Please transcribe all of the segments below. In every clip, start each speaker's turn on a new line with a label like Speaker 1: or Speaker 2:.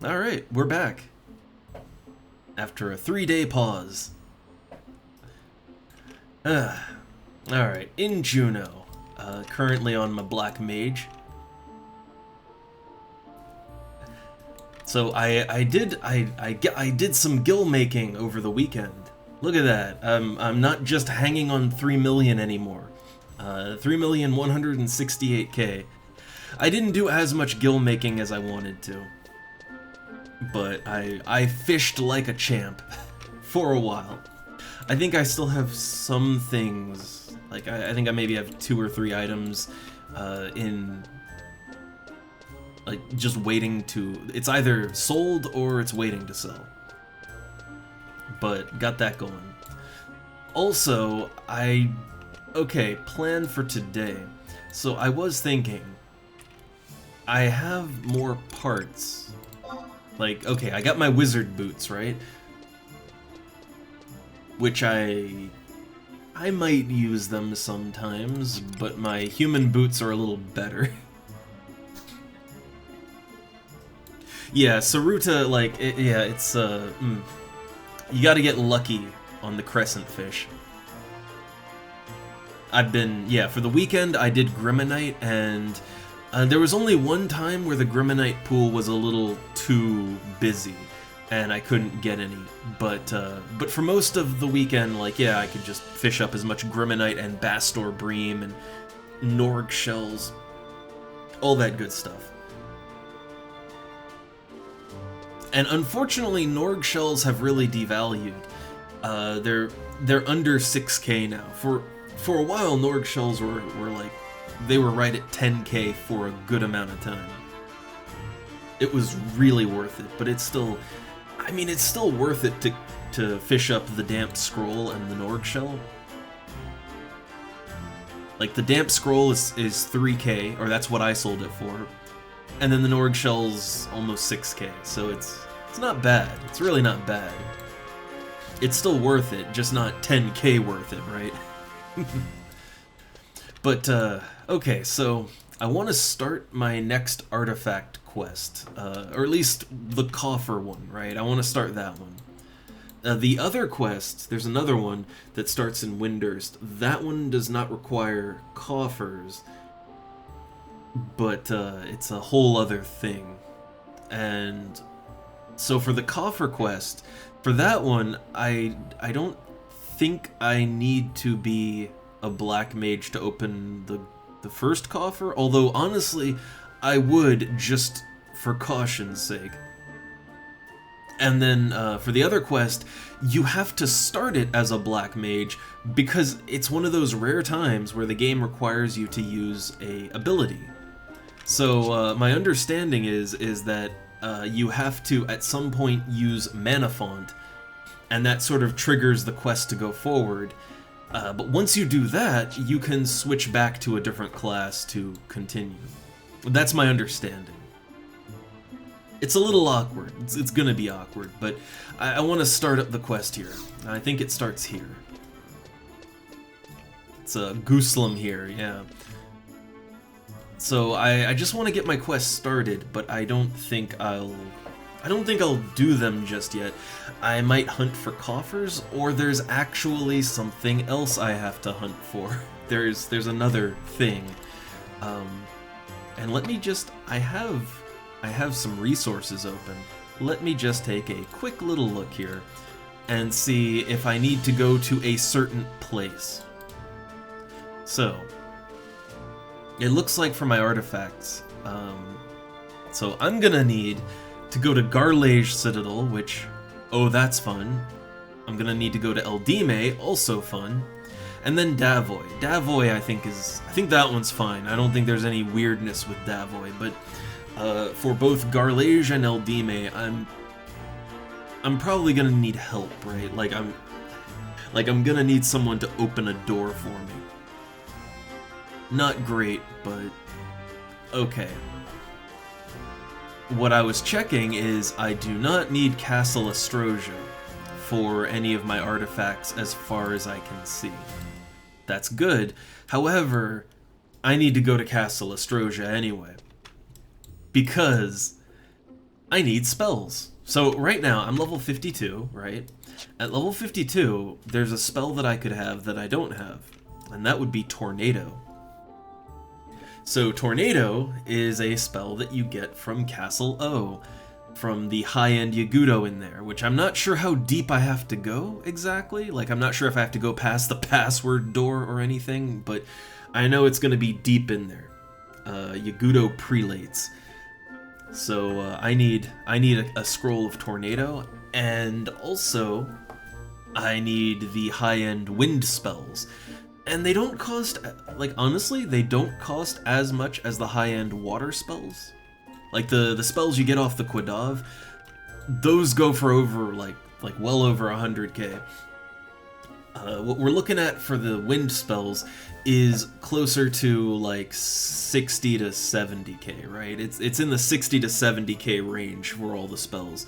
Speaker 1: Alright, we're back. After a 3-day pause. Alright, in Juno. Currently on my Black Mage. So I did some guild making over the weekend. Look at that. I'm not just hanging on 3 million anymore. 3,168,000. I didn't do as much guild making as I wanted to. But I fished like a champ for a while. I think I still have some things, like I think I maybe have 2 or 3 items in, like, just waiting to, it's either sold or it's waiting to sell. But got that going. Also, okay, plan for today. So I was thinking, I have more parts. Like, okay, I got my wizard boots, right? Which I might use them sometimes, but my human boots are a little better. Yeah, Saruta, like, it's, you gotta get lucky on the crescent fish. For the weekend I did Grimmonite, and there was only one time where the Grimmonite pool was a little too busy, and I couldn't get any. But for most of the weekend, like, yeah, I could just fish up as much Grimmonite and Bastor Bream and Norg shells, all that good stuff. And unfortunately, Norg shells have really devalued. They're under 6k now. For a while, Norg shells were like, they were right at 10k for a good amount of time. It was really worth it, but it's still, I mean, it's still worth it to fish up the damp scroll and the Norg shell. Like, the damp scroll is 3k, or that's what I sold it for, and then the Norg shell's almost 6k, so it's not bad. It's really not bad. It's still worth it, just not 10k worth it, right? But, okay, so I want to start my next artifact quest, or at least the coffer one, right? I want to start that one. The other quest, there's another one that starts in Windurst. That one does not require coffers, but it's a whole other thing. And so for the coffer quest, for that one, I don't think I need to be a black mage to open the first coffer, although honestly I would, just for caution's sake. And then for the other quest, you have to start it as a black mage because it's one of those rare times where the game requires you to use a ability. So my understanding is that you have to at some point use Mana Font, and that sort of triggers the quest to go forward. But once you do that, you can switch back to a different class to continue. That's my understanding. It's a little awkward. It's gonna be awkward, but I want to start up the quest here. I think it starts here. It's a Gooslem here, yeah. So I just want to get my quest started, but I don't think I'll do them just yet. I might hunt for coffers, or there's actually something else I have to hunt for. There's another thing. And let me just, I have some resources open. Let me just take a quick little look here and see if I need to go to a certain place. So, it looks like for my artifacts, so I'm gonna need to go to Garlage Citadel, which, oh, that's fun. I'm gonna need to go to Eldime, also fun. And then Davoy. Davoy, I think that one's fine. I don't think there's any weirdness with Davoy, but for both Garlage and Eldime, I'm probably gonna need help, right? Like I'm gonna need someone to open a door for me. Not great, but okay. What I was checking is I do not need Castle Astrosia for any of my artifacts as far as I can see. That's good. However, I need to go to Castle Astrosia anyway. Because I need spells. So right now, I'm level 52, right? At level 52, there's a spell that I could have that I don't have, and that would be Tornado. So Tornado is a spell that you get from Castle O, from the high-end Yagudo in there, which I'm not sure how deep I have to go exactly. Like, I'm not sure if I have to go past the password door or anything, but I know it's going to be deep in there. Yagudo prelates. So I need a scroll of Tornado, and also I need the high-end wind spells. And they don't cost, like, honestly, they don't cost as much as the high-end water spells. Like the spells you get off the Quadav, those go for over like well over 100k. What we're looking at for the wind spells is closer to like 60 to 70k, right? It's in the 60 to 70k range for all the spells,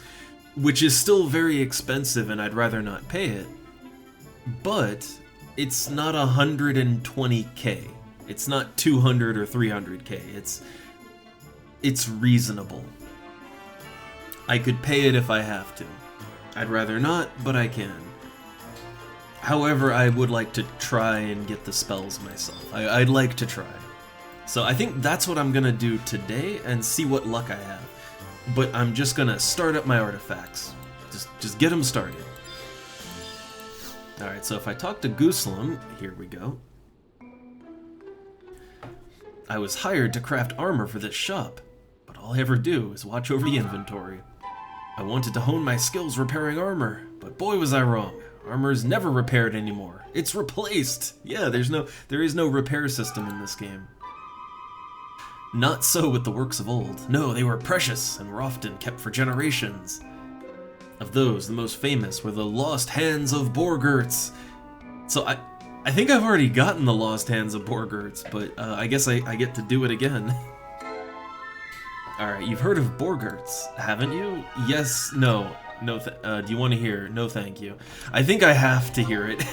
Speaker 1: which is still very expensive, and I'd rather not pay it. But it's not 120k. It's not 200 or 300k. It's reasonable. I could pay it if I have to. I'd rather not, but I can. However, I would like to try and get the spells myself. I'd like to try. So I think that's what I'm gonna do today and see what luck I have. But I'm just gonna start up my artifacts. Just get them started. Alright, so if I talk to Gooslem, here we go. I was hired to craft armor for this shop, but all I ever do is watch over the inventory. I wanted to hone my skills repairing armor, but boy was I wrong. Armor is never repaired anymore. It's replaced! Yeah, there is no repair system in this game. Not so with the works of old. No, they were precious and were often kept for generations. Of those, the most famous were the Lost Hands of Borgerts. So I think I've already gotten the Lost Hands of Borgerts, but I guess I get to do it again. Alright, you've heard of Borgerts, haven't you? Yes, no. No, do you want to hear? No, thank you. I think I have to hear it.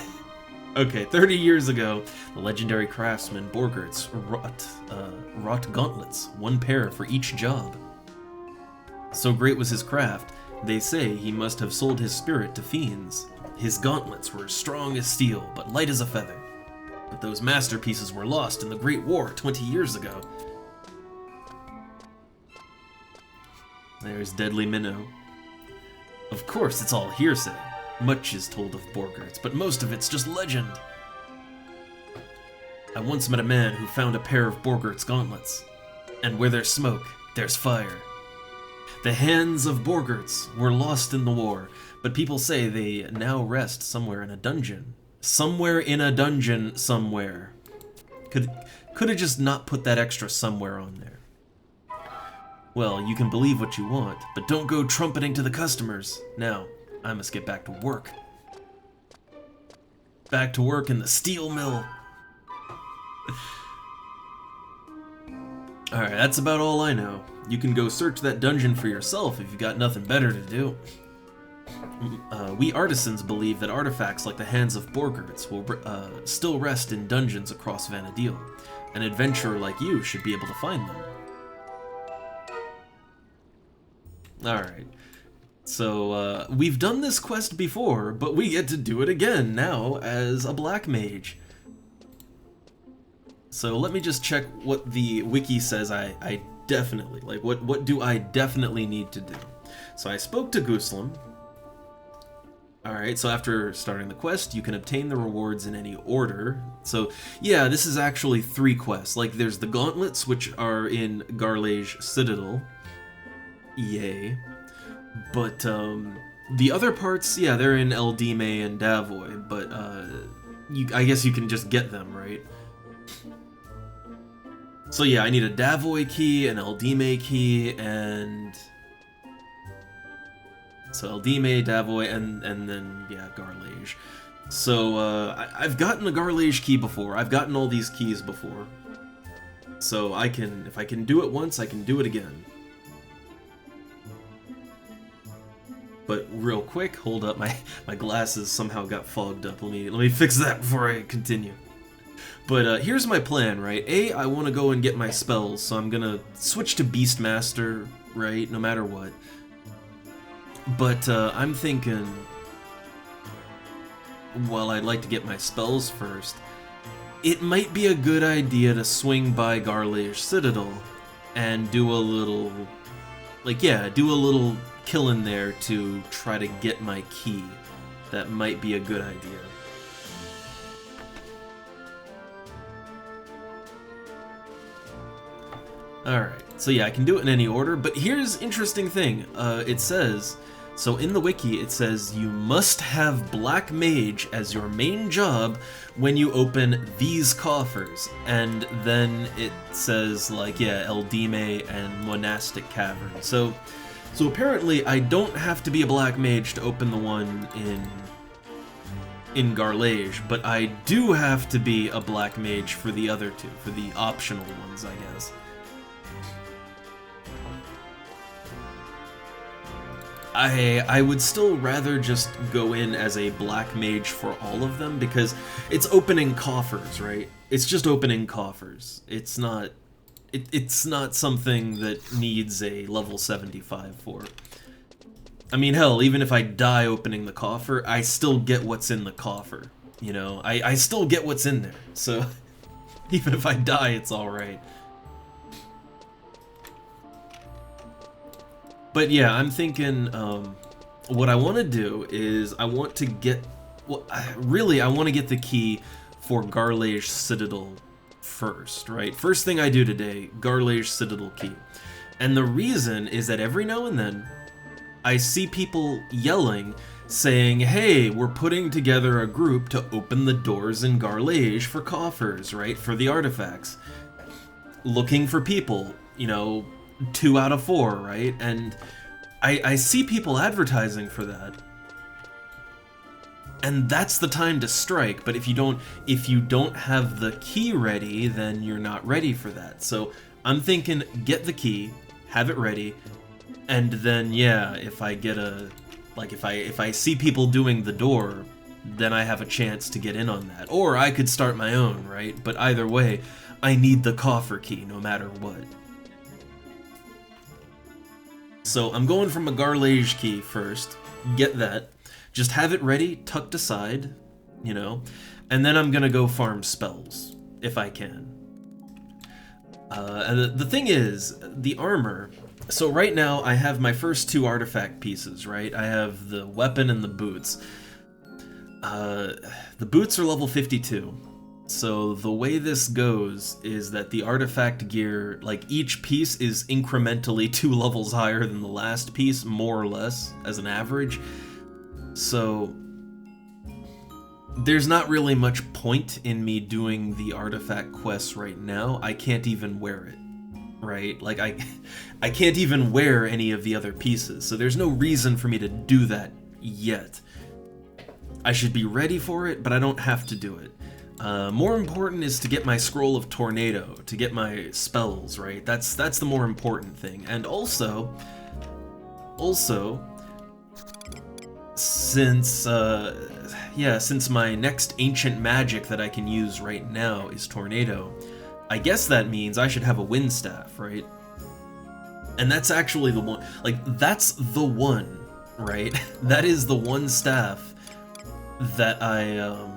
Speaker 1: Okay, 30 years ago, the legendary craftsman Borgerts wrought gauntlets, one pair for each job. So great was his craft, they say he must have sold his spirit to fiends. His gauntlets were strong as steel, but light as a feather. But those masterpieces were lost in the Great War 20 years ago. There's Deadly Minnow. Of course, it's all hearsay. Much is told of Borgerts, but most of it's just legend. I once met a man who found a pair of Borgert's gauntlets. And where there's smoke, there's fire. The hands of Borgerts were lost in the war, but people say they now rest somewhere in a dungeon. Somewhere in a dungeon somewhere. Could have just not put that extra somewhere on there. Well, you can believe what you want, but don't go trumpeting to the customers. Now, I must get back to work. Back to work in the steel mill. Alright, that's about all I know. You can go search that dungeon for yourself if you've got nothing better to do. We artisans believe that artifacts like the Hands of Borgerts will still rest in dungeons across Vanadil. An adventurer like you should be able to find them. Alright, so we've done this quest before, but we get to do it again now as a black mage. So let me just check what the wiki says I definitely, like what do I definitely need to do. So I spoke to Gooslem. Alright, so after starting the quest, you can obtain the rewards in any order. So yeah, this is actually 3 quests. Like there's the gauntlets, which are in Garlage Citadel. Yay. But, the other parts, yeah, they're in Eldime and Davoy, but, I guess you can just get them, right? So yeah, I need a Davoy key, an Eldime key, and... So Eldime, Davoy, and then, yeah, Garlage. So, I've gotten the Garlage key before. I've gotten all these keys before. So I can, if I can do it once, I can do it again. But real quick, hold up, my glasses somehow got fogged up. Let me fix that before I continue. But here's my plan, right? I want to go and get my spells, so I'm gonna switch to Beastmaster right? No matter what. But I'm thinking, well, I'd like to get my spells first. It might be a good idea to swing by Garlage Citadel and do a little, like, yeah, do a little kill in there to try to get my key. That might be a good idea. Alright, so yeah, I can do it in any order, but here's interesting thing. It says, so in the wiki it says you must have Black Mage as your main job when you open these coffers. And then it says, like, yeah, Eldime and Monastic Cavern. So apparently I don't have to be a Black Mage to open the one in Garlage, but I do have to be a Black Mage for the other two, for the optional ones, I guess. I would still rather just go in as a Black Mage for all of them, because it's opening coffers, right? It's just opening coffers. It's not something that needs a level 75 for. I mean, hell, even if I die opening the coffer, I still get what's in the coffer, you know? I still get what's in there, so even if I die, it's alright. But yeah, I'm thinking, what I want to do is I want to get, well, really, I want to get the key for Garlage Citadel first, right? First thing I do today, Garlage Citadel key. And the reason is that every now and then, I see people yelling, saying, hey, we're putting together a group to open the doors in Garlage for coffers, right? For the artifacts. Looking for people, you know, 2 out of 4, right? And I see people advertising for that. And that's the time to strike, but if you don't have the key ready, then you're not ready for that. So I'm thinking, get the key, have it ready, and then yeah, if I get a, like, if I see people doing the door, then I have a chance to get in on that. Or I could start my own, right? But either way, I need the coffer key no matter what. So I'm going from a Garlage key first, get that, just have it ready, tucked aside, you know, and then I'm gonna go farm spells, if I can. And the thing is, the armor, so right now I have my first 2 artifact pieces, right? I have the weapon and the boots. The boots are level 52. So the way this goes is that the artifact gear, like, each piece is incrementally 2 levels higher than the last piece, more or less, as an average. So there's not really much point in me doing the artifact quests right now. I can't even wear it, right? Like, I can't even wear any of the other pieces, so there's no reason for me to do that yet. I should be ready for it, but I don't have to do it. More important is to get my Scroll of Tornado, to get my spells, right? That's the more important thing. And also, since my next ancient magic that I can use right now is Tornado, I guess that means I should have a Wind Staff, right? And that's actually the one, like, that's the one, right? That is the one staff that I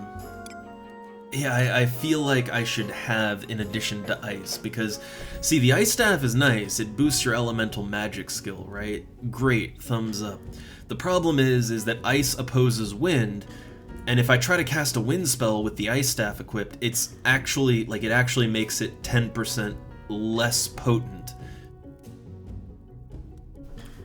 Speaker 1: feel like I should have in addition to Ice, because, see, the Ice Staff is nice, it boosts your elemental magic skill, right? Great, thumbs up. The problem is that Ice opposes Wind, and if I try to cast a Wind spell with the Ice Staff equipped, it's actually, like, it actually makes it 10% less potent.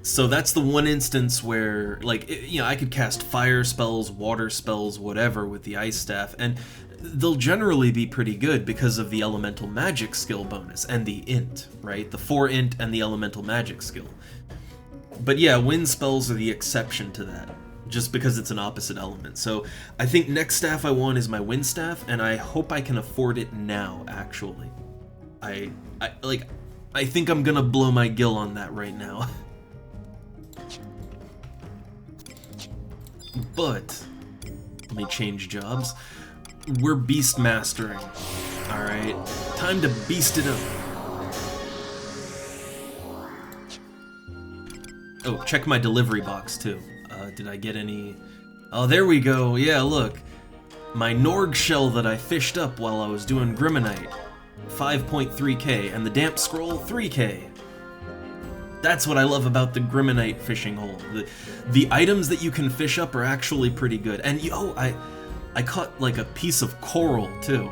Speaker 1: So that's the one instance where, like, you know, I could cast fire spells, water spells, whatever with the Ice Staff, and they'll generally be pretty good because of the elemental magic skill bonus and the int, right? The 4 int and the elemental magic skill. But yeah, wind spells are the exception to that, just because it's an opposite element. So I think next staff I want is my wind staff, and I hope I can afford it now, actually. I think I'm gonna blow my gill on that right now. But let me change jobs. We're beast mastering. Alright, time to beast it up. Oh, check my delivery box, too. Did I get any... Oh, there we go. Yeah, look. My Norg shell that I fished up while I was doing Grimmonite. 5.3k, and the damp scroll, 3k. That's what I love about the Grimmonite fishing hole. The items that you can fish up are actually pretty good. And, I caught, like, a piece of coral, too.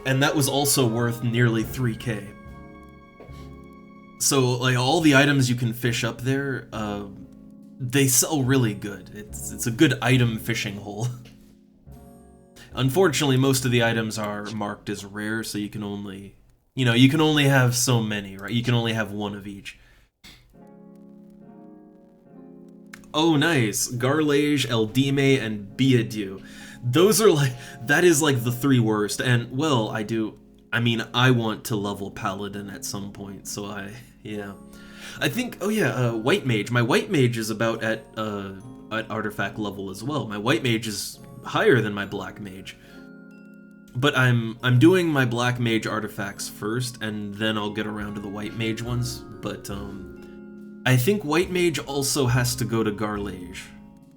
Speaker 1: And that was also worth nearly 3k. So, like, all the items you can fish up there, they sell really good. It's a good item fishing hole. Unfortunately, most of the items are marked as rare, so you can only... You know, you can only have so many, right? You can only have one of each. Oh, nice. Garlage, Eldime, and Biadieu. Those are like... That is like the 3 worst, and, well, I mean, I want to level Paladin at some point, so yeah. I think, oh yeah, White Mage. My White Mage is about at Artifact level as well. My White Mage is higher than my Black Mage. But I'm doing my Black Mage artifacts first, and then I'll get around to the White Mage ones, but, I think White Mage also has to go to Garlage.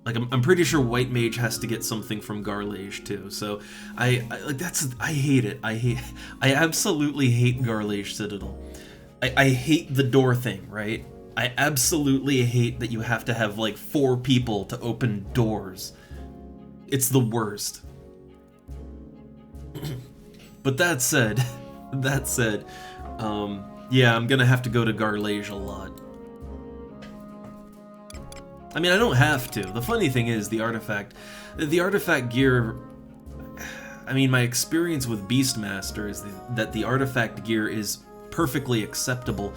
Speaker 1: Like, I'm pretty sure White Mage has to get something from Garlage, too, so, I hate it. I absolutely hate Garlage Citadel. I hate the door thing, right? I absolutely hate that you have to have, like, 4 people to open doors. It's the worst. But that said, yeah, I'm gonna have to go to Garlage a lot. I mean, I don't have to. The funny thing is, the artifact gear... I mean, my experience with Beastmaster is that the artifact gear is perfectly acceptable,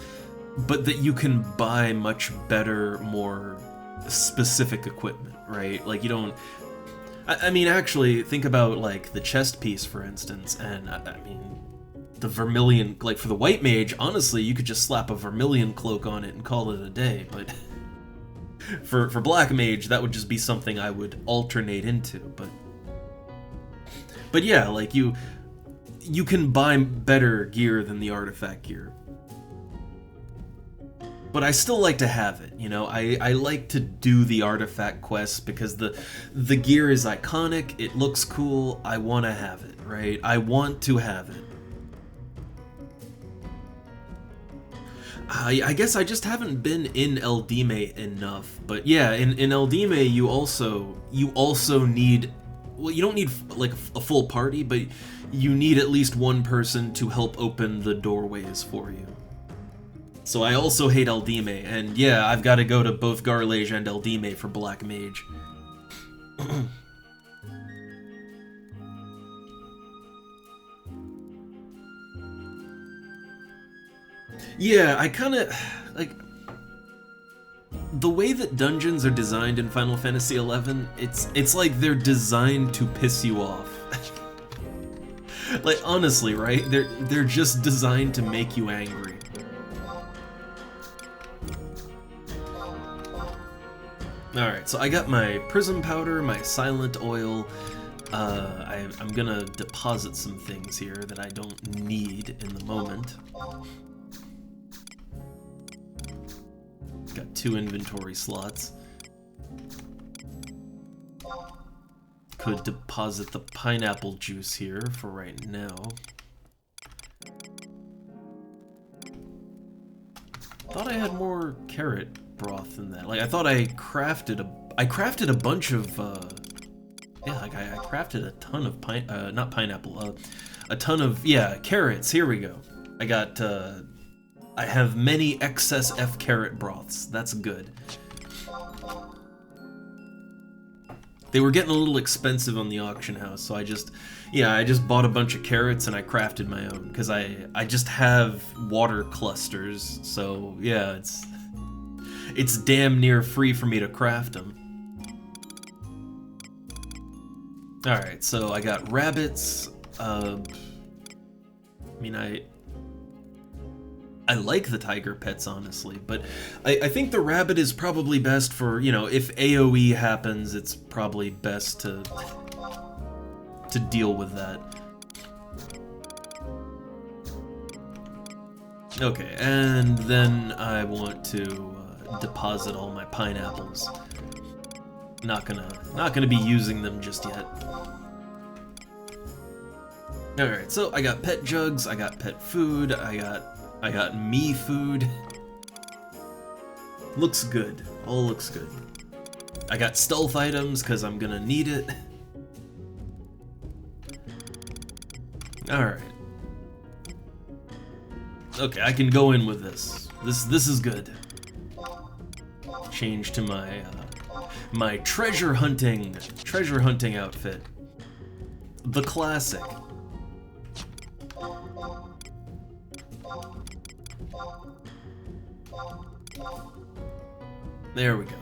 Speaker 1: but that you can buy much better, more specific equipment, right? Like, you don't... I mean, actually, think about, like, the chest piece, for instance, and, I mean, the Vermilion... Like, for the White Mage, honestly, you could just slap a Vermilion cloak on it and call it a day, but... For Black Mage, that would just be something I would alternate into, but yeah, like, you can buy better gear than the artifact gear. But I still like to have it, you know? I like to do the artifact quests because the gear is iconic, it looks cool, I want to have it, right? I want to have it. I guess I just haven't been in Eldime enough, but yeah, in Eldime you also need, well, you don't need like a full party, but you need at least one person to help open the doorways for you. So I also hate Eldime, and yeah, I've got to go to both Garlage and Eldime for Black Mage. Yeah, I kinda... like... The way that dungeons are designed in Final Fantasy XI, it's like they're designed to piss you off. Like, honestly, right? They're just designed to make you angry. Alright, so I got my Prism Powder, my Silent Oil. I'm gonna deposit some things here that I don't need in the moment. Got 2 inventory slots. Could deposit the pineapple juice here for right now. Thought I had more carrot broth than that. Like, I thought I crafted a bunch of yeah, like I crafted a ton of not pineapple, a ton of, yeah, carrots. Here we go. I got I have many excess F carrot broths. That's good. They were getting a little expensive on the auction house, so I just bought a bunch of carrots and I crafted my own, because I just have water clusters, so yeah, it's damn near free for me to craft them. Alright, so I got rabbits. I mean, I like the tiger pets, honestly, but I think the rabbit is probably best for, you know, if AoE happens, it's probably best to deal with that. Okay, and then I want to deposit all my pineapples. Not gonna be using them just yet. Alright, so I got pet jugs, I got pet food, I got me food. Looks good. All looks good. I got stealth items because I'm gonna need it. Alright. Okay, I can go in with this. This is good. Change to my my treasure hunting outfit. The classic. There we go.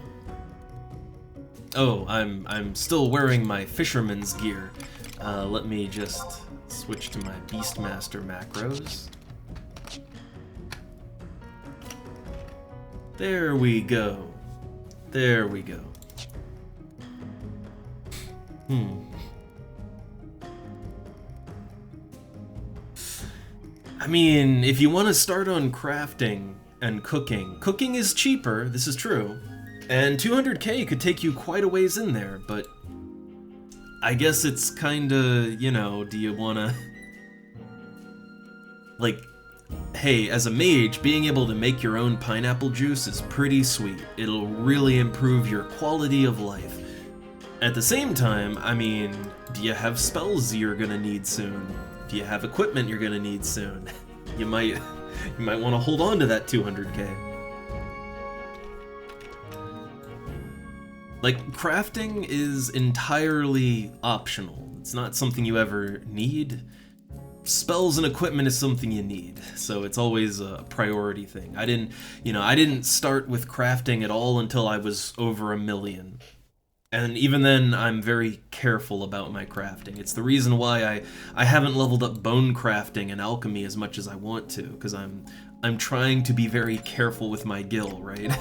Speaker 1: Oh, I'm still wearing my fisherman's gear. Let me just switch to my Beastmaster macros. There we go. There we go. I mean, if you want to start on crafting and cooking is cheaper, this is true, and 200k could take you quite a ways in there, but I guess it's kinda, you know, do you wanna... Like, hey, as a mage, being able to make your own pineapple juice is pretty sweet. It'll really improve your quality of life. At the same time, I mean, do you have spells you're gonna need soon? Do you have equipment you're gonna need soon? You might want to hold on to that 200k. Like, crafting is entirely optional. It's not something you ever need. Spells and equipment is something you need, so it's always a priority thing. I didn't start with crafting at all until I was over 1 million. And even then, I'm very careful about my crafting. It's the reason why I haven't leveled up bone crafting and alchemy as much as I want to, because I'm trying to be very careful with my gil, right?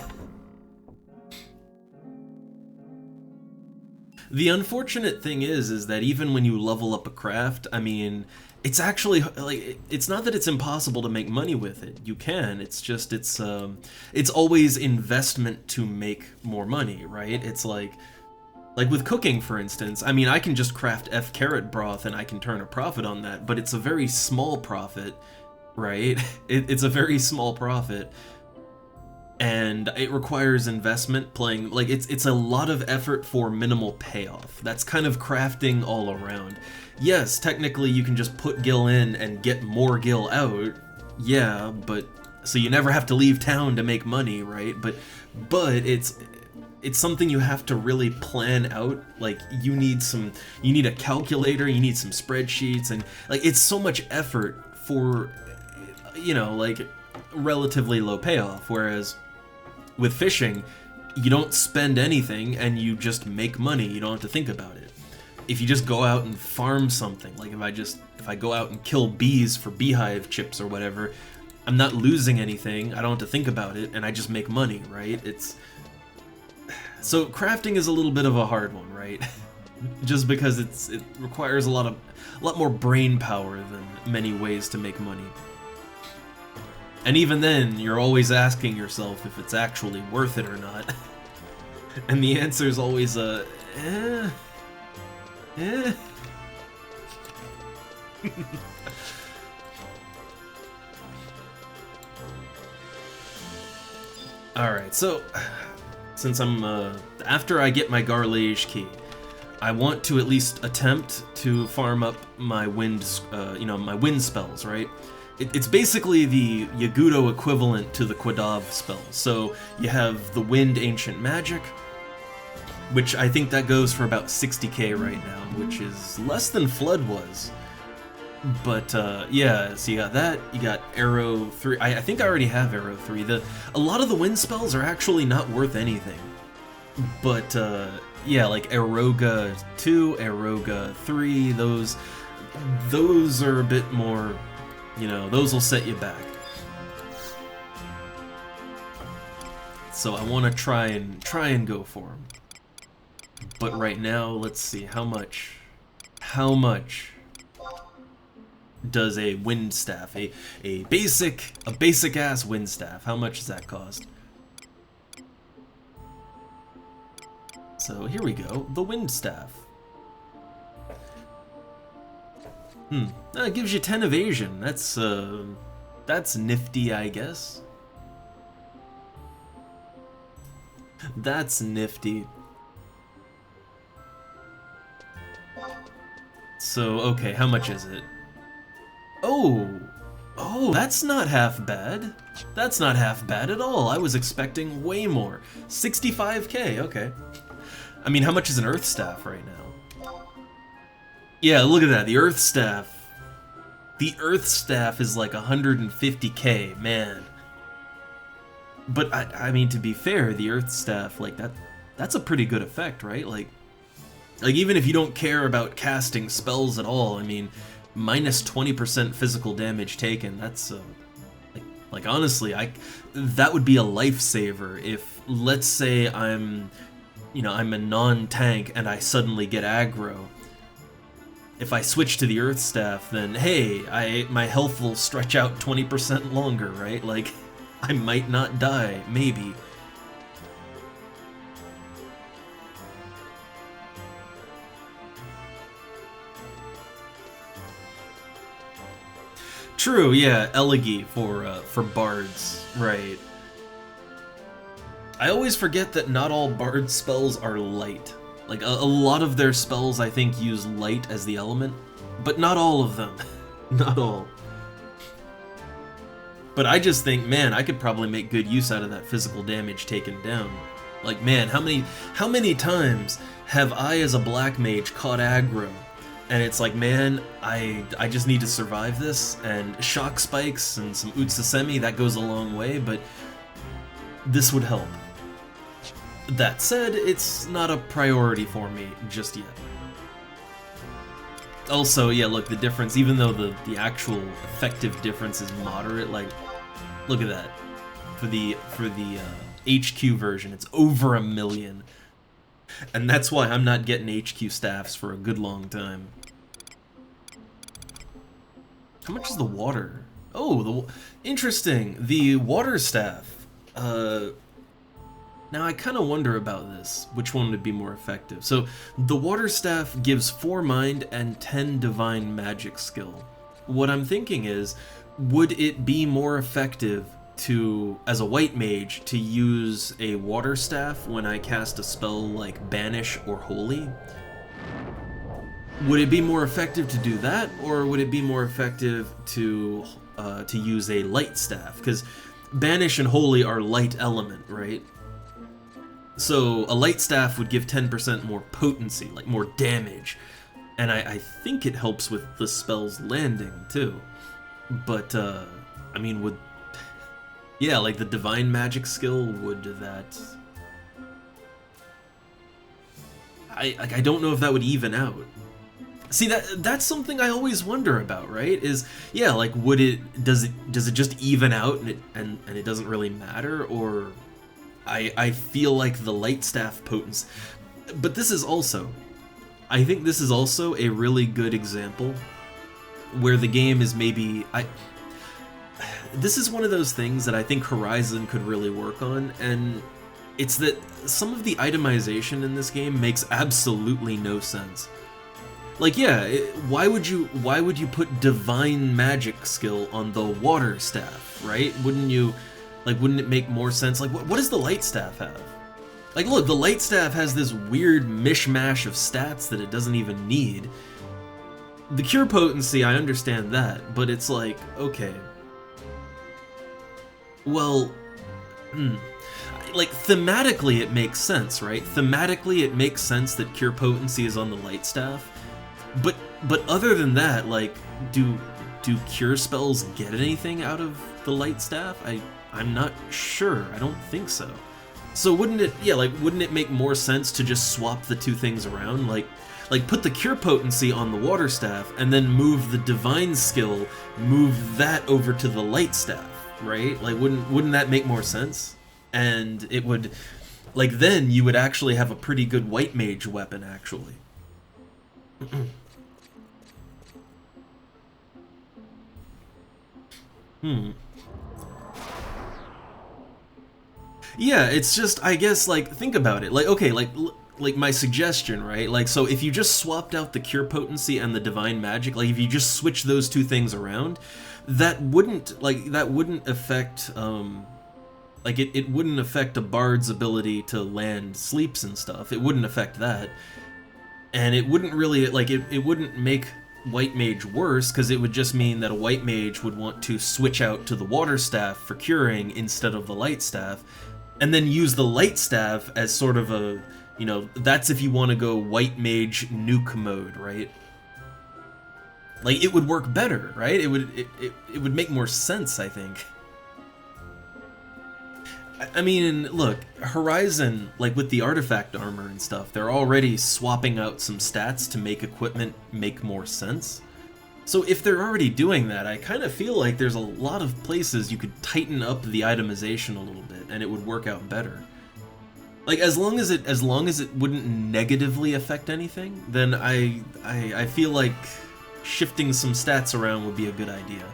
Speaker 1: The unfortunate thing is that even when you level up a craft, I mean, it's actually, like, it's not that it's impossible to make money with it. You can, it's just, it's always investment to make more money, right? It's like with cooking, for instance, I mean, I can just craft carrot broth and I can turn a profit on that, but it's a very small profit, right? It's a very small profit, and it requires investment playing, like, it's a lot of effort for minimal payoff. That's kind of crafting all around. Yes, technically you can just put gil in and get more gil out, yeah, but, so you never have to leave town to make money, right? But it's something you have to really plan out. Like, you need a calculator, you need some spreadsheets, and, like, it's so much effort for, you know, like, relatively low payoff, whereas with fishing, you don't spend anything and you just make money. You don't have to think about it. If you just go out and farm something, like if I go out and kill bees for beehive chips or whatever, I'm not losing anything, I don't have to think about it, and I just make money, right? So crafting is a little bit of a hard one, right? Just because it requires a lot more brain power than many ways to make money. And even then, you're always asking yourself if it's actually worth it or not. And the answer is always Alright, so since I'm, after I get my Garlage key, I want to at least attempt to farm up my wind, my wind spells, right? It's basically the Yagudo equivalent to the Quadav spell. So you have the Wind Ancient Magic, which I think that goes for about 60k right now, which is less than Flood was. But, yeah, so you got that, you got Arrow 3, I think I already have Arrow 3. A lot of the wind spells are actually not worth anything. But, yeah, like Eroga 2, Eroga 3, those are a bit more, you know, those will set you back. So I want to try and go for them. But right now, let's see, how much does a wind staff, a basic ass wind staff, how much does that cost? So here we go, the wind staff. It gives you 10 evasion. That's nifty, I guess. That's nifty. So, okay, how much is it? Oh, that's not half bad. That's not half bad at all. I was expecting way more. 65k, okay. I mean, how much is an earth staff right now? Yeah, look at that, the earth staff. The earth staff is like 150k, man. But I mean, to be fair, the earth staff, like that's a pretty good effect, right? Like even if you don't care about casting spells at all, I mean, minus 20% physical damage taken, that's like honestly, that would be a lifesaver if, let's say I'm a non-tank and I suddenly get aggro. If I switch to the earth staff, then hey, my health will stretch out 20% longer, right? Like, I might not die, maybe. True, yeah, elegy for bards, right. I always forget that not all bard spells are light. Like, a lot of their spells, I think, use light as the element, but not all of them. Not all. But I just think, man, I could probably make good use out of that physical damage taken down. Like, man, how many times have I, as a black mage, caught aggro? And it's like, man, I just need to survive this, and shock spikes and some Utsasemi, that goes a long way, but this would help. That said, it's not a priority for me just yet. Also, yeah, look, the difference, even though the actual effective difference is moderate, like, look at that. For the HQ version, it's over 1 million. And that's why I'm not getting HQ staffs for a good long time. How much is the water? Oh, interesting. The water staff. Now I kind of wonder about this. Which one would be more effective? So the water staff gives 4 mind and 10 divine magic skill. What I'm thinking is, would it be more effective to, as a white mage, to use a water staff when I cast a spell like Banish or Holy? Would it be more effective to do that, or would it be more effective to use a light staff? Because Banish and Holy are light element, right? So a light staff would give 10% more potency, like more damage, and I think it helps with the spell's landing too. But I mean, would yeah, like the divine magic skill, would that? I don't know if that would even out. See, that's something I always wonder about, right? Is, yeah, like, does it just even out and it doesn't really matter, or I feel like the light staff potency. But this is also, I think this is also a really good example where the game is maybe, this is one of those things that I think Horizon could really work on, and it's that some of the itemization in this game makes absolutely no sense. Like, yeah, why would you put divine magic skill on the water staff, right? Wouldn't it make more sense? Like, what does the light staff have? Like, look, the light staff has this weird mishmash of stats that it doesn't even need. The cure potency, I understand that, but it's like, okay. Well, like, thematically it makes sense, right? Thematically it makes sense that cure potency is on the light staff. But other than that, like, do cure spells get anything out of the light staff? I'm not sure. I don't think so. So wouldn't it make more sense to just swap the two things around? Like put the cure potency on the water staff and then move the divine skill, move that over to the light staff, right? Like, wouldn't that make more sense? And it would, like, then you would actually have a pretty good white mage weapon, actually. Yeah, it's just, I guess, like, think about it. Like, okay, like, like my suggestion, right? Like, so if you just swapped out the Cure Potency and the Divine Magic, like if you just switch those two things around, that wouldn't affect, like it wouldn't affect a bard's ability to land sleeps and stuff. It wouldn't affect that. And it wouldn't really, like, it wouldn't make White Mage worse, because it would just mean that a White Mage would want to switch out to the Water Staff for curing instead of the Light Staff, and then use the Light Staff as sort of a, you know, that's if you want to go White Mage nuke mode, right? Like, it would work better, right? It would make more sense, I think. I mean, look, Horizon, like with the artifact armor and stuff, they're already swapping out some stats to make equipment make more sense. So if they're already doing that, I kind of feel like there's a lot of places you could tighten up the itemization a little bit, and it would work out better. Like, as long as it wouldn't negatively affect anything, then I feel like shifting some stats around would be a good idea.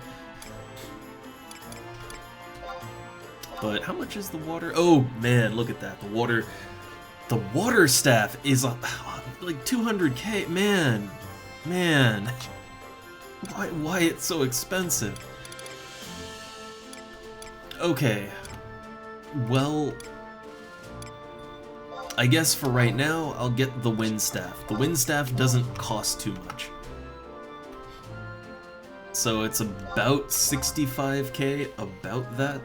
Speaker 1: But how much is the water? Oh man, look at that. The water staff is like 200k. Man. Why it's so expensive? Okay. Well, I guess for right now, I'll get the wind staff. The wind staff doesn't cost too much. So it's about 65k, about that.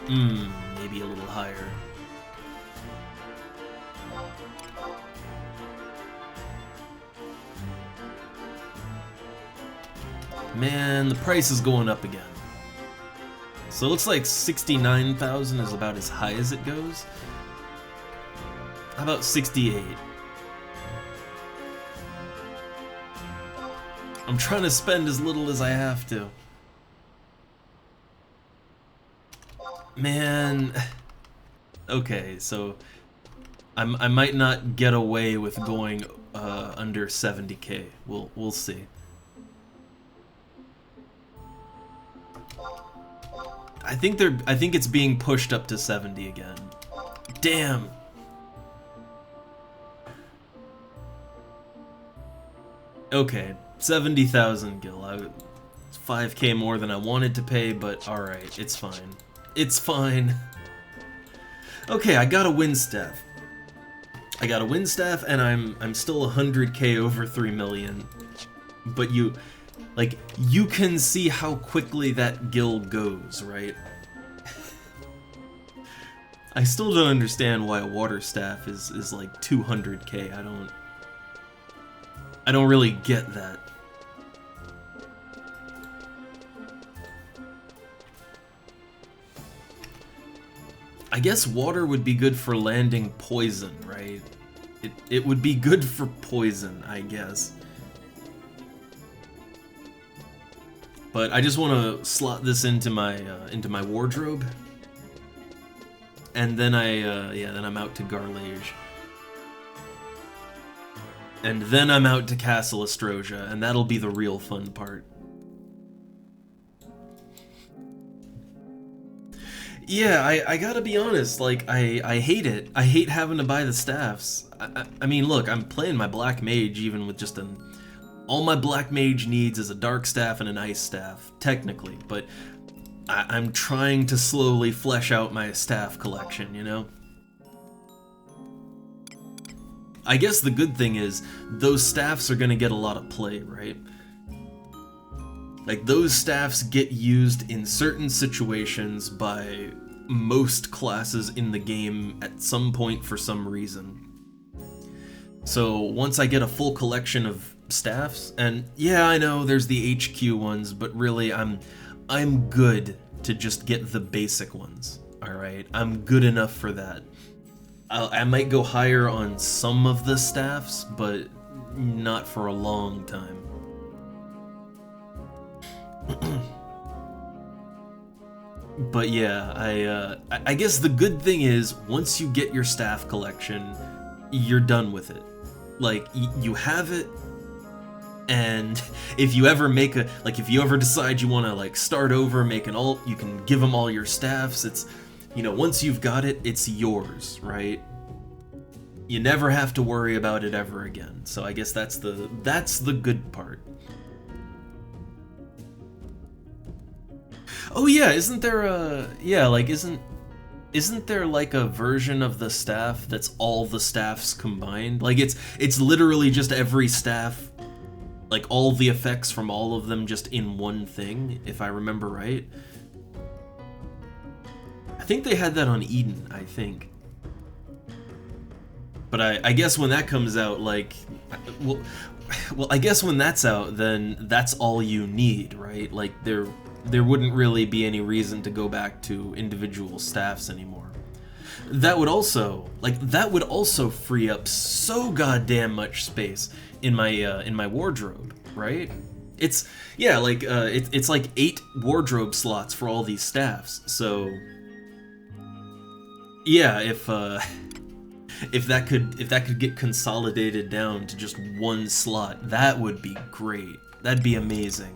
Speaker 1: Maybe a little higher. Man, the price is going up again. So it looks like 69,000 is about as high as it goes. How about 68? I'm trying to spend as little as I have to. Man, okay, so I might not get away with going under 70k. We'll see. I think it's being pushed up to 70 again. Damn. Okay, 70,000 gil. It's 5k more than I wanted to pay, but all right, it's fine. It's fine. Okay, I got a wind staff. And I'm still 100k over 3 million. But you can see how quickly that gil goes, right? I still don't understand why a water staff is like 200k. I don't really get that. I guess water would be good for landing poison, right? It would be good for poison, I guess. But I just want to slot this into my wardrobe, and then then I'm out to Garlage, and then I'm out to Castle Astrosia, and that'll be the real fun part. Yeah, I gotta be honest, like, I hate it. I hate having to buy the staffs. I mean, look, I'm playing my Black Mage even with just all my Black Mage needs is a Dark Staff and an Ice Staff, technically, but I'm trying to slowly flesh out my staff collection, you know? I guess the good thing is, those staffs are gonna get a lot of play, right? Like, those staffs get used in certain situations by most classes in the game at some point for some reason. So once I get a full collection of staffs, and yeah, I know there's the HQ ones, but really I'm good to just get the basic ones, alright? I'm good enough for that. I might go higher on some of the staffs, but not for a long time. But yeah, I guess the good thing is, once you get your staff collection, you're done with it. Like, you have it, and if you ever if you ever decide you want to, like, start over, make an alt, you can give them all your staffs. you know, once you've got it, it's yours, right? You never have to worry about it ever again. So I guess that's the good part. Oh yeah, isn't there a isn't there like a version of the staff that's all the staffs combined? Like it's literally just every staff, like all the effects from all of them just in one thing, if I remember right. I think they had that on Eden, I think. But I guess when that comes out, like, well, I guess when that's out, then that's all you need, right? Like, there wouldn't really be any reason to go back to individual staffs anymore. That would also, free up so goddamn much space in my wardrobe, right? It's it's like 8 wardrobe slots for all these staffs. So yeah, if that could get consolidated down to just one slot, that would be great. That'd be amazing.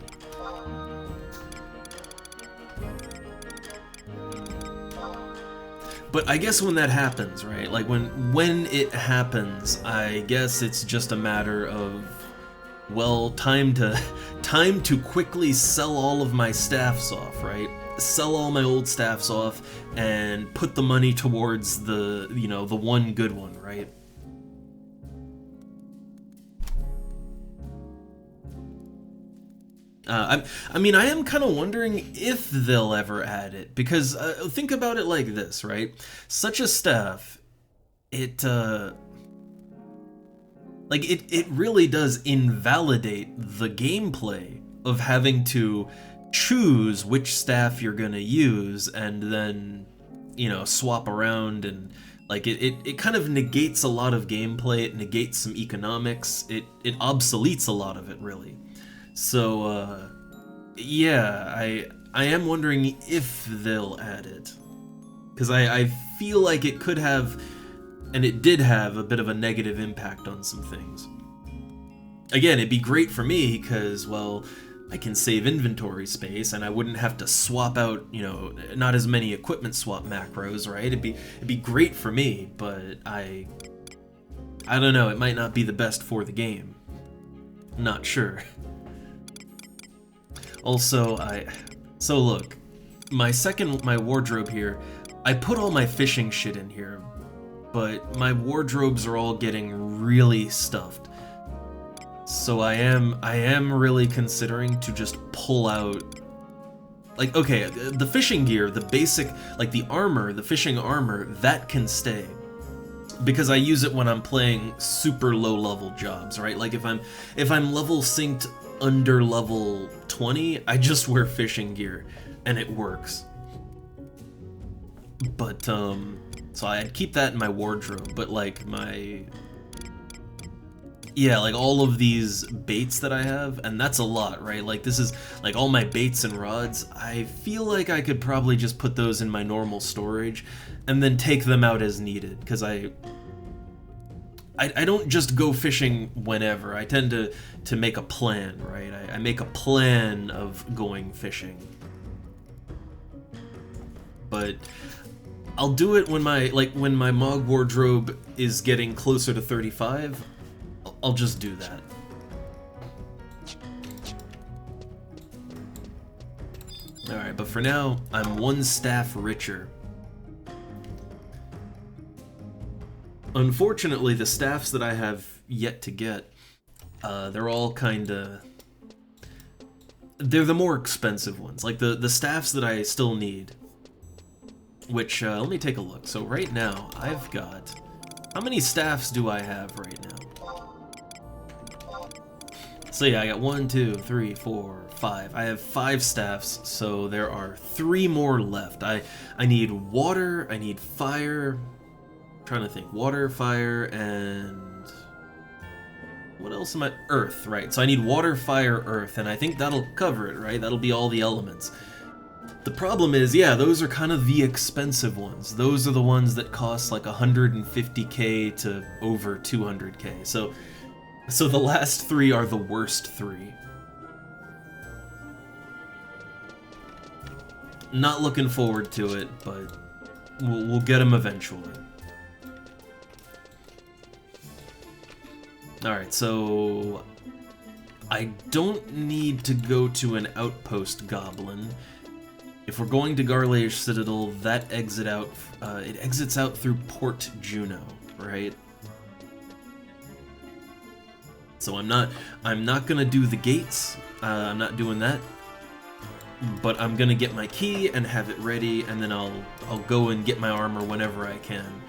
Speaker 1: But I guess when that happens, right? Like when it happens, I guess it's just a matter of, well, time to quickly sell all of my staffs off, right? Sell all my old staffs off and put the money towards the, you know, the one good one, right? I mean, I am kind of wondering if they'll ever add it, because think about it like this, right? Such a staff, it really does invalidate the gameplay of having to choose which staff you're gonna use and then, you know, swap around, and like it kind of negates a lot of gameplay. It negates some economics. It obsoletes a lot of it, really. So yeah, I am wondering if they'll add it, because I feel like it could have, and it did have, a bit of a negative impact on some things. Again, it'd be great for me because, well, I can save inventory space and I wouldn't have to swap out, you know, not as many equipment swap macros, right? It'd be great for me, but I don't know, it might not be the best for the game. Not sure. Also, so look, my wardrobe here, I put all my fishing shit in here, but my wardrobes are all getting really stuffed. So I am really considering to just pull out, like, okay, the fishing gear, the basic, like the armor, the fishing armor, that can stay, because I use it when I'm playing super low level jobs, right? Like if I'm level synced under level 20, I just wear fishing gear and it works. But so I'd keep that in my wardrobe, but like like all of these baits that I have, and that's a lot, right? Like this is like all my baits and rods. I feel like I could probably just put those in my normal storage and then take them out as needed, because I don't just go fishing whenever. I tend to make a plan, right? I make a plan of going fishing. But I'll do it when my Mog wardrobe is getting closer to 35. I'll just do that. Alright, but for now, I'm 1 staff richer. Unfortunately, the staffs that I have yet to get, they're all kinda... They're the more expensive ones. Like, the staffs that I still need. Which, let me take a look. So right now, I've got... How many staffs do I have right now? So yeah, I got 1, 2, 3, 4, 5. I have 5 staffs, so there are 3 more left. I need water, I need fire... trying to think. Water, fire, and... what else am I... Earth, right. So I need water, fire, earth, and I think that'll cover it, right? That'll be all the elements. The problem is, yeah, those are kind of the expensive ones. Those are the ones that cost like 150k to over 200k. So the last 3 are the worst 3. Not looking forward to it, but We'll get him eventually. Alright, so I don't need to go to an outpost goblin. If we're going to Garlage Citadel, that it exits out through Port Juno, right? So I'm not gonna do the gates. I'm not doing that. But I'm gonna get my key and have it ready, and then I'll go and get my armor whenever I can.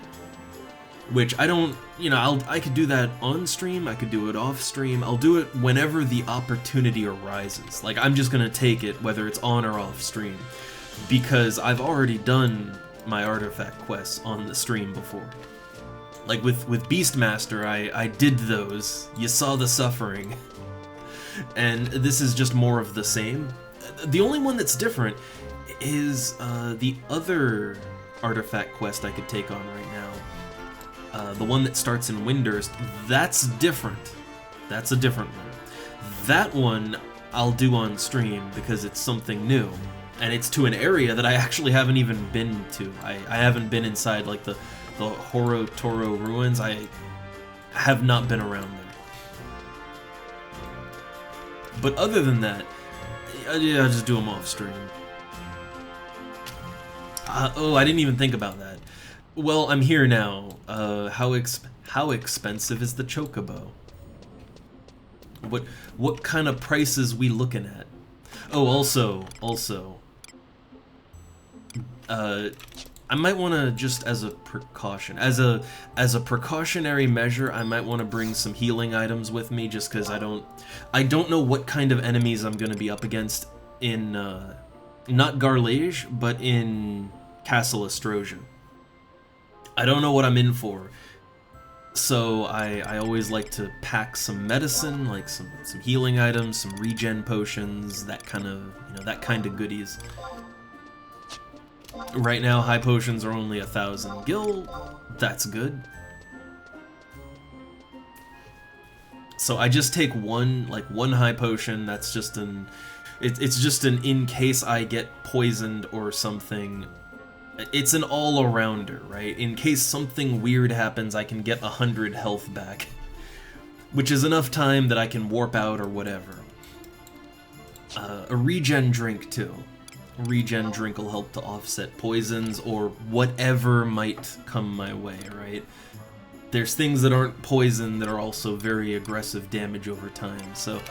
Speaker 1: Which I don't, I could do that on stream, I could do it off stream, I'll do it whenever the opportunity arises. Like, I'm just gonna take it whether it's on or off stream, because I've already done my artifact quests on the stream before. Like with Beastmaster, I did those, you saw the suffering, and this is just more of the same. The only one that's different is the other artifact quest I could take on right now. The one that starts in Windurst, that's different. That's a different one. That one I'll do on stream because it's something new. And it's to an area that I actually haven't even been to. I haven't been inside like the Horo Toro ruins. I have not been around there. But other than that, yeah, I'll just do them off stream. Oh, I didn't even think about that. Well, I'm here now. How expensive is the Chocobo? What kind of prices we looking at? Oh, also, I might want to, just as a precaution, as a precautionary measure, I might want to bring some healing items with me, just because I don't know what kind of enemies I'm going to be up against in not Garlage, but in Castle Astrosia. I don't know what I'm in for, so I always like to pack some medicine, like some healing items, some regen potions, that kind of goodies. Right now, high potions are only 1,000 gil. That's good. So I just take one high potion. That's just it's just an in case I get poisoned or something. It's an all-arounder, right? In case something weird happens, I can get 100 health back, which is enough time that I can warp out or whatever. A regen drink too. Regen drink will help to offset poisons or whatever might come my way, right? There's things that aren't poison that are also very aggressive damage over time, so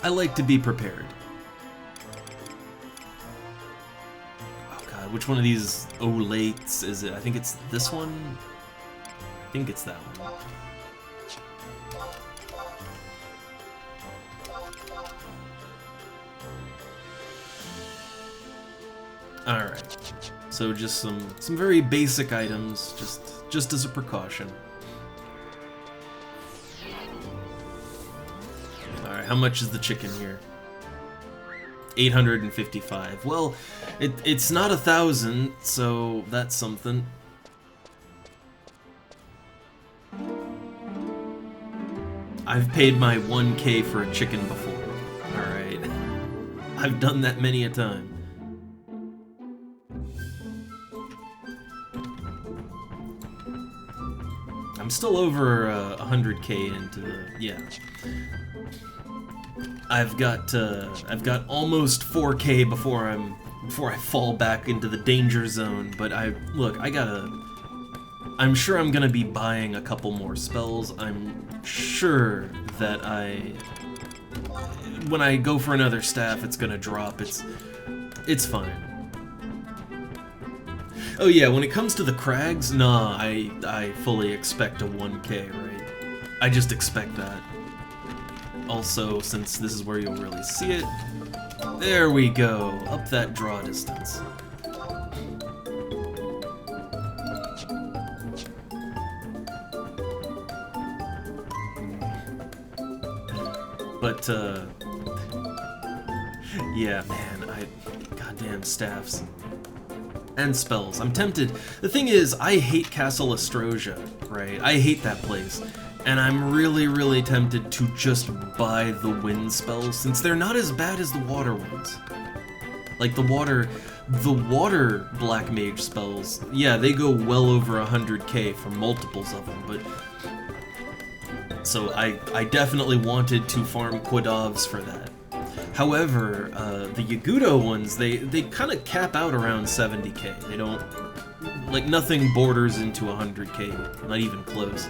Speaker 1: I like to be prepared. Oh god, which one of these olates is it? I think it's this one? I think it's that one. Alright, so just some very basic items, just as a precaution. Alright, how much is the chicken here? 855. Well, it's not 1,000, so that's something. I've paid my 1K for a chicken before. Alright. I've done that many a time. I'm still over 100K into the, yeah. I've got almost 4K before I fall back into the danger zone. But I'm sure I'm gonna be buying a couple more spells. I'm sure that when I go for another staff, it's gonna drop. It's fine. Oh yeah, when it comes to the crags, nah, I fully expect a 1K, right? I just expect that. Also, since this is where you'll really see it, there we go, up that draw distance. But, yeah, man, goddamn staffs. And spells. I'm tempted. The thing is, I hate Castle Astrosia, right? I hate that place. And I'm really, really tempted to just buy the wind spells, since they're not as bad as the water ones. Like, the The water Black Mage spells, yeah, they go well over 100k for multiples of them, but... So I definitely wanted to farm Quadovs for that. However, the Yagudo ones, they kind of cap out around 70k. They don't... Like, nothing borders into 100k, not even close.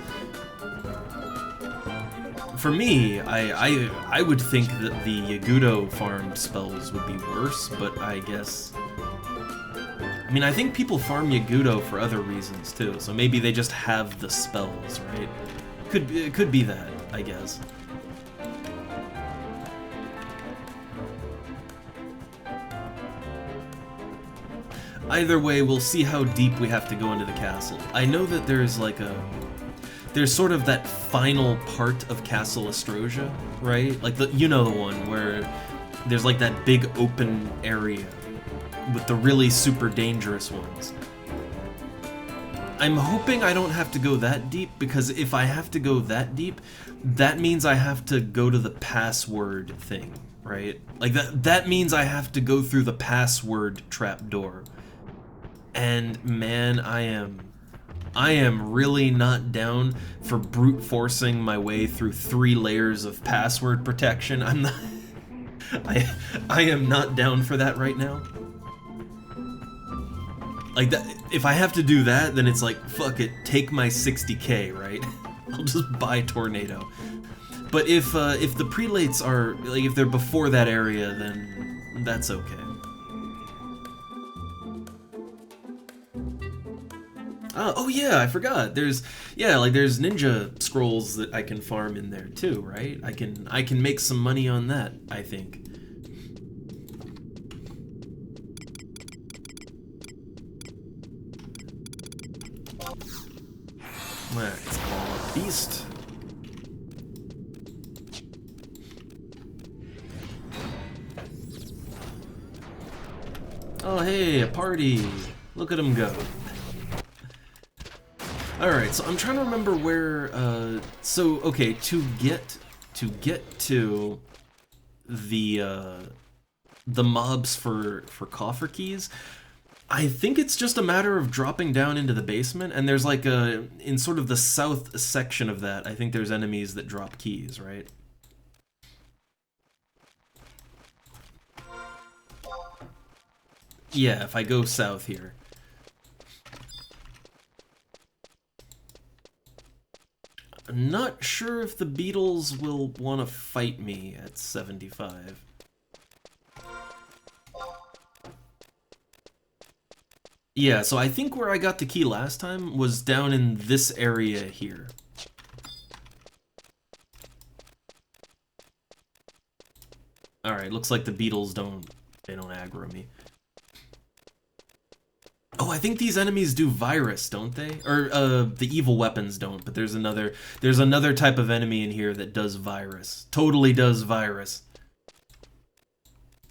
Speaker 1: For me, I would think that the Yagudo farmed spells would be worse, but I guess... I mean, I think people farm Yagudo for other reasons, too, so maybe they just have the spells, right? It could be that, I guess. Either way, we'll see how deep we have to go into the castle. I know that there's like there's sort of that final part of Castle Astrosia, right? Like you know the one where there's like that big open area with the really super dangerous ones. I'm hoping I don't have to go that deep, because if I have to go that deep, that means I have to go to the password thing, right? Like that means I have to go through the password trapdoor. And man, I am really not down for brute forcing my way through 3 layers of password protection. I'm not I am not down for that right now. Like that, if I have to do that, then it's like, fuck it, take my 60k, right? I'll just buy Tornado. But if the prelates are, like, if they're before that area, then that's okay. Oh yeah, I forgot. There's ninja scrolls that I can farm in there too, right? I can make some money on that, I think. Let's call a beast. Oh hey, a party. Look at them go. Alright, so I'm trying to remember where, so, okay, to get to the mobs for coffer keys, I think it's just a matter of dropping down into the basement, and there's like in sort of the south section of that, I think there's enemies that drop keys, right? Yeah, if I go south here. I'm not sure if the beetles will want to fight me at 75. Yeah, so I think where I got the key last time was down in this area here. Alright, looks like the beetles don't aggro me. Oh, I think these enemies do virus, don't they? Or the evil weapons don't, but there's another type of enemy in here that does virus. Totally does virus.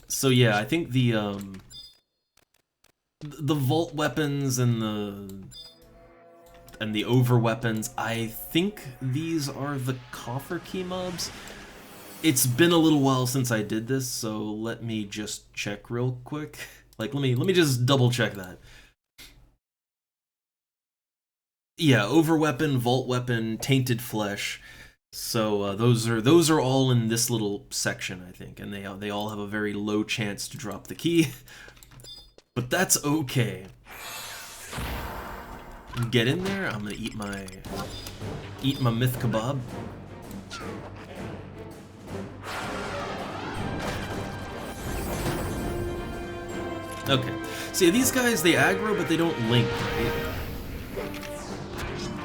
Speaker 1: So yeah, I think the vault weapons and the over weapons, I think these are the coffer key mobs. It's been a little while since I did this, so let me just check real quick. Like let me just double check that. Yeah, overweapon, vault weapon, tainted flesh. So those are all in this little section, I think, and they all have a very low chance to drop the key, but that's okay. Get in there. I'm gonna eat my myth kebab. Okay. See, these guys, they aggro, but they don't link, right?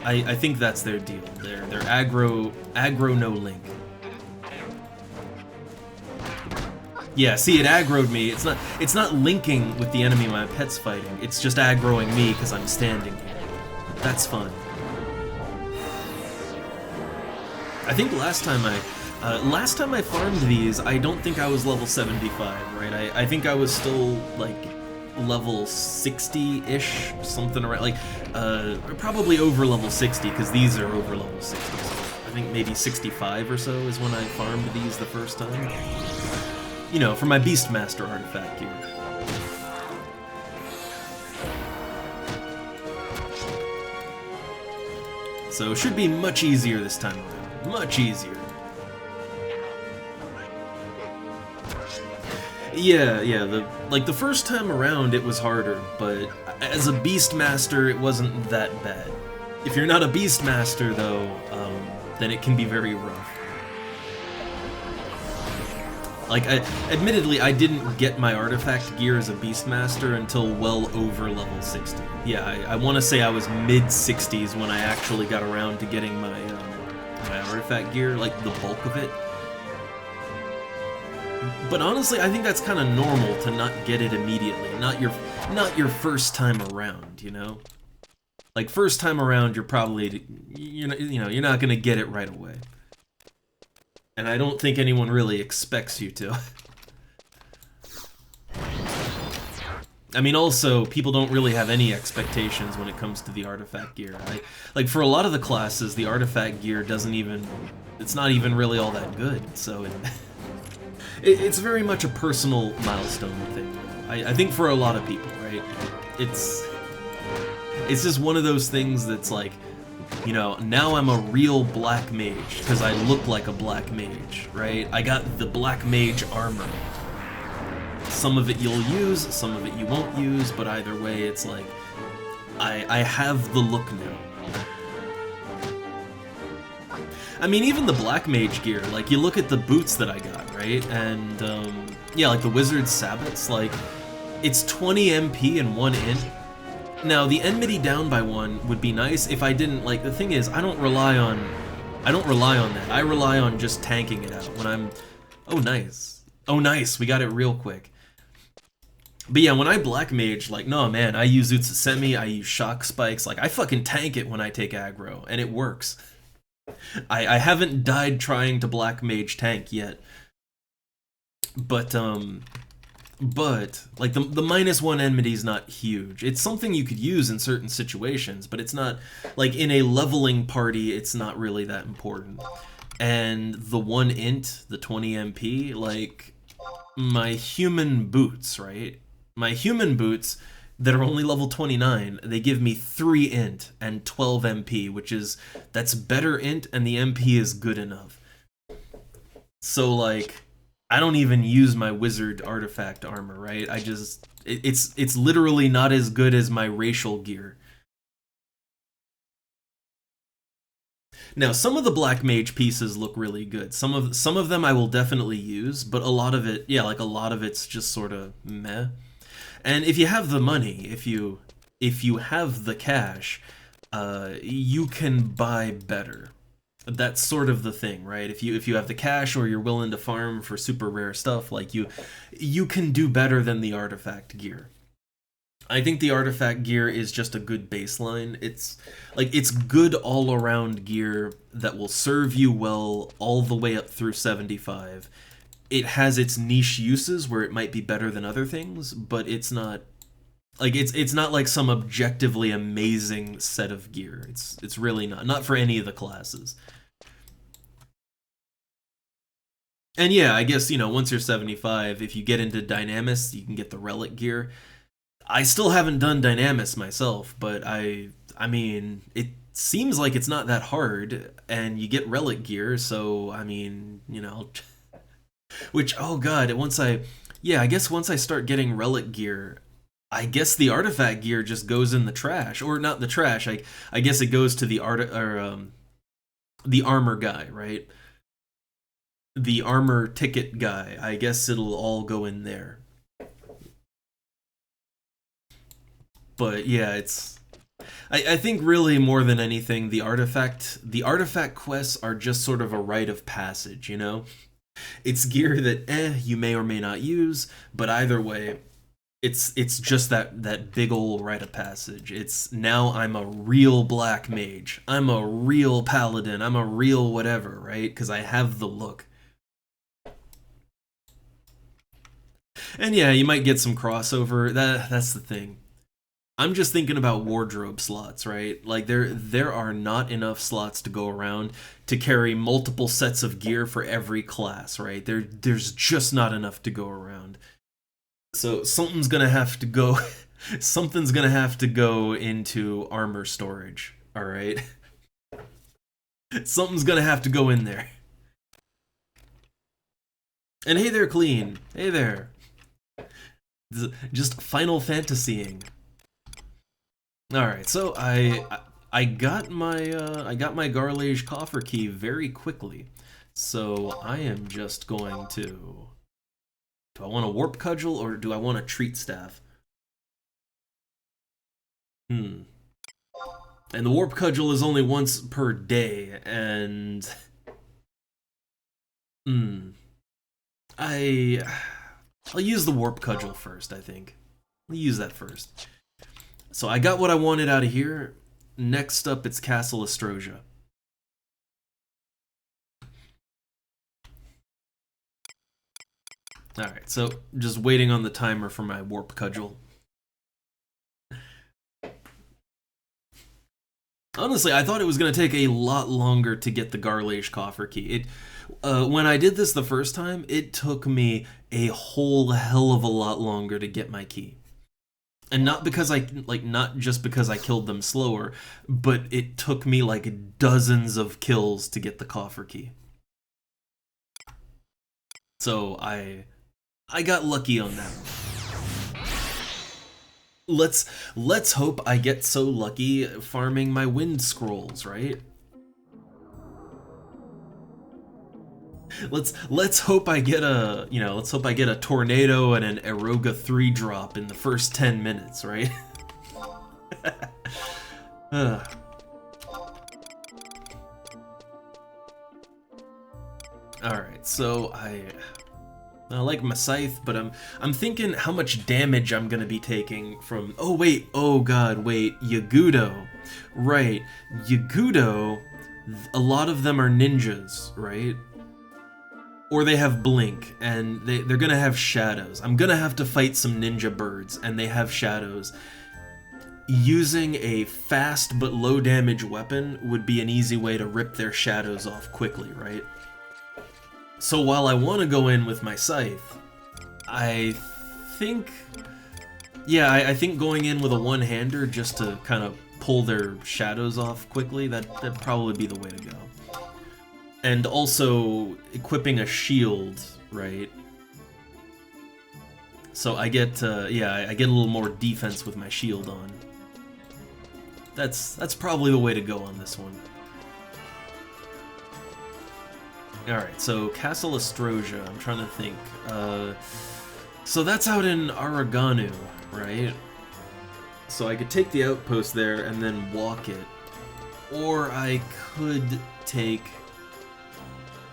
Speaker 1: I think that's their deal. They're aggro no link. Yeah, see, it aggroed me. It's not linking with the enemy my pet's fighting. It's just aggroing me because I'm standing here. That's fun. I think last time I farmed these, I don't think I was level 75, right? I think I was still like level 60-ish, something around, like, probably over level 60, because these are over level 60, so I think maybe 65 or so is when I farmed these the first time. You know, for my Beastmaster artifact here. So it should be much easier this time around. Much easier. Yeah, the first time around it was harder, but as a Beastmaster it wasn't that bad. If you're not a Beastmaster though, then it can be very rough. Like, admittedly, I didn't get my artifact gear as a Beastmaster until well over level 60. Yeah, I want to say I was mid-60s when I actually got around to getting my artifact gear, like the bulk of it. But honestly, I think that's kind of normal to not get it immediately, not your first time around, you know? Like, first time around, you're probably, you're not gonna get it right away. And I don't think anyone really expects you to. I mean, also, people don't really have any expectations when it comes to the artifact gear. Like, for a lot of the classes, the artifact gear doesn't even... It's not even really all that good, so it's very much a personal milestone thing. I think for a lot of people, right? It's just one of those things that's like, you know, now I'm a real black mage, because I look like a black mage, right? I got the black mage armor. Some of it you'll use, some of it you won't use, but either way, it's like, I have the look now. I mean, even the black mage gear, like, you look at the boots that I got, right? And, yeah, like the wizard's sabots, like, it's 20 MP and 1 int. Now, the enmity down by 1 would be nice if I didn't, like, the thing is, I don't rely on that. I rely on just tanking it out when I'm... Oh, nice. Oh, nice, we got it real quick. But yeah, when I black mage, like, no, man, I use Utsasemi, I use shock spikes, like, I fucking tank it when I take aggro, and it works. I haven't died trying to black mage tank yet. But, like, the -1 enmity is not huge. It's something you could use in certain situations, but it's not, like, in a leveling party, it's not really that important. And the 1 int, the 20 MP, like, my human boots, right? My human boots that are only level 29, they give me 3 int and 12 MP, which is, that's better int and the MP is good enough. So, like, I don't even use my wizard artifact armor, right? I just, it's literally not as good as my racial gear. Now, some of the black mage pieces look really good. Some of them I will definitely use, but a lot of it, yeah, like a lot of it's just sort of meh. And if you have the money, if you have the cash, you can buy better. That's sort of the thing, right? If you have the cash or you're willing to farm for super rare stuff, like you can do better than the artifact gear. I think the artifact gear is just a good baseline. It's good all around gear that will serve you well all the way up through 75. It has its niche uses where it might be better than other things, but it's not like it's not like some objectively amazing set of gear. It's really not for any of the classes. And yeah, I guess, you know, once you're 75, if you get into Dynamis, you can get the relic gear. I still haven't done Dynamis myself, but I mean, it seems like it's not that hard, and you get relic gear, so, I mean, you know, which, oh god, I guess once I start getting relic gear, I guess the artifact gear just goes in the trash, or not the trash, I guess it goes to the the armor guy, right? The armor ticket guy, I guess it'll all go in there. But yeah, I think really more than anything, the artifact quests are just sort of a rite of passage, you know? It's gear that you may or may not use, but either way, it's just that big ol' rite of passage. It's, now I'm a real black mage, I'm a real paladin, I'm a real whatever, right? Because I have the look. And yeah, you might get some crossover, that's the thing. I'm just thinking about wardrobe slots, right? Like, there are not enough slots to go around to carry multiple sets of gear for every class, right? There's just not enough to go around. So something's gonna have to go something's gonna have to go into armor storage, alright? Something's gonna have to go in there. And hey there, Clean. Hey there. Just Final Fantasying. All right, so I got my Garlage coffer key very quickly. So I am just going to. Do I want a warp cudgel or do I want a treat staff? And the warp cudgel is only once per day, and I'll use the warp cudgel first, I think. I'll use that first. So I got what I wanted out of here. Next up, it's Castle Astrosia. Alright, so just waiting on the timer for my warp cudgel. Honestly, I thought it was going to take a lot longer to get the Garlage coffer key. When I did this the first time, it took me a whole hell of a lot longer to get my key. And not because not just because I killed them slower, but it took me like dozens of kills to get the coffer key. So I got lucky on that. Let's hope I get so lucky farming my wind scrolls, right? Let's hope I get a, let's hope I get a tornado and an Eroga 3 drop in the first 10 minutes, right? Alright, so I like my scythe, but I'm thinking how much damage I'm gonna be taking from. Oh wait, oh god, wait, Yagudo, right? Yagudo, a lot of them are ninjas, right? Or they have blink, and they're gonna have shadows. I'm gonna have to fight some ninja birds, and they have shadows. Using a fast but low damage weapon would be an easy way to rip their shadows off quickly, right? So while I want to go in with my scythe, I think going in with a one-hander just to kind of pull their shadows off quickly, that'd probably be the way to go. And also equipping a shield, right? So I get I get a little more defense with my shield on. That's probably the way to go on this one. Alright, so Castle Astrosia, I'm trying to think. So that's out in Aragonu, right? So I could take the outpost there and then walk it. Or I could take...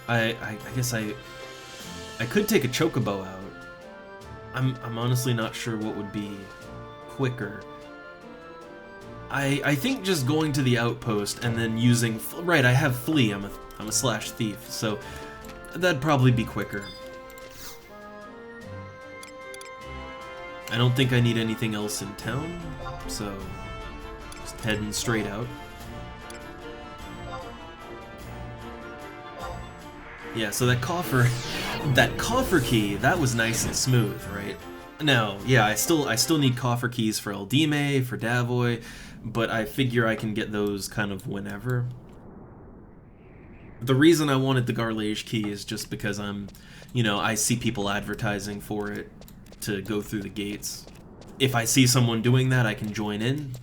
Speaker 1: I guess I could take a chocobo out. I'm honestly not sure what would be quicker. I think just going to the outpost and then using... Right, I have Flea, I'm a slash thief, so that'd probably be quicker. I don't think I need anything else in town, so just heading straight out. Yeah, so that coffer key, that was nice and smooth, right? Now, yeah, I still need coffer keys for Eldime, for Davoy, but I figure I can get those kind of whenever. The reason I wanted the Garlage key is just because I see people advertising for it to go through the gates. If I see someone doing that, I can join in,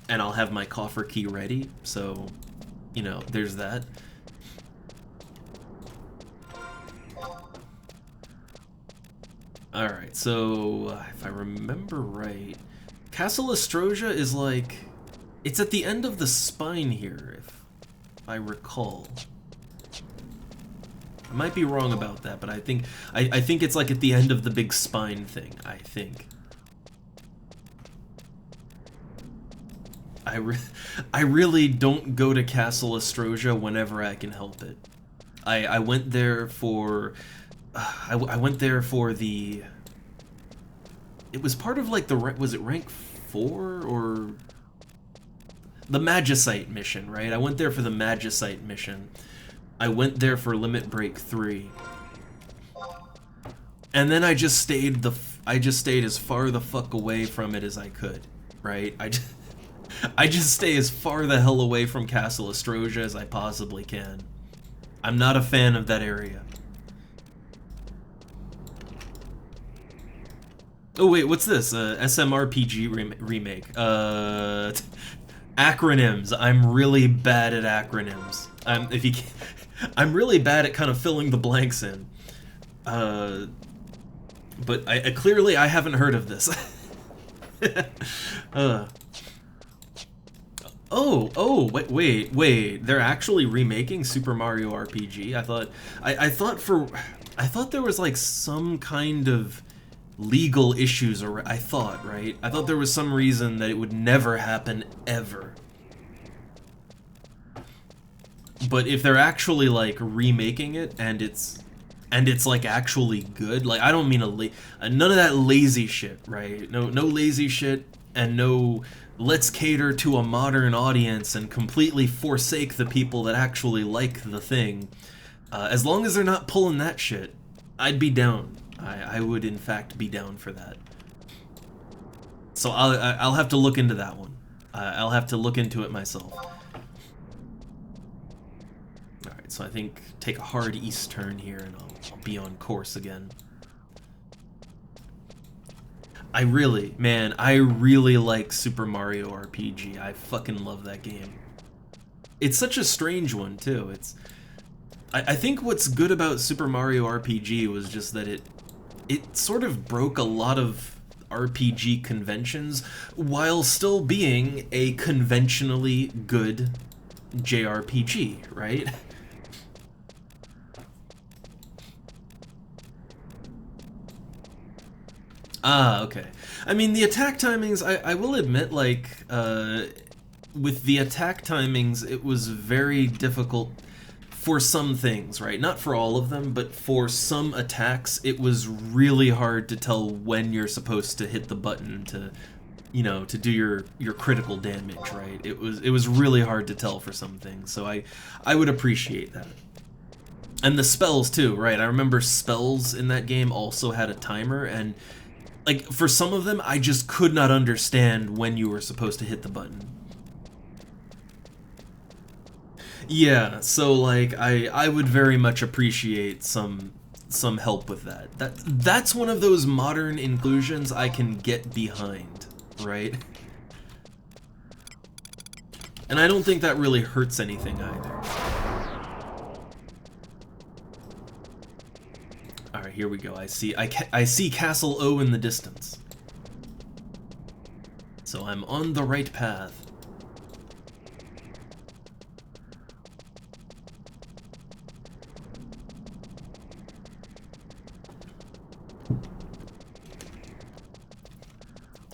Speaker 1: and I'll have my coffer key ready, so, there's that. Alright, so if I remember right, Castle Astrosia is like... It's at the end of the spine here, if I recall. I might be wrong about that, but I think it's like at the end of the big spine thing, I think. I really don't go to Castle Astrosia whenever I can help it. I went there for... I went there for the... It was part of like the... Was it rank 4 or... The Magicite mission, right? I went there for the Magicite mission. I went there for Limit Break 3. And then I just stayed as far the fuck away from it as I could, right? I just stay as far the hell away from Castle Astrosia as I possibly can. I'm not a fan of that area. Oh wait, what's this? SMRPG remake. Acronyms. I'm really bad at acronyms. I'm really bad at kind of filling the blanks in. But clearly I haven't heard of this. Wait. They're actually remaking Super Mario RPG. I thought there was like some kind of legal issues, or I thought there was some reason that it would never happen ever. But if they're actually like remaking it and it's like actually good, like I don't mean none of that lazy shit, right? No lazy shit, and no let's cater to a modern audience and completely forsake the people that actually like the thing. As long as they're not pulling that shit, I'd be down. I would in fact be down for that. So I'll have to look into that one. I'll have to look into it myself. Alright, so I think take a hard east turn here and I'll be on course again. I really like Super Mario RPG. I fucking love that game. It's such a strange one too. I think what's good about Super Mario RPG was just that it sort of broke a lot of RPG conventions while still being a conventionally good JRPG, right? Ah, okay. I mean, the attack timings, I will admit, like, with the attack timings, it was very difficult for some things, right? Not for all of them, but for some attacks, it was really hard to tell when you're supposed to hit the button to, you know, to do your critical damage, right? It was really hard to tell for some things, so I would appreciate that. And the spells too, right? I remember spells in that game also had a timer, and like for some of them I just could not understand when you were supposed to hit the button. Yeah, so like I would very much appreciate some help with that. That's one of those modern inclusions I can get behind, right? And I don't think that really hurts anything either. All right, here we go. I see Castle O in the distance. So I'm on the right path.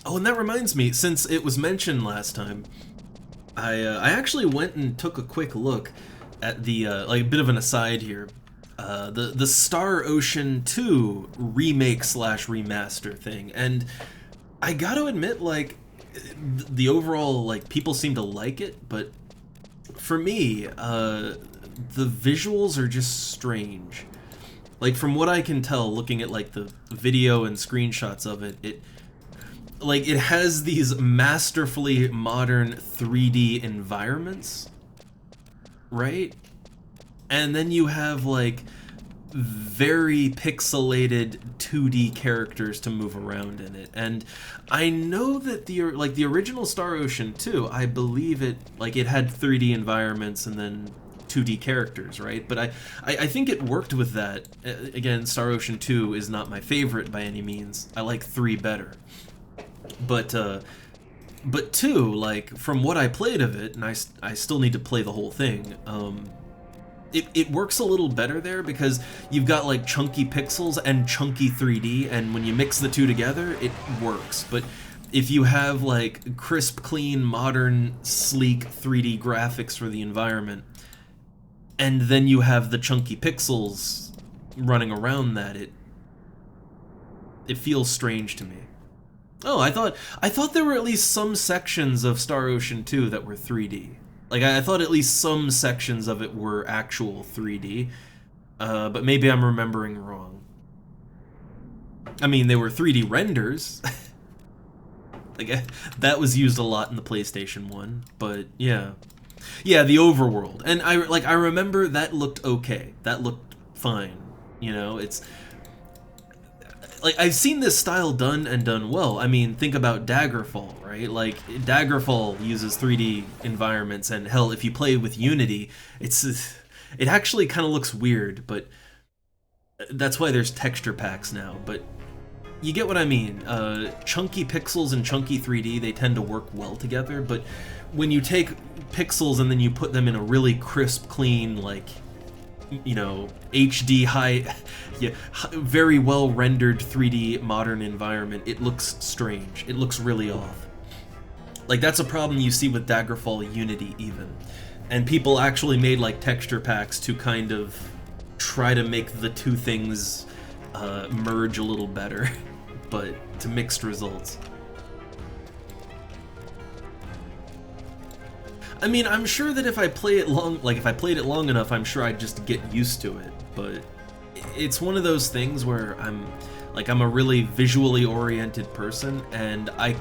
Speaker 1: Oh, and that reminds me, since it was mentioned last time, I actually went and took a quick look at the, like a bit of an aside here, the Star Ocean 2 remake / remaster thing, and I gotta admit, like, the overall, like, people seem to like it, but for me, the visuals are just strange. Like, from what I can tell, looking at, like, the video and screenshots of it, it has these masterfully modern 3D environments, right? And then you have, like, very pixelated 2D characters to move around in it. And I know that the original Star Ocean 2, I believe it had 3D environments and then 2D characters, right? But I think it worked with that. Again, Star Ocean 2 is not my favorite by any means. I like 3 better. But 2, like, from what I played of it, and I still need to play the whole thing, it works a little better there because you've got, like, chunky pixels and chunky 3D, and when you mix the two together, it works. But if you have, like, crisp, clean, modern, sleek 3D graphics for the environment, and then you have the chunky pixels running around that, it feels strange to me. Oh, I thought there were at least some sections of Star Ocean 2 that were 3D. Like, I thought at least some sections of it were actual 3D, but maybe I'm remembering wrong. I mean, they were 3D renders. Like, that was used a lot in the PlayStation 1, but yeah. Yeah, the overworld. And I remember that looked okay. That looked fine. You know, it's like I've seen this style done and done well. I mean, think about Daggerfall, right? Like Daggerfall uses 3D environments, and hell, if you play with Unity, it actually kind of looks weird, but that's why there's texture packs now. But you get what I mean. Chunky pixels and chunky 3D, they tend to work well together, but when you take pixels and then you put them in a really crisp, clean, like, you know, HD yeah, very well rendered 3D modern environment, it looks strange. It looks really off. Like, that's a problem you see with Daggerfall Unity even. And people actually made like texture packs to kind of try to make the two things merge a little better, but to mixed results. I mean, I'm sure that if I play it if I played it long enough, I'm sure I'd just get used to it, but it's one of those things where I'm a really visually oriented person, and like,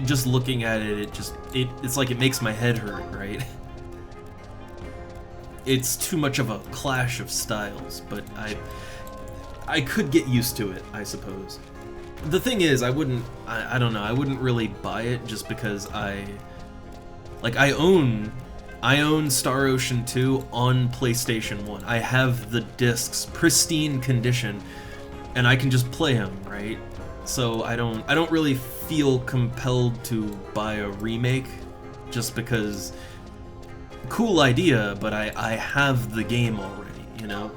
Speaker 1: just looking at it, it's like it makes my head hurt, right? It's too much of a clash of styles, but I could get used to it, I suppose. The thing is, I don't know, I wouldn't really buy it just because I own Star Ocean 2 on PlayStation 1. I have the discs, pristine condition, and I can just play them, right? So I don't really feel compelled to buy a remake just because cool idea, but I have the game already, you know?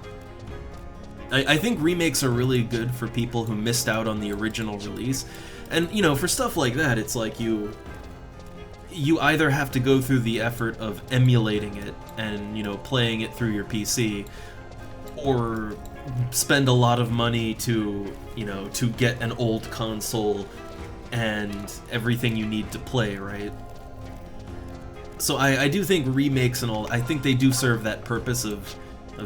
Speaker 1: I think remakes are really good for people who missed out on the original release. And, you know, for stuff like that, it's like you either have to go through the effort of emulating it and, you know, playing it through your PC, or spend a lot of money to, you know, to get an old console and everything you need to play, right? So I do think remakes and all, I think they do serve that purpose of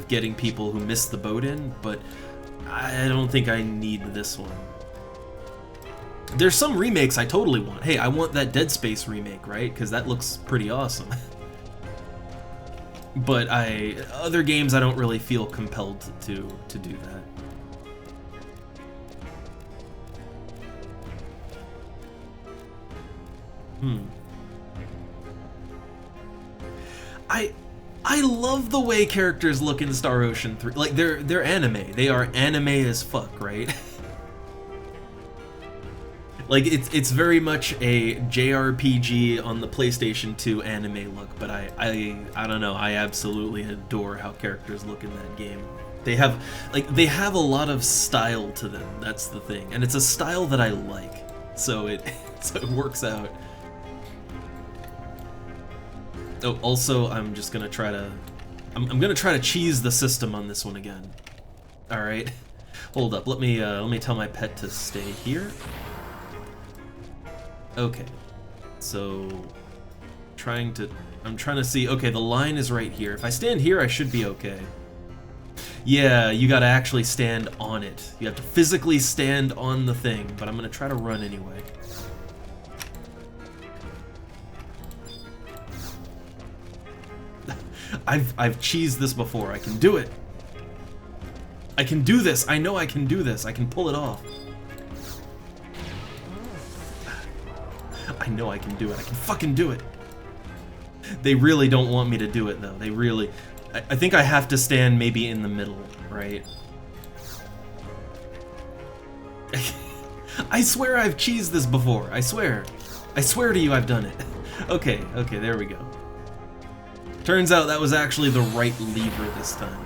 Speaker 1: getting people who missed the boat in, but I don't think I need this one. There's some remakes I totally want. Hey, I want that Dead Space remake, right? Because that looks pretty awesome. But other games I don't really feel compelled to do that. I love the way characters look in Star Ocean 3. Like, they're anime. They are anime as fuck, right? Like, it's very much a JRPG on the PlayStation 2 anime look, but I don't know, I absolutely adore how characters look in that game. They have a lot of style to them, that's the thing. And it's a style that I like, so it works out. Oh, also, I'm just gonna try to... I'm gonna try to cheese the system on this one again. Alright. Hold up, let me tell my pet to stay here. Okay. So... I'm trying to see... Okay, the line is right here. If I stand here, I should be okay. Yeah, you gotta actually stand on it. You have to physically stand on the thing, but I'm gonna try to run anyway. I've cheesed this before. I can do it. I can do this. I know I can do this. I can pull it off. I know I can do it. I can fucking do it. They really don't want me to do it, though. They really... I think I have to stand maybe in the middle, right? I swear I've cheesed this before. I swear. I swear to you I've done it. Okay, there we go. Turns out that was actually the right lever this time.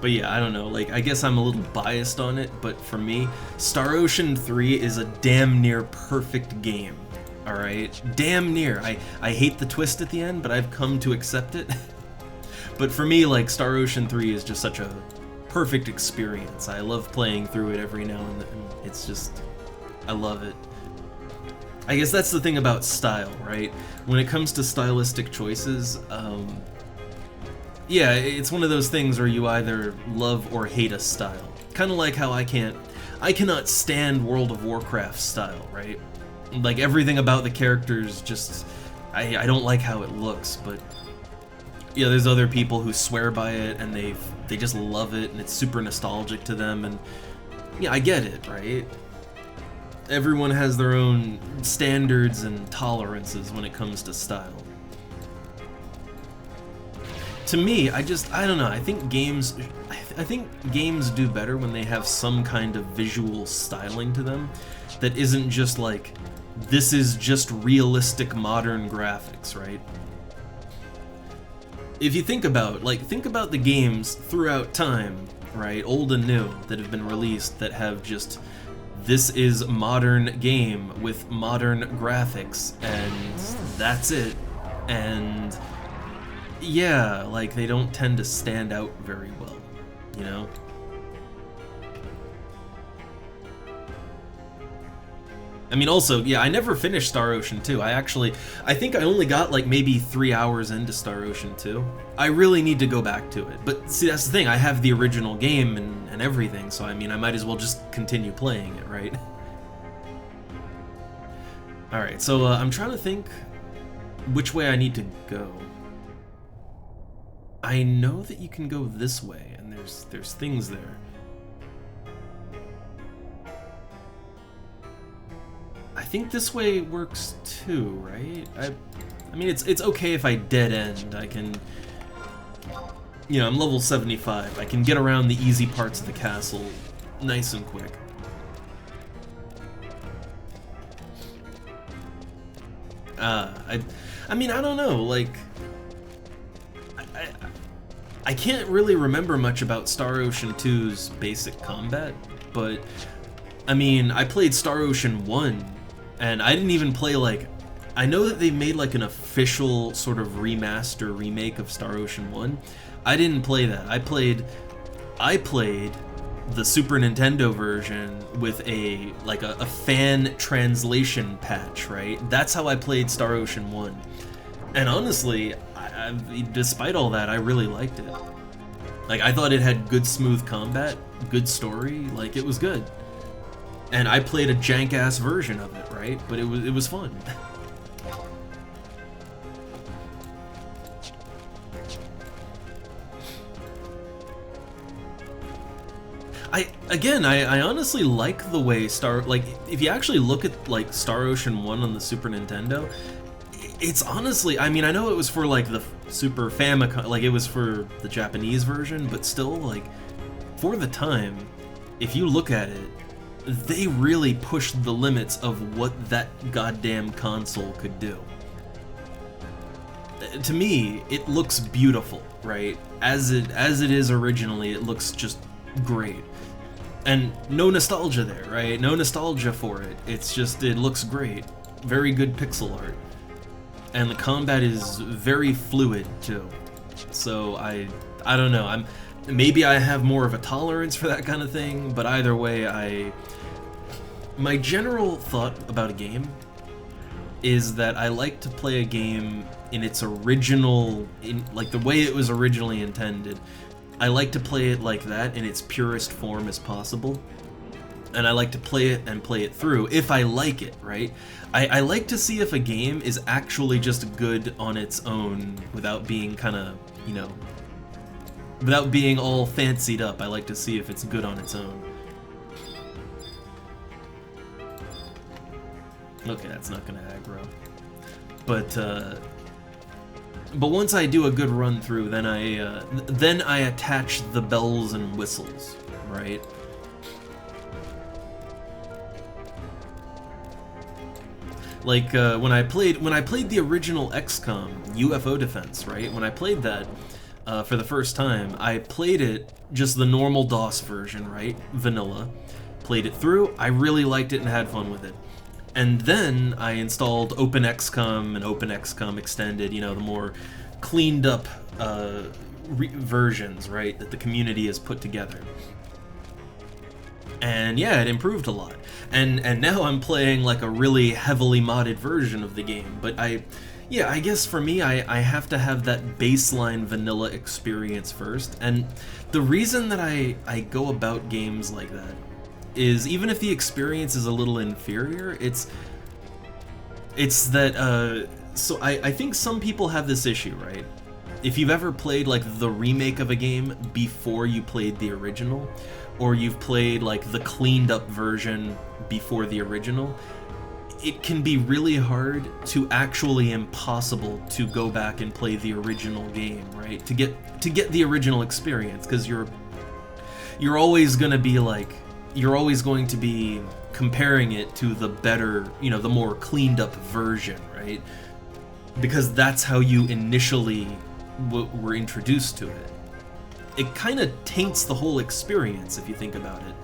Speaker 1: But yeah, I don't know, like, I guess I'm a little biased on it, but for me, Star Ocean 3 is a damn near perfect game, alright? Damn near. I hate the twist at the end, but I've come to accept it. But for me, like, Star Ocean 3 is just such a perfect experience. I love playing through it every now and then. It's just... I love it. I guess that's the thing about style, right? When it comes to stylistic choices, yeah, it's one of those things where you either love or hate a style. Kind of like how I can't I cannot stand World of Warcraft style, right? Like, everything about the characters just, I don't like how it looks, but yeah, there's other people who swear by it, and they just love it, and it's super nostalgic to them, and yeah, I get it, right? Everyone has their own standards and tolerances when it comes to style. To me, I don't know, I think games do better when they have some kind of visual styling to them that isn't just like, this is just realistic modern graphics, right? If you think about the games throughout time, right, old and new, that have been released that have just, this is modern game with modern graphics, and that's it, and yeah, like, they don't tend to stand out very well, you know? I mean, also, yeah, I never finished Star Ocean 2. I think I only got like maybe 3 hours into Star Ocean 2. I really need to go back to it. But see, that's the thing, I have the original game and everything, so I mean, I might as well just continue playing it, right? Alright, so I'm trying to think which way I need to go. I know that you can go this way, and there's things there. I think this way works too, right? I mean, it's okay if I dead end. I can, you know, I'm level 75. I can get around the easy parts of the castle nice and quick. I mean, I don't know, like, I can't really remember much about Star Ocean 2's basic combat, but I mean, I played Star Ocean 1, and I didn't even play, like, I know that they made like an official sort of remaster remake of Star Ocean 1. I didn't play that. I played the Super Nintendo version with a fan translation patch, right? That's how I played Star Ocean 1. And honestly, despite all that, I really liked it. Like, I thought it had good smooth combat, good story, like, it was good. And I played a jank-ass version of it, right? But it was fun. I honestly like the way if you actually look at like Star Ocean 1 on the Super Nintendo, it's honestly, I mean, I know it was for like the Super Famicom, like it was for the Japanese version, but still, like, for the time, if you look at it, they really pushed the limits of what that goddamn console could do. To me, it looks beautiful, right? As it is originally, it looks just great. And no nostalgia there, right? No nostalgia for it. It's just, it looks great. Very good pixel art. And the combat is very fluid, too. So I don't know, maybe I have more of a tolerance for that kind of thing, but either way, my general thought about a game is that I like to play a game in its original, like the way it was originally intended. I like to play it like that in its purest form as possible. And I like to play it and play it through, if I like it, right? I like to see if a game is actually just good on its own without being kind of, you know, without being all fancied up. I like to see if it's good on its own. Okay, that's not gonna aggro. But once I do a good run through, then I attach the bells and whistles, right? Like when I played the original XCOM UFO Defense, right? When I played that for the first time, I played it just the normal DOS version, right? Vanilla. Played it through. I really liked it and had fun with it. And then I installed OpenXCOM and OpenXCOM Extended, you know, the more cleaned up versions, right, that the community has put together. And yeah, it improved a lot. And now I'm playing like a really heavily modded version of the game, but I guess for me, I have to have that baseline vanilla experience first. And the reason that I go about games like that is, even if the experience is a little inferior, it's that, so I think some people have this issue, right? If you've ever played like the remake of a game before you played the original, or you've played like the cleaned up version before the original, it can be really hard to actually impossible to go back and play the original game, right? To get the original experience, because you're always going to be like, you're always going to be comparing it to the better, you know, the more cleaned up version, right? Because that's how you initially were introduced to it. It kind of taints the whole experience if you think about it.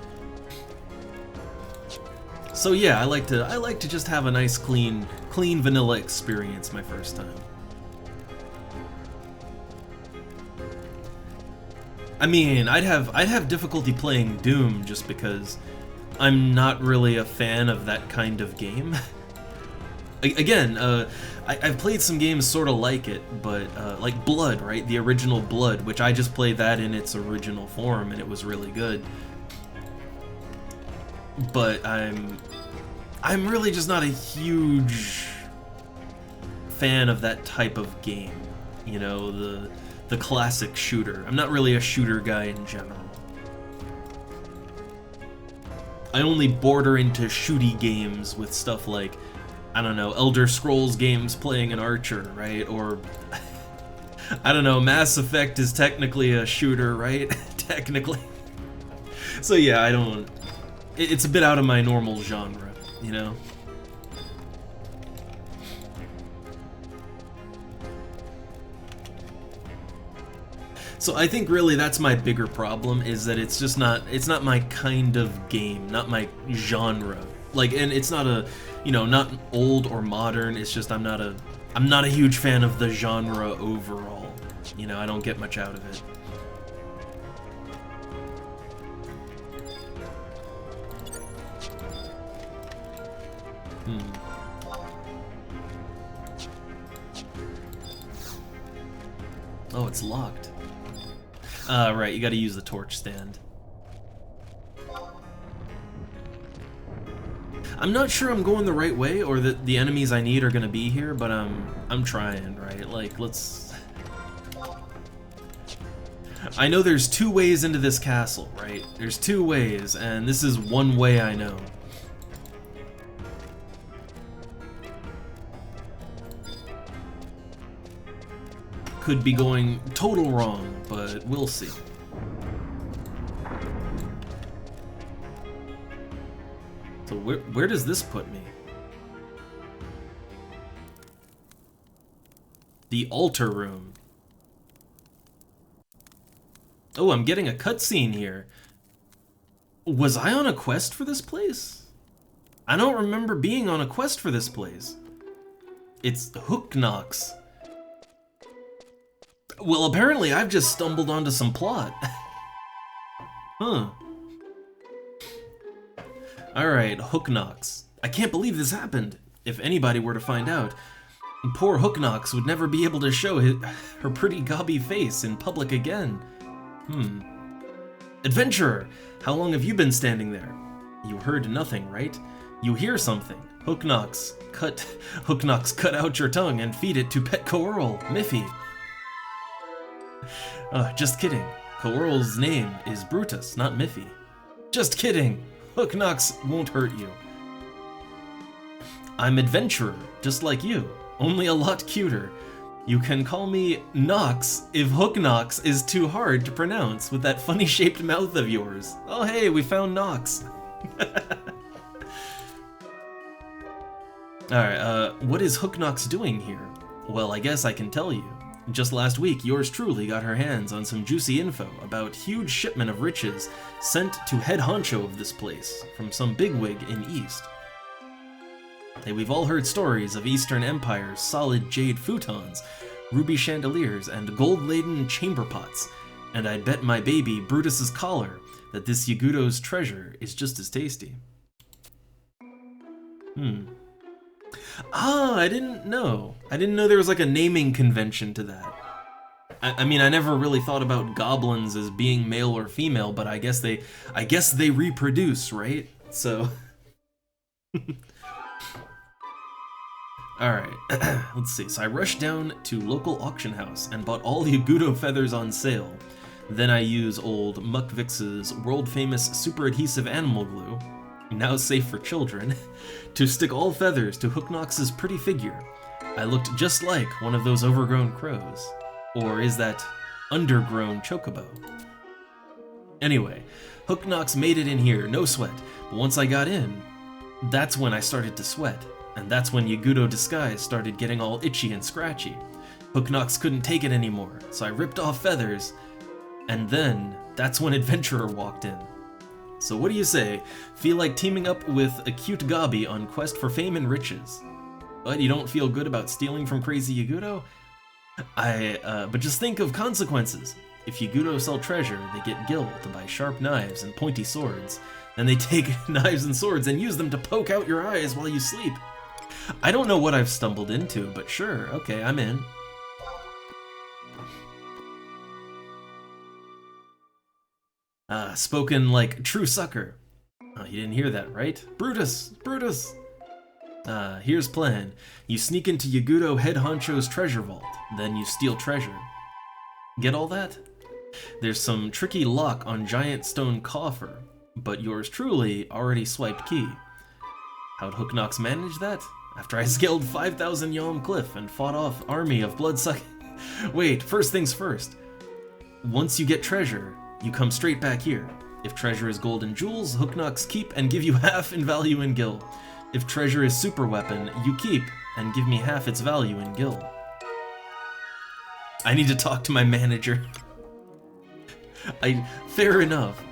Speaker 1: So yeah, I like to just have a nice clean vanilla experience my first time. I mean, I'd have difficulty playing Doom just because I'm not really a fan of that kind of game. Again, I've played some games sort of like it, but like Blood, right? The original Blood, which I just played that in its original form, and it was really good. But I'm really just not a huge fan of that type of game. You know, the classic shooter. I'm not really a shooter guy in general. I only border into shooty games with stuff like, I don't know, Elder Scrolls games playing an archer, right? Or, I don't know, Mass Effect is technically a shooter, right? Technically. So yeah, I don't... It's a bit out of my normal genre, you know? So I think really that's my bigger problem, is that it's just not, it's not my kind of game, not my genre. Like, and it's not a, you know, not old or modern, it's just I'm not a huge fan of the genre overall. You know, I don't get much out of it. Oh, it's locked. Right, you gotta use the torch stand. I'm not sure I'm going the right way, or that the enemies I need are gonna be here, but I'm trying, right? Like, let's... I know there's 2 ways into this castle, right? There's 2 ways, and this is one way I know. Could be going total wrong, but we'll see. So where does this put me? The altar room. Oh, I'm getting a cutscene here. Was I on a quest for this place? I don't remember being on a quest for this place. It's Hook Knocks. Well, apparently I've just stumbled onto some plot. Huh. Alright, Hook Knocks. I can't believe this happened. If anybody were to find out, poor Hook Knocks would never be able to show her pretty gobby face in public again. Adventurer, how long have you been standing there? You heard nothing, right? You hear something. Hook Knocks, cut out your tongue and feed it to Pet Coeurl, Miffy. Just kidding. Coeurl's name is Brutus, not Miffy. Just kidding. Hook Knocks won't hurt you. I'm Adventurer, just like you, only a lot cuter. You can call me Knox if Hook Knocks is too hard to pronounce with that funny shaped mouth of yours. Oh hey, we found Knox. Alright, what is Hook Knocks doing here? Well, I guess I can tell you. Just last week, yours truly got her hands on some juicy info about huge shipment of riches sent to head honcho of this place from some bigwig in East. Hey, we've all heard stories of Eastern Empire's solid jade futons, ruby chandeliers, and gold-laden chamber pots, and I'd bet my baby Brutus's collar that this Yagudo's treasure is just as tasty. Ah, I didn't know. I didn't know there was like a naming convention to that. I mean, I never really thought about goblins as being male or female, but I guess they reproduce, right? So, all right. Let's see. So I rushed down to local auction house and bought all the Agudo feathers on sale. Then I use old Muckvix's world-famous super adhesive animal glue, now safe for children, to stick all feathers to Hooknox's pretty figure. I looked just like one of those overgrown crows. Or is that undergrown chocobo? Anyway, Hooknox made it in here, no sweat, but once I got in, that's when I started to sweat, and that's when Yagudo Disguise started getting all itchy and scratchy. Hooknox couldn't take it anymore, so I ripped off feathers, and then that's when Adventurer walked in. So what do you say? Feel like teaming up with a cute Gobby on quest for fame and riches? But you don't feel good about stealing from Crazy Yagudo? But just think of consequences. If Yagudo sell treasure, they get gil to buy sharp knives and pointy swords. Then they take knives and swords and use them to poke out your eyes while you sleep. I don't know what I've stumbled into, but sure, okay, I'm in. Spoken like true sucker. Oh, you didn't hear that, right? Brutus! Brutus! Here's plan. You sneak into Yagudo Head Honcho's treasure vault, then you steal treasure. Get all that? There's some tricky lock on giant stone coffer, but yours truly already swiped key. How'd Hooknox manage that? After I scaled 5,000 Yalm Cliff and fought off army of bloodsucking... Wait, first things first. Once you get treasure, you come straight back here. If treasure is gold and jewels, Hooknox keep and give you half in value in gil. If treasure is super weapon, you keep and give me half its value in gil. I need to talk to my manager. Fair enough.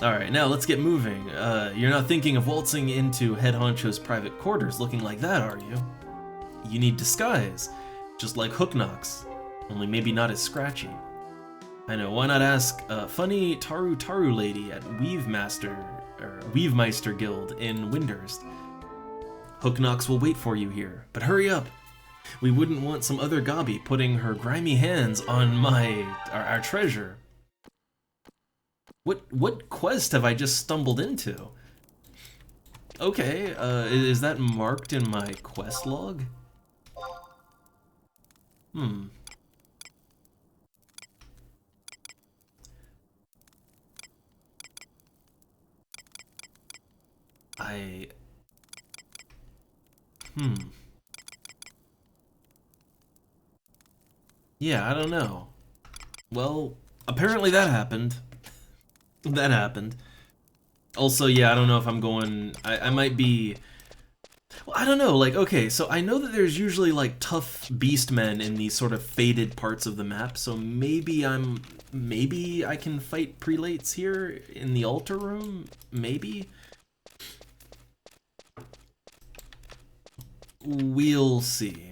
Speaker 1: Alright, now let's get moving. You're not thinking of waltzing into Head Honcho's private quarters looking like that, are you? You need disguise, just like Hooknox, only maybe not as scratchy. I know, why not ask funny Taru Taru lady at Weavemeister Guild in Windhurst. Hooknox will wait for you here, but hurry up. We wouldn't want some other Gobby putting her grimy hands on our treasure. What quest have I just stumbled into? Okay, is that marked in my quest log? Yeah, I don't know. Well, apparently that happened. That happened. Also, yeah, I don't know if I'm going... I might be... Well, I don't know, like, okay, so I know that there's usually, like, tough beastmen in these sort of faded parts of the map, so maybe I can fight prelates here in the altar room? Maybe? We'll see.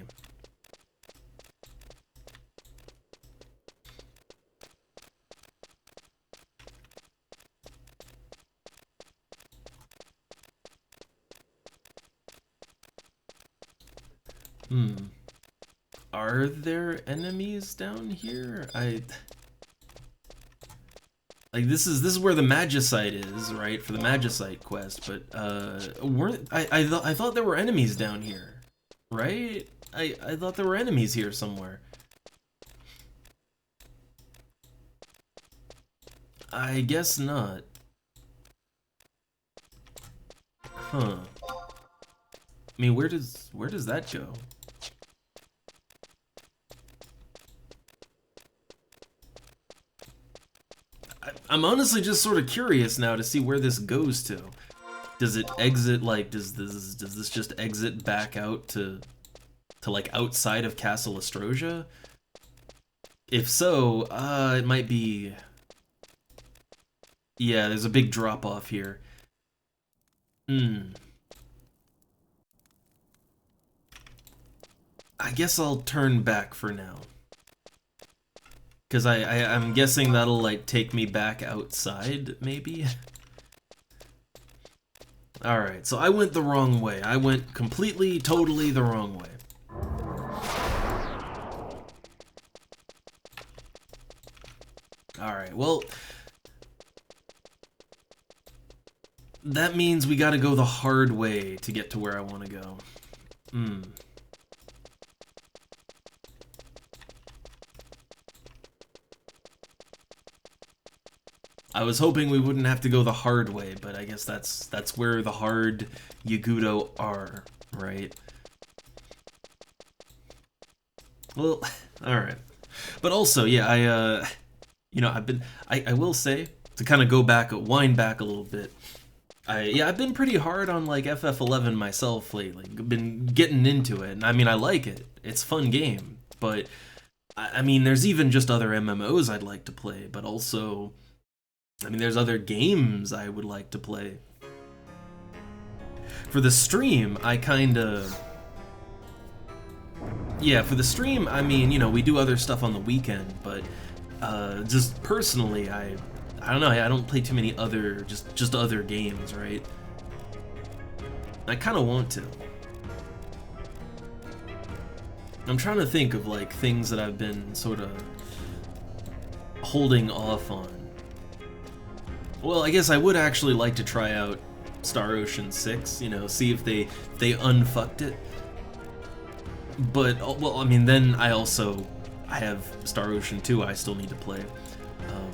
Speaker 1: Are there enemies down here? Like this is where the Magicite is, right? For the Magicite quest, but I thought there were enemies down here, right? I thought there were enemies here somewhere. I guess not. Huh. I mean, where does that go? I'm honestly just sort of curious now to see where this goes to. Does it exit, like, does this just exit back out to like outside of Castle Astrosia? If so, it might be... Yeah, there's a big drop off here. I guess I'll turn back for now. Because I'm guessing that'll, like, take me back outside, maybe? Alright, so I went the wrong way. I went completely, totally the wrong way. Alright, well... that means we gotta go the hard way to get to where I want to go. I was hoping we wouldn't have to go the hard way, but I guess that's where the hard Yagudo are, right? Well, alright. But also, yeah, you know, I will say, to kind of go back, wind back a little bit, I've been pretty hard on, like, FF11 myself lately. Been getting into it, and I mean, I like it. It's a fun game, but, I mean, there's even just other MMOs I'd like to play, but also, I mean, there's other games I would like to play. For the stream, I kinda... yeah, for the stream, I mean, you know, we do other stuff on the weekend, but, just personally, I don't know, I don't play too many other, just other games, right? I kind of want to. I'm trying to think of, like, things that I've been sort of holding off on. Well, I guess I would actually like to try out Star Ocean 6, you know, see if they unfucked it. But, well, I mean, then I have Star Ocean 2 I still need to play.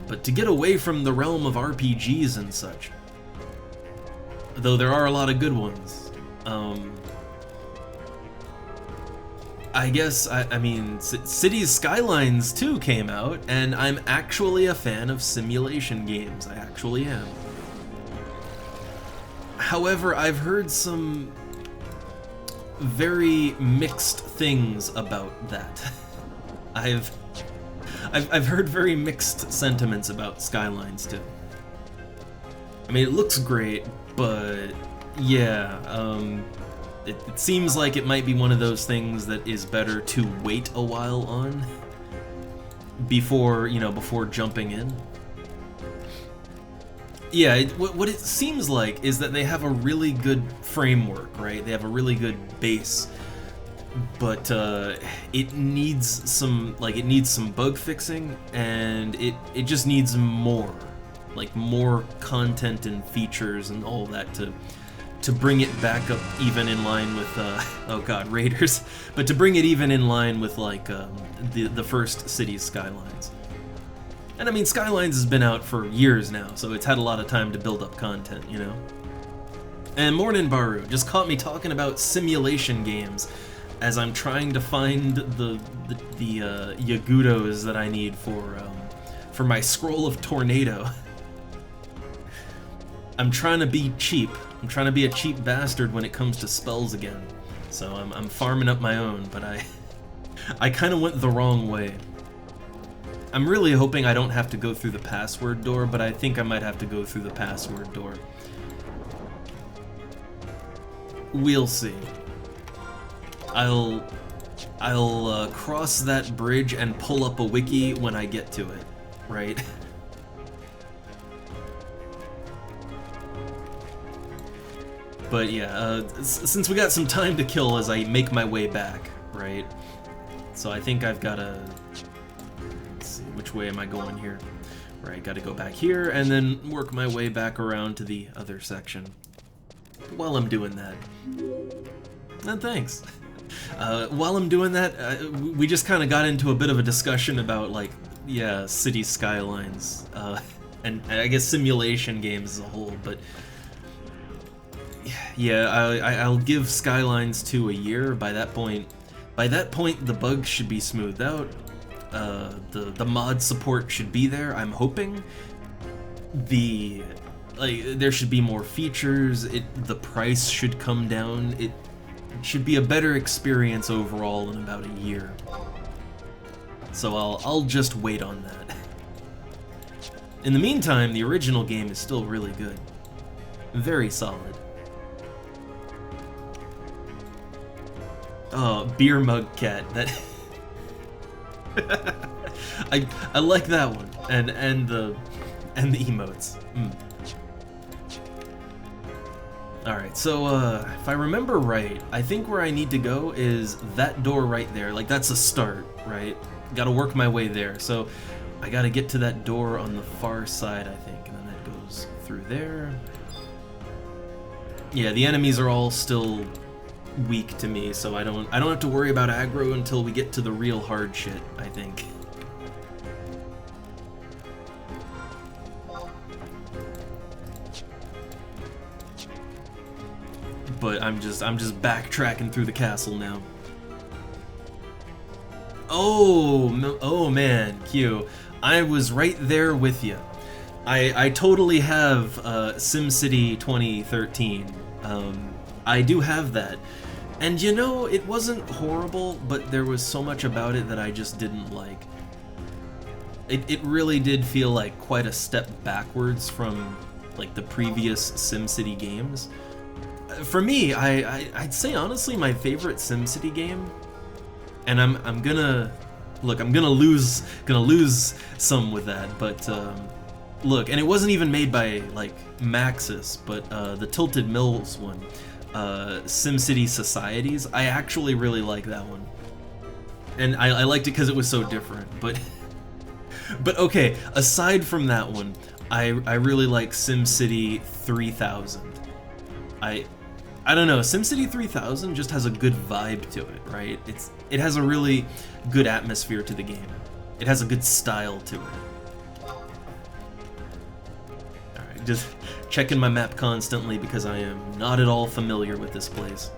Speaker 1: But to get away from the realm of RPGs and such, though there are a lot of good ones, I guess, I mean, Cities Skylines 2 came out, and I'm actually a fan of simulation games. I actually am. However, I've heard some very mixed things about that. I've heard very mixed sentiments about Skylines 2. I mean, it looks great, but yeah, it seems like it might be one of those things that is better to wait a while on before, you know, before jumping in. Yeah, what it seems like is that they have a really good framework, right? They have a really good base, but it needs some bug fixing, and it just needs more, like more content and features and all that to bring it back up even in line with oh god, Raiders, but to bring it even in line with like the first Cities Skylines. And I mean, Skylines has been out for years now, so it's had a lot of time to build up content, you know? And Mornin' Baru just caught me talking about simulation games as I'm trying to find the Yagudos that I need for my Scroll of Tornado. I'm trying to be cheap. I'm trying to be a cheap bastard when it comes to spells again. So I'm farming up my own, but I kind of went the wrong way. I'm really hoping I don't have to go through the password door, but I think I might have to go through the password door. We'll see. I'll cross that bridge and pull up a wiki when I get to it, right? But yeah, since we got some time to kill as I make my way back, right? So I think I've gotta... let's see, which way am I going here? Right, gotta go back here and then work my way back around to the other section. While I'm doing that... and thanks! While I'm doing that, we just kind of got into a bit of a discussion about, like, yeah, City Skylines, and I guess simulation games as a whole, but... yeah, I'll give Skylines 2 a year. By that point, the bugs should be smoothed out. The mod support should be there. I'm hoping there should be more features. The price should come down. It should be a better experience overall in about a year. So I'll just wait on that. In the meantime, the original game is still really good. Very solid. Oh, beer mug cat. That I like that one, and the emotes. All right, so if I remember right, I think where I need to go is that door right there. Like, that's a start, right? Got to work my way there. So I gotta get to that door on the far side, I think, and then that goes through there. Yeah, the enemies are all still weak to me, so I don't have to worry about aggro until we get to the real hard shit, I think. But I'm just backtracking through the castle now. Oh man, Q, I was right there with you. I totally have SimCity 2013. I do have that. And you know, it wasn't horrible, but there was so much about it that I just didn't like. It really did feel like quite a step backwards from like the previous SimCity games. For me, I'd say honestly my favorite SimCity game, and I'm gonna lose some with that, but look, and it wasn't even made by like Maxis, but the Tilted Mills one, SimCity Societies. I actually really like that one, and I liked it because it was so different. But okay, aside from that one, I really like SimCity 3000. I don't know, SimCity 3000 just has a good vibe to it, right? It has a really good atmosphere to the game. It has a good style to it. Alright, just checking my map constantly because I am not at all familiar with this place.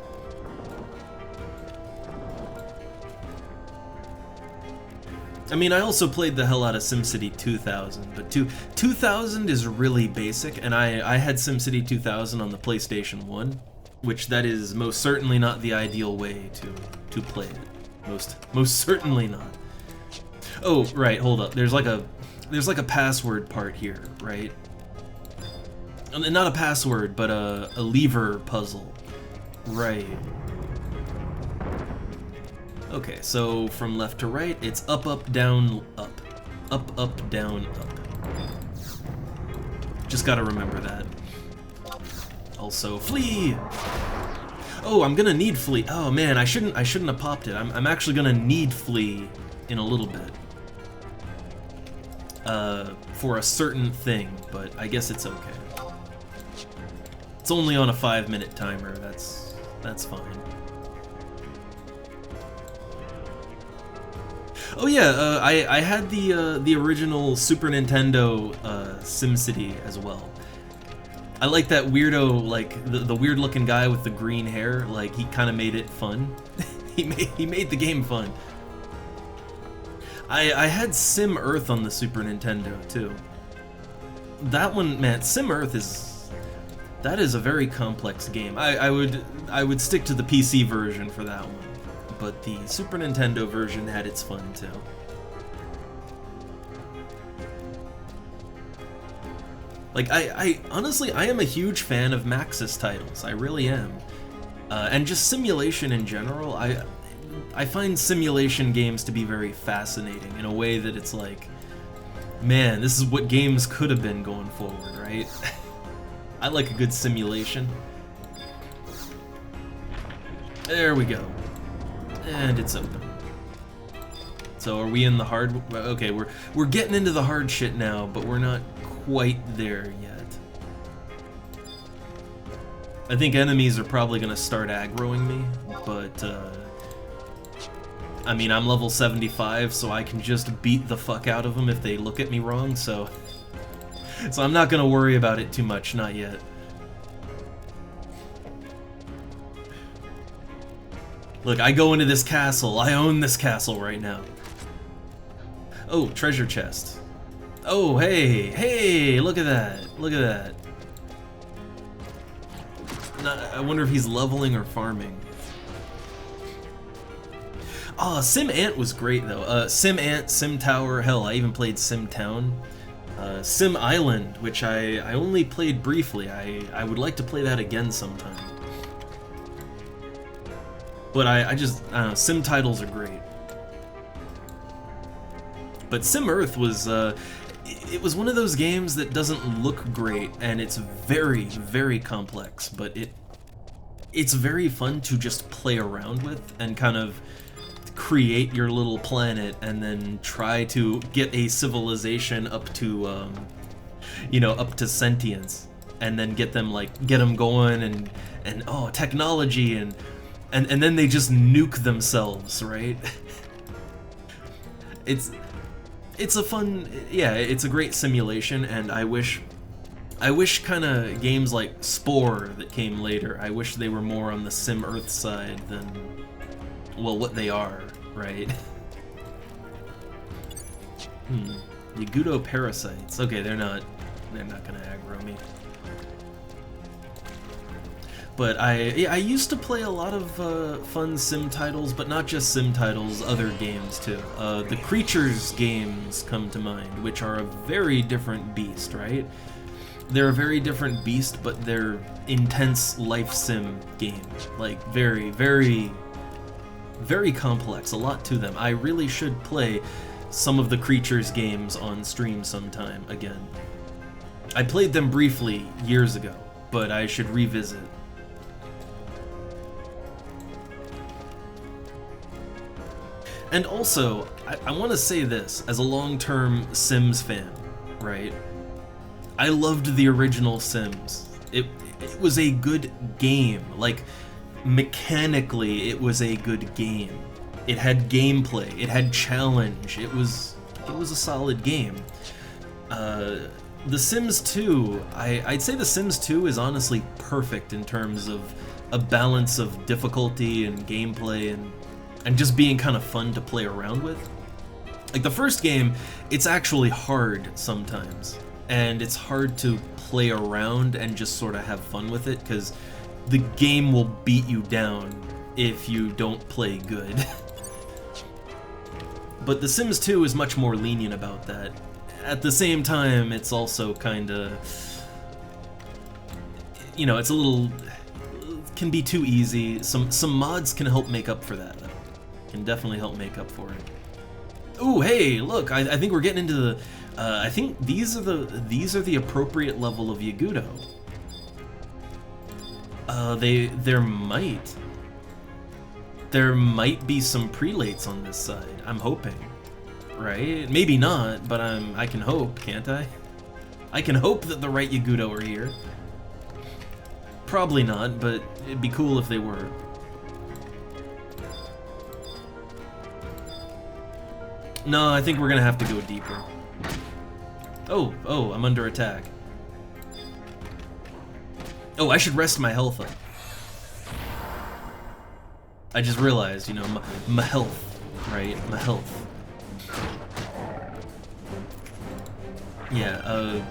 Speaker 1: I mean, I also played the hell out of SimCity 2000, but 2000 is really basic, and I had SimCity 2000 on the PlayStation 1, which that is most certainly not the ideal way to play it. Most certainly not. Oh, right, hold up. There's like a password part here, right? Not a password, but a lever puzzle. Right. Okay, so from left to right, it's up, up, down, up. Up, up, down, up. Just gotta remember that. Also, flee! Oh, I'm gonna need flee. Oh man, I shouldn't have popped it. I'm actually gonna need flee in a little bit. For a certain thing, but I guess it's okay. It's only on a 5-minute timer, that's fine. Oh yeah, I had the original Super Nintendo SimCity as well. I like that weirdo, like the weird looking guy with the green hair. Like he kind of made it fun. he made the game fun. I had Sim Earth on the Super Nintendo too. That one, man, Sim Earth is a very complex game. I would stick to the PC version for that one, but the Super Nintendo version had its fun too. Like, I honestly, I am a huge fan of Maxis titles, I really am. And just simulation in general, I find simulation games to be very fascinating in a way that it's like, man, this is what games could have been going forward, right? I like a good simulation. There we go. And it's open. So are we in the hard... Okay, we're getting into the hard shit now, but we're not quite there yet. I think enemies are probably gonna start aggroing me, but I mean, I'm level 75, so I can just beat the fuck out of them if they look at me wrong, so I'm not gonna worry about it too much, not yet. Look, I go into this castle, I own this castle right now. Oh, treasure chest. Oh, hey, look at that, look at that. I wonder if he's leveling or farming. Oh, Sim Ant was great though. Sim Ant, Sim Tower, hell, I even played Sim Town. Sim Island, which I only played briefly. I would like to play that again sometime. But I don't know, Sim titles are great. But Sim Earth was, it was one of those games that doesn't look great, and it's very, very complex, but it's very fun to just play around with and kind of create your little planet and then try to get a civilization up to, you know, up to sentience, and then get them going and oh, technology and then they just nuke themselves, right? It's a fun, yeah, it's a great simulation, and I wish kind of games like Spore that came later, I wish they were more on the Sim Earth side than, well, what they are, right? Yagudo parasites. Okay, they're not gonna aggro me. But I used to play a lot of fun sim titles, but not just sim titles, other games too. The Creatures games come to mind, which are a very different beast, right? They're a very different beast, but they're intense life sim games. Like, very, very, very complex, a lot to them. I really should play some of the Creatures games on stream sometime again. I played them briefly years ago, but I should revisit. And also, I want to say this, as a long-term Sims fan, right? I loved the original Sims. It was a good game. Like, mechanically, it was a good game. It had gameplay, it had challenge, it was a solid game. The Sims 2, I'd say The Sims 2 is honestly perfect in terms of a balance of difficulty and gameplay and just being kind of fun to play around with. Like, the first game, it's actually hard sometimes, and it's hard to play around and just sort of have fun with it, because the game will beat you down if you don't play good. But The Sims 2 is much more lenient about that. At the same time, it's also kind of, you know, it's a little, can be too easy. Some mods can help make up for that, though. Can definitely help make up for it. Ooh, hey, look, I think we're getting into the, I think these are the appropriate level of Yagudo. There might be some prelates on this side. I'm hoping, right? Maybe not, but I can hope, can't I? I can hope that the right Yagudo are here. Probably not, but it'd be cool if they were. No, I think we're gonna have to go deeper. Oh, I'm under attack. Oh, I should rest my health up. I just realized, you know, my health, right? My health. Yeah,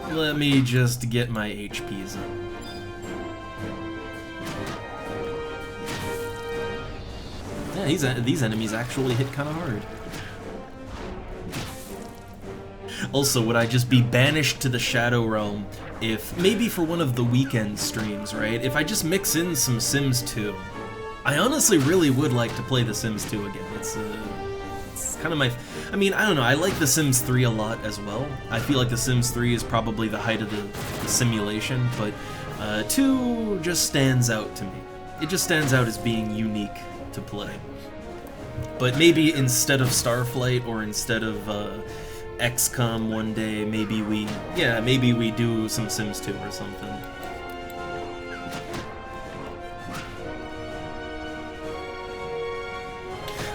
Speaker 1: let me just get my HPs up. Yeah, these enemies actually hit kind of hard. Also, would I just be banished to the Shadow Realm if, maybe for one of the weekend streams, right? If I just mix in some Sims 2. I honestly really would like to play The Sims 2 again. It's kind of my, I mean, I don't know, I like The Sims 3 a lot as well. I feel like The Sims 3 is probably the height of the simulation, but 2 just stands out to me. It just stands out as being unique to play. But maybe instead of Starflight or instead of XCOM one day, maybe we do some Sims 2 or something.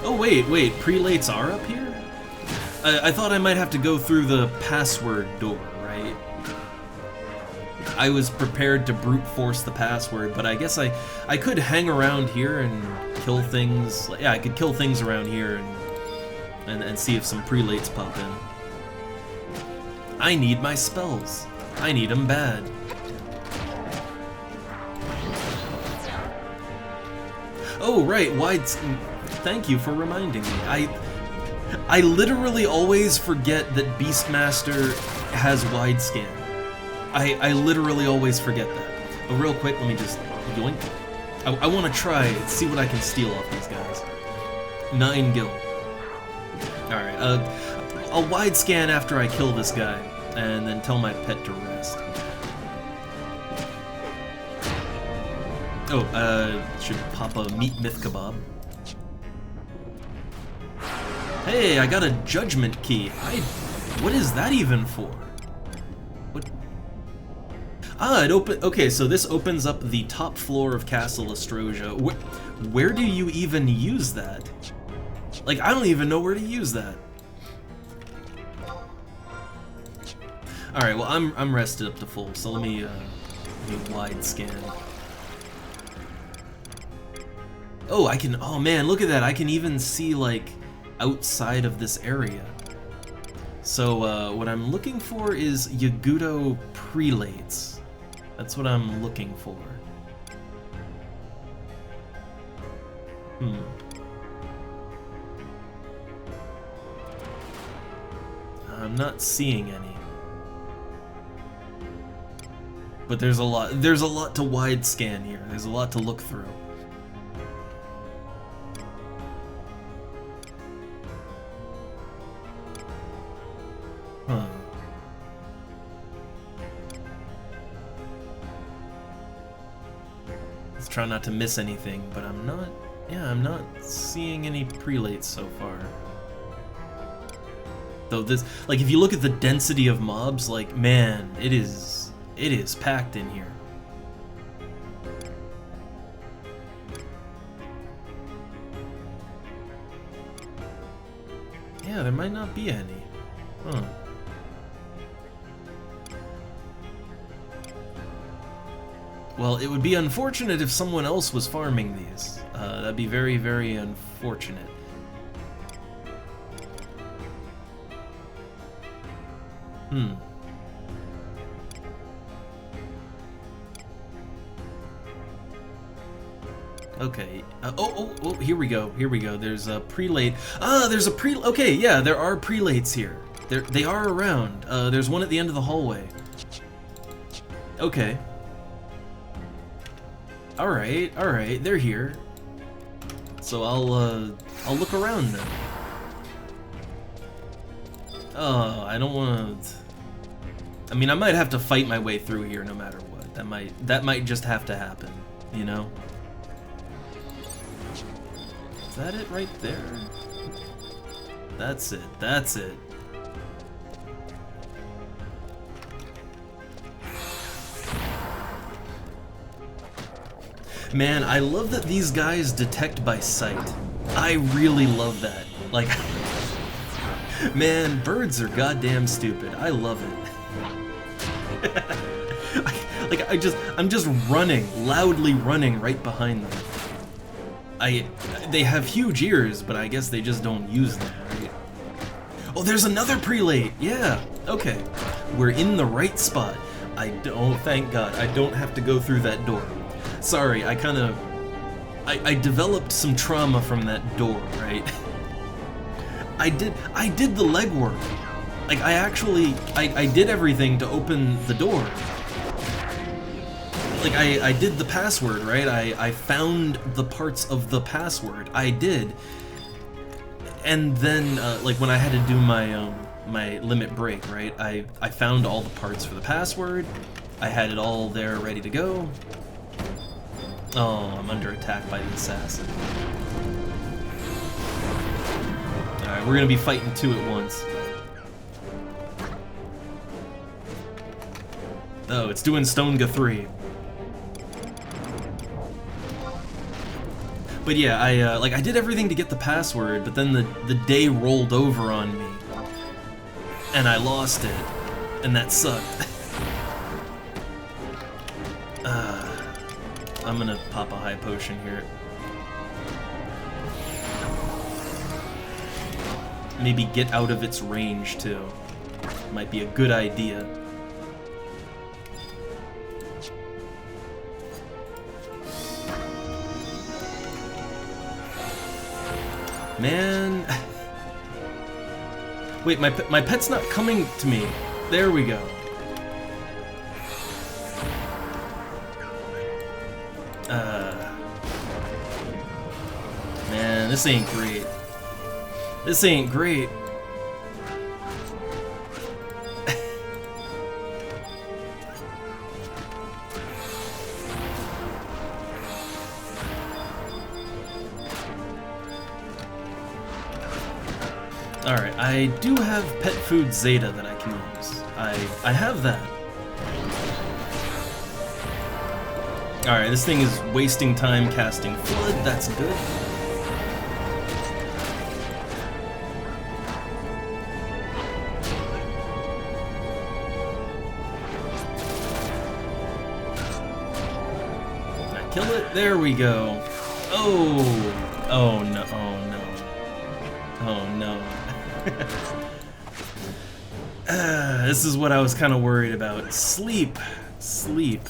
Speaker 1: Oh wait, prelates are up here? I thought I might have to go through the password door, right? I was prepared to brute force the password, but I guess I could hang around here and kill things. Yeah, I could kill things around here and see if some prelates pop in. I need my spells. I need them bad. Oh right, thank you for reminding me. I literally always forget that Beastmaster has wide scan. I literally always forget that. But real quick, let me just yoink. I want to try and see what I can steal off these guys. 9 gil. Alright, I'll wide scan after I kill this guy, and then tell my pet to rest. Oh, should pop a meat myth kebab. Hey, I got a judgment key. What is that even for? What? Ah, okay, so this opens up the top floor of Castle Astrosia. Where do you even use that? Like, I don't even know where to use that. Alright, well, I'm rested up to full, so let me wide scan. Oh, oh man, look at that. I can even see, like, outside of this area. So, what I'm looking for is Yagudo prelates. That's what I'm looking for. I'm not seeing any. But there's a lot to wide scan here. There's a lot to look through. Huh. Let's try not to miss anything, but I'm not seeing any prelates so far. Though this, like, if you look at the density of mobs, like, man, it is packed in here. Yeah, there might not be any. Huh. Well, it would be unfortunate if someone else was farming these. That'd be very, very unfortunate. Okay. Oh, here we go. Here we go. There's a prelate. Ah, there's a okay, yeah, there are prelates here. They are around. There's one at the end of the hallway. Okay. All right. They're here. So I'll look around then. Oh, I don't want to. I mean, I might have to fight my way through here no matter what. That might just have to happen, you know? Is that it right there? That's it. Man, I love that these guys detect by sight. I really love that. Like, man, birds are goddamn stupid. I love it. I'm just running, loudly running right behind them. They have huge ears, but I guess they just don't use them, right? Oh, there's another prelate! Yeah, okay. We're in the right spot. Thank God, I don't have to go through that door. Sorry, I developed some trauma from that door, right? I did the legwork. Like, I did everything to open the door. Like, I did the password, right? I found the parts of the password. I did. And then, like, when I had to do my limit break, right? I found all the parts for the password. I had it all there ready to go. Oh, I'm under attack by the assassin. Alright, we're gonna be fighting two at once. Oh, it's doing Stonega 3. But yeah, I did everything to get the password, but then the day rolled over on me. And I lost it. And that sucked. I'm gonna pop a high potion here. Maybe get out of its range, too. Might be a good idea. Man. Wait, my pet's not coming to me. There we go. Man, this ain't great. This ain't great. Alright, I do have pet food Zeta that I can use. I have that. Alright, this thing is wasting time casting Flood, that's good. Can I kill it? There we go. Oh! Oh no, oh no. Oh no. This is what I was kind of worried about. Sleep. Sleep.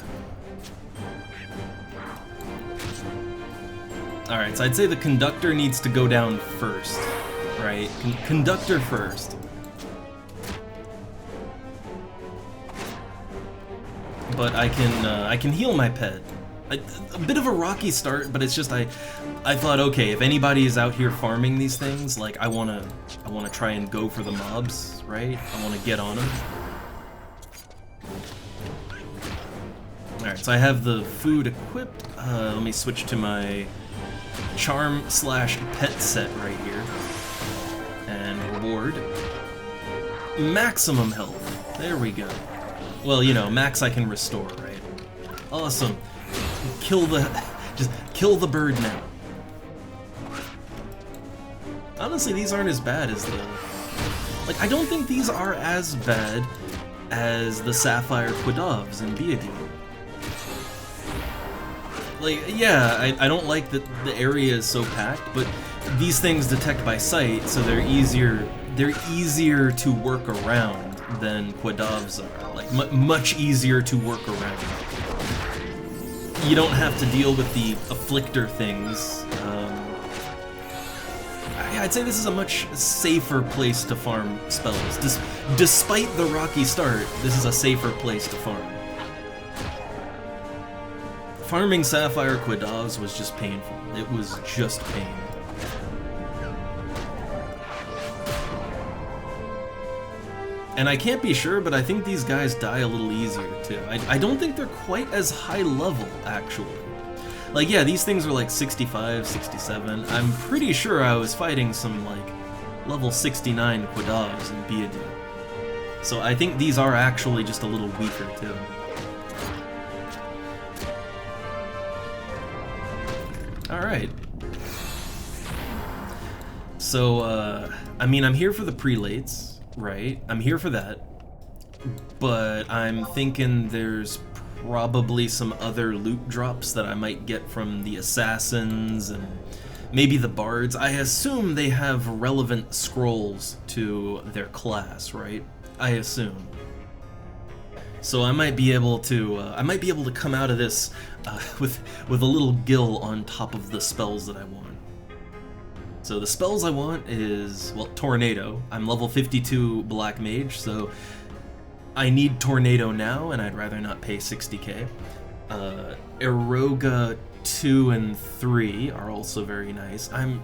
Speaker 1: Alright, so I'd say the conductor needs to go down first, right? Conductor first. But I can heal my pet. A bit of a rocky start, but it's just I thought, okay, if anybody is out here farming these things, like I wanna try and go for the mobs, right? I wanna get on them. Alright, so I have the food equipped. Let me switch to my charm/pet set right here. And reward. Maximum health. There we go. Well, you know, max I can restore, right? Awesome. Just kill the bird now. Honestly, these aren't as bad as the... Like, I don't think these are as bad as the Sapphire Quidovs in Beadu. Like, yeah, I don't like that the area is so packed, but these things detect by sight, so they're easier to work around than Quidovs are. Like, much easier to work around. You don't have to deal with the afflictor things. I'd say this is a much safer place to farm spells. Despite the rocky start, this is a safer place to farm. Farming Sapphire Quidovs was just painful. It was just pain. And I can't be sure, but I think these guys die a little easier too. I don't think they're quite as high level, actually. Like, yeah, these things are like 65, 67. I'm pretty sure I was fighting some, like, level 69 Quidovs in Beadu. So I think these are actually just a little weaker too. Alright. So, I mean, I'm here for the prelates, right? I'm here for that. But I'm thinking there's probably some other loot drops that I might get from the assassins and maybe the bards. I assume they have relevant scrolls to their class, right? I assume. So I might be able to come out of this with a little gill on top of the spells that I want. So the spells I want is, well, Tornado. I'm level 52 Black Mage, so I need Tornado now, and I'd rather not pay 60k. Eroga 2 and 3 are also very nice. I'm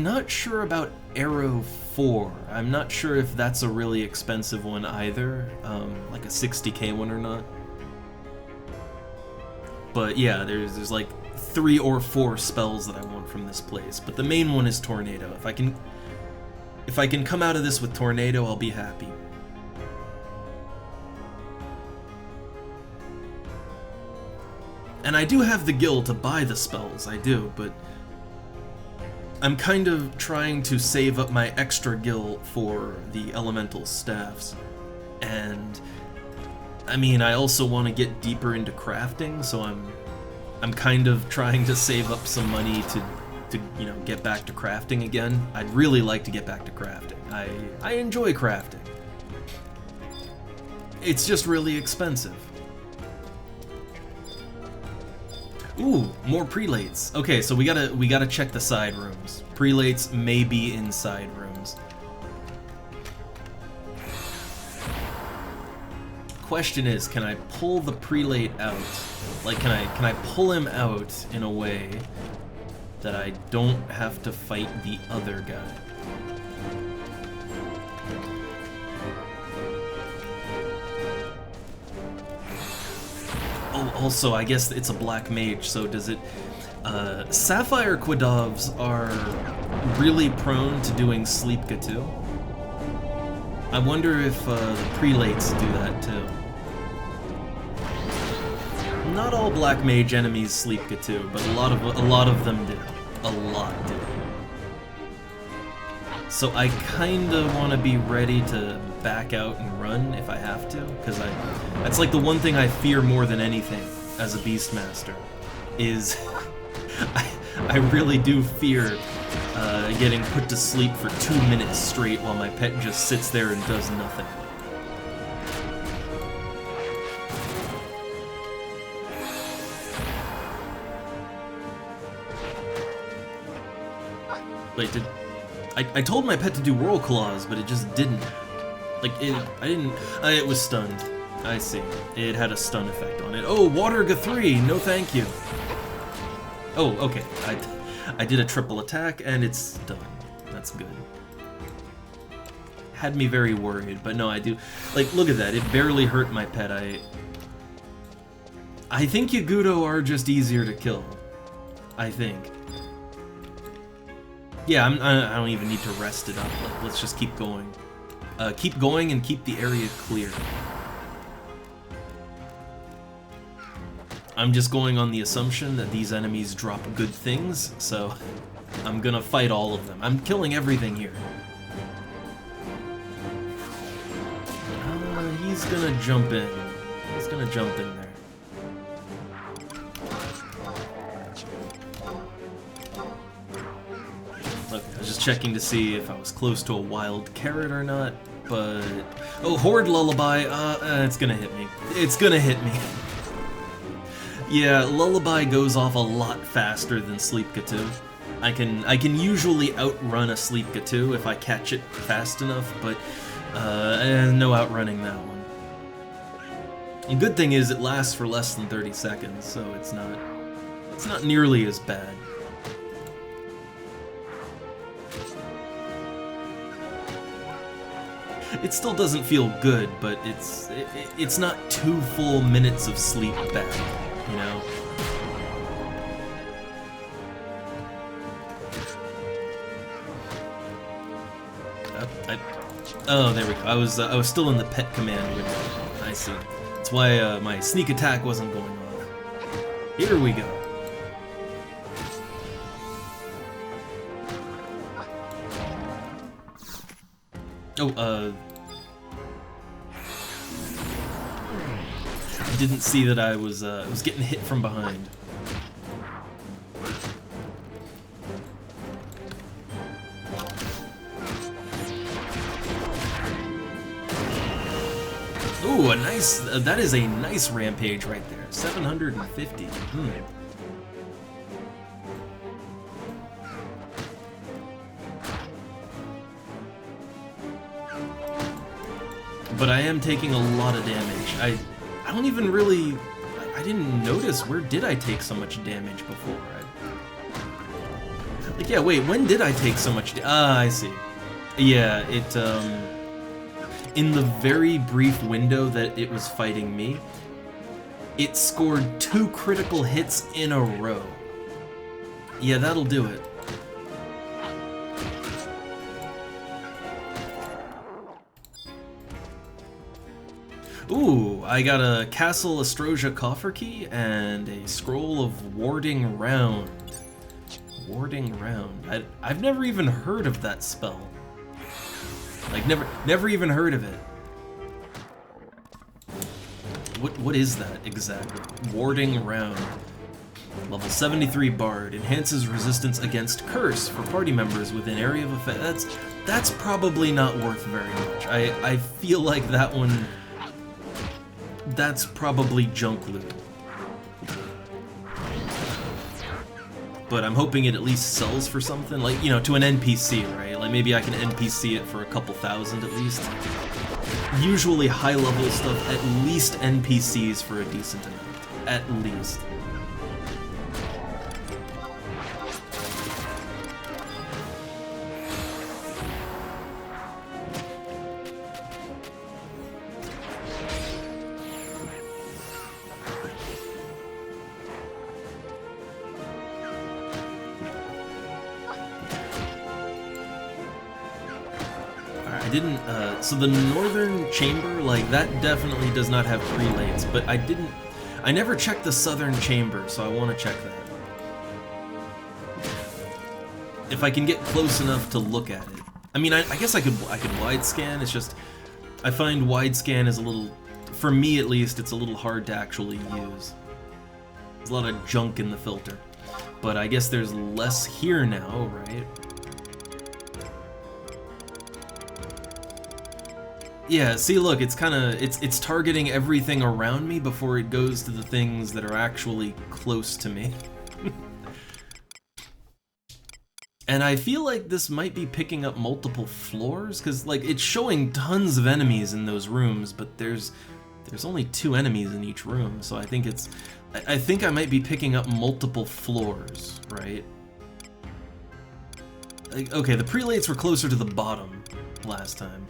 Speaker 1: not sure about Arrow 4. I'm not sure if that's a really expensive one either, like a 60k one or not. But yeah, there's like 3 or 4 spells that I want from this place, but the main one is Tornado. If I can come out of this with Tornado, I'll be happy. And I do have the gil to buy the spells, I do, but I'm kind of trying to save up my extra gil for the elemental staffs. And I mean, I also want to get deeper into crafting, so I'm kind of trying to save up some money to you know, get back to crafting again. I'd really like to get back to crafting. I enjoy crafting. It's just really expensive. Ooh, more prelates. Okay, so we gotta check the side rooms. Prelates may be in side rooms. Question is, can I pull the prelate out? Like, can I pull him out in a way that I don't have to fight the other guy? Oh, also, I guess it's a black mage, so does it... Sapphire Quidovs are really prone to doing Sleep Gatu. I wonder if the prelates do that too. Not all black mage enemies sleep Cthulhu, but a lot of them do. A lot do. So I kinda want to be ready to back out and run if I have to, because that's like the one thing I fear more than anything as a Beastmaster, is I really do fear getting put to sleep for 2 minutes straight while my pet just sits there and does nothing. Wait, I told my pet to do Whirl Claws, but it just didn't. Like, it was stunned. I see. It had a stun effect on it. Oh, Water G3! No thank you. Oh, okay. I did a triple attack, and it's done. That's good. Had me very worried, but no, I do. Like, look at that. It barely hurt my pet. I think Yagudo are just easier to kill. I think. Yeah, I don't even need to rest it up. Like, let's just keep going. Keep going and keep the area clear. I'm just going on the assumption that these enemies drop good things, so I'm gonna fight all of them. I'm killing everything here. He's gonna jump in. He's gonna jump in there. Okay, I was just checking to see if I was close to a wild carrot or not, but... Oh, Horde Lullaby, it's gonna hit me. It's gonna hit me. Yeah, Lullaby goes off a lot faster than Sleep Cthulhu. I can usually outrun a Sleep Cthulhu if I catch it fast enough, but no outrunning that one. The good thing is it lasts for less than 30 seconds, so it's not nearly as bad. It still doesn't feel good, but it's not 2 full minutes of sleep back, you know? Oh, there we go. I was still in the pet command window. I see. That's why my sneak attack wasn't going off. Here we go. Oh, I didn't see that I was getting hit from behind. Ooh, a nice, that is a nice rampage right there. 750. But I am taking a lot of damage. I don't even really... I didn't notice, where did I take so much damage before? Like, yeah, wait, when did I take so much I see. Yeah, it, in the very brief window that it was fighting me, it scored 2 critical hits in a row. Yeah, that'll do it. Ooh, I got a Castle Astrosia coffer key and a scroll of Warding Round. Warding Round. I've never even heard of that spell. Like, never even heard of it. What is that exactly? Warding Round. Level 73 Bard. Enhances resistance against Curse for party members within area of effect. That's probably not worth very much. I feel like that one... That's probably junk loot. But I'm hoping it at least sells for something, like, you know, to an NPC, right? Like, maybe I can NPC it for a couple thousand at least. Usually high-level stuff, at least NPCs for a decent amount. At least. I didn't, so the northern chamber, like, that definitely does not have prelates, but I never checked the southern chamber, so I want to check that. If I can get close enough to look at it. I mean, I guess I could wide scan, it's just, I find wide scan is a little, for me at least, it's a little hard to actually use. There's a lot of junk in the filter. But I guess there's less here now, right? Yeah, see, look, it's it's targeting everything around me before it goes to the things that are actually close to me. And I feel like this might be picking up multiple floors, because, like, it's showing tons of enemies in those rooms, but there's only 2 enemies in each room, so I think I might be picking up multiple floors, right? Like, okay, the prelates were closer to the bottom last time.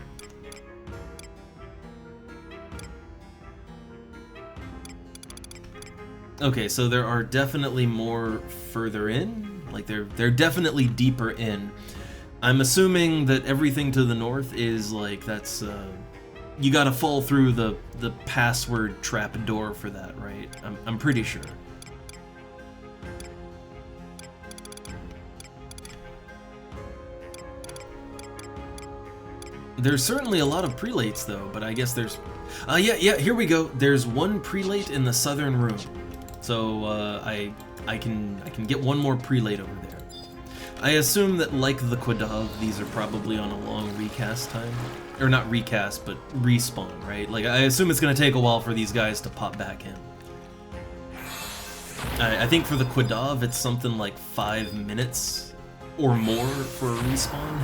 Speaker 1: Okay, so there are definitely more further in. Like, they're definitely deeper in. I'm assuming that everything to the north is, like, that's, you gotta fall through the password trap door for that, right? I'm pretty sure. There's certainly a lot of prelates, though, but I guess there's... yeah, here we go. There's 1 prelate in the southern room. So, I can get 1 more prelate over there. I assume that, like the Quadav, these are probably on a long recast time. Or not recast, but respawn, right? Like, I assume it's gonna take a while for these guys to pop back in. I think for the Quadav, it's something like 5 minutes or more for a respawn.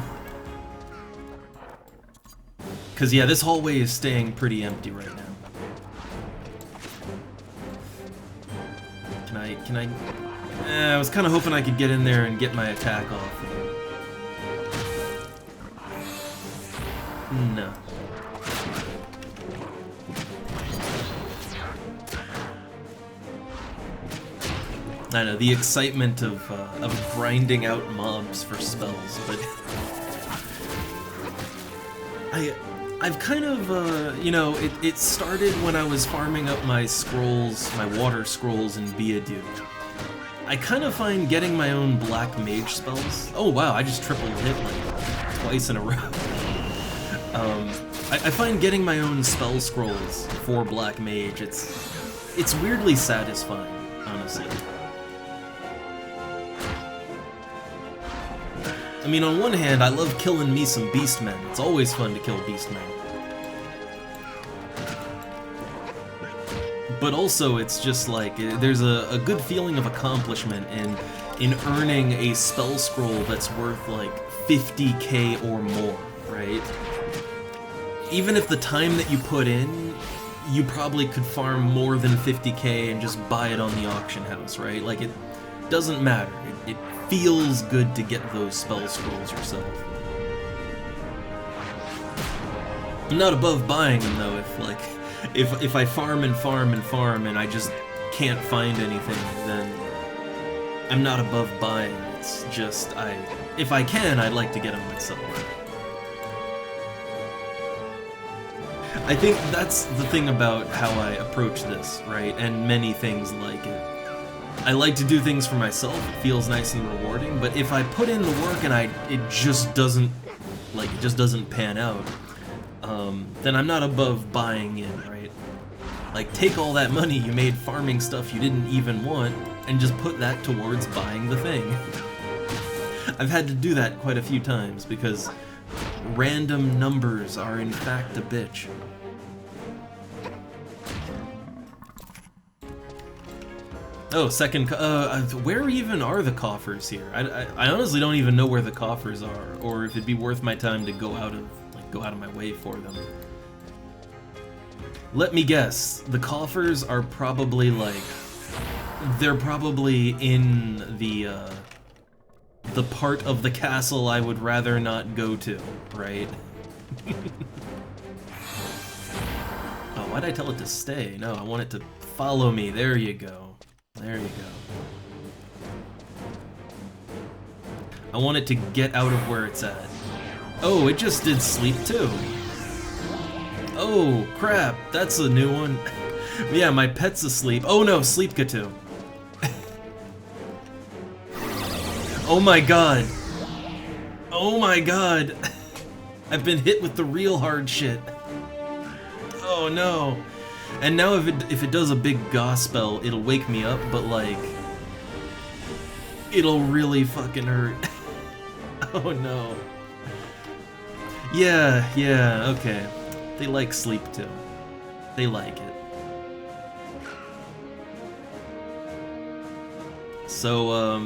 Speaker 1: Cause yeah, this hallway is staying pretty empty right now. Can I... I was kind of hoping I could get in there and get my attack off. No. I know, the excitement of grinding out mobs for spells, but... I've kind of, you know, it started when I was farming up my scrolls, my water scrolls in Beadu. I kind of find getting my own black mage spells... Oh wow, I just triple hit like twice in a row. I find getting my own spell scrolls for black mage, it's weirdly satisfying, honestly. I mean, on one hand, I love killing me some beastmen. It's always fun to kill beastmen. But also, it's just like, there's a good feeling of accomplishment in earning a spell scroll that's worth like 50k or more, right? Even if the time that you put in, you probably could farm more than 50k and just buy it on the auction house, right? Like, it doesn't matter. It feels good to get those spell scrolls yourself. I'm not above buying them though, if I farm and farm and farm and I just can't find anything, then I'm not above buying. It's just, if I can, I'd like to get them myself. I think that's the thing about how I approach this, right? And many things like it. I like to do things for myself, it feels nice and rewarding, but if I put in the work and it just doesn't pan out, then I'm not above buying in, right? Like, take all that money you made farming stuff you didn't even want, and just put that towards buying the thing. I've had to do that quite a few times, because random numbers are in fact a bitch. Oh, second, where even are the coffers here? I honestly don't even know where the coffers are, or if it'd be worth my time to go out of my way for them. Let me guess, the coffers are probably like, they're probably in the part of the castle I would rather not go to, right? Oh, why'd I tell it to stay? No, I want it to follow me, there you go. There you go. I want it to get out of where it's at. Oh, it just did sleep too. Oh, crap, that's a new one. Yeah, my pet's asleep. Oh no, sleep Katu. Oh my god. Oh my god. I've been hit with the real hard shit. Oh no. And now if it does a big Gauss spell, it'll wake me up, but like... it'll really fucking hurt. Oh no. Yeah, okay. They like sleep too. They like it. So,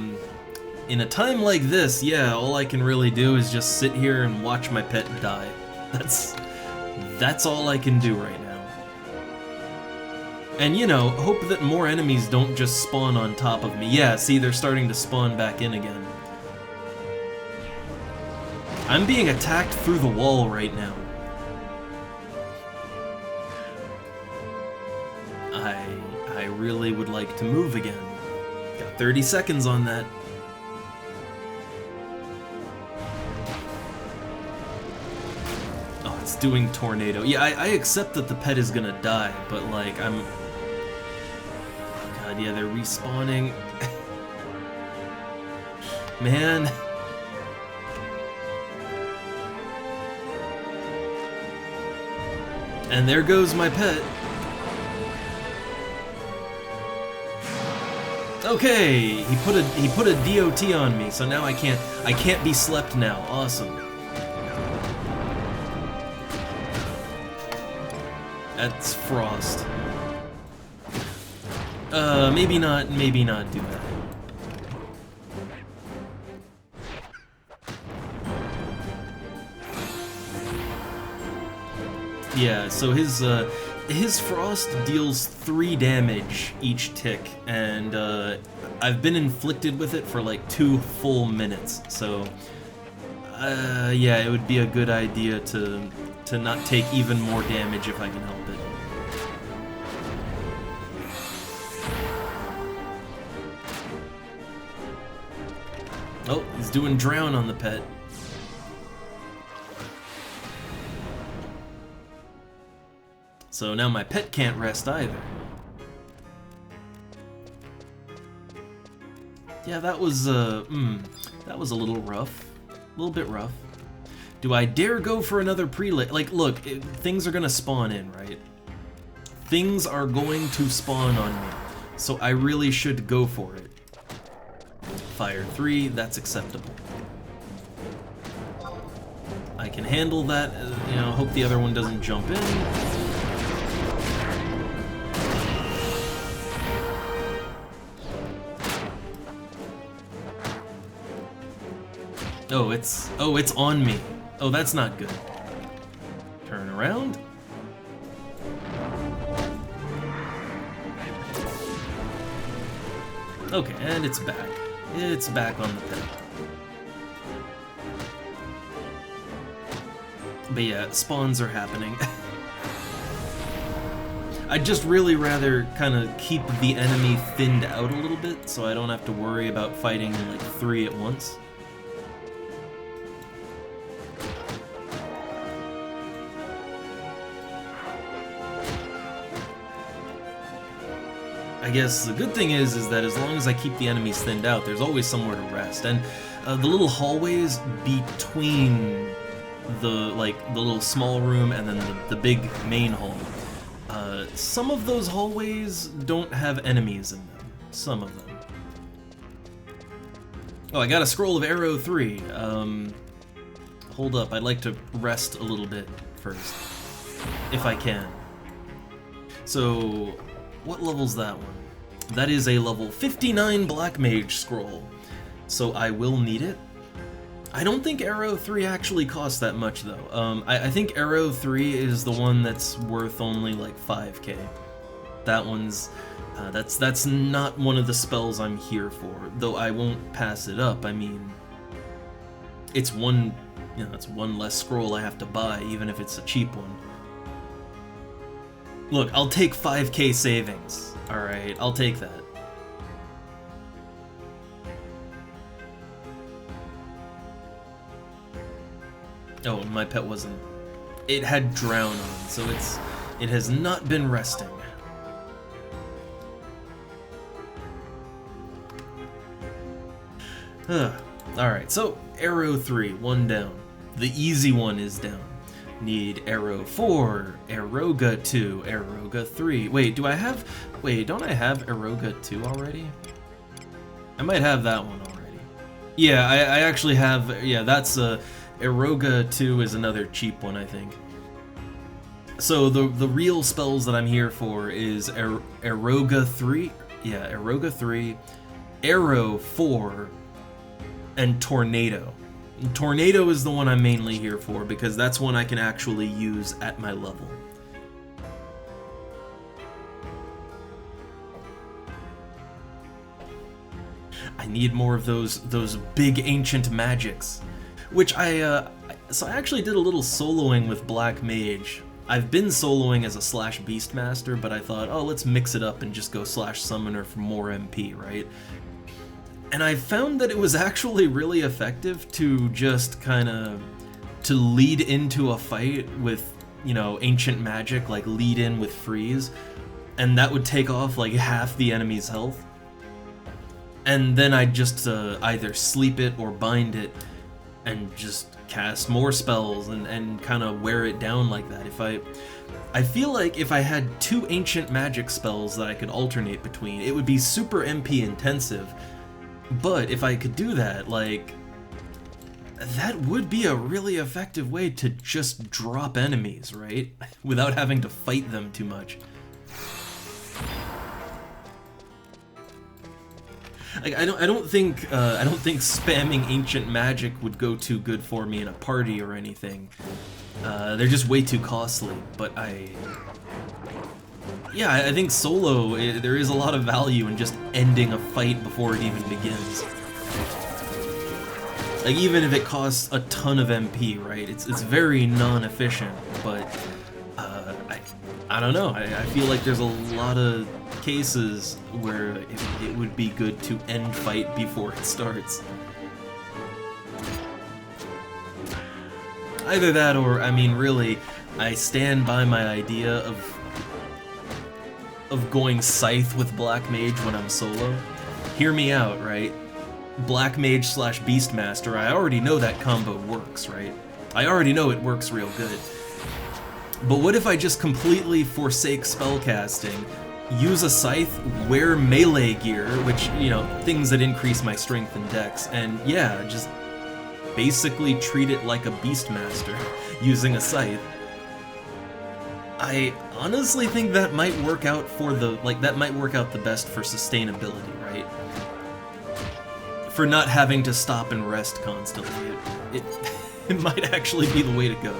Speaker 1: in a time like this, yeah, all I can really do is just sit here and watch my pet die. That's all I can do right now. And, you know, hope that more enemies don't just spawn on top of me. Yeah, see, they're starting to spawn back in again. I'm being attacked through the wall right now. I really would like to move again. Got 30 seconds on that. Oh, it's doing tornado. Yeah, I accept that the pet is gonna die, but like, oh god, yeah, they're respawning. Man. And there goes my pet. Okay, he put a DOT on me, so now I can't be slept now. Awesome. That's Frost. Maybe not do that. Yeah, so his Frost deals 3 damage each tick, and I've been inflicted with it for like 2 full minutes, so yeah, it would be a good idea to not take even more damage if I can help it. Oh, he's doing drown on the pet. So now my pet can't rest either. Yeah, that was a little rough. A little bit rough. Do I dare go for another prelate? Like, look, things are gonna spawn in, right? Things are going to spawn on me. So I really should go for it. Fire 3, that's acceptable. I can handle that, you know, hope the other one doesn't jump in. Oh, it's on me. Oh, that's not good. Turn around. Okay, and it's back. It's back on the pet. But yeah, spawns are happening. I'd just really rather kind of keep the enemy thinned out a little bit, so I don't have to worry about fighting like 3 at once. I guess the good thing is that as long as I keep the enemies thinned out, there's always somewhere to rest. And the little hallways between the little small room and then the big main hall, some of those hallways don't have enemies in them. Some of them. Oh, I got a scroll of Arrow 3. Hold up, I'd like to rest a little bit first, if I can. So, what level's that one? That is a level 59 Black Mage scroll, so I will need it. I don't think Arrow 3 actually costs that much though. I think Arrow 3 is the one that's worth only like 5k. That one's, that's not one of the spells I'm here for, though I won't pass it up. I mean, it's one, you know, it's one less scroll I have to buy, even if it's a cheap one. Look, I'll take 5k savings. Alright, I'll take that. Oh, my pet wasn't. It had drown on, so it has not been resting. Alright, so arrow 3, 1 down. The easy one is down. Need arrow 4, Aeroga 2, Aeroga 3. Wait, don't I have Aeroga 2 already? I might have that one already. Yeah, I actually have, yeah, that's Aeroga 2 is another cheap one, I think. So the real spells that I'm here for is Aeroga 3, yeah, Aeroga 3, Arrow 4, and Tornado. Tornado is the one I'm mainly here for, because that's one I can actually use at my level. I need more of those big ancient magics, which so I actually did a little soloing with Black Mage. I've been soloing as a / Beastmaster, but I thought, oh, let's mix it up and just go / Summoner for more MP, right? And I found that it was actually really effective to just to lead into a fight with, you know, ancient magic, like lead in with freeze, and that would take off like half the enemy's health. And then I'd just either sleep it or bind it and just cast more spells and kind of wear it down like that. I feel like if I had 2 ancient magic spells that I could alternate between, it would be super MP intensive. But if I could do that, like, that would be a really effective way to just drop enemies, right? Without having to fight them too much. Like, I don't think spamming ancient magic would go too good for me in a party or anything. They're just way too costly. But yeah, I think solo, there is a lot of value in just ending a fight before it even begins. Like, even if it costs a ton of MP, right? It's very non-efficient, but I don't know. I feel like there's a lot of cases where it would be good to end fight before it starts. Either that or, I mean, really, I stand by my idea of going Scythe with Black Mage when I'm solo. Hear me out, right? Black Mage / Beastmaster, I already know that combo works, right? I already know it works real good. But what if I just completely forsake spellcasting, use a Scythe, wear melee gear, which, you know, things that increase my strength and dex, and yeah, just basically treat it like a Beastmaster using a Scythe. I honestly think that might work out the best for sustainability, right? For not having to stop and rest constantly. It might actually be the way to go.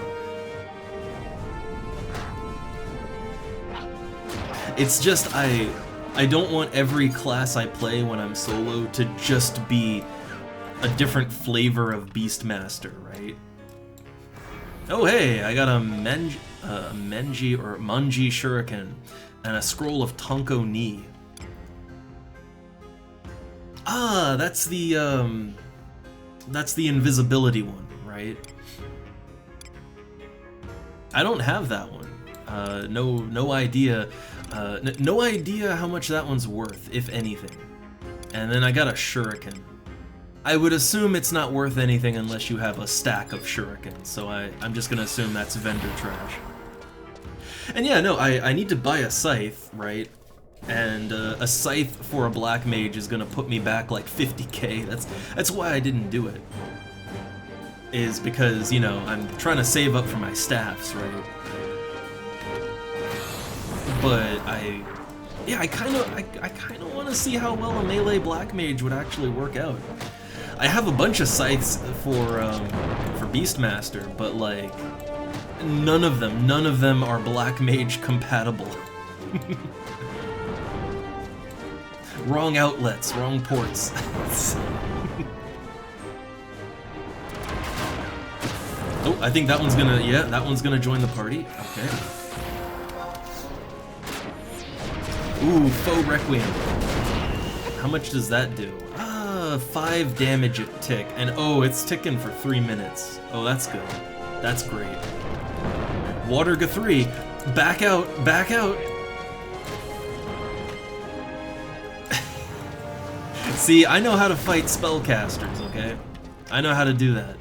Speaker 1: It's just, I don't want every class I play when I'm solo to just be a different flavor of Beastmaster, right? Oh hey, I got a Manji Shuriken and a Scroll of Tonko Ni. Ah, that's the invisibility one, right? I don't have that one. No idea. No idea how much that one's worth, if anything. And then I got a Shuriken. I would assume it's not worth anything unless you have a stack of Shurikens, so I'm just gonna assume that's vendor trash. And yeah, no, I need to buy a Scythe, right? And a Scythe for a Black Mage is gonna put me back like 50k. That's why I didn't do it. Is because, you know, I'm trying to save up for my staffs, right? But I kind of want to see how well a melee Black Mage would actually work out. I have a bunch of Scythes for Beastmaster, but like none of them are Black Mage compatible. Wrong outlets, wrong ports. Oh, I think that one's gonna join the party. Okay. Ooh, Faux Requiem. How much does that do? 5 damage a tick, and oh, it's ticking for 3 minutes. Oh, that's good. That's great. Water G3. Back out, back out. See, I know how to fight spellcasters, okay? I know how to do that.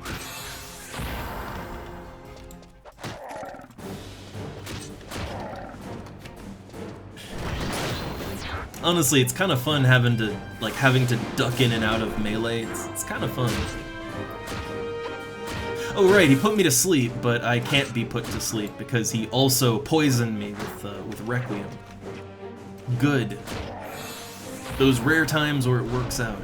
Speaker 1: Honestly, it's kind of fun having to duck in and out of melee. It's kind of fun. Oh right, he put me to sleep, but I can't be put to sleep because he also poisoned me with Requiem. Good. Those rare times where it works out.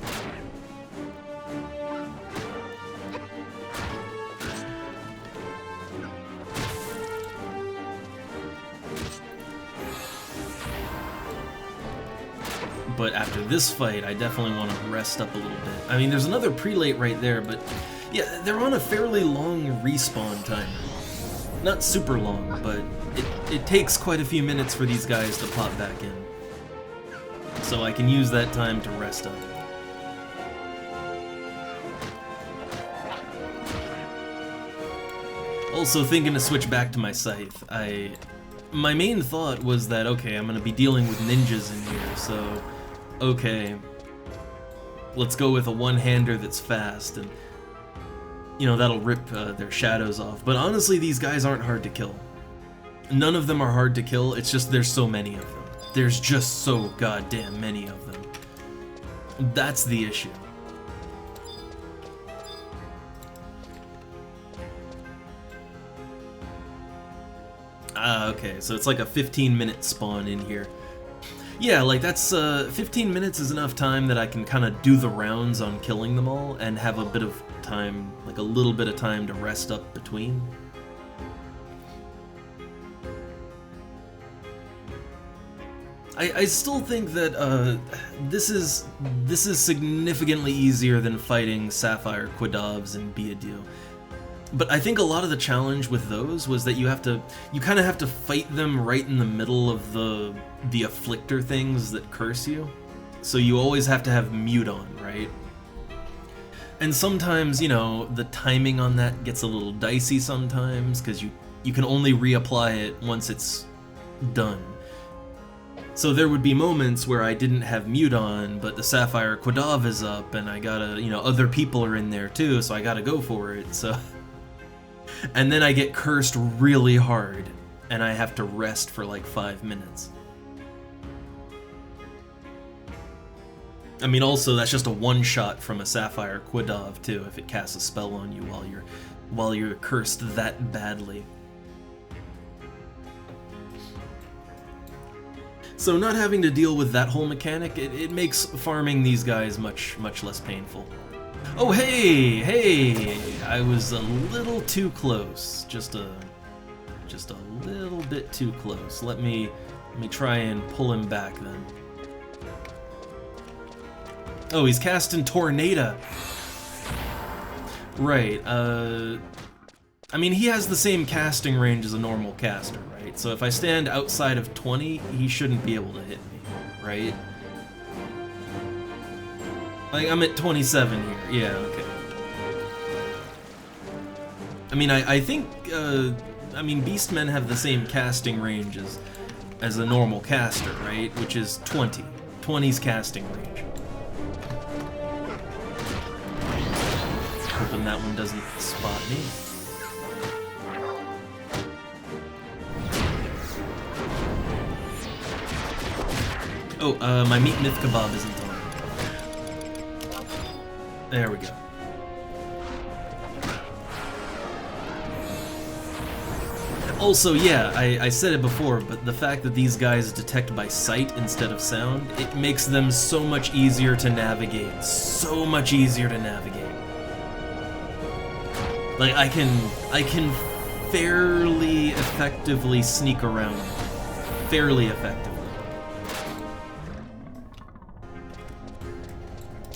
Speaker 1: But after this fight, I definitely want to rest up a little bit. I mean, there's another prelate right there, but yeah, they're on a fairly long respawn timer. Not super long, but it takes quite a few minutes for these guys to pop back in. So I can use that time to rest up. Also thinking to switch back to my scythe. My main thought was that, okay, I'm gonna be dealing with ninjas in here, so okay, let's go with a one-hander that's fast, and you know, that'll rip their shadows off. But honestly, these guys aren't hard to kill. None of them are hard to kill, it's just there's so many of them. There's just so goddamn many of them. That's the issue. Okay, so it's like a 15-minute spawn in here. Yeah, like that's 15 minutes is enough time that I can kind of do the rounds on killing them all and have a bit of time, like a little bit of time to rest up between. I still think that this is significantly easier than fighting Sapphire Quadovs and Beadil. But I think a lot of the challenge with those was that you kind of have to fight them right in the middle of the afflictor things that curse you. So you always have to have mute on, right? And sometimes, you know, the timing on that gets a little dicey sometimes, because you can only reapply it once it's done. So there would be moments where I didn't have mute on, but the Sapphire Quadov is up, and I gotta, you know, other people are in there too, so I gotta go for it, so... And then I get cursed really hard, and I have to rest for like 5 minutes. I mean, also, that's just a one-shot from a Sapphire Quadov too, if it casts a spell on you while you're cursed that badly. So not having to deal with that whole mechanic, it makes farming these guys much less painful. Oh hey! I was a little too close. Just a little bit too close. Let me try and pull him back then. Oh, he's casting Tornado. Right, I mean, he has the same casting range as a normal caster, right? So if I stand outside of 20, he shouldn't be able to hit me, right? Like, I'm at 27 here. Yeah, okay. I mean, I think, I mean, Beastmen have the same casting range as a normal caster, right? Which is 20. 20's casting range. Hoping that one doesn't spot me. Oh, my meat myth kebab isn't on. There we go. Also, yeah, I said it before, but the fact that these guys detect by sight instead of sound, it makes them so much easier to navigate. So much easier to navigate. Like, I can fairly effectively sneak around. Fairly effectively.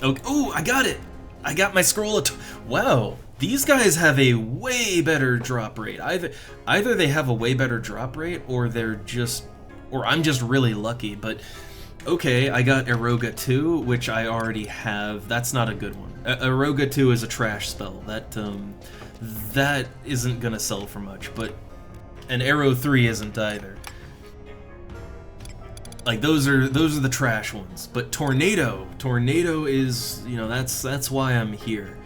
Speaker 1: Okay. Oh, I got it! I got my scroll of... Wow, these guys have a way better drop rate. Either they have a way better drop rate, or they're just... Or I'm just really lucky, but... Okay, I got Eroga 2, which I already have. That's not a good one. Eroga 2 is a trash spell. That isn't gonna sell for much, and Arrow 3 isn't either. Like those are the trash ones. But Tornado is, you know, that's why I'm here.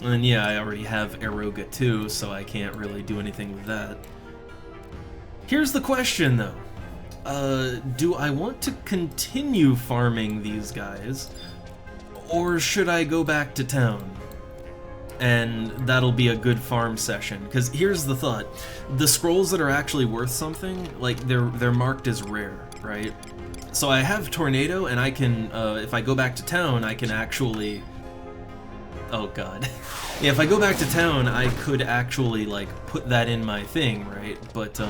Speaker 1: And yeah, I already have Eroga 2, so I can't really do anything with that. Here's the question, though. Do I want to continue farming these guys, or should I go back to town? And that'll be a good farm session. Because here's the thought. The scrolls that are actually worth something, like, they're marked as rare, right? So I have Tornado, and I can, if I go back to town, I can actually... Oh god. Yeah, if I go back to town, I could actually, like, put that in my thing, right? But,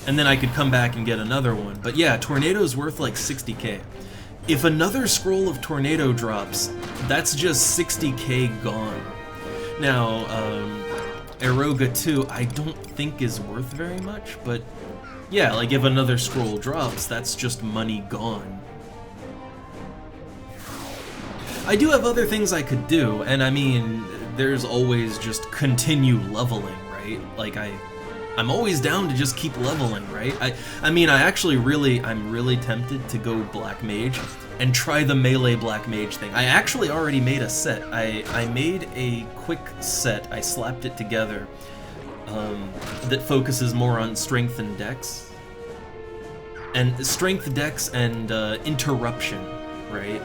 Speaker 1: and then I could come back and get another one. But yeah, Tornado's worth like 60k. If another scroll of Tornado drops, that's just 60k gone. Now, Eroga 2, I don't think is worth very much, but yeah, like if another scroll drops, that's just money gone. I do have other things I could do, and I mean, there's always just continue leveling, right? Like I'm always down to just keep leveling, right? I mean, I'm really tempted to go Black Mage and try the melee Black Mage thing. I actually already made a set. I made a quick set. I slapped it together that focuses more on strength and dex. And strength, dex, and interruption, right?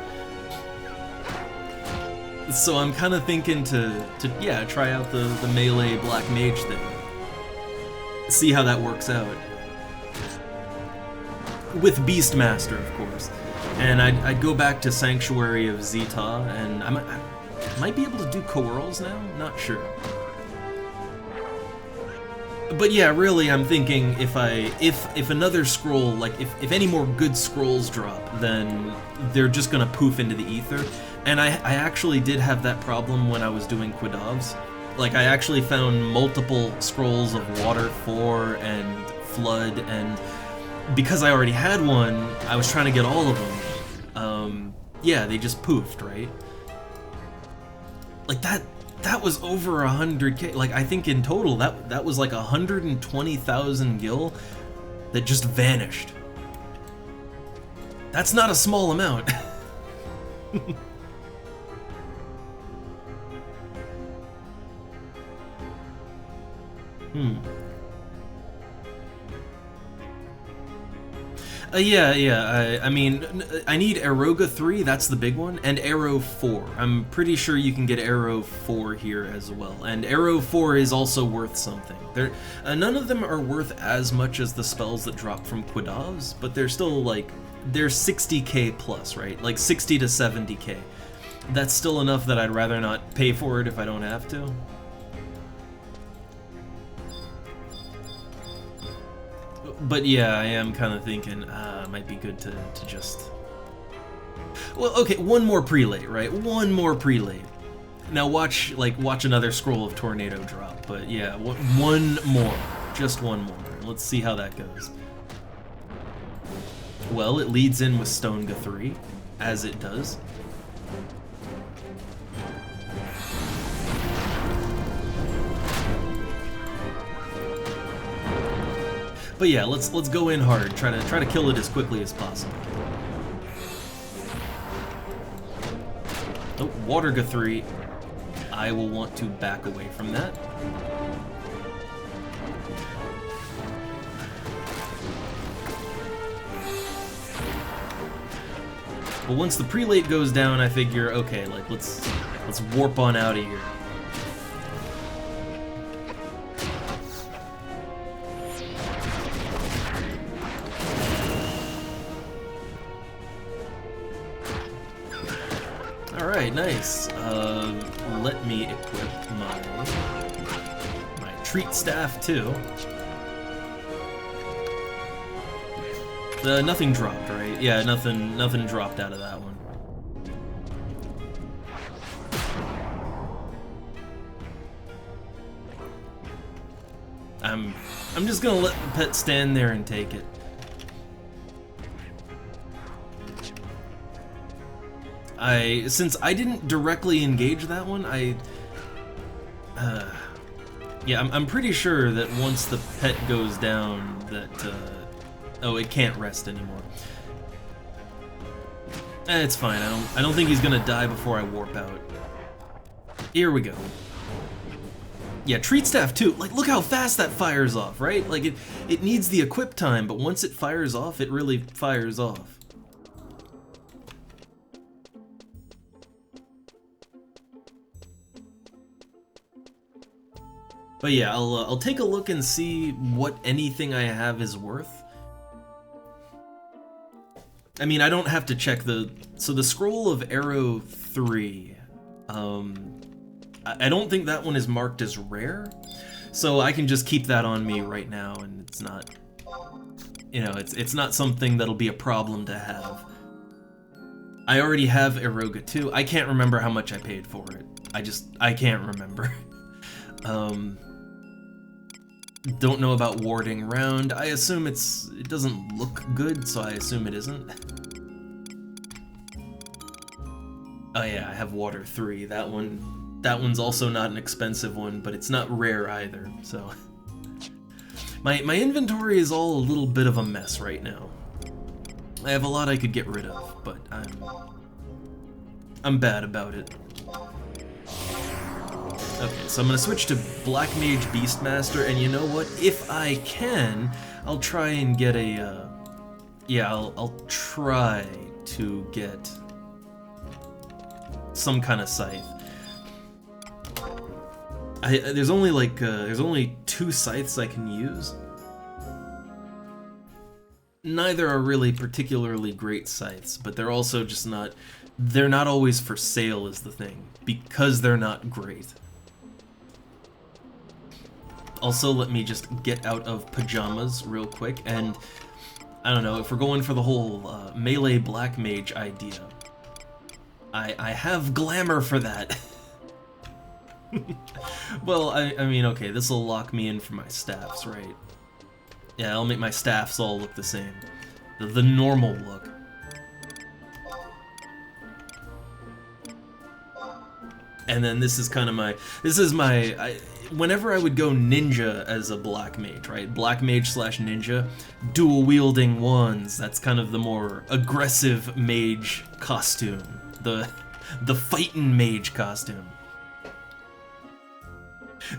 Speaker 1: So I'm kind of thinking to yeah, try out the melee Black Mage thing. See how that works out. With Beastmaster, of course. And I'd go back to Sanctuary of Zeta, and I might be able to do Coerls now? Not sure. But yeah, really, I'm thinking if another scroll, like if any more good scrolls drop, then they're just gonna poof into the ether. And I actually did have that problem when I was doing Quidavs. Like, I actually found multiple scrolls of Water 4 and Flood, and because I already had one, I was trying to get all of them. Yeah, they just poofed, right? Like, that was over 100k. Like, I think in total, that was like 120,000 gil that just vanished. That's not a small amount. Yeah, I mean, I need Eroga 3, that's the big one, and Arrow 4. I'm pretty sure you can get Arrow 4 here as well, and Arrow 4 is also worth something. None of them are worth as much as the spells that drop from Quidavs, but they're still, like, they're 60k plus, right? Like, 60 to 70k. That's still enough that I'd rather not pay for it if I don't have to. But yeah, I am kind of thinking, it might be good to just... Well, okay, one more prelate, right? One more prelate. Now watch another scroll of Tornado drop, but yeah, one more. Just one more. Let's see how that goes. Well, it leads in with Stonega 3, as it does. But yeah, let's go in hard. Try to kill it as quickly as possible. Oh, Waterga 3. I will want to back away from that. But once the prelate goes down, I figure, okay, like let's warp on out of here. Alright, nice. Let me equip my treat staff too. Nothing dropped, right? Yeah, nothing dropped out of that one. I'm just gonna let the pet stand there and take it. Since I didn't directly engage that one, yeah, I'm pretty sure that once the pet goes down, that oh, it can't rest anymore. It's fine. I don't think he's gonna die before I warp out. Here we go. Yeah, treat staff too. Like, look how fast that fires off, right? Like, it needs the equip time, but once it fires off, it really fires off. But yeah, I'll take a look and see what anything I have is worth. I mean, I don't have to check so the Scroll of Arrow 3, I don't think that one is marked as rare, so I can just keep that on me right now, and it's not, you know, it's not something that'll be a problem to have. I already have Eroga too. I can't remember how much I paid for it. I can't remember. Don't know about warding round. I assume it doesn't look good, so I assume it isn't. Oh yeah, I have Water 3. That one's also not an expensive one, but it's not rare either, so... My inventory is all a little bit of a mess right now. I have a lot I could get rid of, but I'm bad about it. Okay, so I'm gonna switch to Black Mage Beastmaster, and you know what? If I can, I'll try and get a, yeah, I'll try to get some kind of scythe. There's only like, there's only 2 scythes I can use. Neither are really particularly great scythes, but they're also just not, they're not always for sale is the thing, because they're not great. Also, let me just get out of pajamas real quick, and I don't know, if we're going for the whole melee black mage idea, I have glamour for that. Well, I mean, okay, this will lock me in for my staffs, right? Yeah, I'll make my staffs all look the same. The normal look. And then this is kind of my, whenever I would go ninja as a black mage, right? Black mage slash ninja, dual wielding wands, that's kind of the more aggressive mage costume. The fightin' mage costume.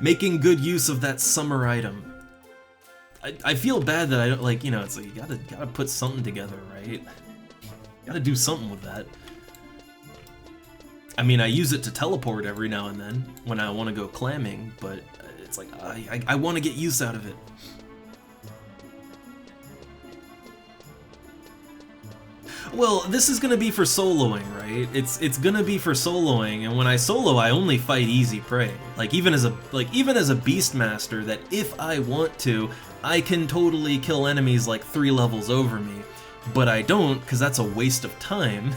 Speaker 1: Making good use of that summer item. I feel bad that I don't, like, you know, it's like, you gotta put something together, right? Gotta do something with that. I mean, I use it to teleport every now and then when I want to go clamming, but it's like, I want to get use out of it. Well, this is gonna be for soloing, right? It's gonna be for soloing, and when I solo, I only fight easy prey. Like even as a Beastmaster, that if I want to, I can totally kill enemies like 3 levels over me, but I don't, because that's a waste of time.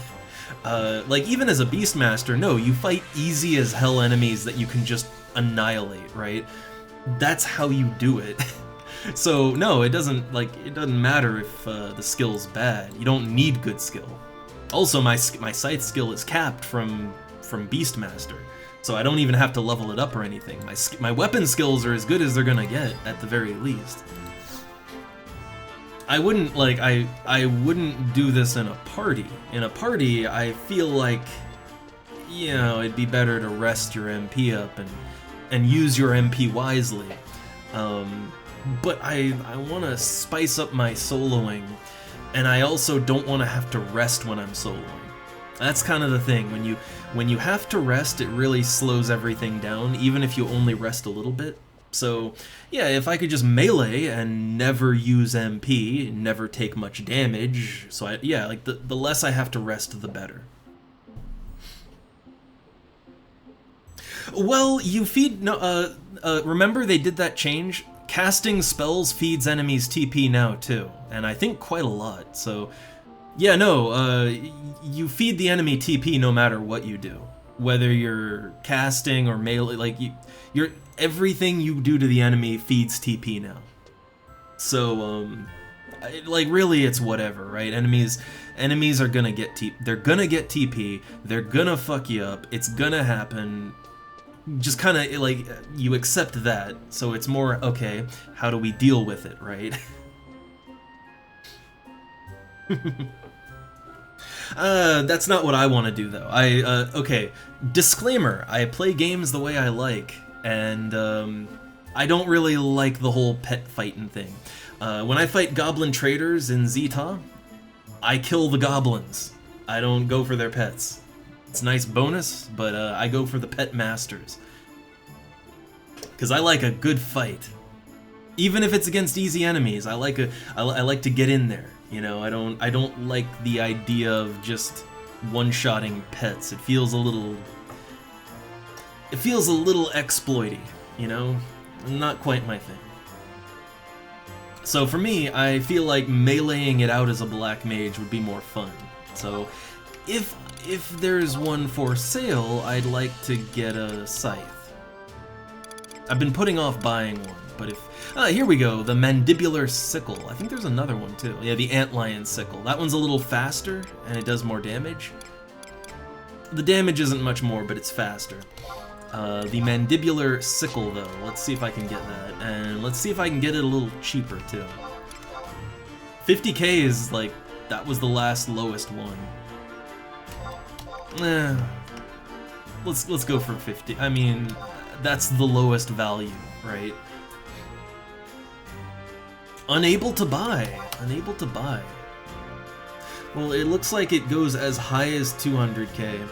Speaker 1: Like even as a Beastmaster, no, you fight easy as hell enemies that you can just annihilate, right? That's how you do it. So no, it doesn't matter if the skill's bad. You don't need good skill. Also, my scythe skill is capped from Beastmaster, so I don't even have to level it up or anything. My weapon skills are as good as they're gonna get at the very least. I wouldn't I wouldn't do this in a party. In a party, I feel like, you know, it'd be better to rest your MP up and use your MP wisely. But I want to spice up my soloing, and I also don't want to have to rest when I'm soloing. That's kind of the thing. When you have to rest, it really slows everything down, even if you only rest a little bit. So yeah, if I could just melee and never use MP, never take much damage, so yeah, like the less I have to rest, the better. Well, you feed remember they did that change? Casting spells feeds enemies TP now too, and I think quite a lot. So yeah, no, you feed the enemy TP no matter what you do, whether you're casting or melee. Like everything you do to the enemy feeds TP now. So, like, really, it's whatever, right? Enemies are gonna get they're gonna get TP, they're gonna fuck you up, it's gonna happen. Just kind of, like, you accept that, so it's more, okay, how do we deal with it, right? That's not what I want to do, though. Okay, disclaimer, I play games the way I like, and, I don't really like the whole pet fighting thing. When I fight goblin traders in Zeta, I kill the goblins. I don't go for their pets. It's a nice bonus, but I go for the pet masters. Because I like a good fight. Even if it's against easy enemies, I like to get in there. You know, I don't like the idea of just one-shotting pets. It feels a little exploity, you know? Not quite my thing. So for me, I feel like meleeing it out as a black mage would be more fun. So if there's one for sale, I'd like to get a scythe. I've been putting off buying one, but if... here we go, the mandibular sickle. I think there's another one too. Yeah, the antlion sickle. That one's a little faster, and it does more damage. The damage isn't much more, but it's faster. The mandibular sickle, though, let's see if I can get that, and let's see if I can get it a little cheaper, too. 50k is, like, that was the last lowest one. Let's go for 50. I mean, that's the lowest value, right? Unable to buy. Unable to buy. Well, it looks like it goes as high as 200k.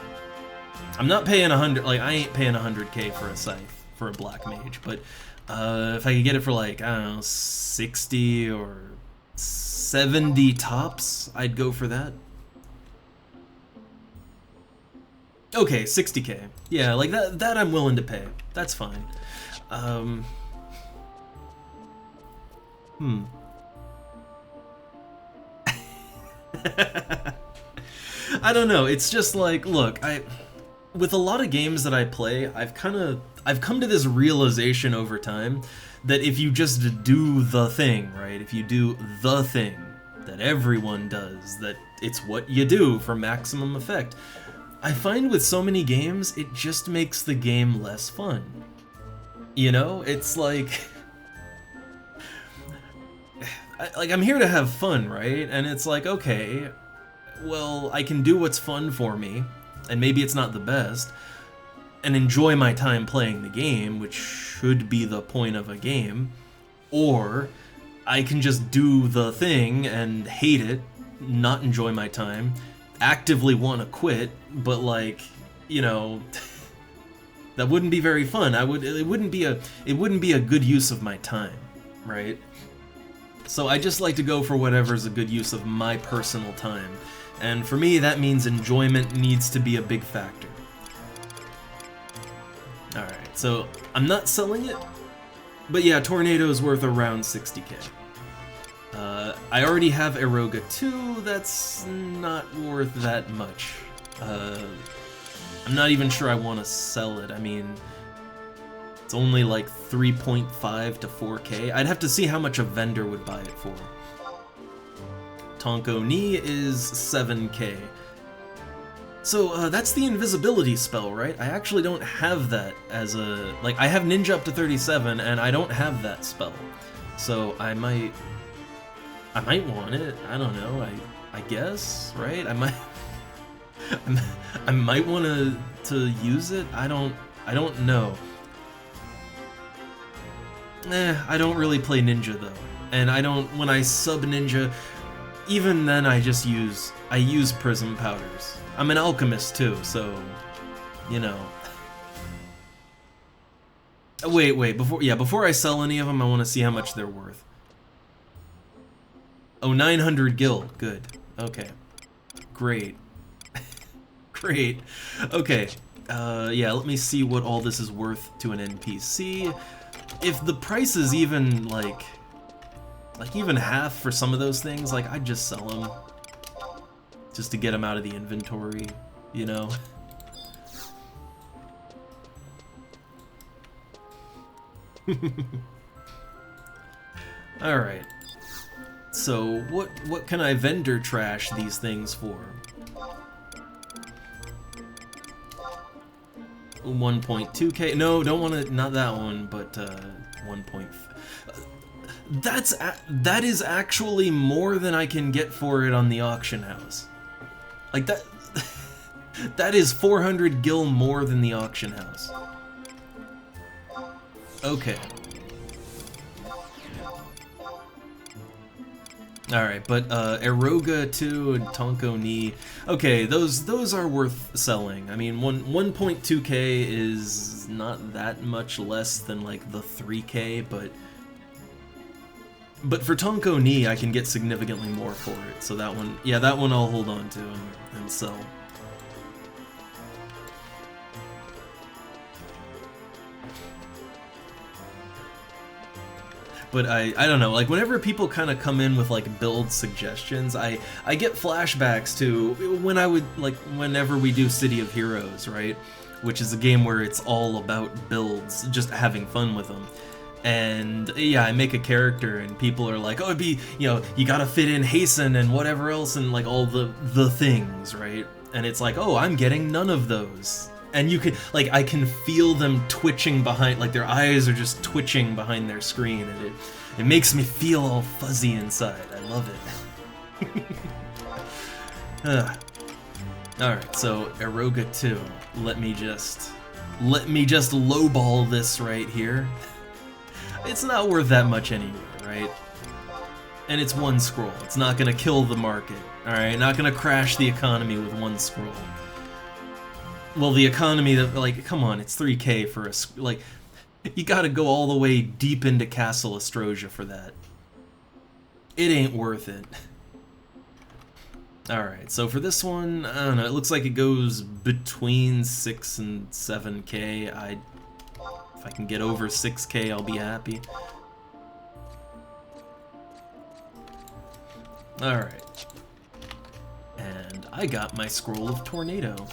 Speaker 1: I'm not paying 100, like, I ain't paying 100k for a scythe, for a black mage, but if I could get it for, like, I don't know, 60 or 70 tops, I'd go for that. Okay, 60k. Yeah, like, that I'm willing to pay. That's fine. I don't know, it's just like, look, with a lot of games that I play, I've come to this realization over time that if you just do the thing, right? If you do the thing that everyone does, that it's what you do for maximum effect, I find with so many games, it just makes the game less fun. You know? It's like... I'm here to have fun, right? And it's like, okay, well, I can do what's fun for me, and maybe it's not the best, and enjoy my time playing the game, which should be the point of a game, or I can just do the thing and hate it, not enjoy my time, actively want to quit, but, like, you know, that wouldn't be very fun. It wouldn't be a good use of my time, right? So I just like to go for whatever's a good use of my personal time. And for me, that means enjoyment needs to be a big factor. Alright, so I'm not selling it, but yeah, Tornado's worth around 60k. I already have Eroga 2, that's not worth that much. I'm not even sure I want to sell it. I mean, it's only like 3.5 to 4k. I'd have to see how much a vendor would buy it for. Tonko Ni is 7k. So, that's the invisibility spell, right? I actually don't have that as a... Like, I have Ninja up to 37, and I don't have that spell. So, I might want it. I don't know. I guess, right? I might want to use it. I don't know. I don't really play Ninja, though. And I don't... When I sub Ninja... Even then, I use prism powders. I'm an alchemist too, so, you know. Wait, before I sell any of them, I want to see how much they're worth. Oh, 900 gil, good. Okay. Great. Great. Okay. Yeah, let me see what all this is worth to an NPC. If the price is even, like even half for some of those things, like, I'd just sell them. Just to get them out of the inventory, you know? Alright. So, what can I vendor trash these things for? 1.2k? No, don't want to, not that one, but 1. That is actually more than I can get for it on the auction house. Like that that is 400 gil more than the auction house. Okay. Alright, but Eroga 2 and Tonko Ni, okay, those are worth selling. I mean, 1.2k is not that much less than like the 3k, but for Tonko Ni I can get significantly more for it. So that one, yeah, that one I'll hold on to and sell. But I don't know, like whenever people kind of come in with like build suggestions, I get flashbacks to when I would, like, whenever we do City of Heroes, right? Which is a game where it's all about builds, just having fun with them. And yeah, I make a character and people are like, oh, it'd be, you know, you gotta fit in hasten and whatever else and like all the things, right? And it's like, oh, I'm getting none of those. And you can, like, I can feel them twitching behind, like their eyes are just twitching behind their screen, and it makes me feel all fuzzy inside. I love it. Alright, so Eroga 2. Let me just lowball this right here. It's not worth that much anyway, right? And it's one scroll. It's not gonna kill the market, alright? Not gonna crash the economy with one scroll. Well, the economy, like, come on, it's 3k for a, like, you gotta go all the way deep into Castle Astrosia for that. It ain't worth it. Alright, so for this one, I don't know, it looks like it goes between 6 and 7k. If I can get over 6k, I'll be happy. Alright. And I got my Scroll of Tornado.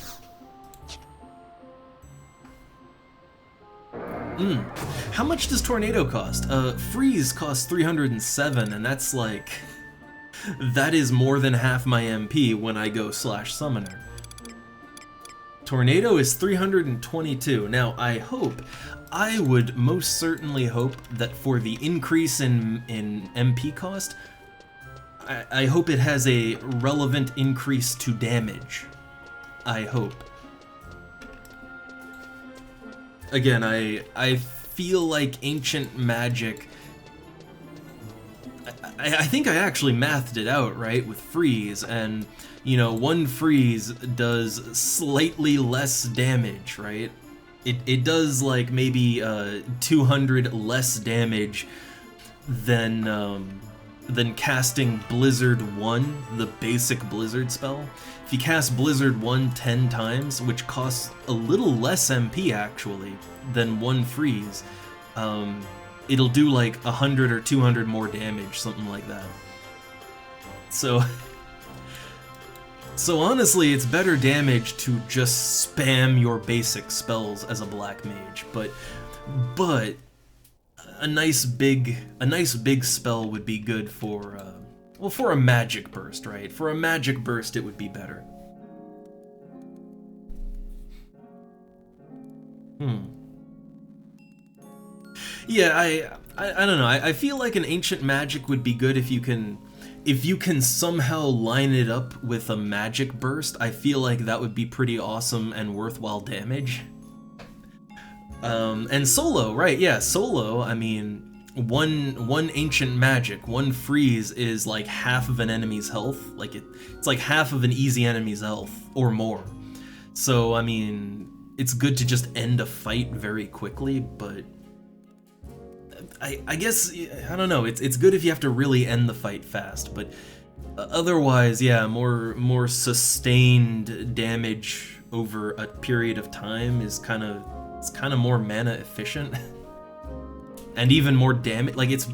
Speaker 1: How much does Tornado cost? Freeze costs 307, and that's like... that is more than half my MP when I go /Summoner. Tornado is 322. Now, I would most certainly hope that for the increase in MP cost, I hope it has a relevant increase to damage. I hope. Again, I feel like Ancient Magic... I think I actually mathed it out, right, with Freeze, and, you know, one Freeze does slightly less damage, right? It does, like, maybe 200 less damage than casting Blizzard 1, the basic Blizzard spell. If you cast Blizzard 1 10 times, which costs a little less MP actually than one Freeze, it'll do like 100 or 200 more damage, something like that. So honestly, it's better damage to just spam your basic spells as a black mage, but a nice big spell would be good for well, for a magic burst, right? For a magic burst, it would be better. Yeah, I don't know. I feel like an Ancient Magic would be good if you can somehow line it up with a magic burst. I feel like that would be pretty awesome and worthwhile damage. And solo, right? Yeah, solo. I mean, one Ancient Magic, one Freeze is like half of an enemy's health. Like it's like half of an easy enemy's health or more. So I mean, it's good to just end a fight very quickly, but I guess, I don't know, it's good if you have to really end the fight fast, but otherwise, yeah, more sustained damage over a period of time is kind of more mana efficient. And even more damage, like it's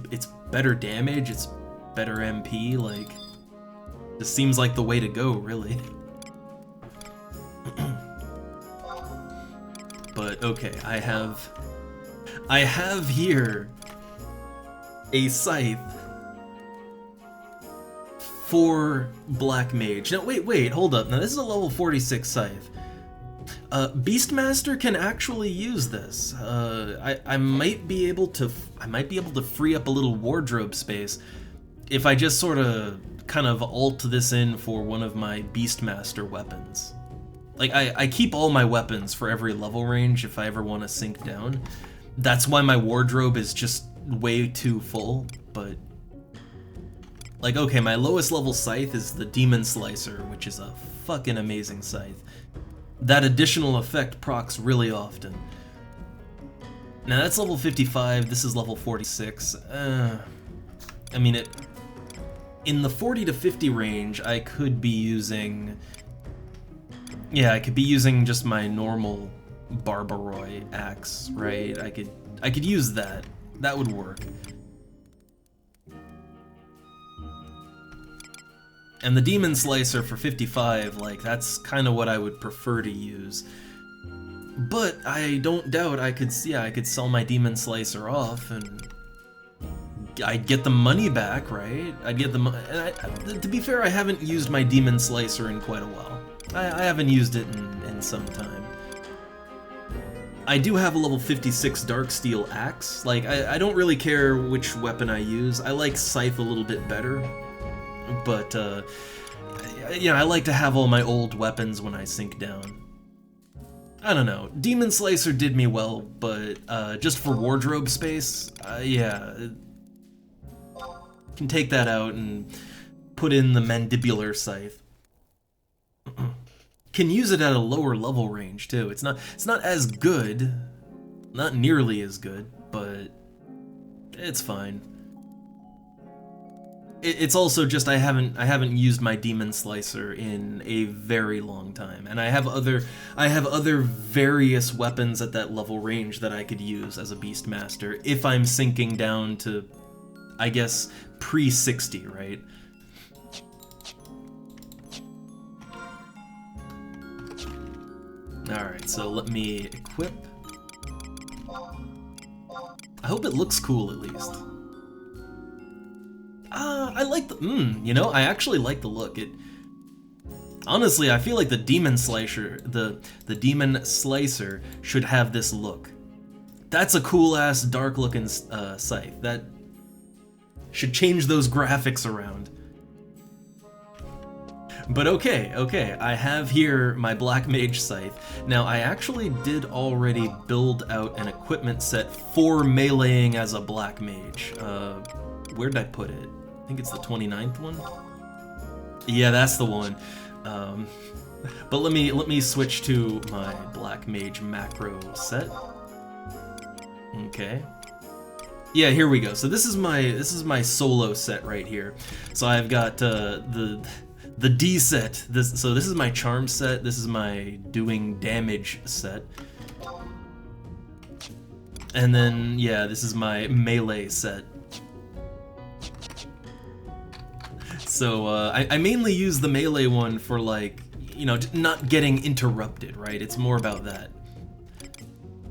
Speaker 1: better damage, it's better MP, like this seems like the way to go, really. But okay, I I have here a scythe for Black Mage. Now, wait, hold up. Now, this is a level 46 scythe. Beastmaster can actually use this. I might be able to free up a little wardrobe space if I just sort of kind of alt this in for one of my Beastmaster weapons. Like, I keep all my weapons for every level range if I ever want to sink down. That's why my wardrobe is just way too full, but... Like, okay, my lowest level scythe is the Demon Slicer, which is a fucking amazing scythe. That additional effect procs really often. Now that's level 55, this is level 46. I mean, in the 40 to 50 range, I could be using... Yeah, I could be using just my normal Barbaroi axe, right? I could use that. That would work. And the Demon Slicer for 55, like, that's kind of what I would prefer to use. But I don't doubt I could sell my Demon Slicer off and I'd get the money back, right? I'd get the money. And to be fair, I haven't used my Demon Slicer in quite a while. I haven't used it in some time. I do have a level 56 Darksteel axe. Like, I don't really care which weapon I use. I like Scythe a little bit better. But, you know, I like to have all my old weapons when I sink down. I don't know. Demon Slicer did me well, but just for wardrobe space, yeah. Can take that out and put in the Mandibular Scythe. Can use it at a lower level range too. It's not as good, not nearly as good, but it's fine. It's also just I haven't used my Demon Slicer in a very long time, and I have other various weapons at that level range that I could use as a Beastmaster if I'm sinking down to, I guess, pre-60, right? Alright, so let me equip. I hope it looks cool at least. I like the, you know, I actually like the look. Honestly, I feel like the Demon Slicer, the Demon Slicer should have this look. That's a cool-ass, dark-looking scythe. That should change those graphics around. But okay, I have here my Black Mage Scythe. Now, I actually did already build out an equipment set for meleeing as a Black Mage. Where did I put it? I think it's the 29th one? Yeah, that's the one. But let me switch to my Black Mage macro set. Okay. Yeah, here we go. So this is my solo set right here. So I've got the D set. So this is my charm set. This is my doing damage set. And then yeah, this is my melee set. So I mainly use the melee one for, like, you know, not getting interrupted, right? It's more about that.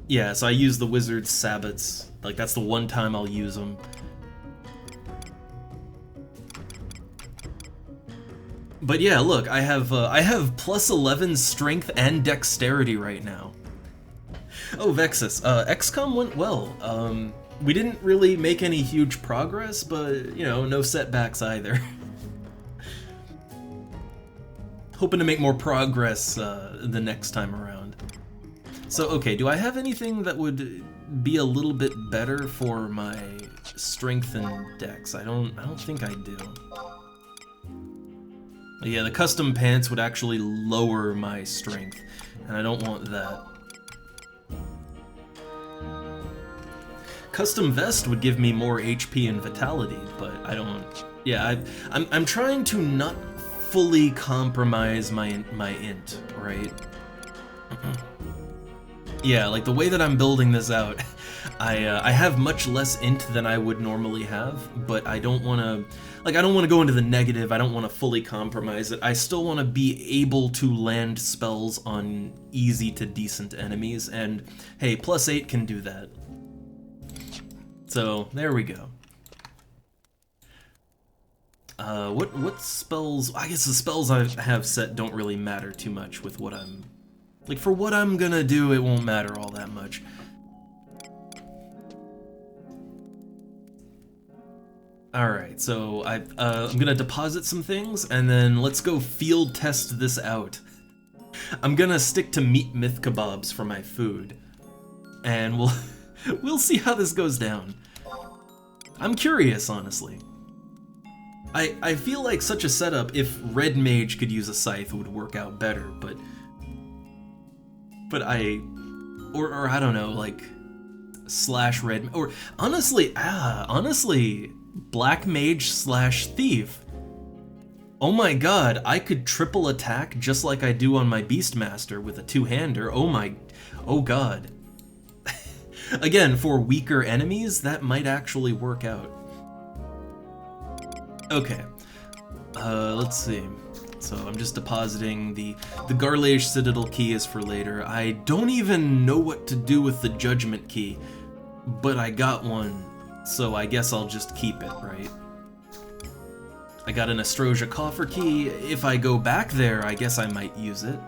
Speaker 1: Yeah, so I use the Wizard's Sabbats. Like, that's the one time I'll use them. But yeah, look, I have plus 11 strength and dexterity right now. Oh, Vexus, XCOM went well. We didn't really make any huge progress, but, you know, no setbacks either. Hoping to make more progress the next time around. So, okay, do I have anything that would be a little bit better for my strength and dex? I don't think I do. Yeah, the custom pants would actually lower my strength, and I don't want that. Custom vest would give me more HP and vitality, but I don't. Yeah, I'm trying to not fully compromise my int, right? Yeah, like the way that I'm building this out, I have much less int than I would normally have, but I don't want to, like, I don't want to go into the negative. I don't want to fully compromise it. I still want to be able to land spells on easy to decent enemies, and hey, +8 can do that. So, there we go. What spells... I guess the spells I have set don't really matter too much with what I'm... Like, for what I'm gonna do, it won't matter all that much. Alright, so I'm gonna deposit some things, and then let's go field test this out. I'm gonna stick to meat myth kebabs for my food, and we'll see how this goes down. I'm curious, honestly. I feel like such a setup, if Red Mage could use a scythe, would work out better, but I don't know, like slash red, or honestly, Black Mage slash Thief. Oh my god, I could triple attack just like I do on my Beastmaster with a two-hander. Oh god. Again, for weaker enemies, that might actually work out. Okay, let's see. So I'm just depositing the Garlage Citadel key is for later. I don't even know what to do with the Judgment key, but I got one, so I guess I'll just keep it, right? I got an Astrosia coffer key. If I go back there, I guess I might use it.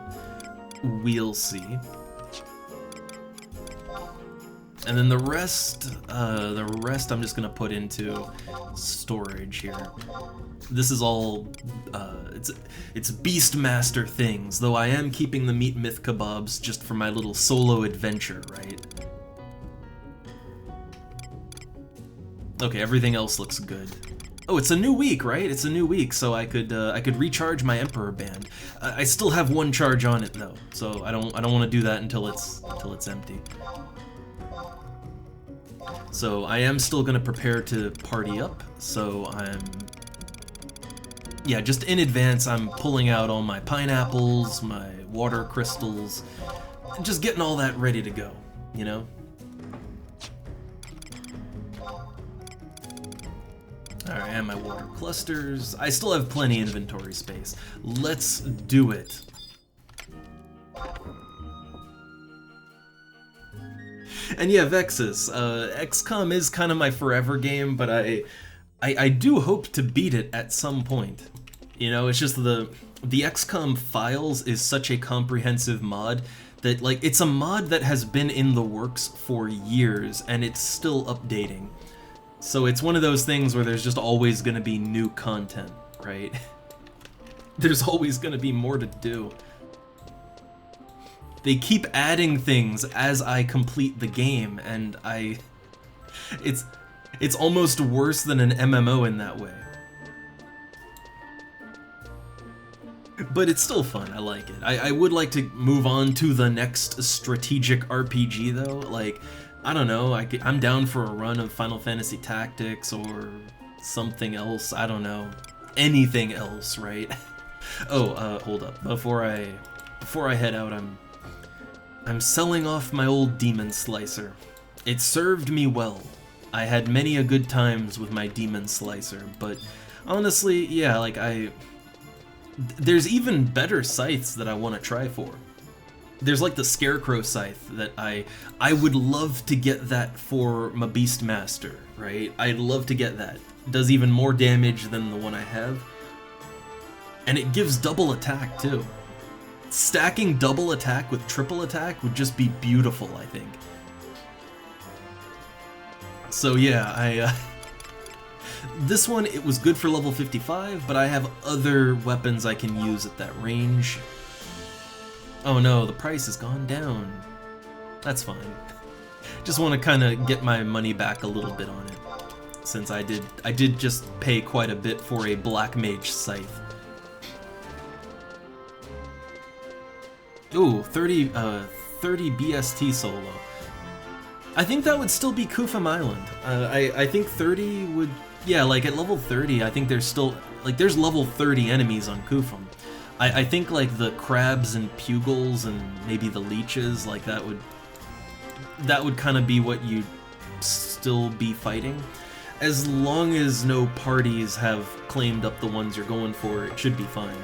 Speaker 1: We'll see. And then the rest I'm just gonna put into storage here. This is all, it's Beastmaster things, though I am keeping the meat myth kebabs just for my little solo adventure, right? Okay, everything else looks good. Oh, it's a new week, right? It's a new week, so I could recharge my Emperor Band. I still have one charge on it though, so I don't want to do that until it's empty. So I am still gonna prepare to party up, so yeah, just in advance I'm pulling out all my pineapples, my water crystals, just getting all that ready to go, you know? Alright, and my water clusters. I still have plenty inventory space. Let's do it. And yeah, Vexus, XCOM is kind of my forever game, but I do hope to beat it at some point. You know, it's just the XCOM Files is such a comprehensive mod that, like, it's a mod that has been in the works for years, and it's still updating. So it's one of those things where there's just always gonna be new content, right? There's always gonna be more to do. They keep adding things as I complete the game, and it's almost worse than an MMO in that way. But it's still fun, I like it. I would like to move on to the next strategic RPG though, like, I don't know, I'm down for a run of Final Fantasy Tactics or something else, I don't know. Anything else, right? Oh, hold up, before I head out, I'm selling off my old Demon Slicer. It served me well. I had many a good times with my Demon Slicer, but honestly, yeah, like there's even better scythes that I want to try for. There's like the Scarecrow Scythe that I would love to get that for my Beastmaster, right? I'd love to get that. It does even more damage than the one I have. And it gives double attack too. Stacking double attack with triple attack would just be beautiful, I think. So yeah, this one, it was good for level 55, but I have other weapons I can use at that range. Oh no, the price has gone down. That's fine. Just want to kind of get my money back a little bit on it, since I did just pay quite a bit for a Black Mage Scythe. Ooh, 30 BST solo. I think that would still be Kufum Island. I think 30 would... Yeah, like at level 30, I think there's still... Like, there's level 30 enemies on Kufum. I think, like, the crabs and pugils and maybe the leeches, like, that would kind of be what you'd still be fighting. As long as no parties have claimed up the ones you're going for, it should be fine.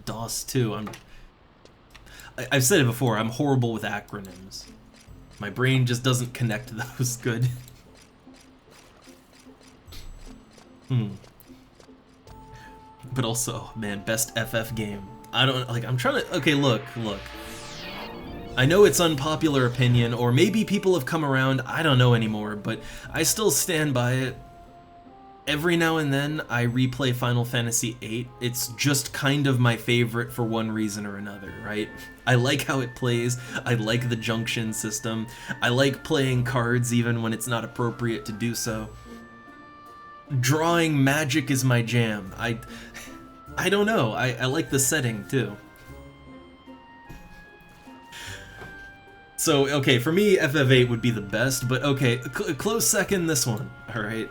Speaker 1: DOS 2. I've said it before, I'm horrible with acronyms. My brain just doesn't connect those good. But also, man, best FF game. I don't, like, I'm trying to, okay, look. I know it's unpopular opinion, or maybe people have come around, I don't know anymore, but I still stand by it. Every now and then, I replay Final Fantasy VIII. It's just kind of my favorite for one reason or another, right? I like how it plays, I like the junction system, I like playing cards even when it's not appropriate to do so. Drawing magic is my jam. I don't know, I like the setting too. So, okay, for me, FF8 would be the best, but okay, close second this one, alright?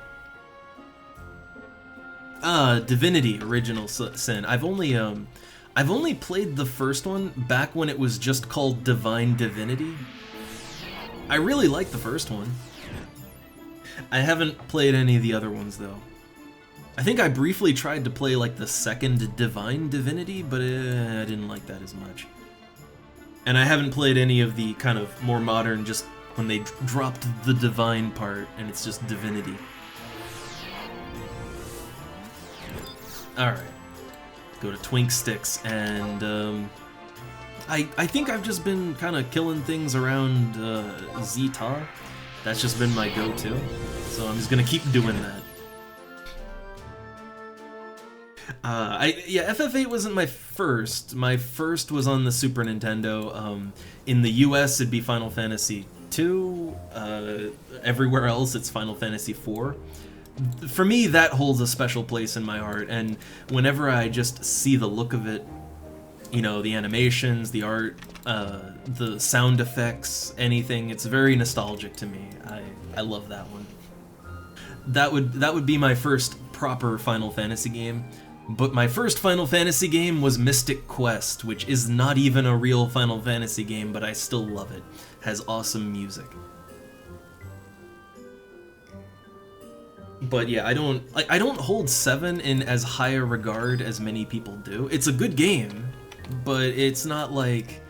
Speaker 1: Divinity Original Sin. I've only played the first one back when it was just called Divine Divinity. I really like the first one. I haven't played any of the other ones though. I think I briefly tried to play like the second Divine Divinity, but I didn't like that as much. And I haven't played any of the kind of more modern, just when they dropped the divine part and it's just divinity. Alright. Go to Twink Sticks, and I think I've just been kind of killing things around Zeta. That's just been my go-to, so I'm just gonna keep doing that. Yeah, FF8 wasn't my first. My first was on the Super Nintendo. In the US, it'd be Final Fantasy II. Everywhere else, it's Final Fantasy IV. For me, that holds a special place in my heart, and whenever I just see the look of it, you know, the animations, the art, the sound effects, anything, it's very nostalgic to me. I love that one. That would be my first proper Final Fantasy game. But my first Final Fantasy game was Mystic Quest, which is not even a real Final Fantasy game, but I still love it. Has awesome music. But yeah, I don't hold 7 in as high a regard as many people do. It's a good game, but it's not like,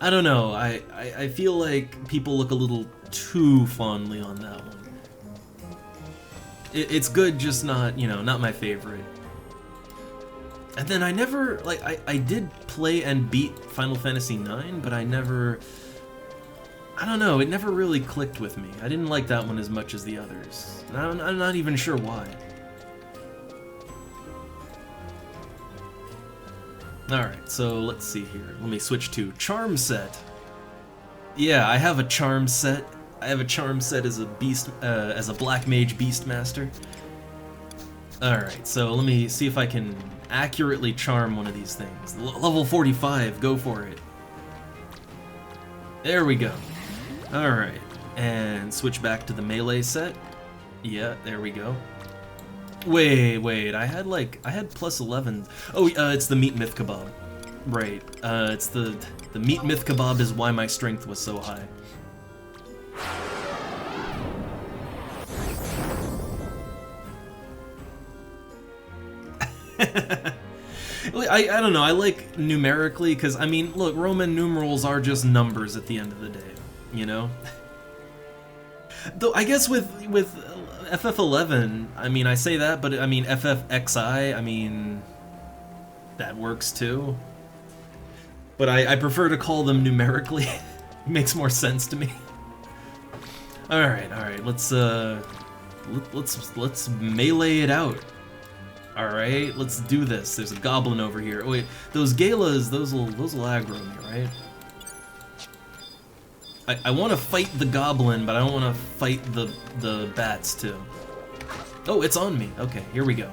Speaker 1: I don't know, I feel like people look a little too fondly on that one. It's good, just not, you know, not my favorite. And then I never, like, I did play and beat Final Fantasy IX, but I don't know, it never really clicked with me. I didn't like that one as much as the others. And I'm not even sure why. Alright, so let's see here. Let me switch to Charm Set. Yeah, I have a Charm Set. I have a Charm Set as a beast, as a Black Mage Beastmaster. Alright, so let me see if I can accurately charm one of these things. Level 45, go for it. There we go. Alright, and switch back to the melee set. Yeah, there we go. Wait, I had plus 11. Oh, it's the Meat Myth Kebab. Right, it's the Meat Myth Kebab is why my strength was so high. I don't know, I like numerically, because, I mean, look, Roman numerals are just numbers at the end of the day, you know? Though, I guess with FF11, I mean, I say that, but, I mean, FFXI, I mean, that works too. But I prefer to call them numerically. It makes more sense to me. Alright, let's melee it out. Alright, let's do this. There's a goblin over here. Oh, wait, those galas, those will aggro me, right? I want to fight the goblin, but I don't want to fight the bats too. Oh, it's on me. Okay, here we go.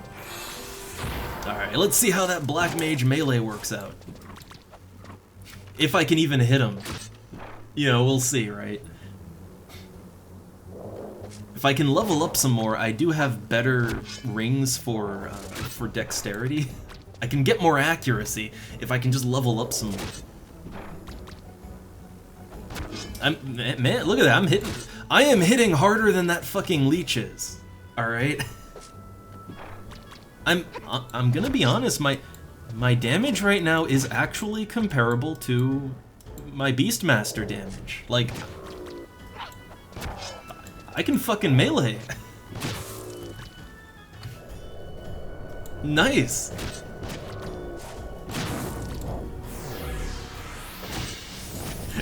Speaker 1: Alright, let's see how that Black Mage melee works out. If I can even hit him. You know, we'll see, right? If I can level up some more, I do have better rings for dexterity. I can get more accuracy if I can just level up some more. Man, look at that, I am hitting harder than that fucking leech is. Alright? I'm gonna be honest, My damage right now is actually comparable to my Beastmaster damage. Like, I can fucking melee. Nice.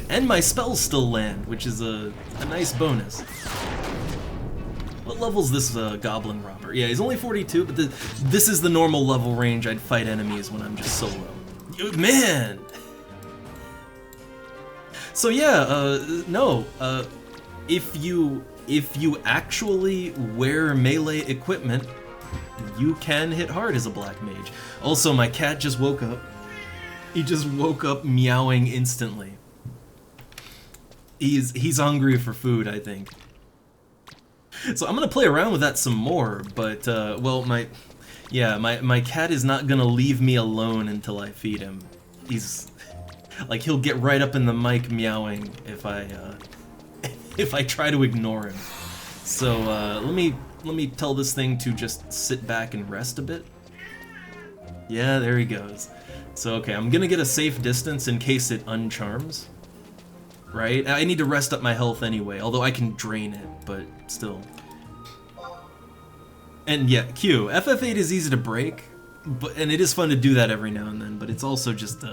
Speaker 1: And my spells still land, which is a nice bonus. What level's this goblin robber? Yeah, he's only 42, but this is the normal level range I'd fight enemies when I'm just solo. Man! So yeah, no, if you actually wear melee equipment, you can hit hard as a black mage. Also, my cat just woke up. He just woke up meowing instantly. He's hungry for food, I think. So I'm gonna play around with that some more, but well, my cat is not gonna leave me alone until I feed him. He's like, he'll get right up in the mic meowing if I try to ignore him. So let me tell this thing to just sit back and rest a bit. Yeah, there he goes. So okay, I'm gonna get a safe distance in case it uncharms. Right? I need to rest up my health anyway, although I can drain it, but still. And yeah, Q. FF8 is easy to break, and it is fun to do that every now and then, but it's also just,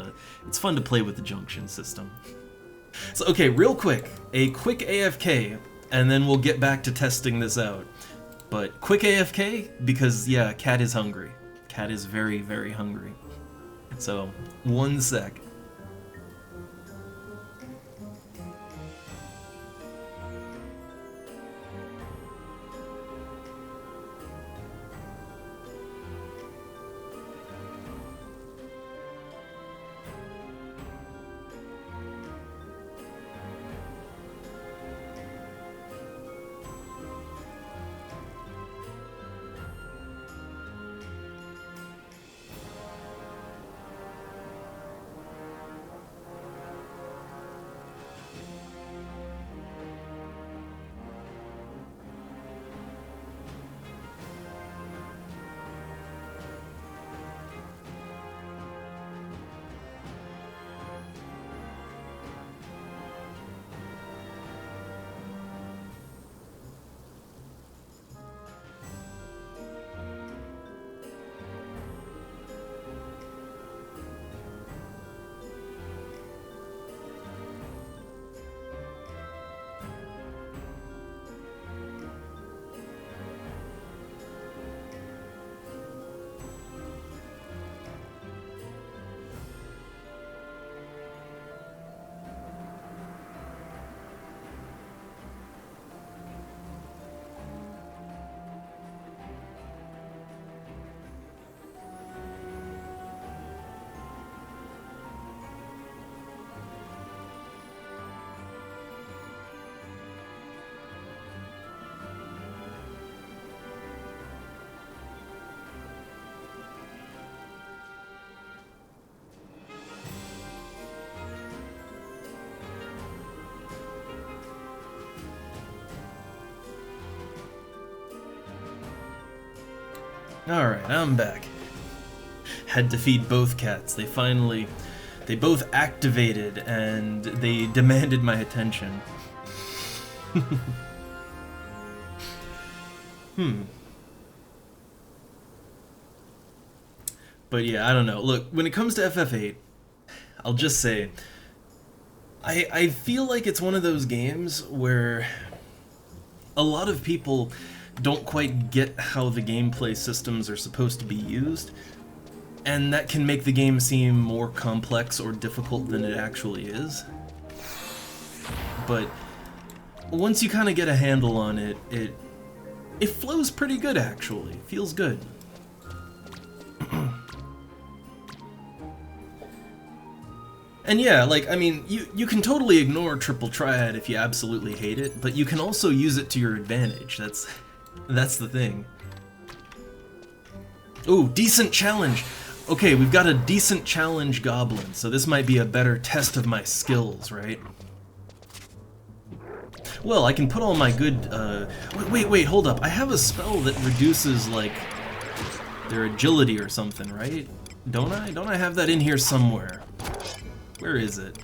Speaker 1: it's fun to play with the junction system. So okay, real quick, a quick AFK, and then we'll get back to testing this out. But quick AFK, because yeah, cat is hungry. Cat is very, very hungry. So, 1 sec. Alright, I'm back. Had to feed both cats. They both activated and they demanded my attention. But yeah, I don't know. Look, when it comes to FF8, I'll just say, I feel like it's one of those games where a lot of people don't quite get how the gameplay systems are supposed to be used, and that can make the game seem more complex or difficult than it actually is. But once you kind of get a handle on it, it flows pretty good actually. It feels good. And yeah, like, I mean, you can totally ignore Triple Triad if you absolutely hate it, but you can also use it to your advantage. That's the thing. Ooh, decent challenge! Okay, we've got a decent challenge goblin, so this might be a better test of my skills, right? Well, I can put all my good, wait, hold up. I have a spell that reduces, like, their agility or something, right? Don't I? Don't I have that in here somewhere? Where is it?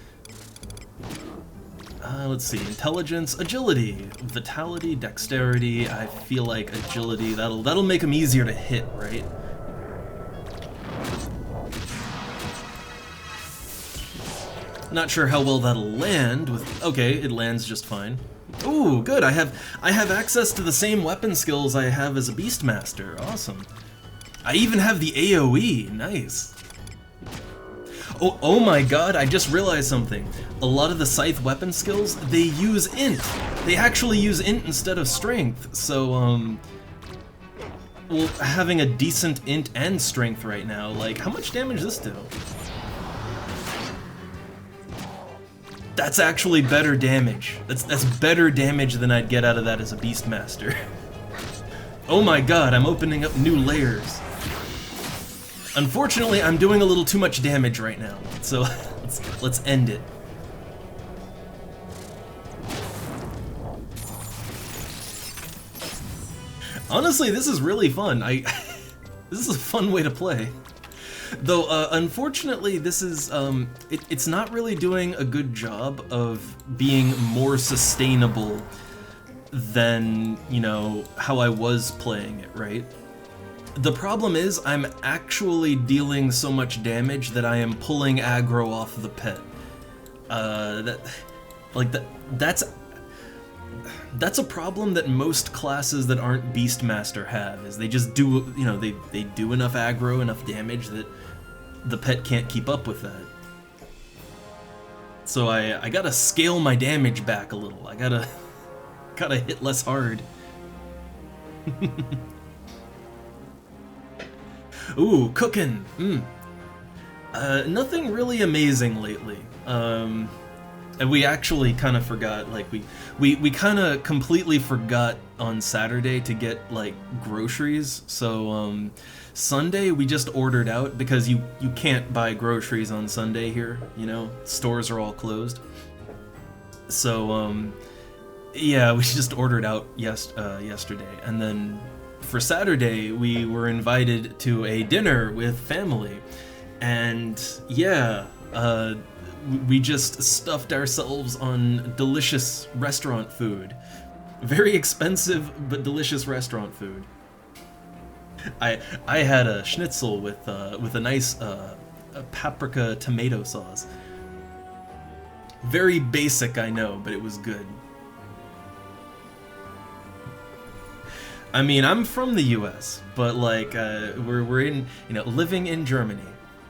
Speaker 1: Let's see. Intelligence, agility, vitality, dexterity. I feel like agility, that'll make them easier to hit, right? Not sure how well that'll land with... Okay, it lands just fine. Ooh, good. I have access to the same weapon skills I have as a Beastmaster. Awesome. I even have the AoE. Nice. Oh my god, I just realized something. A lot of the Scythe weapon skills, they use int. They actually use int instead of strength. So, well, having a decent int and strength right now, like, how much damage does this do? That's actually better damage. That's better damage than I'd get out of that as a Beastmaster. Oh my god, I'm opening up new layers. Unfortunately, I'm doing a little too much damage right now, so let's end it. Honestly, this is really fun. This is a fun way to play. Though, unfortunately, this is, it's not really doing a good job of being more sustainable than, you know, how I was playing it, right? The problem is, I'm actually dealing so much damage that I am pulling aggro off the pet. That's a problem that most classes that aren't Beastmaster have, is they just do, you know, they do enough aggro, enough damage that the pet can't keep up with that. So I gotta scale my damage back a little. I gotta hit less hard. Ooh, cooking! Nothing really amazing lately. And we actually kind of forgot, like, we kind of completely forgot on Saturday to get, like, groceries. So, Sunday we just ordered out, because you can't buy groceries on Sunday here, you know? Stores are all closed. So, yeah, we just ordered out yesterday. And then for Saturday, we were invited to a dinner with family. And, yeah, we just stuffed ourselves on delicious restaurant food. Very expensive, but delicious restaurant food. I had a schnitzel with a nice paprika tomato sauce. Very basic, I know, but it was good. I mean, I'm from the U.S., but like we're in, you know, living in Germany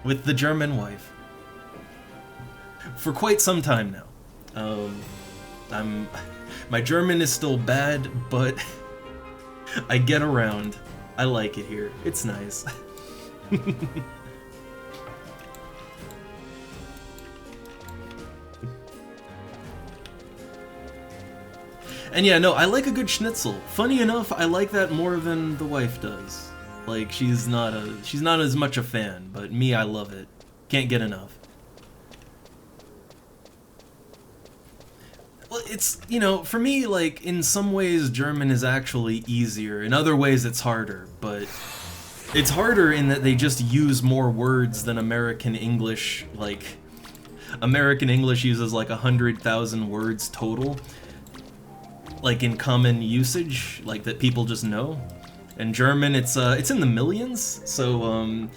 Speaker 1: with the German wife for quite some time now. My German is still bad, but I get around. I like it here. It's nice. And yeah, no, I like a good schnitzel. Funny enough, I like that more than the wife does. Like, she's not as much a fan, but me, I love it. Can't get enough. Well, it's, you know, for me, like, in some ways German is actually easier. In other ways it's harder, but it's harder in that they just use more words than American English. Like, American English uses like 100,000 words total, like in common usage, like that people just know. And German, it's in the millions, so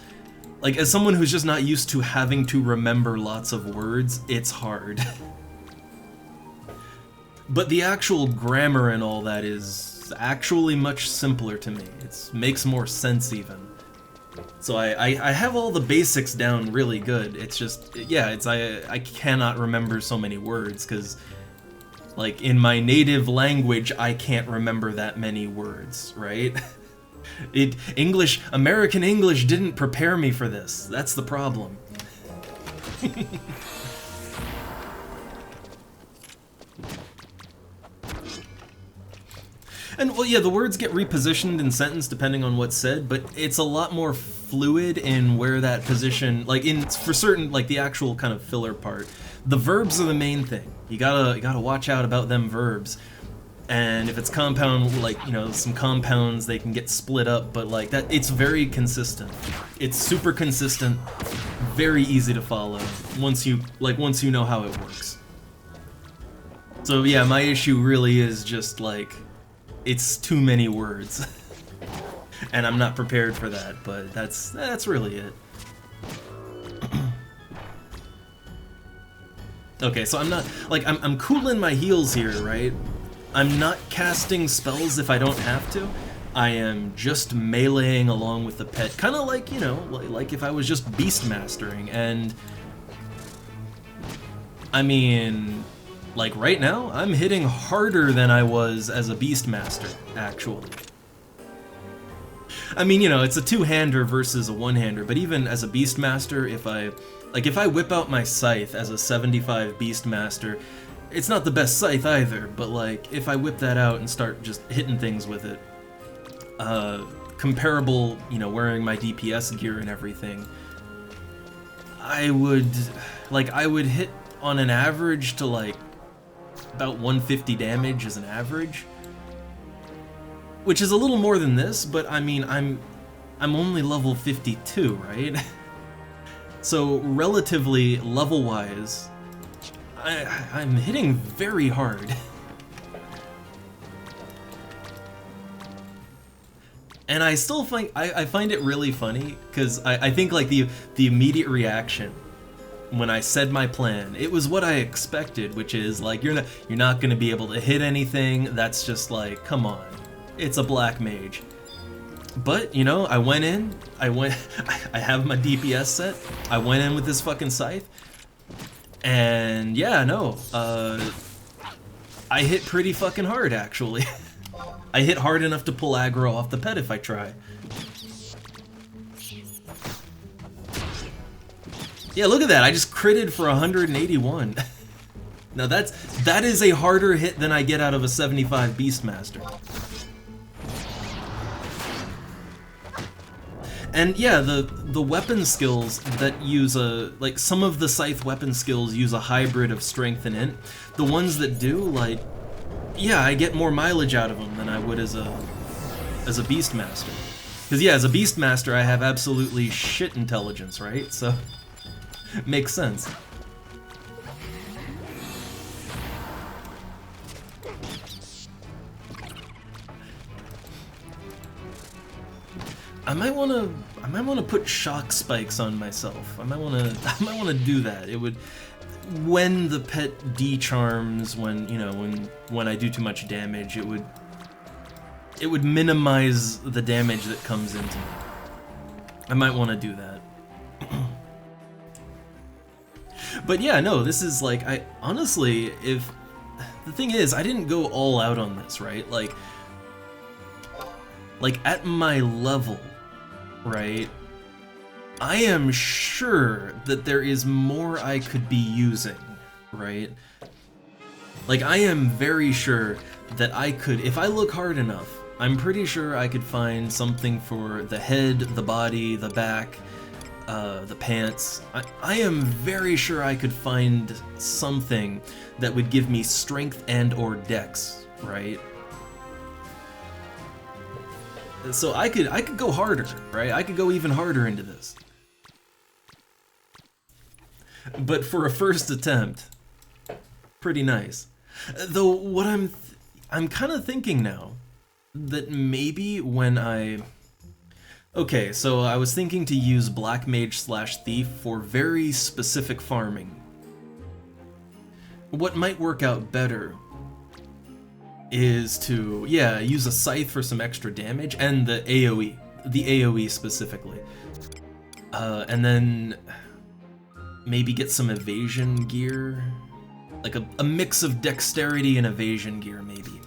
Speaker 1: like, as someone who's just not used to having to remember lots of words, it's hard. But the actual grammar and all that is actually much simpler to me. It makes more sense even. So I have all the basics down really good. It's just, yeah, I cannot remember so many words, because like in my native language I can't remember that many words, right? American English didn't prepare me for this. That's the problem. And, well, yeah, the words get repositioned in sentence depending on what's said, but it's a lot more fluid in where that position, like, for certain, like, the actual kind of filler part. The verbs are the main thing. You gotta watch out about them verbs. And if it's compound, like, you know, some compounds, they can get split up, but like that, it's very consistent. It's super consistent, very easy to follow once you know how it works. So yeah, my issue really is just like, it's too many words. And I'm not prepared for that, but that's really it. Okay, so I'm not, like, I'm cooling my heels here, right? I'm not casting spells if I don't have to. I am just meleeing along with the pet, kind of like, you know, like if I was just beastmastering. And I mean, like right now, I'm hitting harder than I was as a beastmaster, actually. I mean, you know, it's a two-hander versus a one-hander, but even as a beastmaster, if I whip out my scythe as a 75 beastmaster, it's not the best scythe either, but like, if I whip that out and start just hitting things with it, comparable, you know, wearing my DPS gear and everything, I would hit on an average to like about 150 damage as an average, which is a little more than this, but I mean, I'm only level 52, right? So relatively level-wise, I'm hitting very hard. And I still find, I find it really funny, because I think like the immediate reaction when I said my plan, it was what I expected, which is like, you're not gonna be able to hit anything. That's just like, come on, it's a black mage. But, you know, I went in, I have my DPS set, I went in with this fucking scythe, and yeah, no, I hit pretty fucking hard, actually. I hit hard enough to pull aggro off the pet if I try. Yeah, look at that, I just critted for 181. Now that is a harder hit than I get out of a 75 Beastmaster. And yeah, the weapon skills that use like some of the scythe weapon skills use a hybrid of strength and int. The ones that do, like, yeah, I get more mileage out of them than I would as a Beastmaster. Because yeah, as a Beastmaster, I have absolutely shit intelligence, right? So makes sense. I might wanna put shock spikes on myself. I might wanna do that. It would, when the pet decharms, when, you know, when I do too much damage, it would minimize the damage that comes into me. I might want to do that. But yeah, no, this is like, I honestly, if the thing is, I didn't go all out on this, right? Like at my level, right, I am sure that there is more I could be using, right? Like, I am very sure that I could, if I look hard enough, I'm pretty sure I could find something for the head, the body, the back, the pants. I am very sure I could find something that would give me strength and or dex, right? So I could go harder, right? I could go even harder into this. But for a first attempt, pretty nice. Though what I'm kind of thinking now that maybe when okay, so I was thinking to use Black Mage / Thief for very specific farming. What might work out better is to, yeah, use a scythe for some extra damage, and the AoE specifically. And then maybe get some evasion gear, like a mix of dexterity and evasion gear, maybe.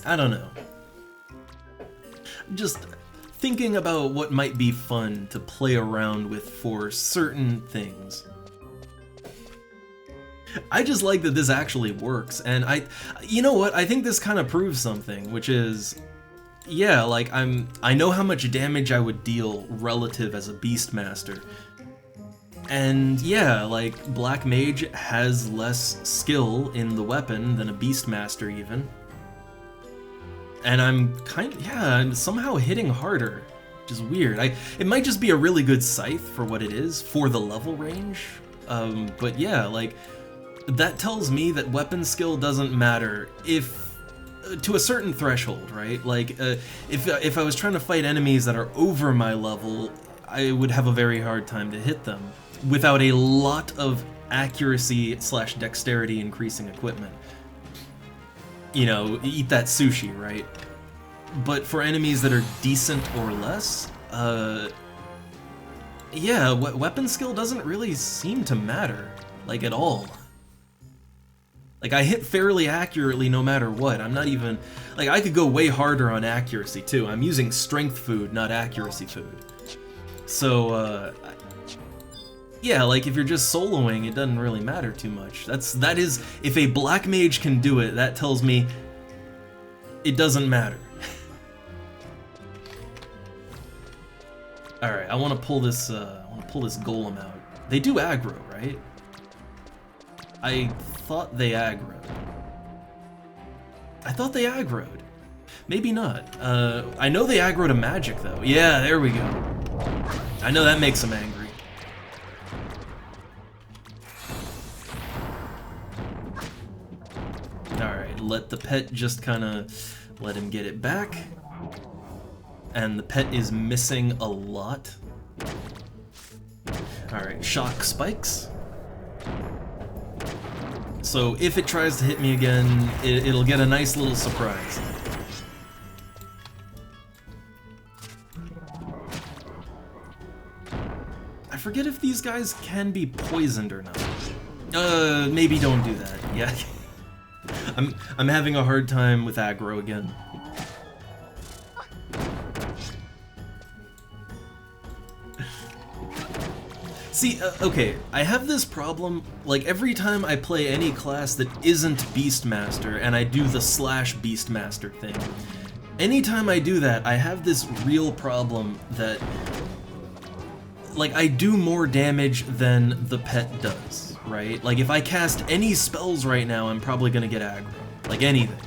Speaker 1: I don't know. Just thinking about what might be fun to play around with for certain things. I just like that this actually works, and you know what, I think this kind of proves something, which is, yeah, like, I know how much damage I would deal relative as a Beastmaster, And yeah, like, Black Mage has less skill in the weapon than a Beastmaster even. And I'm I'm somehow hitting harder, which is weird. It might just be a really good scythe for what it is, for the level range. But yeah, like, that tells me that weapon skill doesn't matter if, to a certain threshold, right? Like, if I was trying to fight enemies that are over my level, I would have a very hard time to hit them without a lot of accuracy / dexterity increasing equipment. You know, eat that sushi, right? But for enemies that are decent or less, yeah, weapon skill doesn't really seem to matter, like, at all. Like, I hit fairly accurately no matter what. I'm not even... Like, I could go way harder on accuracy, too. I'm using strength food, not accuracy food. So, yeah, like, if you're just soloing, it doesn't really matter too much. That is, if a Black Mage can do it, that tells me it doesn't matter. Alright, I want to pull this golem out. They do aggro, right? I thought they aggroed. I thought they aggroed. Maybe not. I know they aggro to magic, though. Yeah, there we go. I know that makes them angry. Alright, let the pet just kind of let him get it back. And the pet is missing a lot. Alright, shock spikes. So if it tries to hit me again, it'll get a nice little surprise. I forget if these guys can be poisoned or not. Maybe don't do that. Yeah. I'm having a hard time with aggro again. See, okay, I have this problem, like, every time I play any class that isn't Beastmaster, and I do the /Beastmaster thing, anytime I do that, I have this real problem that, like, I do more damage than the pet does, right? Like, if I cast any spells right now, I'm probably gonna get aggro. Like, anything.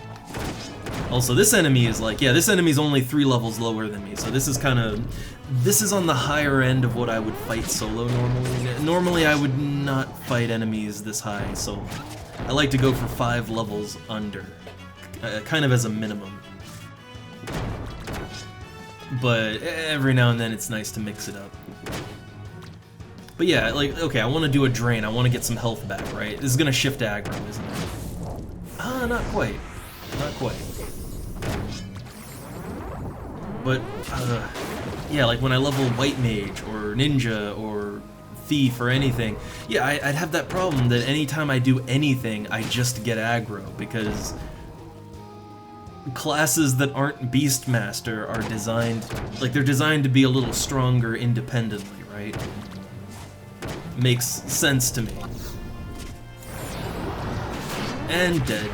Speaker 1: Also, this enemy is like, yeah, this enemy's only 3 levels lower than me, so this is kind of... This is on the higher end of what I would fight solo normally. Normally, I would not fight enemies this high solo. I like to go for 5 levels under, kind of as a minimum. But every now and then, it's nice to mix it up. But yeah, like, okay, I want to do a drain. I want to get some health back, right? This is going to shift aggro, isn't it? Ah, not quite. Not quite. But, yeah, like when I level White Mage, or Ninja, or Thief, or anything, yeah, I'd have that problem that anytime I do anything, I just get aggro, because classes that aren't Beastmaster are designed, like, they're designed to be a little stronger independently, right? Makes sense to me. And dead.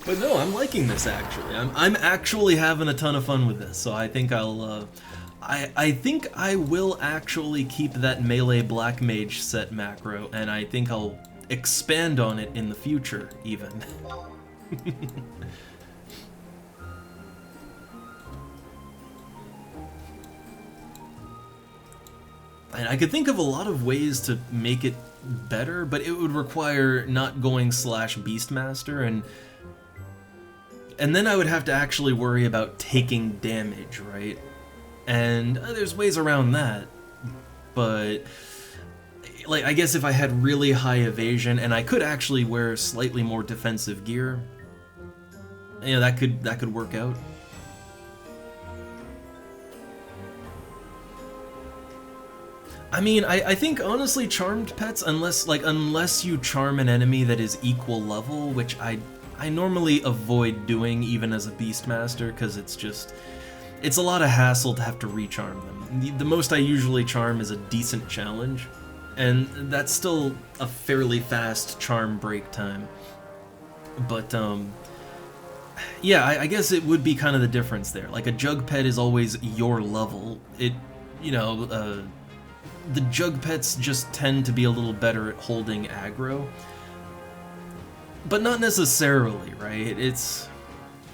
Speaker 1: But no, I'm liking this actually. I'm actually having a ton of fun with this, so I think I think I will actually keep that melee Black Mage set macro, and I think I'll expand on it in the future, even. And I could think of a lot of ways to make it better, but it would require not going /Beastmaster, and then I would have to actually worry about taking damage, right? And there's ways around that, but like, I guess if I had really high evasion and I could actually wear slightly more defensive gear, yeah, that could work out. I mean, I think honestly charmed pets, unless you charm an enemy that is equal level, which I normally avoid doing even as a Beastmaster, because it's a lot of hassle to have to recharm them. The most I usually charm is a decent challenge, and that's still a fairly fast charm break time. But Yeah, I guess it would be kind of the difference there. Like, a jug pet is always your level. The jug pets just tend to be a little better at holding aggro. But not necessarily, right?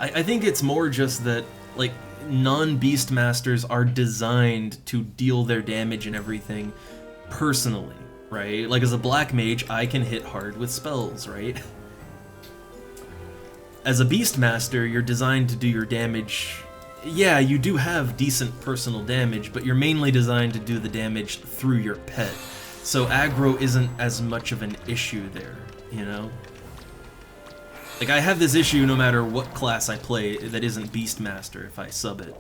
Speaker 1: I think it's more just that, like, non-beast masters are designed to deal their damage and everything personally, right? Like, as a black mage, I can hit hard with spells, right? As a beast master, you're designed to do your damage. Yeah, you do have decent personal damage, but you're mainly designed to do the damage through your pet. So aggro isn't as much of an issue there, you know? Like, I have this issue no matter what class I play that isn't Beastmaster if I sub it.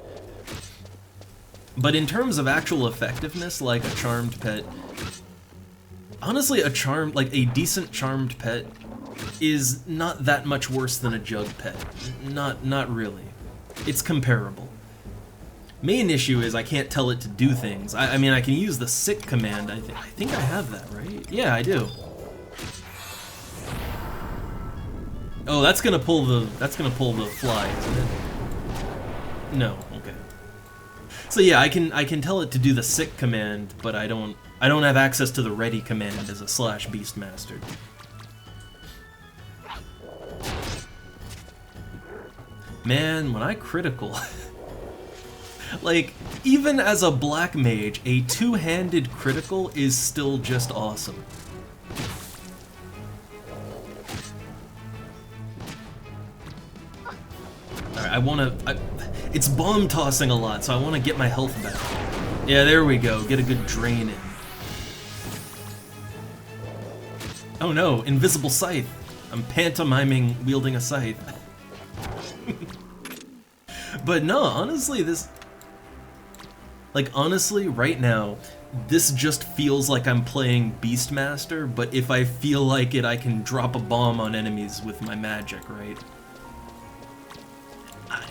Speaker 1: But in terms of actual effectiveness, like a charmed pet, honestly, a decent charmed pet is not that much worse than a jug pet. Not really. It's comparable. Main issue is I can't tell it to do things. I mean, I can use the sick command. I think I have that, right? Yeah, I do. Oh, that's gonna pull the fly, isn't it? No, okay. So yeah, I can tell it to do the sick command, but I don't have access to the ready command as a /beastmaster. Man, when I critical, like, even as a black mage, a two-handed critical is still just awesome. Alright, it's bomb tossing a lot, so I want to get my health back. Yeah, there we go, get a good drain in. Oh no, invisible scythe. I'm pantomiming wielding a scythe. But no, honestly, honestly, right now, this just feels like I'm playing Beastmaster, but if I feel like it, I can drop a bomb on enemies with my magic, right?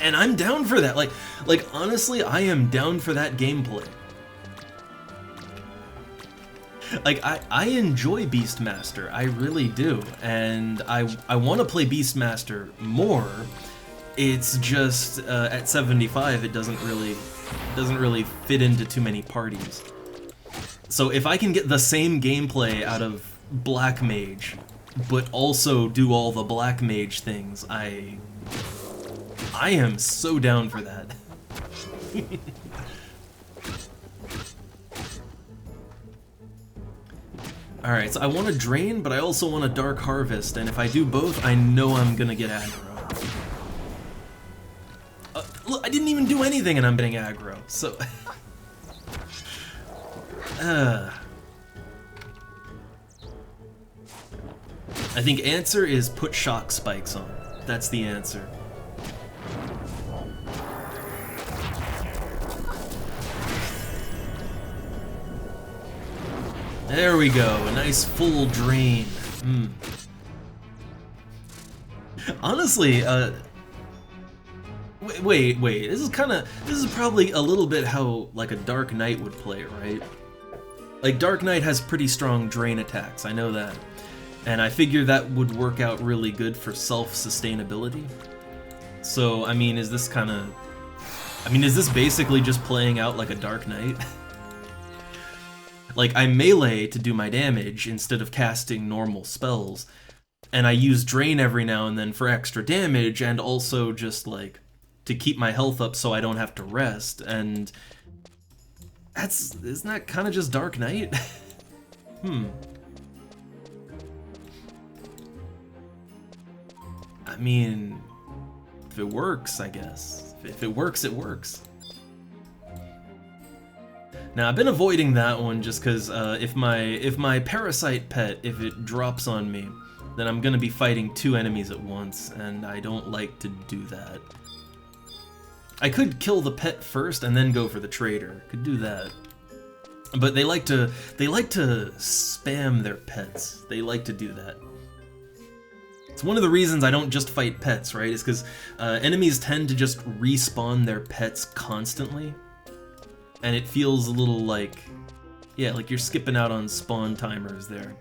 Speaker 1: And I'm down for that. Like honestly, I am down for that gameplay. Like, I enjoy Beastmaster, I really do, and I want to play Beastmaster more. It's just at 75, it doesn't really fit into too many parties. So if I can get the same gameplay out of Black Mage, but also do all the Black Mage things, I am so down for that. Alright, so I want to Drain, but I also want a Dark Harvest, and if I do both, I know I'm gonna get aggro. Look, I didn't even do anything and I'm getting aggro, so... I think answer is put shock spikes on. That's the answer. There we go, a nice full drain. Honestly, wait, this is probably a little bit how, like, a Dark Knight would play, right? Like, Dark Knight has pretty strong drain attacks, I know that. And I figure that would work out really good for self-sustainability. So, I mean, is this basically just playing out like a Dark Knight? Like, I melee to do my damage instead of casting normal spells, and I use Drain every now and then for extra damage, and also just, like, to keep my health up so I don't have to rest, and... isn't that kind of just Dark Knight? I mean, if it works, I guess. If it works, it works. Now, I've been avoiding that one just because if my Parasite pet, if it drops on me, then I'm gonna be fighting two enemies at once, and I don't like to do that. I could kill the pet first and then go for the trader. Could do that. But they like to spam their pets. They like to do that. It's one of the reasons I don't just fight pets, right? It's because enemies tend to just respawn their pets constantly. And it feels a little like, yeah, like you're skipping out on spawn timers there.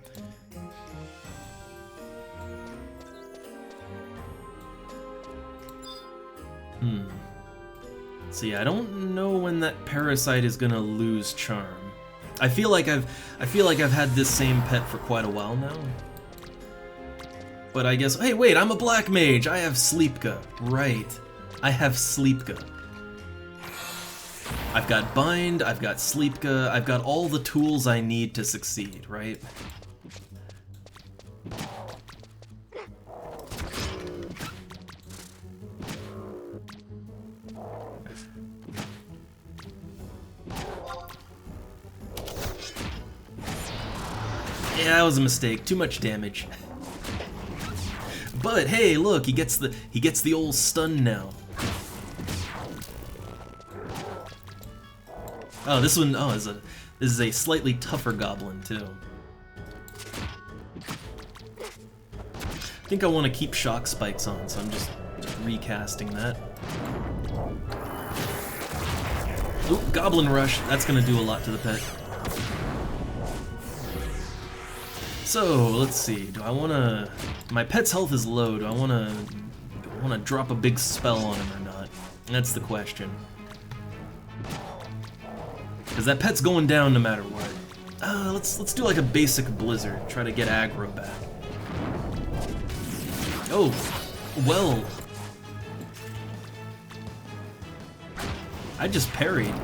Speaker 1: See, I don't know when that parasite is gonna lose charm. I feel like I've had this same pet for quite a while now. But I guess, hey wait, I'm a black mage, I have Sleepka. Right, I have Sleepka. I've got Bind, I've got Sleepka, I've got all the tools I need to succeed, right? Yeah, that was a mistake. Too much damage. But hey, look, he gets the old stun now. Oh, this one, oh, this is a slightly tougher goblin too. I think I want to keep shock spikes on, so I'm just recasting that. Ooh, Goblin Rush. That's gonna do a lot to the pet. So, let's see, do I wanna... My pet's health is low, do I wanna drop a big spell on him or not? That's the question. Because that pet's going down no matter what. Let's do like a basic blizzard, try to get aggro back. Oh, well... I just parried.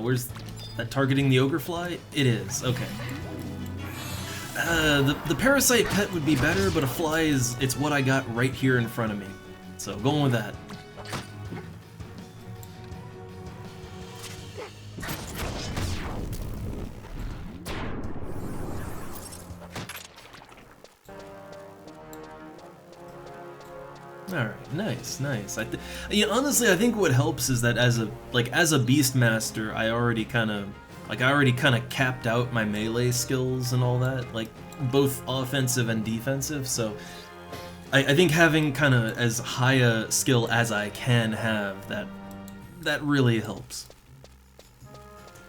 Speaker 1: Where's that targeting the ogre fly? It is, okay. The parasite pet would be better, but a fly it's what I got right here in front of me. So going with that. Alright, nice, nice. Honestly, I think what helps is that as a Beastmaster, I already kind of capped out my melee skills and all that, like both offensive and defensive. So I think having kind of as high a skill as I can have, that really helps.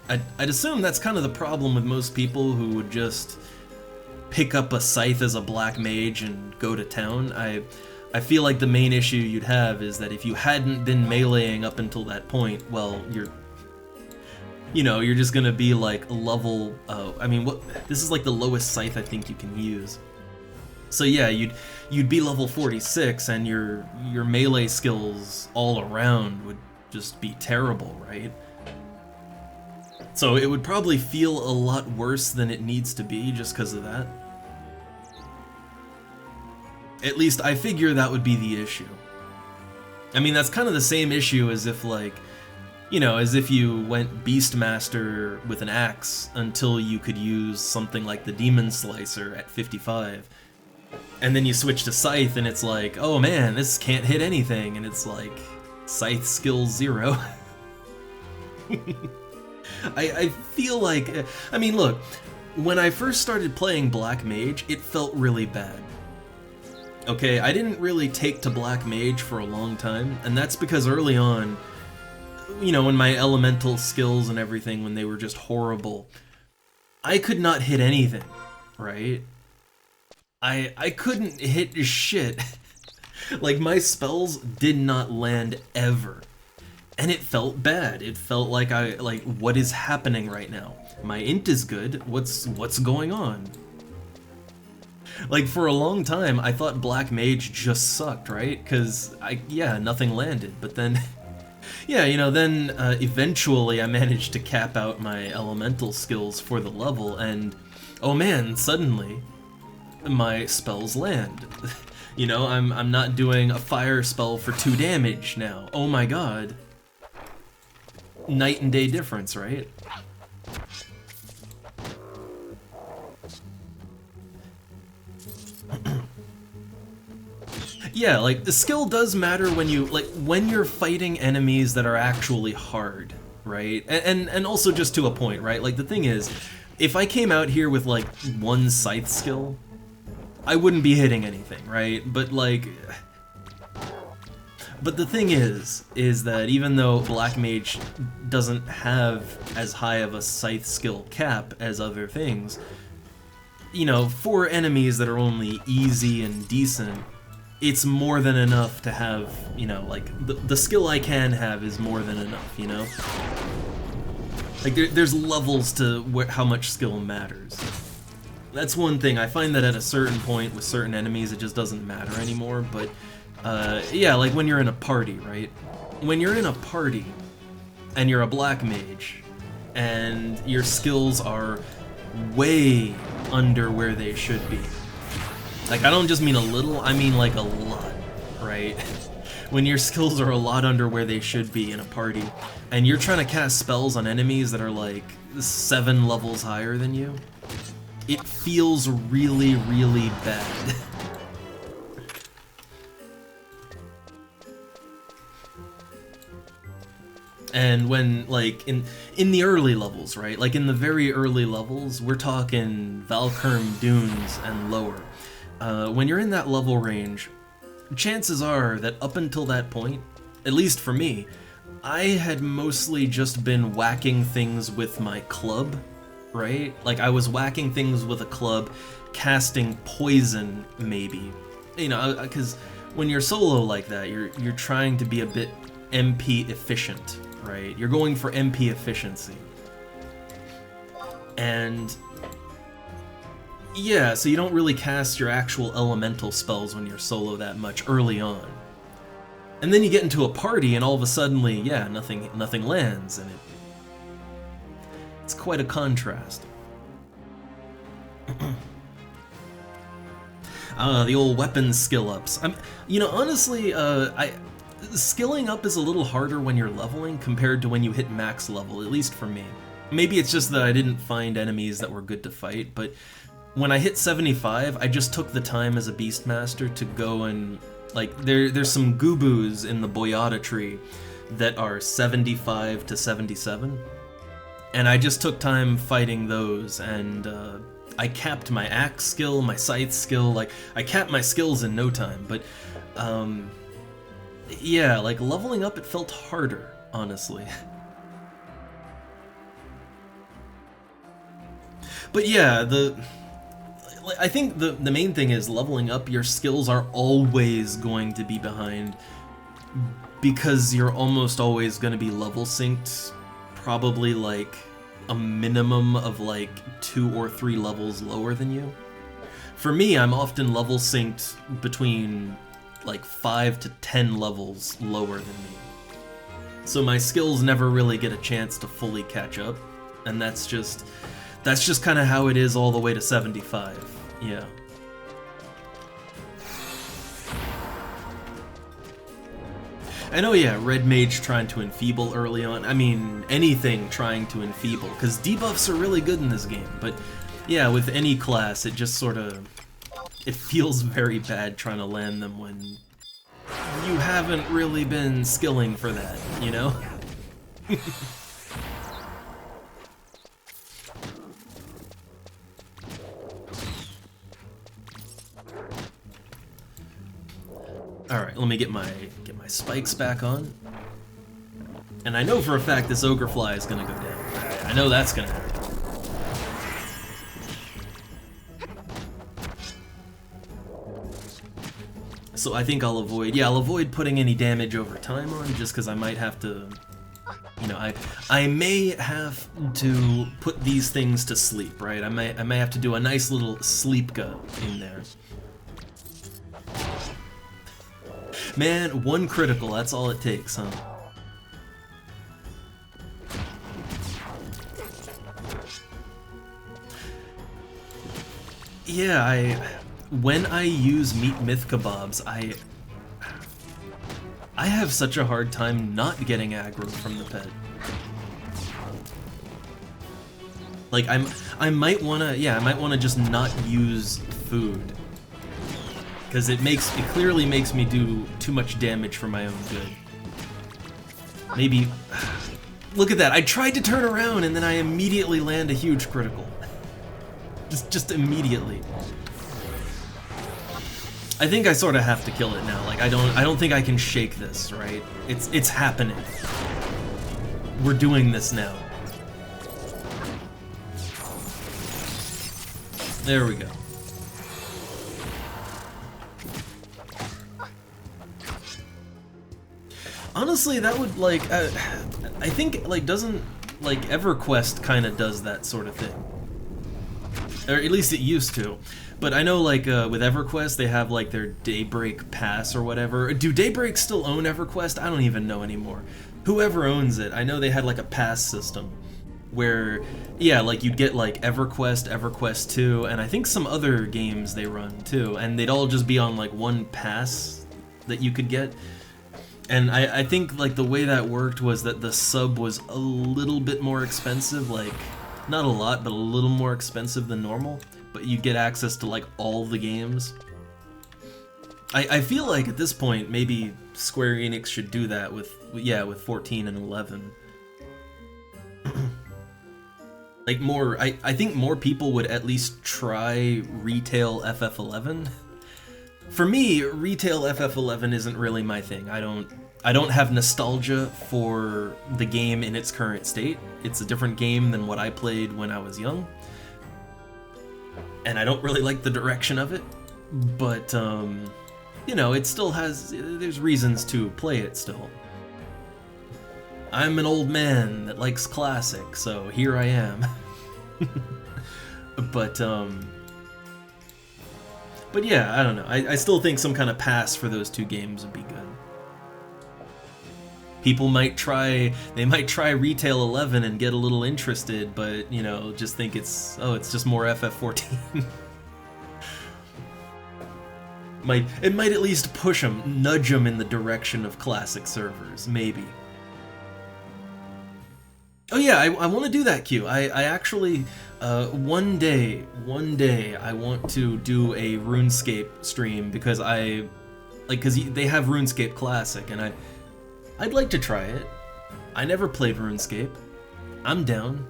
Speaker 1: I'd assume that's kind of the problem with most people who would just pick up a scythe as a black mage and go to town. I feel like the main issue you'd have is that if you hadn't been meleeing up until that point, well, you're just gonna be like level, I mean, this is like the lowest scythe I think you can use. So yeah, you'd be level 46 and your melee skills all around would just be terrible, right? So it would probably feel a lot worse than it needs to be just because of that. At least I figure that would be the issue. I mean, that's kind of the same issue as if, like, as if you went Beastmaster with an axe until you could use something like the Demon Slicer at 55. And then you switch to Scythe and it's like, oh man, this can't hit anything, and it's like, Scythe skills 0. I feel like, I mean, look, when I first started playing Black Mage, it felt really bad. Okay, I didn't really take to Black Mage for a long time, and that's because early on, when my elemental skills and everything, when they were just horrible, I could not hit anything, right? I couldn't hit shit. Like, my spells did not land ever. And it felt bad. It felt like what is happening right now? My int is good, what's going on? Like, for a long time, I thought Black Mage just sucked, right? Because, nothing landed. But then, then eventually I managed to cap out my elemental skills for the level, and, oh man, suddenly, my spells land. I'm not doing a fire spell for 2 damage now. Oh my god. Night and day difference, right? Yeah, like, the skill does matter when you're fighting enemies that are actually hard, right? And also just to a point, right? Like, the thing is, if I came out here with, like, 1 scythe skill, I wouldn't be hitting anything, right? But the thing is that even though Black Mage doesn't have as high of a scythe skill cap as other things, you know, for enemies that are only easy and decent, it's more than enough to have, you know, like, the skill I can have is more than enough, you know? Like, there's levels to how much skill matters. That's one thing. I find that at a certain point with certain enemies, it just doesn't matter anymore, but, yeah, like when you're in a party, right? When you're in a party, and you're a black mage, and your skills are way under where they should be. Like, I don't just mean a little, I mean like a lot, right? When your skills are a lot under where they should be in a party, and you're trying to cast spells on enemies that are like 7 levels higher than you, it feels really, really bad. And when, like, in the early levels, right? Like, in the very early levels, we're talking Valkurm Dunes and lower. When you're in that level range, chances are that up until that point, at least for me, I had mostly just been whacking things with my club, right? Like, I was whacking things with a club, casting poison, maybe. You know, because when you're solo like that, you're trying to be a bit MP efficient, right? You're going for MP efficiency. And yeah, so you don't really cast your actual elemental spells when you're solo that much early on. And then you get into a party and all of a sudden, yeah, nothing lands, and it's quite a contrast. The old weapon skill ups. You know, honestly, skilling up is a little harder when you're leveling compared to when you hit max level, at least for me. Maybe it's just that I didn't find enemies that were good to fight, but when I hit 75, I just took the time as a Beastmaster to go and, like, there's some Goobus in the Boyata tree that are 75 to 77, and I just took time fighting those, and I capped my axe skill, my scythe skill, like, I capped my skills in no time, but, yeah, like, leveling up, it felt harder, honestly. But yeah, I think the main thing is leveling up, your skills are always going to be behind because you're almost always going to be level synced, probably like a minimum of like 2 or 3 levels lower than you. For me, I'm often level synced between like 5 to 10 levels lower than me. So my skills never really get a chance to fully catch up, and that's just kind of how it is all the way to 75, yeah. I know, yeah, Red Mage trying to enfeeble early on. I mean, anything trying to enfeeble, because debuffs are really good in this game, but yeah, with any class, it just sort of, it feels very bad trying to land them when you haven't really been skilling for that, you know? Alright, let me get my spikes back on. And I know for a fact this ogre fly is gonna go down. I know that's gonna happen. So I think I'll avoid putting any damage over time on, just because I might have to, you know, I may have to put these things to sleep, right? I may have to do a nice little sleep gut in there. Man, 1 critical, that's all it takes, huh? Yeah, when I use meat myth kebabs, I have such a hard time not getting aggro from the pet. Like, I might wanna just not use food. Because it clearly makes me do too much damage for my own good. Maybe, look at that, I tried to turn around and then I immediately land a huge critical. Just immediately. I think I sort of have to kill it now. Like, I don't think I can shake this, right? It's happening. We're doing this now. There we go. Honestly, that would, like, I think, like, doesn't, like, EverQuest kind of does that sort of thing. Or at least it used to. But I know, like, with EverQuest, they have, like, their Daybreak Pass or whatever. Do Daybreak still own EverQuest? I don't even know anymore. Whoever owns it, I know they had, like, a pass system. Where, yeah, like, you'd get, like, EverQuest, EverQuest 2, and I think some other games they run, too. And they'd all just be on, like, one pass that you could get. And I think, like, the way that worked was that the sub was a little bit more expensive, like, not a lot, but a little more expensive than normal, but you get access to, like, all the games. I feel like at this point, maybe Square Enix should do that with, yeah, with 14 and 11. Like, more, I think more people would at least try retail FF11. For me, retail FF11 isn't really my thing. I don't have nostalgia for the game in its current state. It's a different game than what I played when I was young. And I don't really like the direction of it. But, you know, it still has, there's reasons to play it still. I'm an old man that likes classic, so here I am. But yeah, I don't know. I still think some kind of pass for those two games would be good. People might try, they might try Retail 11 and get a little interested, but, you know, just think it's, oh, it's just more FF14. It might at least push them, nudge them in the direction of classic servers, maybe. Oh yeah, I want to do that, Q. I actually, one day, I want to do a RuneScape stream because because they have RuneScape Classic, and I'd like to try it. I never played RuneScape. I'm down.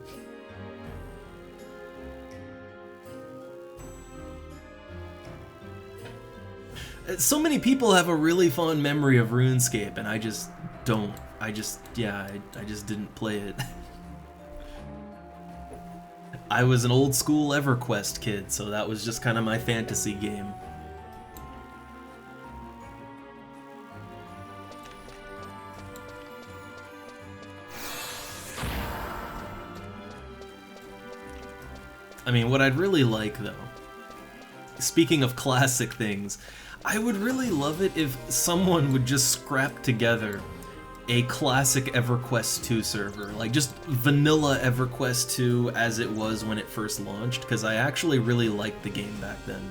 Speaker 1: So many people have a really fond memory of RuneScape, and I just don't. I just didn't play it. I was an old school EverQuest kid, so that was just kind of my fantasy game. I mean, what I'd really like, though, speaking of classic things, I would really love it if someone would just scrap together a classic EverQuest 2 server, like just vanilla EverQuest 2 as it was when it first launched, because I actually really liked the game back then.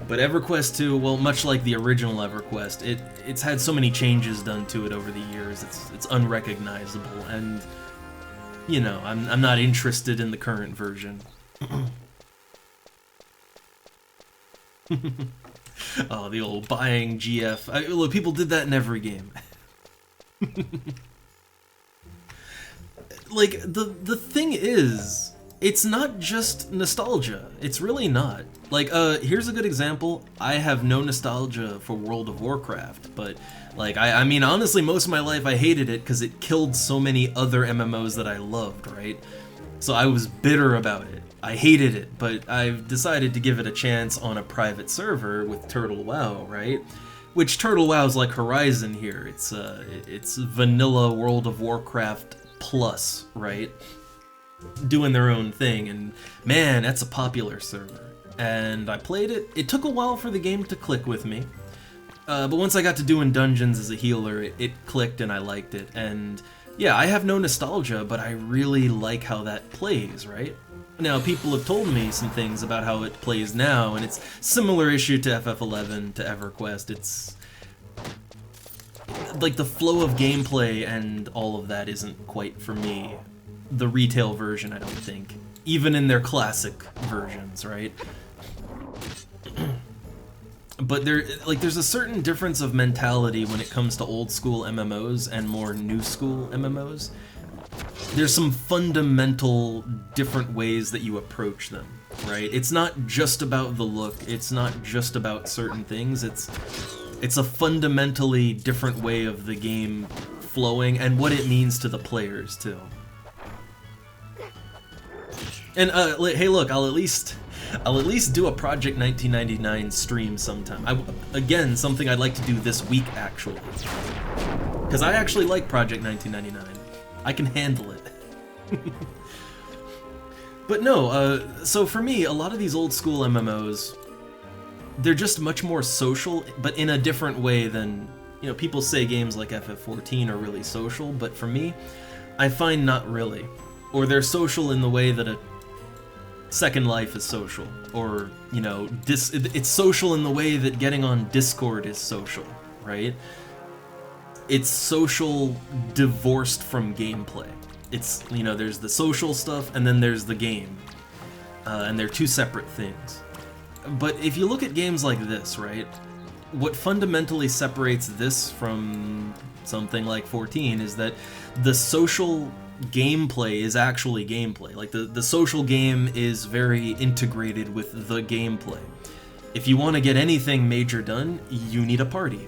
Speaker 1: But EverQuest 2, well, much like the original EverQuest, it's had so many changes done to it over the years, it's unrecognizable, and, you know, I'm not interested in the current version. Oh, the old buying GF. Look, people did that in every game. Like, the thing is, it's not just nostalgia. It's really not. Like, here's a good example. I have no nostalgia for World of Warcraft, but, like, I mean, honestly, most of my life I hated it because it killed so many other MMOs that I loved, right? So I was bitter about it. I hated it, but I've decided to give it a chance on a private server with Turtle WoW, right? Which Turtle WoW's like Horizon here. It's vanilla World of Warcraft plus, right? Doing their own thing, and man, that's a popular server. And I played it. It took a while for the game to click with me. But once I got to doing dungeons as a healer, it clicked and I liked it. And yeah, I have no nostalgia, but I really like how that plays, right? Now, people have told me some things about how it plays now, and it's similar issue to FF11, to EverQuest. It's like the flow of gameplay and all of that isn't quite for me. The retail version, I don't think. Even in their classic versions, right? But there's a certain difference of mentality when it comes to old school MMOs and more new school MMOs. There's some fundamental different ways that you approach them, right? It's not just about the look, it's not just about certain things, it's a fundamentally different way of the game flowing and what it means to the players, too. And hey, look, I'll at least do a Project 1999 stream sometime. Again, something I'd like to do this week, actually, because I actually like Project 1999. I can handle it. But no, so for me, a lot of these old school MMOs, they're just much more social, but in a different way than, you know, people say games like FF14 are really social, but for me, I find not really. Or they're social in the way that a Second Life is social, or, you know, it's social in the way that getting on Discord is social, right? It's social divorced from gameplay. It's, you know, there's the social stuff and then there's the game, and they're two separate things. But if you look at games like this, right, what fundamentally separates this from something like 14 is that the social gameplay is actually gameplay. Like, the social game is very integrated with the gameplay. If you want to get anything major done, you need a party.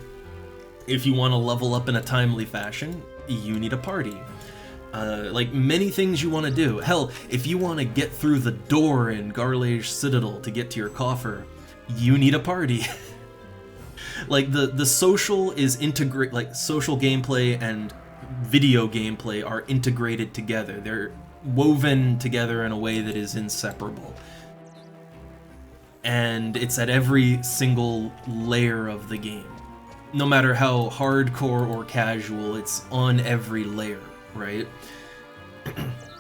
Speaker 1: If you want to level up in a timely fashion, you need a party. Like, many things you want to do. Hell, if you want to get through the door in Garlage Citadel to get to your coffer, you need a party. Like, the social is like, social gameplay and video gameplay are integrated together. They're woven together in a way that is inseparable. And it's at every single layer of the game. No matter how hardcore or casual, it's on every layer, right?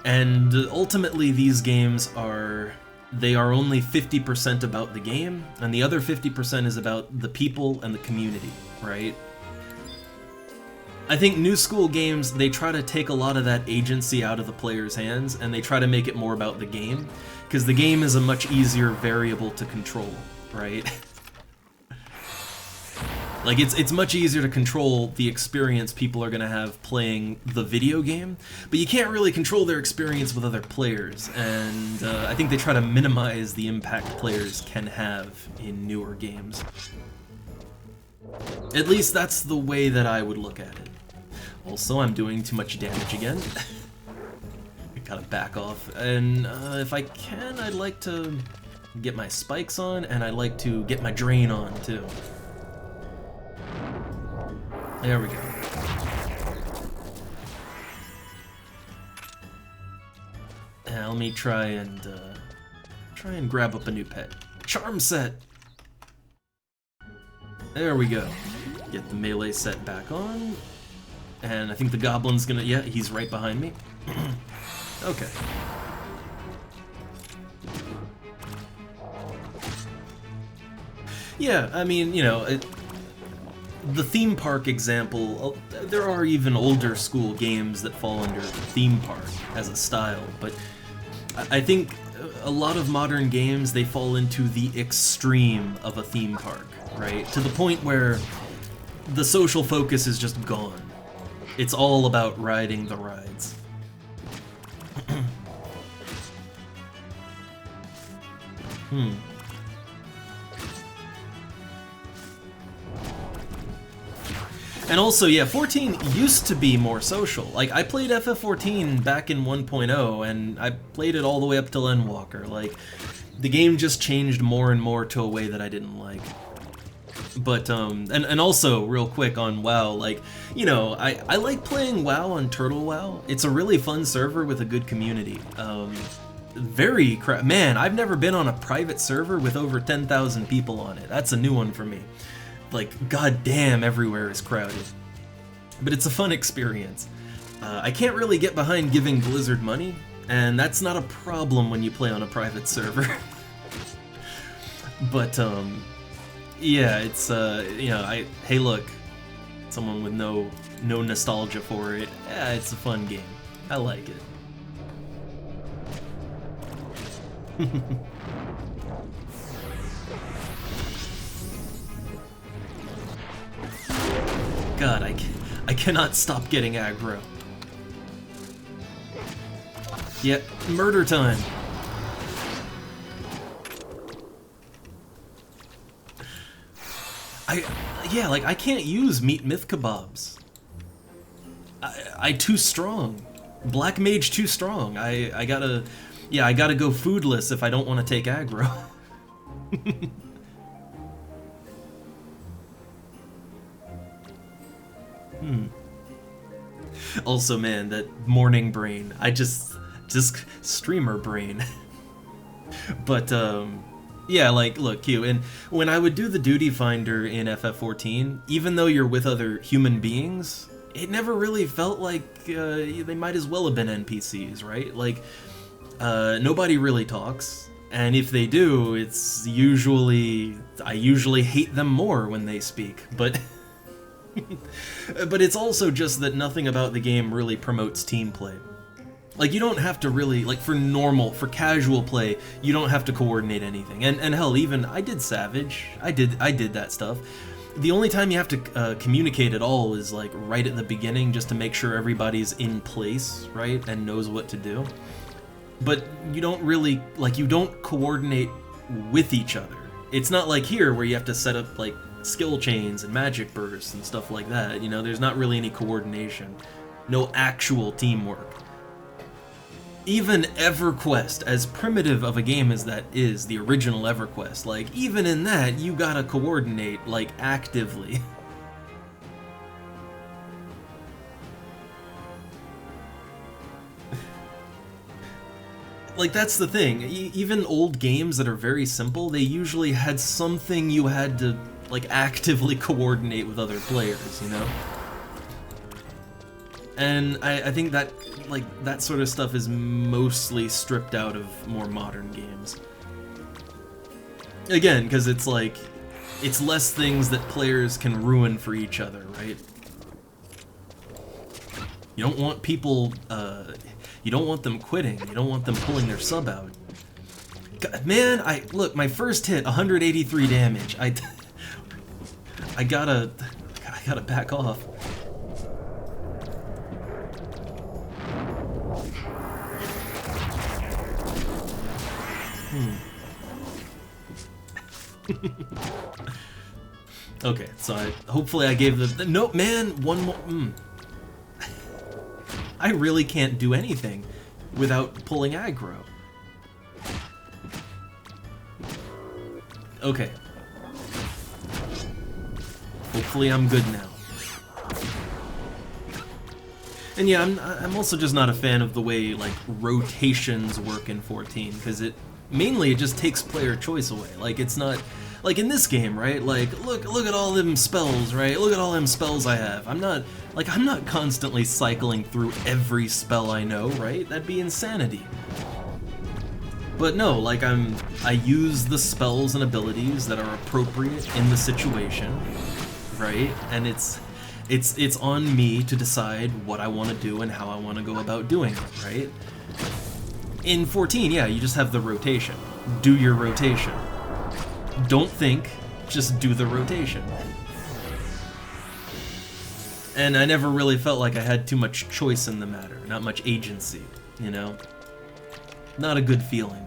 Speaker 1: And ultimately these games are only 50% about the game, and the other 50% is about the people and the community, right? I think new school games, they try to take a lot of that agency out of the player's hands, and they try to make it more about the game, because the game is a much easier variable to control, right? Like, it's much easier to control the experience people are going to have playing the video game, but you can't really control their experience with other players, and I think they try to minimize the impact players can have in newer games. At least that's the way that I would look at it. Also, I'm doing too much damage again. I gotta back off, and if I can, I'd like to get my spikes on, and I'd like to get my drain on, too. There we go. Let me try and grab up a new pet. Charm set! There we go. Get the melee set back on. And I think the goblin's gonna... yeah, he's right behind me. Okay. Yeah, I mean, you know, the theme park example, there are even older school games that fall under theme park as a style, but I think a lot of modern games, they fall into the extreme of a theme park, right? To the point where the social focus is just gone. It's all about riding the rides. And also, yeah, 14 used to be more social. Like, I played FF14 back in 1.0, and I played it all the way up till Endwalker. Like, the game just changed more and more to a way that I didn't like. But, and also, real quick on WoW, like, you know, I like playing WoW on Turtle WoW. It's a really fun server with a good community. Man, I've never been on a private server with over 10,000 people on it. That's a new one for me. Like, goddamn, everywhere is crowded. But it's a fun experience. I can't really get behind giving Blizzard money, and that's not a problem when you play on a private server. But, yeah, it's, you know, hey look, someone with no nostalgia for it, yeah, it's a fun game. I like it. God, I cannot stop getting aggro. Yep, murder time. Yeah, like, I can't use meat myth kebabs. I too strong. Black mage too strong. I gotta Yeah, I gotta go foodless if I don't want to take aggro. Also, man, that morning brain. Just streamer brain. But, yeah, like, look, Q, and when I would do the duty finder in FF14, even though you're with other human beings, it never really felt like they might as well have been NPCs, right? Like, nobody really talks, and if they do, it's usually... I usually hate them more when they speak, but... But it's also just that nothing about the game really promotes team play. Like, you don't have to really, like, for casual play, you don't have to coordinate anything. And hell, even, I did Savage, I did that stuff. The only time you have to communicate at all is, like, right at the beginning, just to make sure everybody's in place, right, and knows what to do. But you don't really, like, you don't coordinate with each other. It's not like here, where you have to set up, like, skill chains and magic bursts and stuff like that, you know, there's not really any coordination. No actual teamwork. Even EverQuest, as primitive of a game as that is, the original EverQuest, like, even in that, you gotta coordinate, like, actively. Like, that's the thing, even old games that are very simple, they usually had something you had to, like, actively coordinate with other players, you know? And I think that, like, that sort of stuff is mostly stripped out of more modern games. Again, because it's like, it's less things that players can ruin for each other, right? You don't want people, you don't want them quitting, you don't want them pulling their sub out. God, man, look, my first hit, 183 damage, I gotta back off. Okay, so hopefully I gave the... No, man, one more... I really can't do anything without pulling aggro. Okay. Hopefully I'm good now. And yeah, I'm also just not a fan of the way, like, rotations work in 14, because mainly it just takes player choice away. Like, it's not... Like, in this game, right? Like, look at all them spells, right? Look at all them spells I have. I'm not constantly cycling through every spell I know, right? That'd be insanity. But no, like, I use the spells and abilities that are appropriate in the situation, right? And it's on me to decide what I want to do and how I want to go about doing it, right? In 14, yeah, you just have the rotation. Do your rotation. Don't think, just do the rotation. And I never really felt like I had too much choice in the matter, not much agency, you know? Not a good feeling.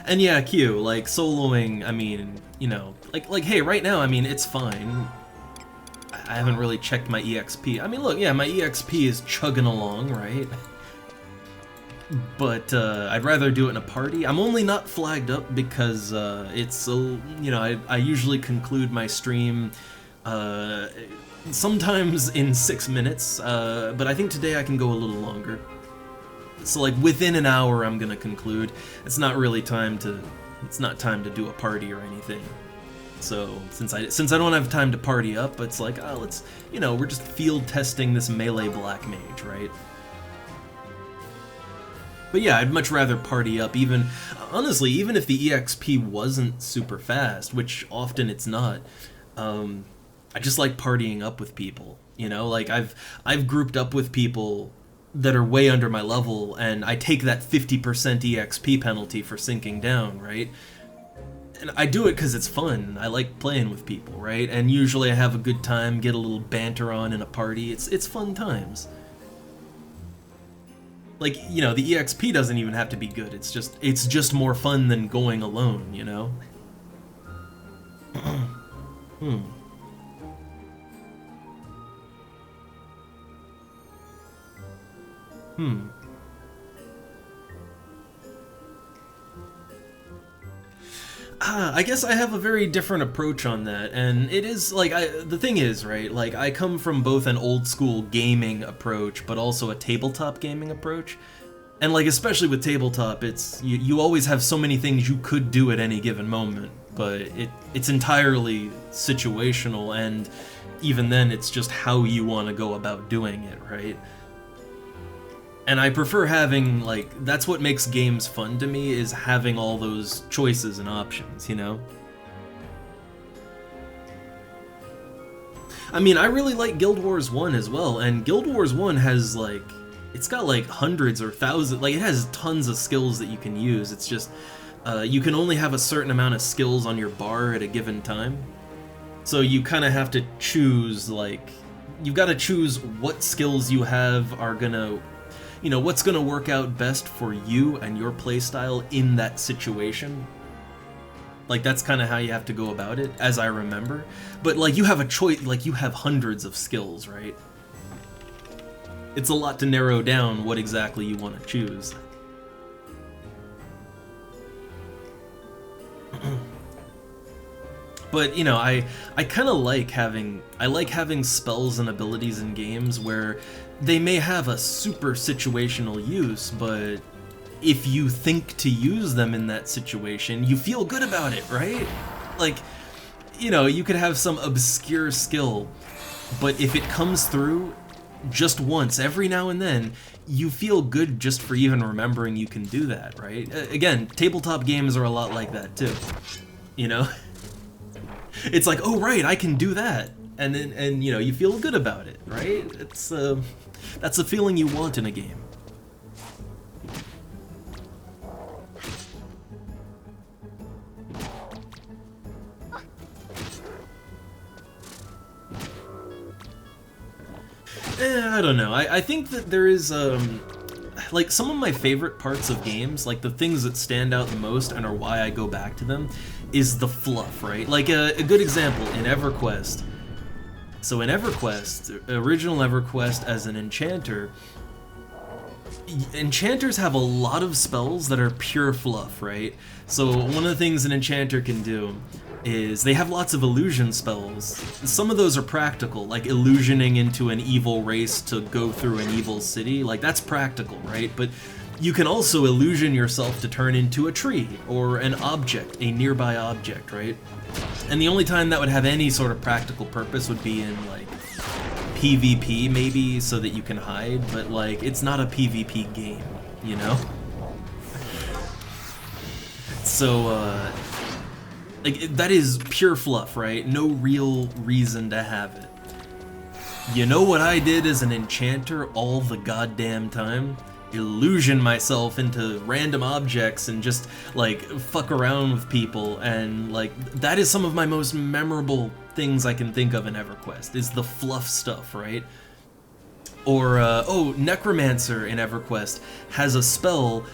Speaker 1: And yeah, Q, like, soloing, I mean, you know, like, hey, right now, I mean, it's fine. I haven't really checked my EXP. I mean, look, yeah, my EXP is chugging along, right? But I'd rather do it in a party. I'm only not flagged up because it's, you know, I usually conclude my stream sometimes in 6 minutes, but I think today I can go a little longer. So, like, within an hour I'm gonna conclude. It's not really time to, it's not time to do a party or anything. So, since I don't have time to party up, it's like, oh, let's, you know, we're just field testing this melee black mage, right? But yeah, I'd much rather party up, even, honestly, even if the EXP wasn't super fast, which often it's not, I just like partying up with people, you know? Like, I've grouped up with people that are way under my level, and I take that 50% EXP penalty for sinking down, right? And I do it because it's fun. I like playing with people, right? And usually I have a good time, get a little banter on in a party. It's fun times. Like, you know, the EXP doesn't even have to be good. It's just more fun than going alone, you know? Hmm. I guess I have a very different approach on that, and it is like the thing is, right? Like I come from both an old school gaming approach, but also a tabletop gaming approach. And like especially with tabletop, it's you always have so many things you could do at any given moment, but it's entirely situational, and even then it's just how you want to go about doing it, right? And I prefer having, like, that's what makes games fun to me, is having all those choices and options, you know? I mean, I really like Guild Wars 1 as well, and Guild Wars 1 has, like, it's got, like, hundreds or thousands, like, it has tons of skills that you can use. It's just, you can only have a certain amount of skills on your bar at a given time. So you kind of have to choose, like, you've got to choose what skills you have are gonna, you know, what's gonna work out best for you and your playstyle in that situation. Like, that's kind of how you have to go about it, as I remember. But, like, you have a choice, like, you have hundreds of skills, right? It's a lot to narrow down what exactly you want to choose. But, you know, I kind of like having, spells and abilities in games where they may have a super situational use, but if you think to use them in that situation, you feel good about it, right? Like, you know, you could have some obscure skill, but if it comes through just once, every now and then, you feel good just for even remembering you can do that, right? Again, tabletop games are a lot like that too, you know? It's like, oh right, I can do that, and then, and you know, you feel good about it, right? It's that's the feeling you want in a game. I don't know. I think that there is like some of my favorite parts of games, like the things that stand out the most and are why I go back to them, is the fluff, right? Like a good example in EverQuest. So in EverQuest, original EverQuest, as an enchanter, enchanters have a lot of spells that are pure fluff, right? So one of the things an enchanter can do is they have lots of illusion spells. Some of those are practical, like illusioning into an evil race to go through an evil city. Like, that's practical, right? But you can also illusion yourself to turn into a tree or an object, a nearby object, right? And the only time that would have any sort of practical purpose would be in, like, PvP maybe, so that you can hide, but like, it's not a PvP game, you know? So, like, that is pure fluff, right? No real reason to have it. You know what I did as an enchanter all the goddamn time? Illusion myself into random objects and just, like, fuck around with people, and, like, that is some of my most memorable things I can think of in EverQuest, is the fluff stuff, right? Or, oh, Necromancer in EverQuest has a spell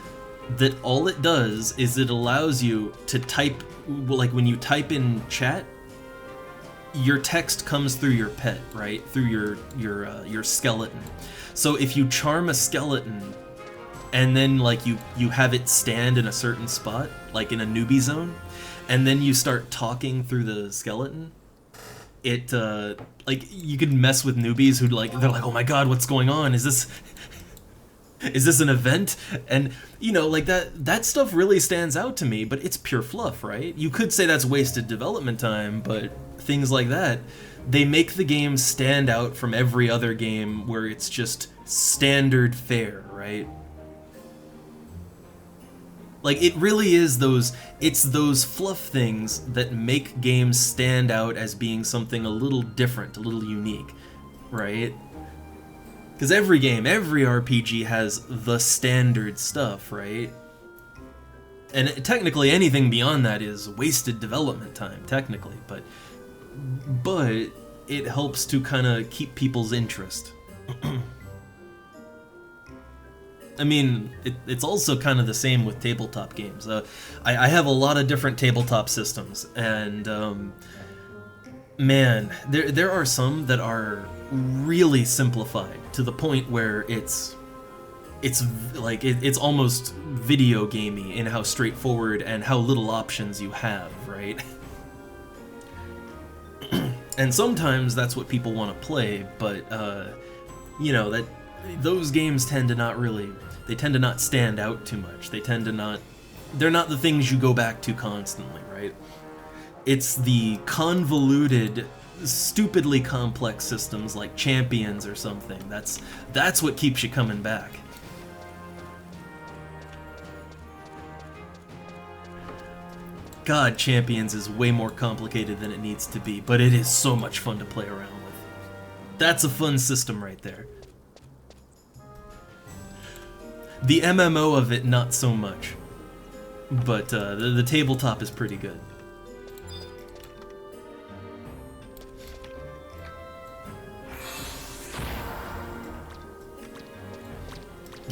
Speaker 1: that all it does is it allows you to type, like when you type in chat, your text comes through your pet, right? Through your skeleton. So if you charm a skeleton, and then like you have it stand in a certain spot, like in a newbie zone, and then you start talking through the skeleton, it like you could mess with newbies who like, they're like, oh my god, what's going on? Is this an event? And you know, like that stuff really stands out to me, but it's pure fluff, right? You could say that's wasted development time, but things like that, they make the game stand out from every other game where it's just standard fare, right? Like, it really is it's those fluff things that make games stand out as being something a little different, a little unique, right? Because every game, every RPG has the standard stuff, right? And technically anything beyond that is wasted development time, technically, but it helps to kind of keep people's interest. I mean, it's also kind of the same with tabletop games. I have a lot of different tabletop systems, and man, there are some that are really simplified to the point where it's it's like it's almost video gamey in how straightforward and how little options you have, right? And sometimes that's what people want to play, but you know, that those games tend to not stand out too much. They're not the things you go back to constantly, right? It's the convoluted, stupidly complex systems like Champions or something. That's what keeps you coming back. God, Champions is way more complicated than it needs to be, but it is so much fun to play around with. That's a fun system right there. The MMO of it, not so much. But the tabletop is pretty good.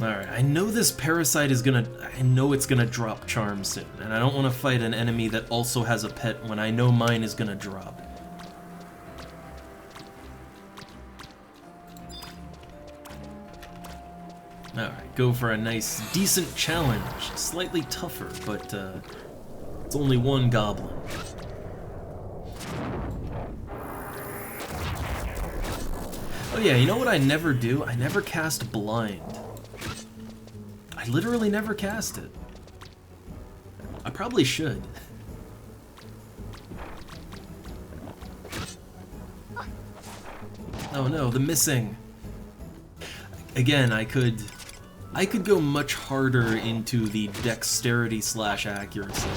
Speaker 1: Alright, I know this parasite is gonna... I know it's gonna drop charm soon, and I don't want to fight an enemy that also has a pet when I know mine is gonna drop. Alright, go for a nice, decent challenge. Slightly tougher, but it's only one goblin. Oh yeah, you know what I never do? I never cast Blind. I literally never cast it. I probably should. Oh no, the missing. Again, I could go much harder into the dexterity / accuracy.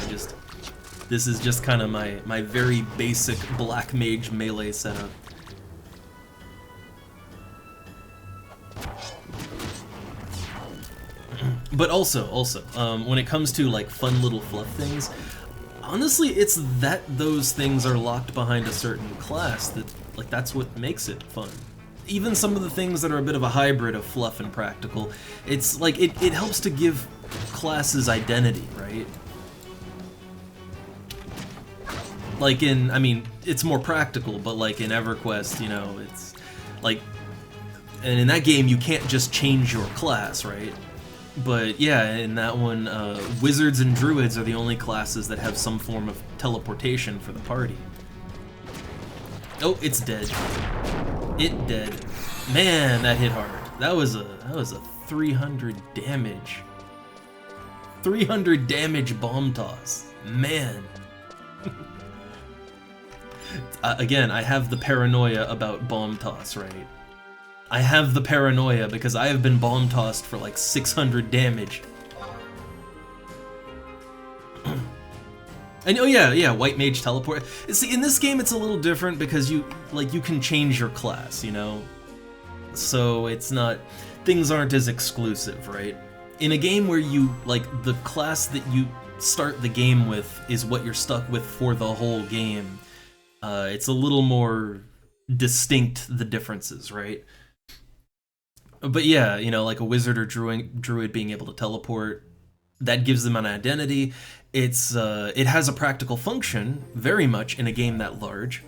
Speaker 1: This is just kind of my very basic black mage melee setup. But also, when it comes to like fun little fluff things, honestly, it's that those things are locked behind a certain class that's what makes it fun. Even some of the things that are a bit of a hybrid of fluff and practical, it's like it helps to give classes identity, right? Like I mean, it's more practical, but like in EverQuest, you know, it's like, and in that game you can't just change your class, right? But yeah, in that one, wizards and druids are the only classes that have some form of teleportation for the party. Oh, it's dead. It dead. Man, that hit hard. That was a 300 damage. 300 damage bomb toss. Man. Again, I have the paranoia about bomb toss, right? I have the paranoia because I have been bomb tossed for like 600 damage. And oh yeah, white mage teleport. See, in this game it's a little different because you can change your class, you know? So it's not, things aren't as exclusive, right? In a game where you, like, the class that you start the game with is what you're stuck with for the whole game, it's a little more distinct, the differences, right? But yeah, you know, like a wizard or druid being able to teleport, that gives them an identity. It has a practical function, very much, in a game that large,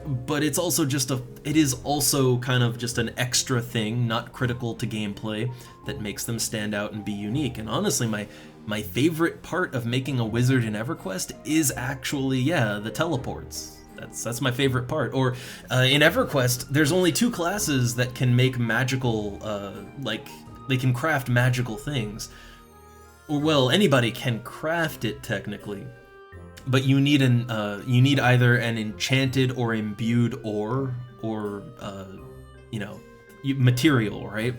Speaker 1: but it's also it is also kind of just an extra thing, not critical to gameplay, that makes them stand out and be unique. And honestly, my favorite part of making a wizard in EverQuest is actually, yeah, the teleports. That's my favorite part. Or in EverQuest, there's only 2 classes that can make magical, like, they can craft magical things. Or, well, anybody can craft it technically, but you need either an enchanted or imbued ore, or you know, material, right?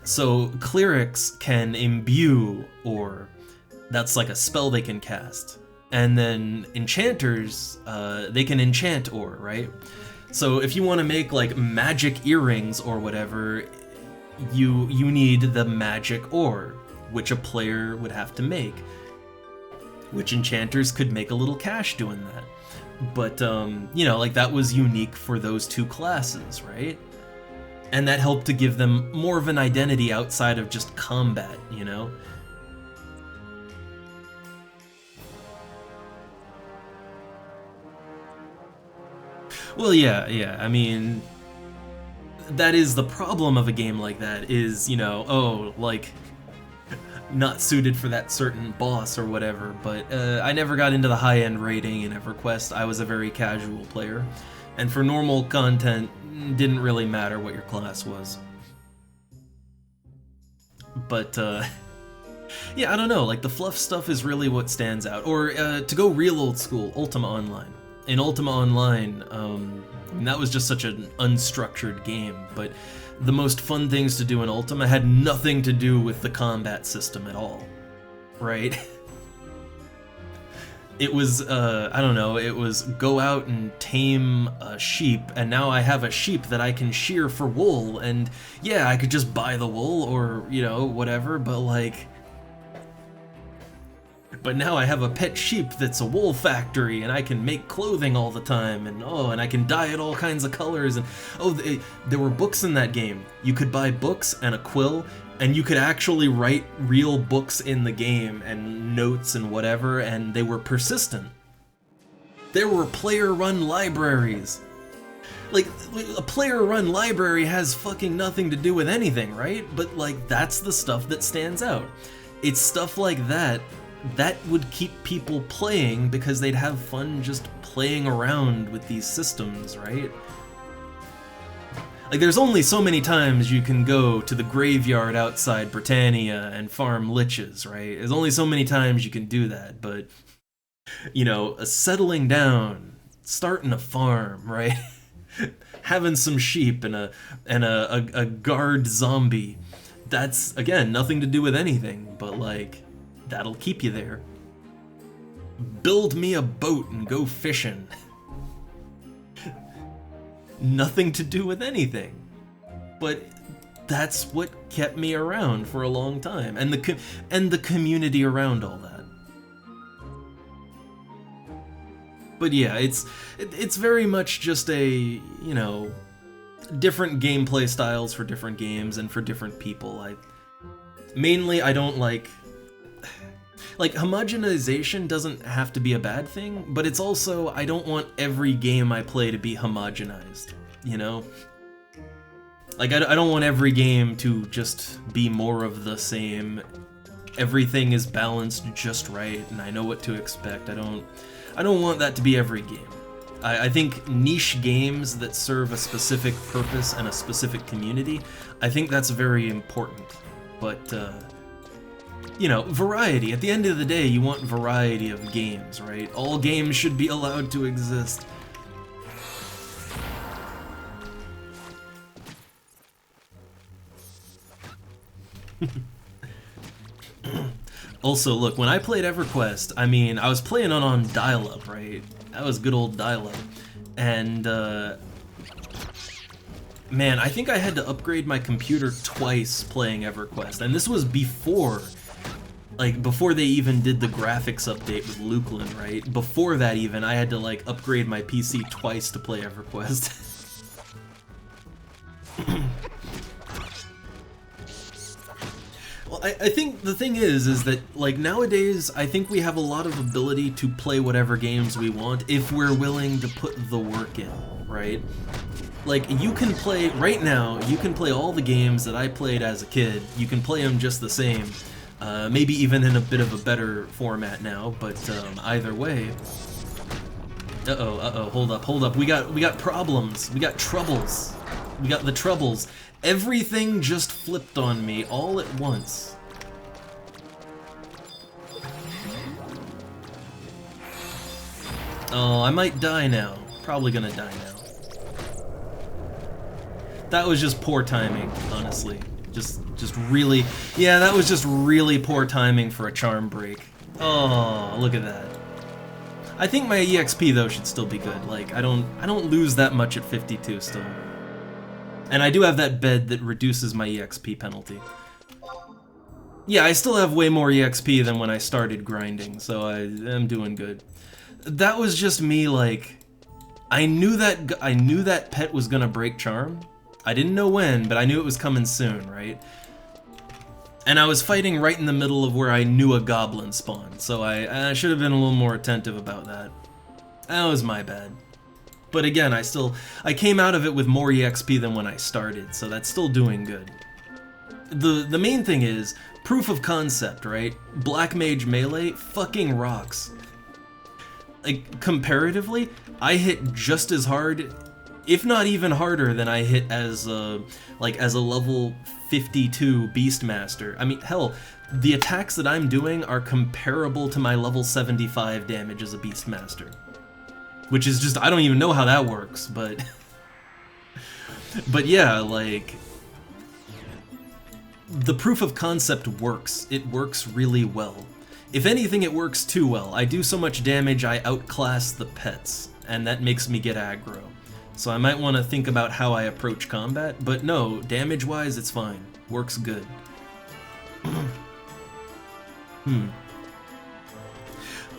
Speaker 1: So clerics can imbue ore. That's like a spell they can cast. And then enchanters, they can enchant ore, right? So if you want to make like magic earrings or whatever, you need the magic ore, which a player would have to make, which enchanters could make a little cash doing that. But, you know, like, that was unique for those 2 classes, right? And that helped to give them more of an identity outside of just combat, you know? Well, yeah, I mean, that is the problem of a game like that, is, you know, oh, like, not suited for that certain boss or whatever, but I never got into the high-end rating in EverQuest. I was a very casual player, and for normal content, didn't really matter what your class was. But, yeah, I don't know, like, the fluff stuff is really what stands out. Or, to go real old school, Ultima Online. In Ultima Online, I mean, that was just such an unstructured game, but the most fun things to do in Ultima had nothing to do with the combat system at all, right? It was, I don't know, it was go out and tame a sheep, and now I have a sheep that I can shear for wool, and yeah, I could just buy the wool, or, you know, whatever, but like... But now I have a pet sheep that's a wool factory, and I can make clothing all the time, and oh, and I can dye it all kinds of colors, and oh, there were books in that game. You could buy books and a quill, and you could actually write real books in the game, and notes and whatever, and they were persistent. There were player-run libraries. Like, a player-run library has fucking nothing to do with anything, right? But, like, that's the stuff that stands out. It's stuff like that would keep people playing because they'd have fun just playing around with these systems, right? Like, there's only so many times you can go to the graveyard outside Britannia and farm liches, right? There's only so many times you can do that, but, you know, settling down, starting a farm, right? Having some sheep and a guard zombie, that's, again, nothing to do with anything, but, like, that'll keep you there. Build me a boat and go fishing. Nothing to do with anything. But that's what kept me around for a long time, and the community around all that. But yeah, it's very much just a, you know, different gameplay styles for different games and for different people. Mainly I don't like homogenization doesn't have to be a bad thing, but it's also, I don't want every game I play to be homogenized, you know? Like, I don't want every game to just be more of the same. Everything is balanced just right, and I know what to expect. I don't want that to be every game. I think niche games that serve a specific purpose and a specific community, I think that's very important. But, you know, variety. At the end of the day, you want variety of games, right? All games should be allowed to exist. Also, look, when I played EverQuest, I mean, I was playing on dial-up, right? That was good old dial-up. And, man, I think I had to upgrade my computer twice playing EverQuest, and this was before... Like, before they even did the graphics update with Lukeland, right? Before that even, I had to, like, upgrade my PC twice to play EverQuest. Well, I think the thing is that, like, nowadays, I think we have a lot of ability to play whatever games we want if we're willing to put the work in, right? Like, you can play, right now, you can play all the games that I played as a kid. You can play them just the same. Maybe even in a bit of a better format now, but either way. Hold up. We got problems. We got troubles. We got the troubles. Everything just flipped on me all at once. Oh, I might die now. Probably gonna die now. That was just poor timing, honestly. Just really, yeah, that was just really poor timing for a charm break. Oh, look at that. I think my EXP though should still be good. Like, I don't lose that much at 52 still. And I do have that bed that reduces my EXP penalty. Yeah, I still have way more EXP than when I started grinding, so I'm doing good. That was just me, like, I knew that pet was gonna break charm. I didn't know when, but I knew it was coming soon, right? And I was fighting right in the middle of where I knew a goblin spawned, so I should have been a little more attentive about that. That was my bad. But again, I came out of it with more EXP than when I started, so that's still doing good. The main thing is proof of concept, right? Black Mage Melee fucking rocks. Like, comparatively, I hit just as hard, if not even harder, than I hit as a level 52 Beastmaster. I mean, hell, the attacks that I'm doing are comparable to my level 75 damage as a Beastmaster. Which is just, I don't even know how that works, but... but yeah, like... the proof of concept works. It works really well. If anything, it works too well. I do so much damage, I outclass the pets, and that makes me get aggro. So I might want to think about how I approach combat, but no, damage-wise, it's fine. Works good.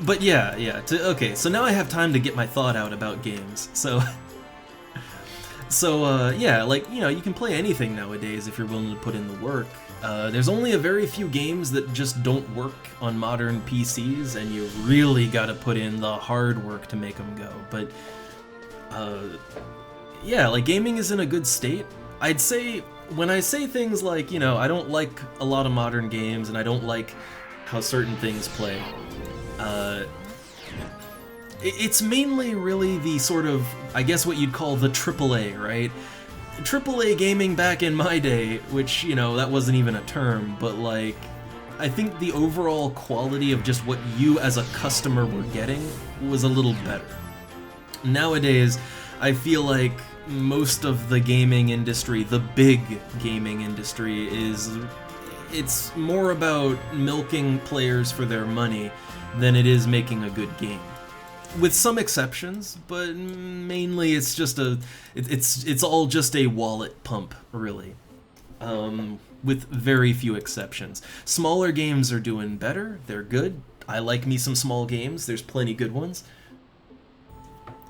Speaker 1: But yeah, okay, so now I have time to get my thought out about games, so... yeah, like, you know, you can play anything nowadays if you're willing to put in the work. There's only a very few games that just don't work on modern PCs, and you really gotta put in the hard work to make them go, but... yeah, like, gaming is in a good state. I'd say, when I say things like, you know, I don't like a lot of modern games, and I don't like how certain things play, it's mainly really the sort of, I guess what you'd call the AAA, right? AAA gaming back in my day, which, you know, that wasn't even a term, but like, I think the overall quality of just what you as a customer were getting was a little better. Nowadays, I feel like most of the gaming industry, the big gaming industry, it's more about milking players for their money than it is making a good game. With some exceptions, but mainly it's just it's all just a wallet pump, really. With very few exceptions. Smaller games are doing better, they're good. I like me some small games, there's plenty good ones.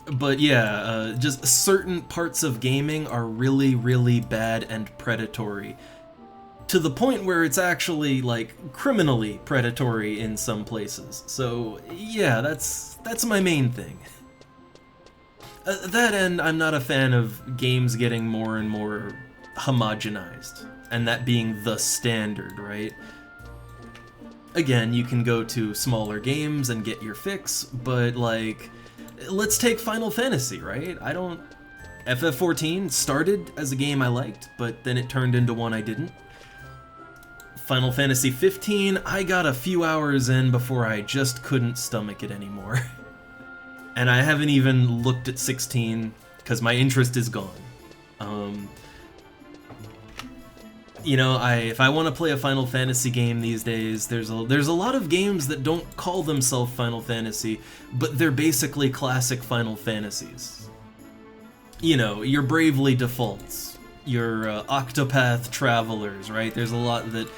Speaker 1: But yeah, just certain parts of gaming are really, really bad and predatory. To the point where it's actually, like, criminally predatory in some places. So, yeah, that's my main thing. That and I'm not a fan of games getting more and more homogenized, and that being the standard, right? Again, you can go to smaller games and get your fix, but, like, let's take Final Fantasy, right? FF14 started as a game I liked, but then it turned into one I didn't. Final Fantasy 15, I got a few hours in before I just couldn't stomach it anymore. And I haven't even looked at 16, because my interest is gone. You know, if I want to play a Final Fantasy game these days, there's a lot of games that don't call themselves Final Fantasy, but they're basically classic Final Fantasies. You know, your Bravely Defaults, your Octopath Travelers, right? There's a lot that...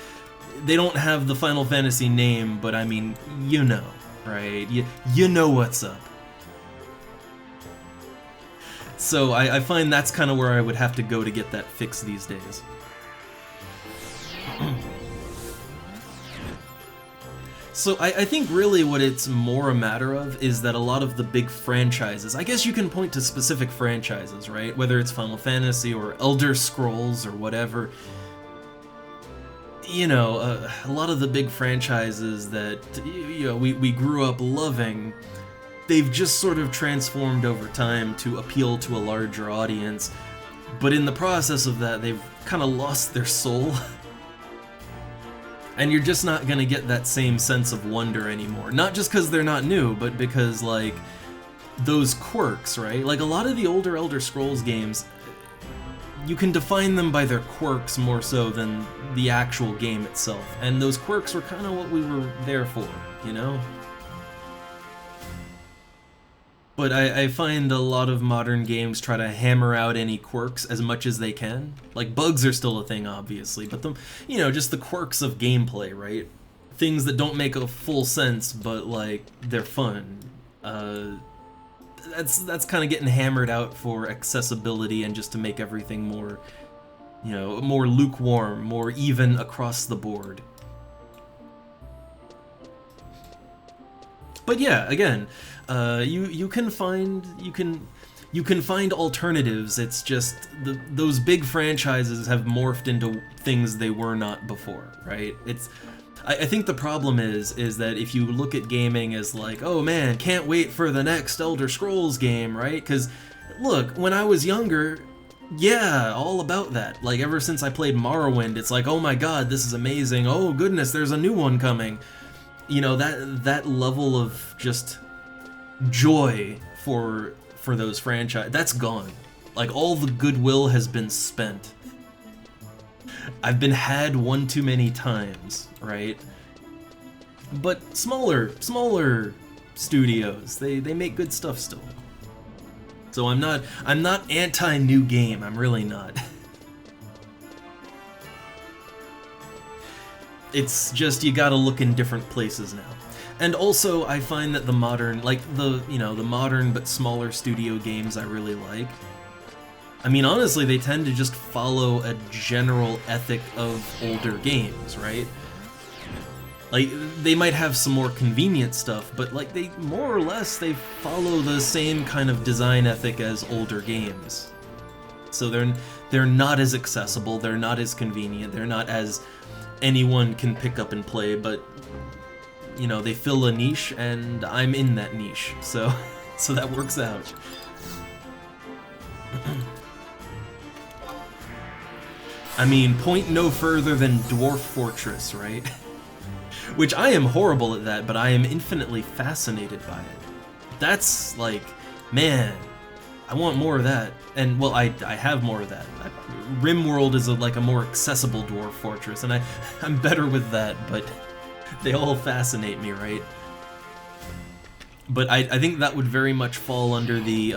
Speaker 1: they don't have the Final Fantasy name, but I mean, you know, right? You know what's up. So I find that's kind of where I would have to go to get that fix these days. So I think really what it's more a matter of is that a lot of the big franchises, I guess you can point to specific franchises, right? Whether it's Final Fantasy or Elder Scrolls or whatever. You know, a lot of the big franchises that, you know, we grew up loving, they've just sort of transformed over time to appeal to a larger audience, but in the process of that, they've kind of lost their soul. And you're just not gonna get that same sense of wonder anymore. Not just because they're not new, but because, like, those quirks, right? Like, a lot of the older Elder Scrolls games, you can define them by their quirks more so than the actual game itself. And those quirks were kind of what we were there for, you know? But I find a lot of modern games try to hammer out any quirks as much as they can. Like, bugs are still a thing, obviously, but you know, just the quirks of gameplay, right? Things that don't make a full sense, but, like, they're fun. That's kind of getting hammered out for accessibility and just to make everything more, you know, more lukewarm, more even across the board. But yeah, again, you can you can find alternatives. It's just those big franchises have morphed into things they were not before, right? I think the problem is that if you look at gaming as like, oh man, can't wait for the next Elder Scrolls game, right? Because look, when I was younger, yeah, all about that. Like, ever since I played Morrowind, it's like, oh my god, this is amazing. Oh goodness, there's a new one coming. You know, that level of just joy for those franchise, that's gone. Like, all the goodwill has been spent. I've been had one too many times, right? But smaller studios, they make good stuff still. So I'm not anti-new game, I'm really not. It's just you gotta look in different places now. And also I find that the modern, like the modern but smaller studio games I really like, I mean, honestly, they tend to just follow a general ethic of older games, right? Like, they might have some more convenient stuff, but like, they more or less, they follow the same kind of design ethic as older games. So they're not as accessible, they're not as convenient, they're not as anyone can pick up and play, but you know, they fill a niche, and I'm in that niche, so that works out. I mean, point no further than Dwarf Fortress, right? Which I am horrible at that, but I am infinitely fascinated by it. That's like, man, I want more of that. And, well, I have more of that. RimWorld is like a more accessible Dwarf Fortress, and I'm better with that, but they all fascinate me, right? But I think that would very much fall under the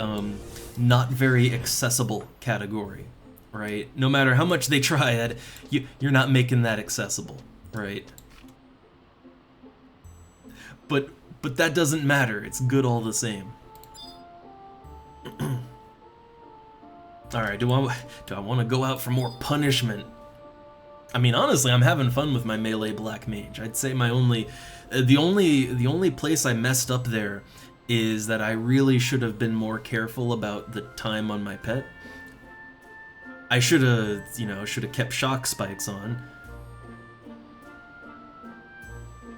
Speaker 1: not very accessible category, right? No matter how much they try, you're not making that accessible, right? But that doesn't matter. It's good all the same. All right, do I want to go out for more punishment? I mean, honestly, I'm having fun with my melee black mage. I'd say my the only place I messed up there is that I really should have been more careful about the time on my pet. I should have kept shock spikes on.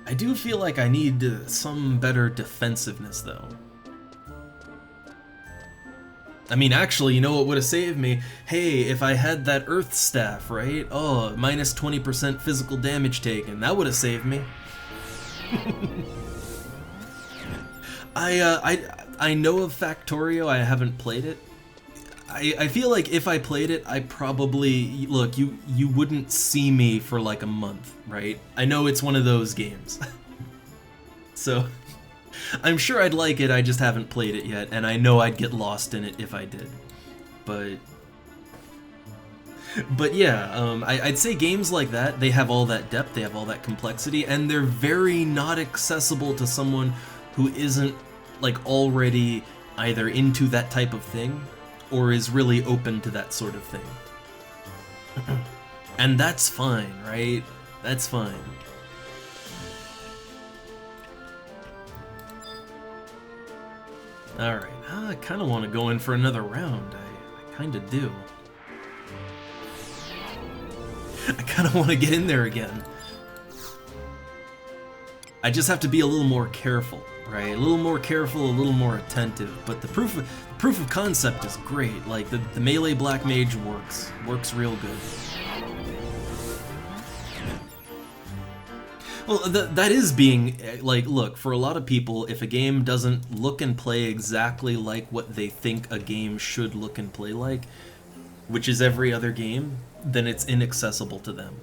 Speaker 1: I do feel like I need some better defensiveness, though. I mean, actually, you know what would have saved me? Hey, if I had that Earth Staff, right? Oh, minus 20% physical damage taken. That would have saved me. I know of Factorio, I haven't played it. I feel like if I played it, I probably... Look, you wouldn't see me for like a month, right? I know it's one of those games. So, I'm sure I'd like it, I just haven't played it yet, and I know I'd get lost in it if I did. But yeah, I'd say games like that, they have all that depth, they have all that complexity, and they're very not accessible to someone who isn't, like, already either into that type of thing, or is really open to that sort of thing. And that's fine, right? That's fine. Alright, I kind of want to go in for another round. I kind of do. I kind of want to get in there again. I just have to be a little more careful, right? A little more careful, a little more attentive. But the proof of concept is great. Like, the melee black mage works real good. Well, that is being, like, look, for a lot of people, if a game doesn't look and play exactly like what they think a game should look and play like, which is every other game, then it's inaccessible to them,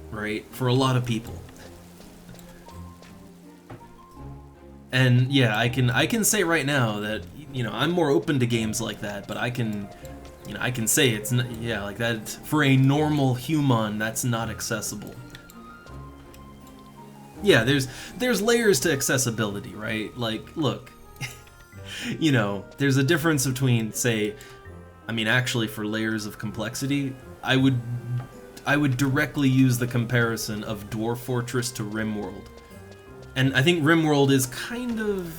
Speaker 1: right? For a lot of people. And yeah, I can say right now that, you know, I'm more open to games like that, but I can say it's not, yeah, like that, for a normal human, that's not accessible. Yeah, there's layers to accessibility, right? Like, look, you know, there's a difference between, say, I mean, actually, for layers of complexity, I would directly use the comparison of Dwarf Fortress to RimWorld. And I think RimWorld is kind of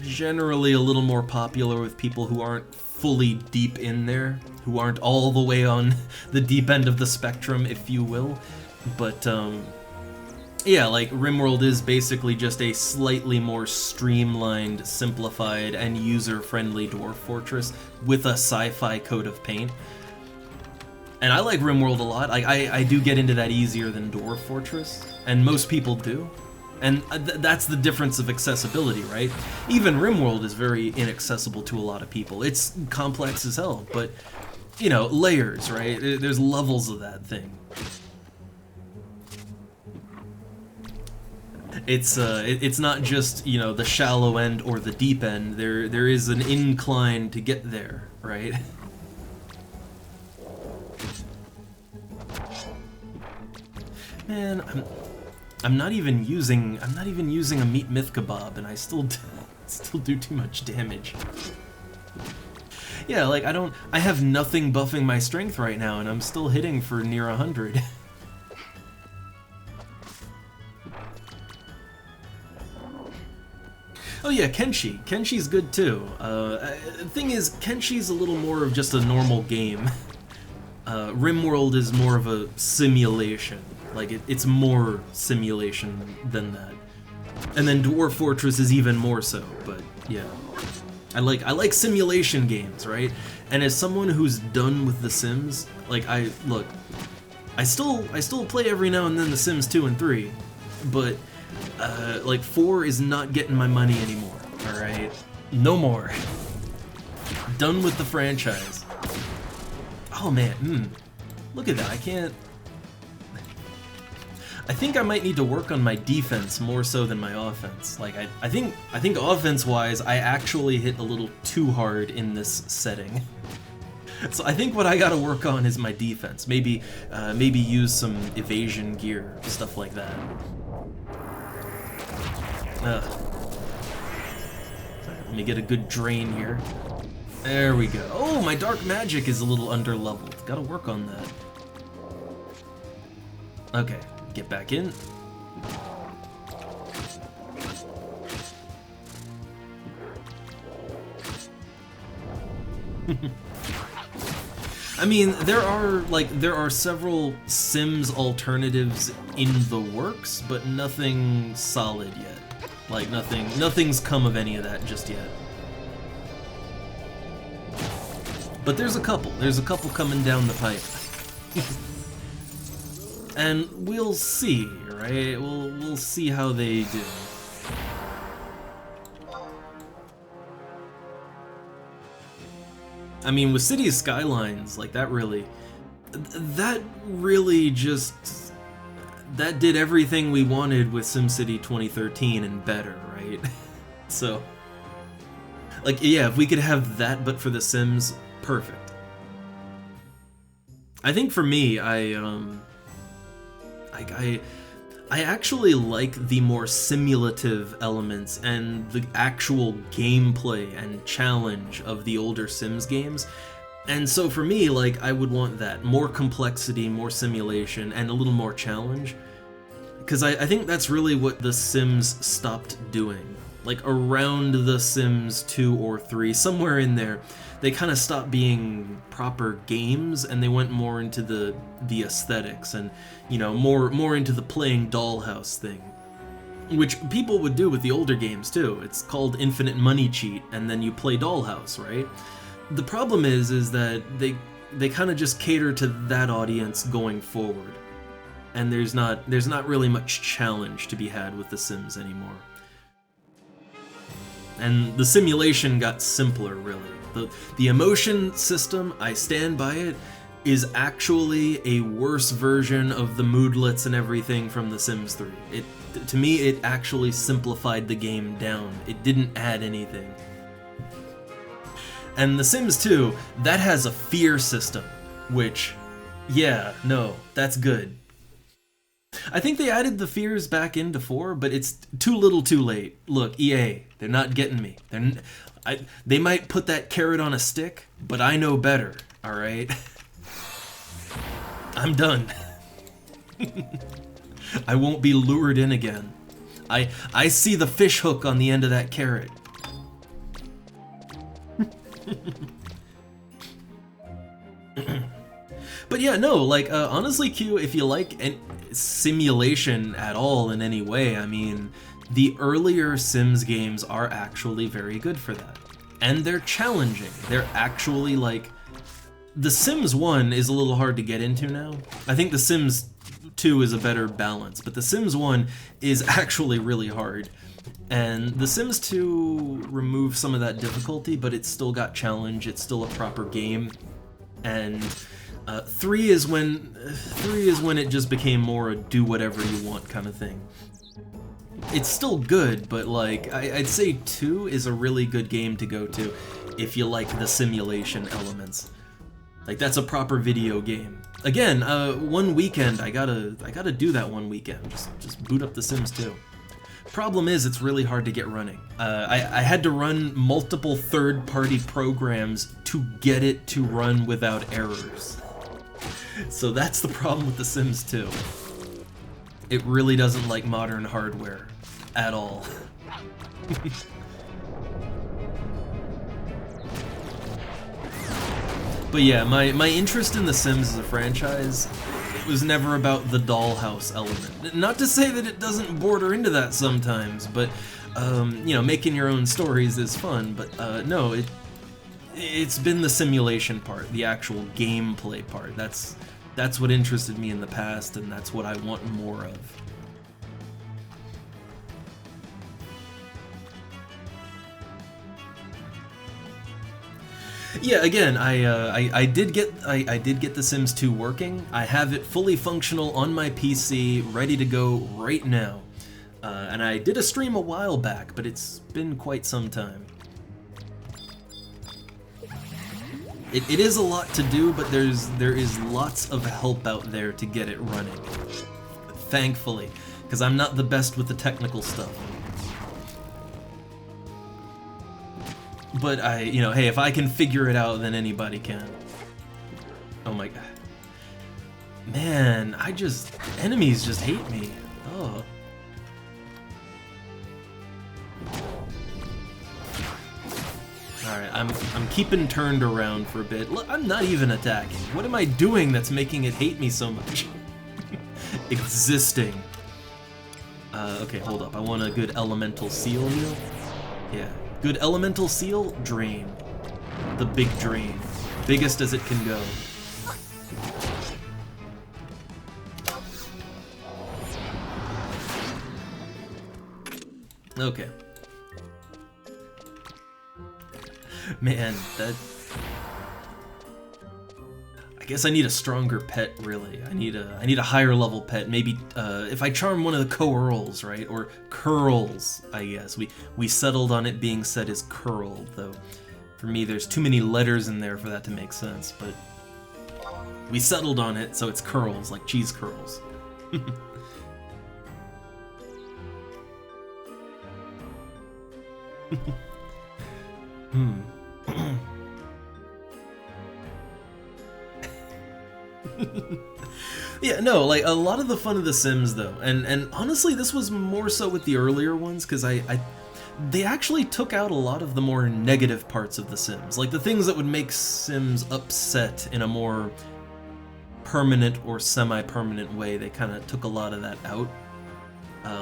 Speaker 1: generally a little more popular with people who aren't fully deep in there, who aren't all the way on the deep end of the spectrum, if you will. But, yeah, like, RimWorld is basically just a slightly more streamlined, simplified, and user-friendly Dwarf Fortress with a sci-fi coat of paint. And I like RimWorld a lot. I do get into that easier than Dwarf Fortress, and most people do. And that's the difference of accessibility, right? Even RimWorld is very inaccessible to a lot of people. It's complex as hell, but, you know, layers, right? There's levels of that thing. It's not just, you know, the shallow end or the deep end. There is an incline to get there, right? Man, I'm not even using a meat myth kebab, and I still do too much damage. Yeah, like I have nothing buffing my strength right now, and I'm still hitting for near 100. Oh yeah, Kenshi. Kenshi's good too. The thing is, Kenshi's a little more of just a normal game. RimWorld is more of a simulation. Like, it's more simulation than that. And then Dwarf Fortress is even more so, but yeah. I like simulation games, right? And as someone who's done with The Sims, like, I still play every now and then The Sims 2 and 3, but like 4 is not getting my money anymore, alright? No more. Done with the franchise. Oh man, look at that, I can't... I think I might need to work on my defense more so than my offense. Like, I think offense-wise, I actually hit a little too hard in this setting. So I think what I gotta work on is my defense. Maybe use some evasion gear, stuff like that. Alright, let me get a good drain here. There we go. Oh, my dark magic is a little underleveled. Gotta work on that. Okay. Get back in. I mean, there are several Sims alternatives in the works, but nothing solid yet. Like nothing's come of any of that just yet. But there's a couple coming down the pipe. And we'll see, right? We'll see how they do. I mean, with Cities Skylines, like that really just that did everything we wanted with SimCity 2013 and better, right? So, like, yeah, if we could have that but for The Sims, perfect. I think for me, I actually like the more simulative elements and the actual gameplay and challenge of the older Sims games. And so for me, like, I would want that. More complexity, more simulation, and a little more challenge. Because I think that's really what The Sims stopped doing. Like, around The Sims 2 or 3, somewhere in there, they kind of stopped being proper games, and they went more into the aesthetics, and, you know, more into the playing dollhouse thing. Which people would do with the older games, too. It's called Infinite Money Cheat, and then you play dollhouse, right? The problem is that they kind of just cater to that audience going forward. And there's not really much challenge to be had with The Sims anymore. And the simulation got simpler, really. The emotion system, I stand by it, is actually a worse version of the moodlets and everything from The Sims 3. To me, it actually simplified the game down. It didn't add anything. And The Sims 2, that has a fear system, which, yeah, no, that's good. I think they added the fears back into 4, but it's too little too late. Look, EA, they're not getting me. They might put that carrot on a stick, but I know better, alright? I'm done. I won't be lured in again. I see the fish hook on the end of that carrot. But yeah, no, like, honestly, Q, if you like simulation at all in any way, I mean, the earlier Sims games are actually very good for that. And they're challenging. They're actually, like... The Sims 1 is a little hard to get into now. I think The Sims 2 is a better balance, but The Sims 1 is actually really hard. And The Sims 2 removes some of that difficulty, but it's still got challenge, it's still a proper game. And 3 is when it just became more a do whatever you want kind of thing. It's still good, but like I'd say 2 is a really good game to go to if you like the simulation elements. Like, that's a proper video game. Again, one weekend, I gotta do that one weekend. Just boot up The Sims 2. Problem is, it's really hard to get running. I had to run multiple third-party programs to get it to run without errors. So that's the problem with The Sims 2. It really doesn't like modern hardware at all. But yeah, my interest in The Sims as a franchise, it was never about the dollhouse element. Not to say that it doesn't border into that sometimes, but, you know, making your own stories is fun, but, no, it's been the simulation part, the actual gameplay part. That's what interested me in the past, and that's what I want more of. Yeah, again, I did get The Sims 2 working. I have it fully functional on my PC, ready to go right now. And I did a stream a while back, but it's been quite some time. It is a lot to do, but there is lots of help out there to get it running. Thankfully, because I'm not the best with the technical stuff. But you know, hey, if I can figure it out, then anybody can. Oh my god. Man, enemies just hate me. Oh. Alright, I'm keeping turned around for a bit. Look, I'm not even attacking. What am I doing that's making it hate me so much? Existing. Okay, hold up. I want a good elemental seal heal. Yeah. Good elemental seal, drain. The big drain. Biggest as it can go. Okay. Man, that... I guess I need a stronger pet, really. I need a higher level pet. Maybe if I charm one of the co-earls, right? Or curls, I guess. We settled on it being said as curl, though for me there's too many letters in there for that to make sense, but we settled on it, so it's curls, like cheese curls. Yeah, no, like, a lot of the fun of The Sims, though, and honestly, this was more so with the earlier ones, because they actually took out a lot of the more negative parts of The Sims, like the things that would make Sims upset in a more permanent or semi-permanent way. They kind of took a lot of that out,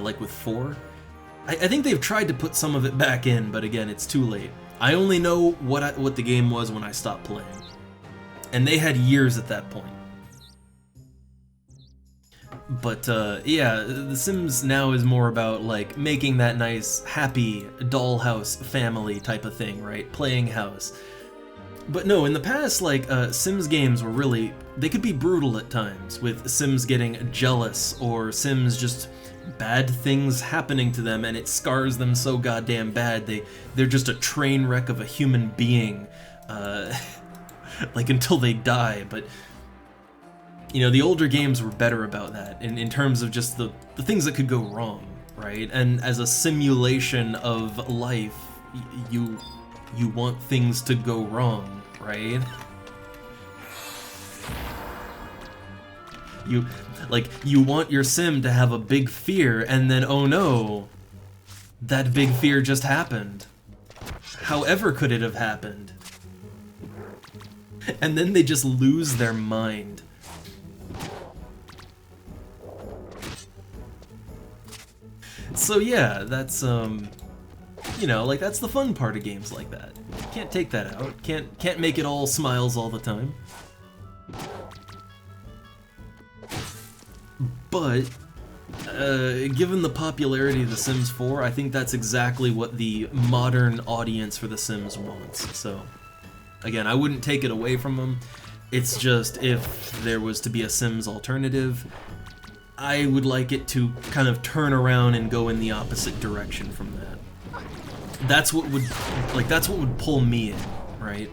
Speaker 1: like with 4. I think they've tried to put some of it back in, but again, it's too late. I only know what the game was when I stopped playing, and they had years at that point. But yeah, The Sims now is more about like making that nice, happy dollhouse family type of thing, right? Playing house. But no, in the past, like, Sims games were really, they could be brutal at times, with Sims getting jealous, or Sims just bad things happening to them, and it scars them so goddamn bad, they're just a train wreck of a human being, like, until they die. But you know, the older games were better about that, in terms of just the things that could go wrong, right? And as a simulation of life, you want things to go wrong, right? You want your sim to have a big fear, and then, oh no, that big fear just happened. However could it have happened? And then they just lose their mind. So yeah, that's you know, like that's the fun part of games like that. Can't take that out. Can't make it all smiles all the time. But given the popularity of The Sims 4, I think that's exactly what the modern audience for The Sims wants. So again, I wouldn't take it away from them. It's just if there was to be a Sims alternative, I would like it to kind of turn around and go in the opposite direction from that. That's what would pull me in, right?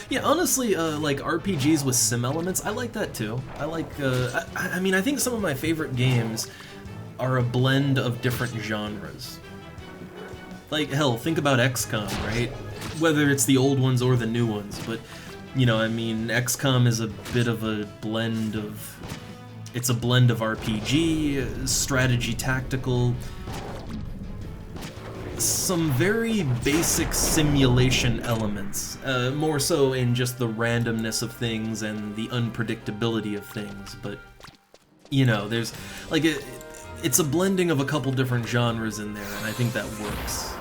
Speaker 1: Yeah, honestly, like RPGs with sim elements, I like that too. I like, I mean, I think some of my favorite games are a blend of different genres. Like, hell, think about XCOM, right? Whether it's the old ones or the new ones, but, you know, I mean, XCOM is a bit of a blend of... It's a blend of RPG, strategy, tactical, some very basic simulation elements, more so in just the randomness of things and the unpredictability of things, but, you know, there's, like, it's a blending of a couple different genres in there, and I think that works.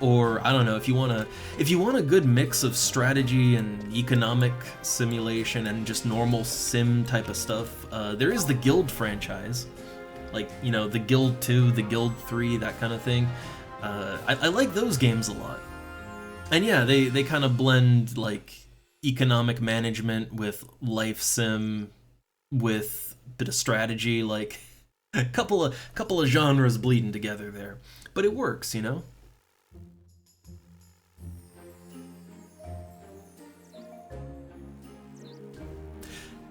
Speaker 1: Or, I don't know, if you want a good mix of strategy and economic simulation and just normal sim type of stuff, there is the Guild franchise. Like, you know, the Guild 2, the Guild 3, that kind of thing. I like those games a lot. And yeah, they kind of blend, like, economic management with life sim, with a bit of strategy, like, a couple of genres bleeding together there. But it works, you know?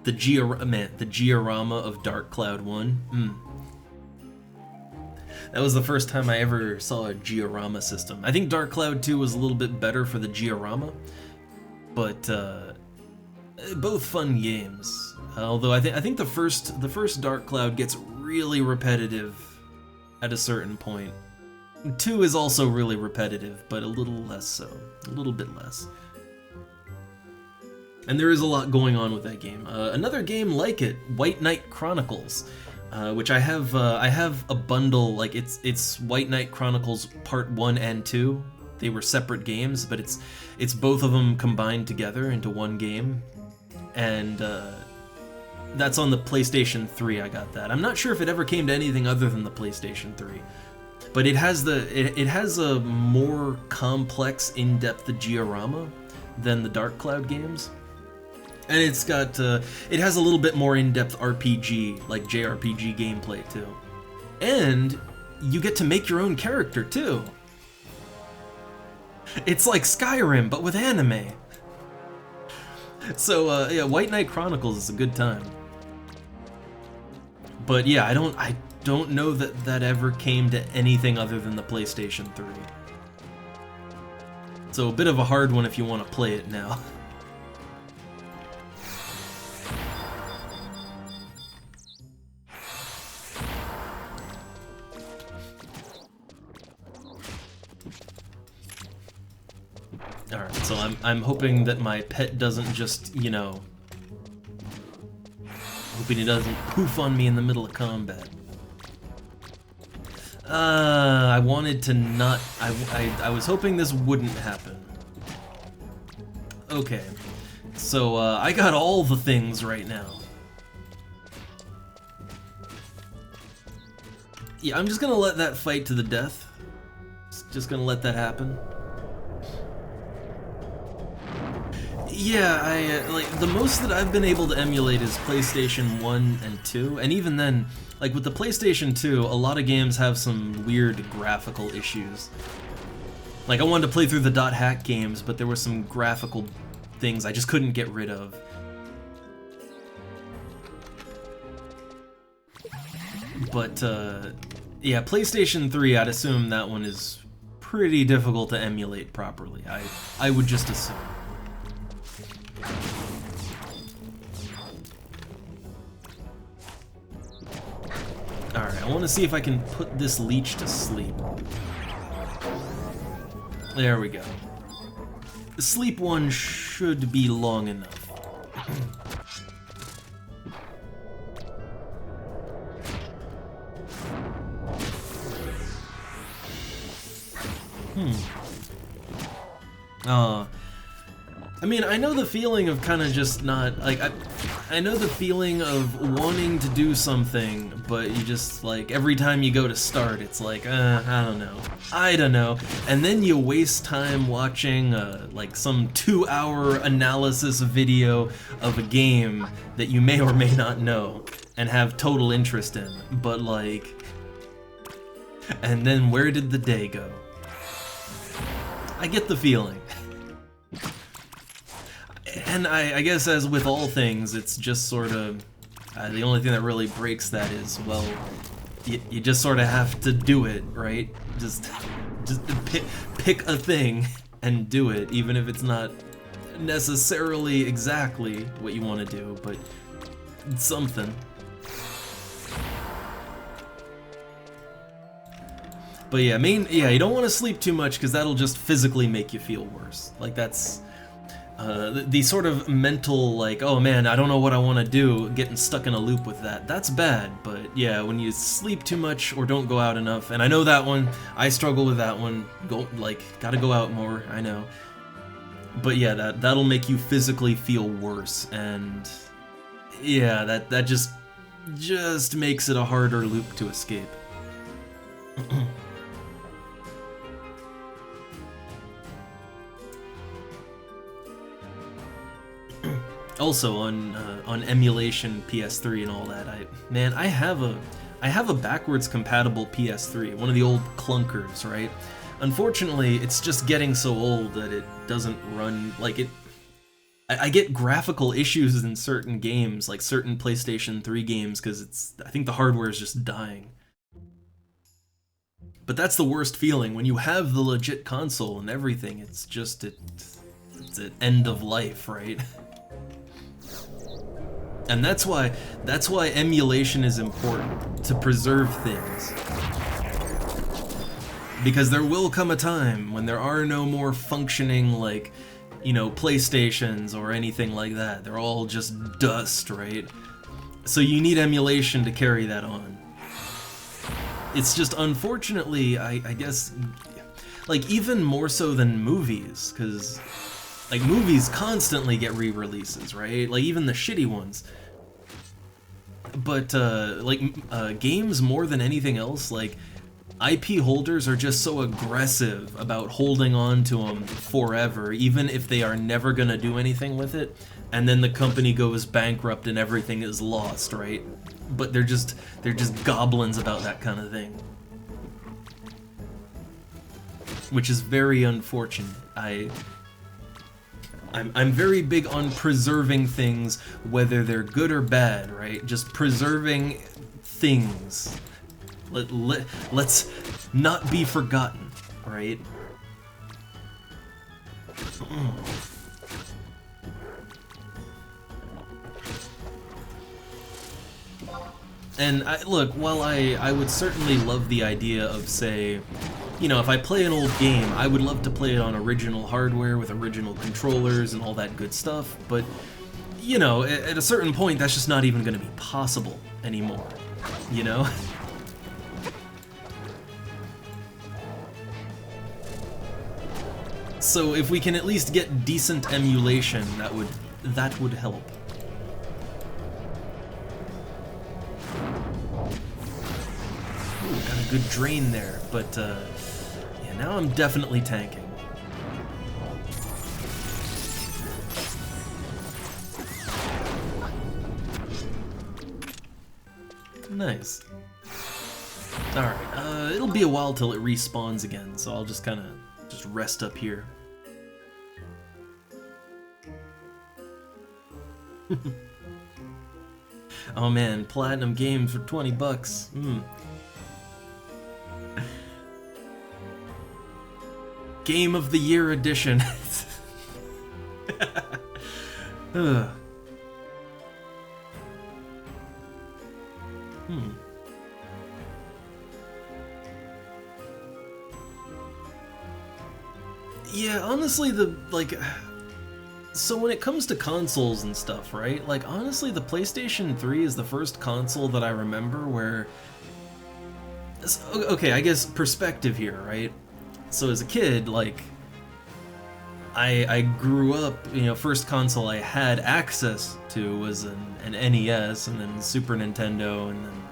Speaker 1: The Giorama of Dark Cloud 1. That was the first time I ever saw a Giorama system. I think Dark Cloud 2 was a little bit better for the Giorama, but both fun games. Although I think the first Dark Cloud gets really repetitive at a certain point. 2 is also really repetitive, but a little less so. A little bit less. And there is a lot going on with that game. Another game like it, White Knight Chronicles, which I have a bundle, like it's White Knight Chronicles Part 1 and 2. They were separate games, but it's both of them combined together into one game. And that's on the PlayStation 3, I got that. I'm not sure if it ever came to anything other than the PlayStation 3. But it has a more complex, in-depth diorama than the Dark Cloud games. And it's got, it has a little bit more in-depth RPG, like JRPG gameplay too. And you get to make your own character too. It's like Skyrim, but with anime. So, yeah, White Knight Chronicles is a good time. But yeah, I don't know that ever came to anything other than the PlayStation 3. So a bit of a hard one if you want to play it now. Alright, so I'm hoping that my pet doesn't just, you know... Hoping he doesn't poof on me in the middle of combat. I wanted to not... I was hoping this wouldn't happen. Okay. So, I got all the things right now. Yeah, I'm just gonna let that fight to the death. Just gonna let that happen. Yeah, like, the most that I've been able to emulate is PlayStation 1 and 2, and even then, like, with the PlayStation 2, a lot of games have some weird graphical issues. Like, I wanted to play through the .hack games, but there were some graphical things I just couldn't get rid of. But, yeah, PlayStation 3, I'd assume that one is pretty difficult to emulate properly. I would just assume. Alright, I want to see if I can put this leech to sleep. There we go. sleep one should be long enough. I mean, I know the feeling of kind of just not, like, I know the feeling of wanting to do something, but you just, like, every time you go to start, it's like, I don't know. And then you waste time watching, like, some 2-hour analysis video of a game that you may or may not know and have total interest in, but, like, and then where did the day go? I get the feeling. And I guess as with all things, it's just sort of, the only thing that really breaks that is, well, you just sort of have to do it, right? Just pick a thing and do it, even if it's not necessarily exactly what you want to do, but it's something. But yeah, you don't want to sleep too much because that'll just physically make you feel worse. Like that's the sort of mental, like, oh man, I don't know what I want to do, getting stuck in a loop with that. That's bad, but yeah, when you sleep too much or don't go out enough, and I know that one, I struggle with that one, gotta go out more, I know. But yeah, that'll make you physically feel worse, and yeah, that just makes it a harder loop to escape. Also on emulation PS3 and all that, I have a backwards compatible PS3, one of the old clunkers, right? Unfortunately, it's just getting so old that it doesn't run like it. I get graphical issues in certain games, like certain PlayStation 3 games, because I think the hardware is just dying. But that's the worst feeling when you have the legit console and everything. It's just it's an end of life, right? And that's why emulation is important, to preserve things. Because there will come a time when there are no more functioning, like, you know, PlayStations or anything like that. They're all just dust, right? So you need emulation to carry that on. It's just, unfortunately, I guess, like, even more so than movies, because, like, movies constantly get re-releases, right? Like, even the shitty ones. But, games more than anything else, like, IP holders are just so aggressive about holding on to them forever, even if they are never gonna do anything with it, and then the company goes bankrupt and everything is lost, right? But they're just goblins about that kind of thing. Which is very unfortunate. I'm very big on preserving things, whether they're good or bad, right? Just preserving things. Let's not be forgotten, right? And look, while I would certainly love the idea of, say, you know, if I play an old game, I would love to play it on original hardware with original controllers and all that good stuff, but, you know, at a certain point, that's just not even going to be possible anymore, you know? So if we can at least get decent emulation, that would help. Ooh, got a good drain there, but yeah, now I'm definitely tanking. Nice. Alright, it'll be a while till it respawns again, so I'll just kind of rest up here. Oh man, platinum games for 20 bucks. Game of the Year edition. Yeah, honestly, so when it comes to consoles and stuff, right? Like, honestly, the PlayStation 3 is the first console that I remember where... Okay, I guess perspective here, right? So as a kid, like, I grew up, you know, first console I had access to was an NES, and then Super Nintendo, and then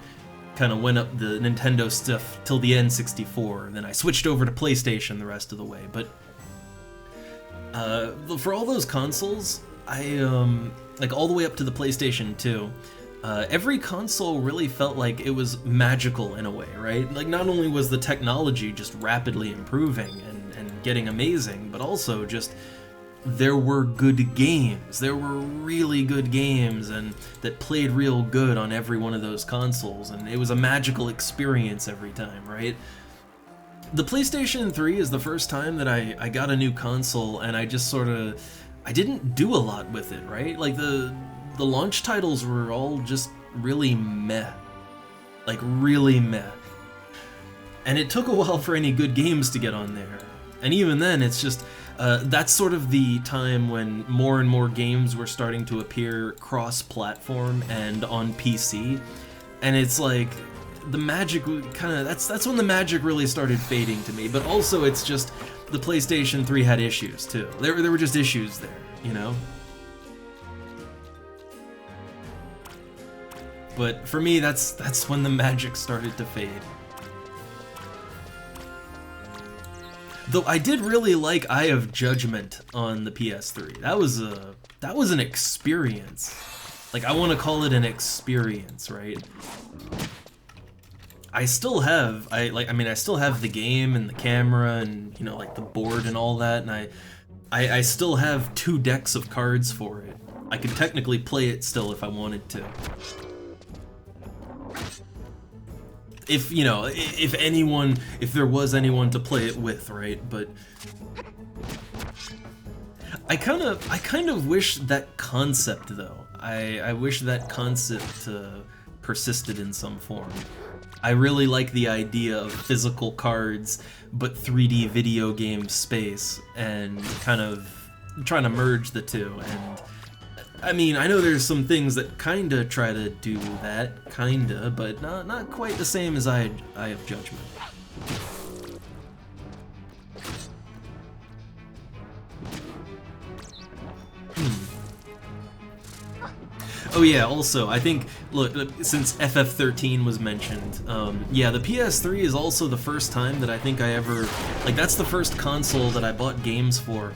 Speaker 1: kind of went up the Nintendo stuff till the N64. Then I switched over to PlayStation the rest of the way. But for all those consoles, I like all the way up to the PlayStation 2. Every console really felt like it was magical in a way, right? Like, not only was the technology just rapidly improving and getting amazing, but also just there were good games. There were really good games and that played real good on every one of those consoles, and it was a magical experience every time, right? The PlayStation 3 is the first time that I got a new console, and I just sort of... I didn't do a lot with it, right? Like, the launch titles were all just really meh. Like, really meh. And it took a while for any good games to get on there. And even then, it's just... that's sort of the time when more and more games were starting to appear cross-platform and on PC. And it's like... the magic kind of... That's when the magic really started fading to me. But also, it's just... the PlayStation 3 had issues, too. There were just issues there, you know? But for me, that's when the magic started to fade. Though I did really like Eye of Judgment on the PS3. That was an experience. Like, I want to call it an experience, right? I still have I still have the game and the camera and, you know, like the board and all that, and I still have 2 decks of cards for it. I could technically play it still if I wanted to. If, you know, if there was anyone to play it with, right? But I kind of wish that concept, though. I wish that concept persisted in some form. I really like the idea of physical cards, but 3D video game space, and kind of trying to merge the two. And I mean, I know there's some things that kinda try to do that, kinda, but not quite the same as Eye of Judgment. Oh yeah, also, I think, look, since FF13 was mentioned, yeah, the PS3 is also the first time that I think I ever, like, that's the first console that I bought games for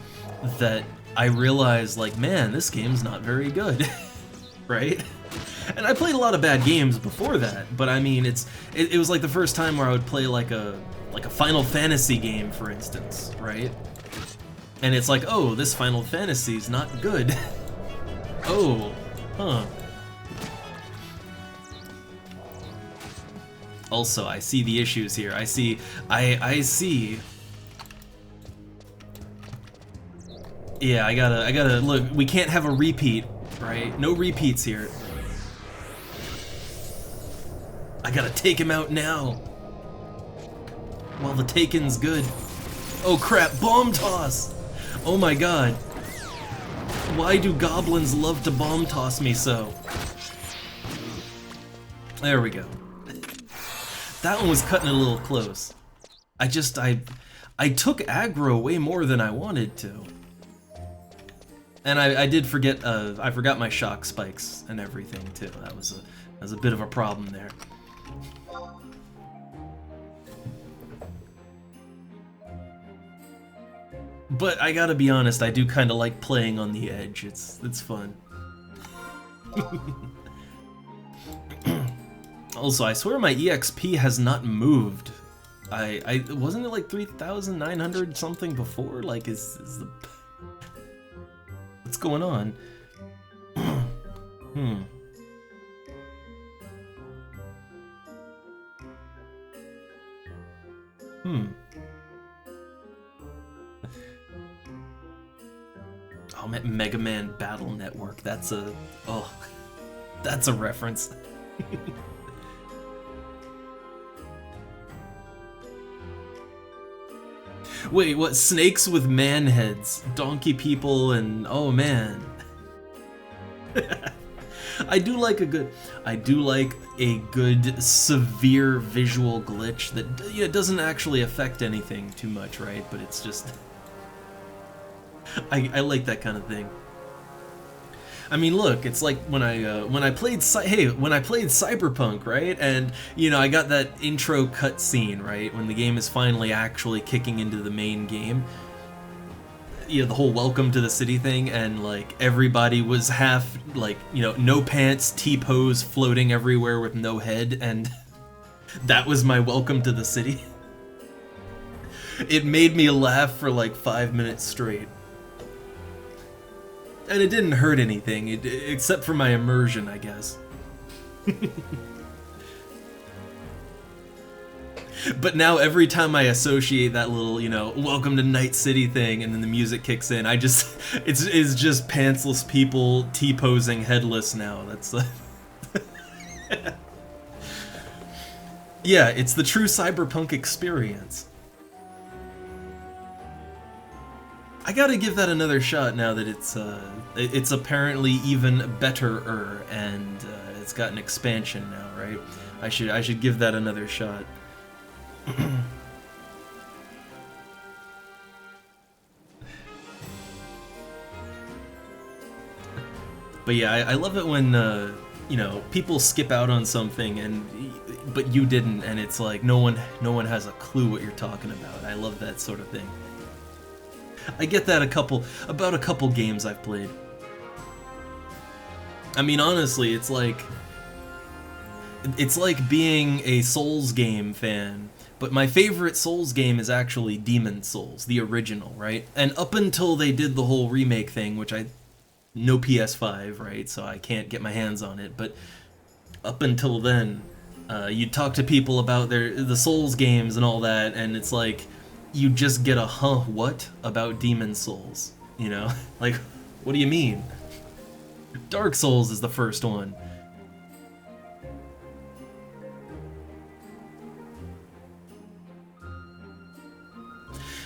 Speaker 1: that I realized, like, man, this game's not very good, right? And I played a lot of bad games before that, but I mean, it was like the first time where I would play like a Final Fantasy game, for instance, right? And it's like, oh, this Final Fantasy's not good. Oh. Huh. Also, I see the issues here. I see. Yeah, I gotta look. We can't have a repeat, right? No repeats here. I gotta take him out now. While the taken's good. Oh crap! Bomb toss. Oh my god. Why do goblins love to bomb toss me so? There we go. That one was cutting it a little close. I took aggro way more than I wanted to. And I did forget, I forgot my shock spikes and everything too. That was a bit of a problem there. But I gotta be honest, I do kind of like playing on the edge. It's fun. Also, I swear my EXP has not moved. I wasn't it like 3,900 something before? Like, is the... What's going on? Oh, Mega Man Battle Network. That's a reference. Wait, what? Snakes with man heads, donkey people, and oh man. I do like a good severe visual glitch that, yeah, doesn't actually affect anything too much, right? But it's just I like that kind of thing. I mean, look, it's like when I played Cyberpunk, right? And you know, I got that intro cutscene, right, when the game is finally actually kicking into the main game. You know, the whole welcome to the city thing, and like everybody was half, like, you know, no pants, T-pose, floating everywhere with no head, and that was my welcome to the city. It made me laugh for like 5 minutes straight. And it didn't hurt anything, except for my immersion, I guess. But now every time I associate that little, you know, welcome to Night City thing, and then the music kicks in, it's just pantsless people T-posing headless now. That's yeah, it's the true cyberpunk experience. I gotta give that another shot now that it's apparently even better-er, and it's got an expansion now, right? I should give that another shot. But yeah, I love it when you know, people skip out on something but you didn't, and it's like no one has a clue what you're talking about. I love that sort of thing. I get that about a couple games I've played. I mean, honestly, it's like being a Souls game fan, but my favorite Souls game is actually Demon's Souls, the original, right? And up until they did the whole remake thing, which no PS5, right? So I can't get my hands on it, but up until then, you'd talk to people about the Souls games and all that, and it's like, you just get a what about Demon's Souls, you know? Like, what do you mean? Dark Souls is the first one.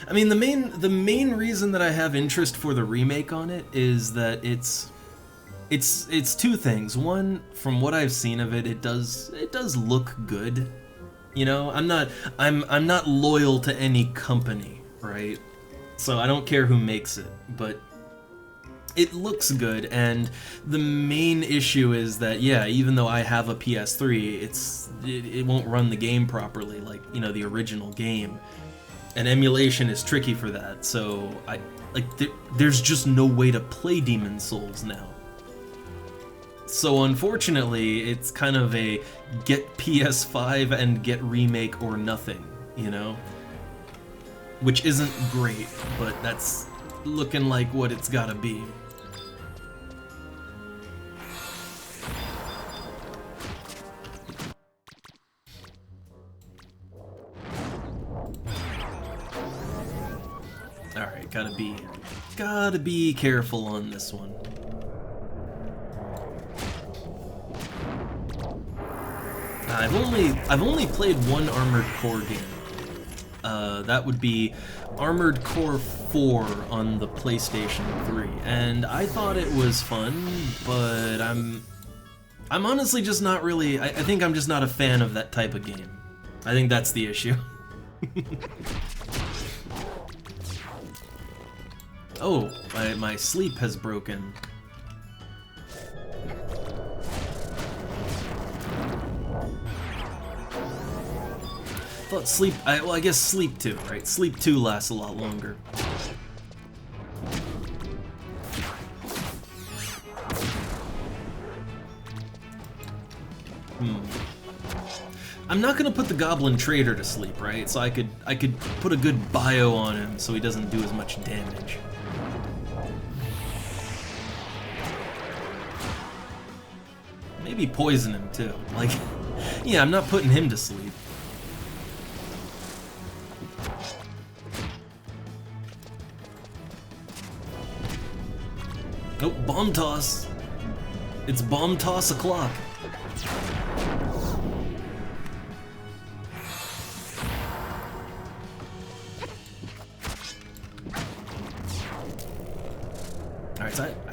Speaker 1: I mean, the main reason that I have interest for the remake on it is that it's two things. One, from what I've seen of it, it does look good. You know, I'm not loyal to any company, right? So I don't care who makes it, but it looks good. And the main issue is that, yeah, even though I have a PS3, it won't run the game properly, like, you know, the original game. And emulation is tricky for that. So there's just no way to play Demon's Souls now. So unfortunately, it's kind of a get PS5 and get remake or nothing, you know? Which isn't great, but that's looking like what it's gotta be. Alright, gotta be careful on this one. I've only played one Armored Core game. That would be Armored Core 4 on the PlayStation 3, and I thought it was fun, but I'm honestly just not really. I think I'm just not a fan of that type of game. I think that's the issue. Oh, my sleep has broken. Thought sleep, well, I guess sleep 2, right? Sleep 2 lasts a lot longer. I'm not gonna put the Goblin Trader to sleep, right? So I could put a good bio on him so he doesn't do as much damage. Maybe poison him too. Like, yeah, I'm not putting him to sleep. Oh, bomb toss. It's bomb toss o'clock.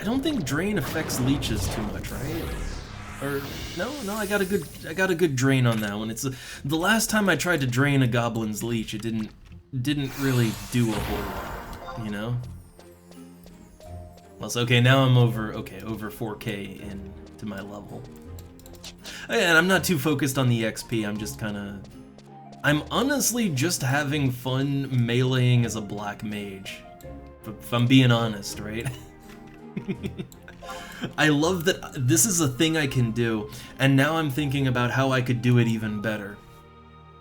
Speaker 1: I don't think drain affects leeches too much, right? Or no, I got a good drain on that one. It's the last time I tried to drain a goblin's leech, it didn't really do a whole lot, you know? Well, so, okay, now I'm over 4K into my level. And I'm not too focused on the XP, I'm honestly just having fun meleeing as a black mage. If I'm being honest, right? I love that this is a thing I can do, and now I'm thinking about how I could do it even better.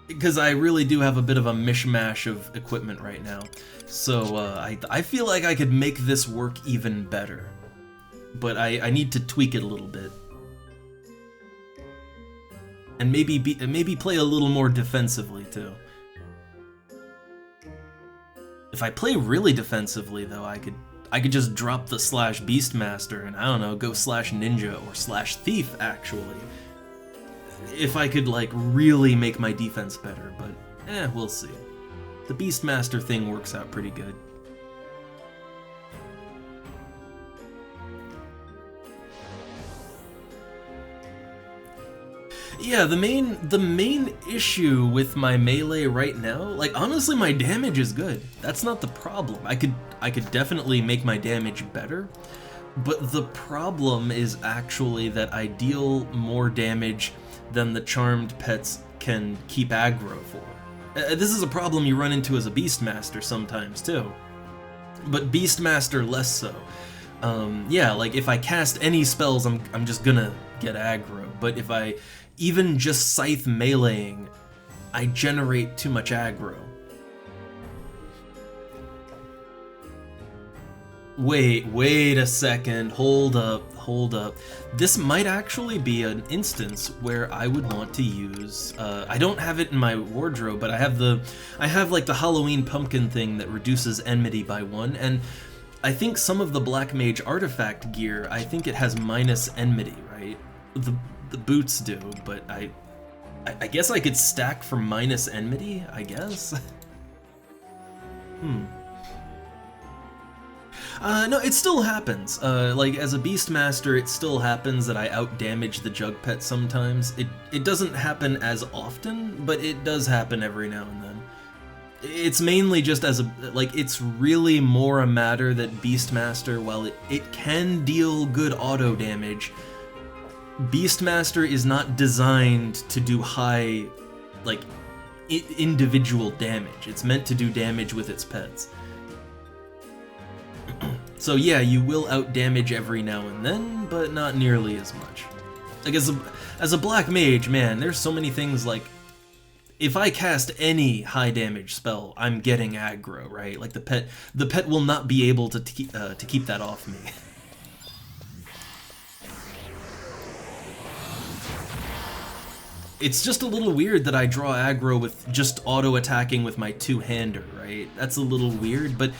Speaker 1: Because I really do have a bit of a mishmash of equipment right now. So I feel like I could make this work even better. But I need to tweak it a little bit. And maybe play a little more defensively too. If I play really defensively though, I could just drop the /Beastmaster and I don't know, go /Ninja or /Thief actually. If I could like really make my defense better, but we'll see. The Beastmaster thing works out pretty good. Yeah, the main issue with my melee right now, like honestly my damage is good. That's not the problem. I could definitely make my damage better, but the problem is actually that I deal more damage than the charmed pets can keep aggro for. This is a problem you run into as a Beastmaster sometimes too, but Beastmaster less so. Yeah, like if I cast any spells, I'm just gonna get aggro, but if I even just scythe meleeing, I generate too much aggro. Wait a second, hold up. This might actually be an instance where I would want to use, I don't have it in my wardrobe, but I have like the Halloween pumpkin thing that reduces enmity by 1, and I think some of the Black Mage artifact gear, I think it has minus enmity, right? The boots do, but I guess I could stack for minus enmity, I guess? No, it still happens. Like, as a Beastmaster, it still happens that I outdamage the Jug Pet sometimes. It doesn't happen as often, but it does happen every now and then. It's mainly just as it's really more a matter that Beastmaster, while it can deal good auto damage, Beastmaster is not designed to do high, individual damage. It's meant to do damage with its pets. So yeah, you will outdamage every now and then, but not nearly as much. Like, as a Black Mage, man, there's so many things like, if I cast any high damage spell, I'm getting aggro, right? Like, the pet will not be able to keep that off me. It's just a little weird that I draw aggro with just auto-attacking with my two-hander, right? That's a little weird, but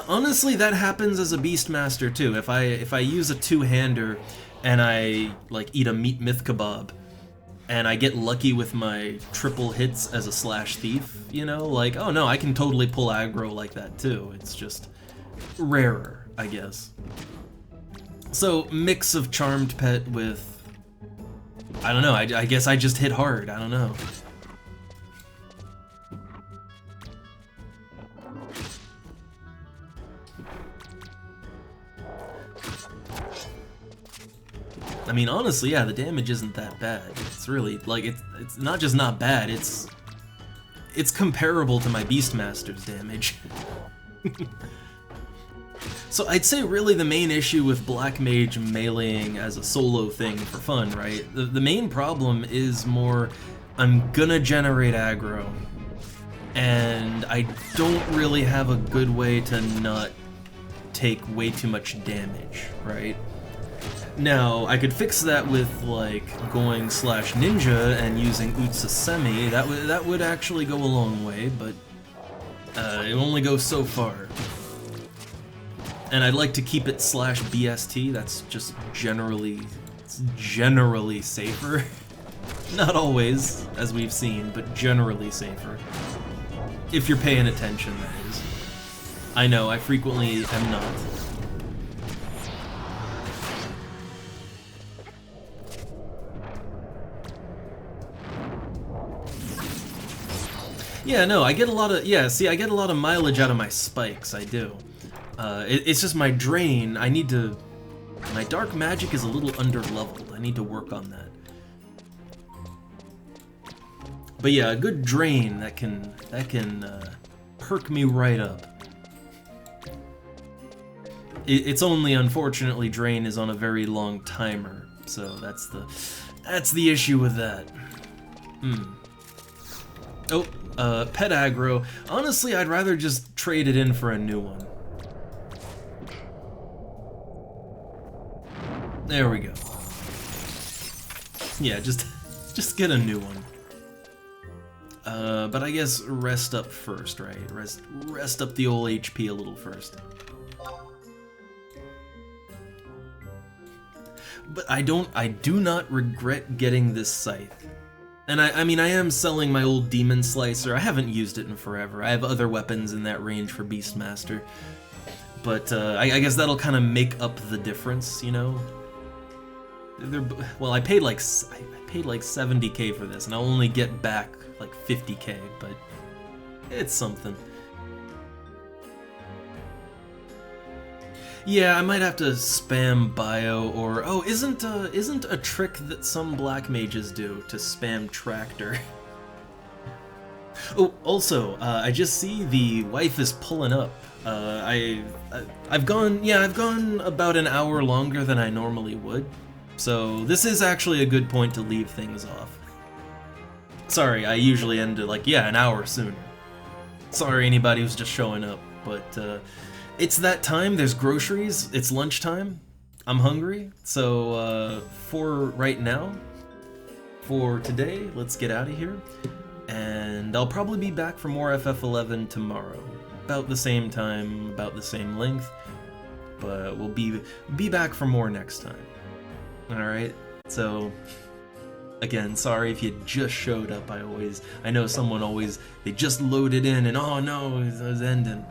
Speaker 1: honestly, that happens as a Beastmaster too. If I use a two-hander and I eat a meat myth kebab, and I get lucky with my triple hits as a /Thief, you know, oh no, I can totally pull aggro like that too. It's just rarer, I guess. So mix of charmed pet with, I don't know, I guess I just hit hard, I don't know. I mean, honestly, yeah, the damage isn't that bad. It's really, it's not just not bad, it's comparable to my Beastmaster's damage. So I'd say really the main issue with Black Mage meleeing as a solo thing for fun, right? The main problem is more, I'm gonna generate aggro, and I don't really have a good way to not take way too much damage, right? Now, I could fix that with, going /Ninja and using Utsasemi. That would actually go a long way, but it only goes so far. And I'd like to keep it /BST, that's just generally safer. Not always, as we've seen, but generally safer. If you're paying attention, that is. I know, I frequently am not. Yeah, no, I get a lot of, yeah, see, I get a lot of mileage out of my spikes, I do. It's just my drain, I need to, my dark magic is a little under-leveled, I need to work on that. But yeah, a good drain, that can perk me right up. It's only, unfortunately, drain is on a very long timer, so that's the issue with that. Oh, pet aggro. Honestly, I'd rather just trade it in for a new one. There we go. Yeah, just get a new one. But I guess rest up first, right? Rest up the old HP a little first. But I do not regret getting this scythe. And I mean, I am selling my old Demon Slicer. I haven't used it in forever. I have other weapons in that range for Beastmaster. But I guess that'll kind of make up the difference, you know? Well, I paid like 70k for this, and I'll only get back like 50k, but it's something. Yeah, I might have to spam bio, or oh, isn't a trick that some black mages do to spam tractor? Oh, also, I just see the wife is pulling up. I've gone about an hour longer than I normally would, so this is actually a good point to leave things off. Sorry, I usually end it like, yeah, an hour sooner. Sorry anybody who's just showing up, but it's that time, there's groceries, it's lunchtime, I'm hungry, so for right now, for today, let's get out of here, and I'll probably be back for more FF11 tomorrow, about the same time, about the same length, but we'll be back for more next time. Alright, so again, sorry if you just showed up. I know someone always, they just loaded in and oh no, it was ending.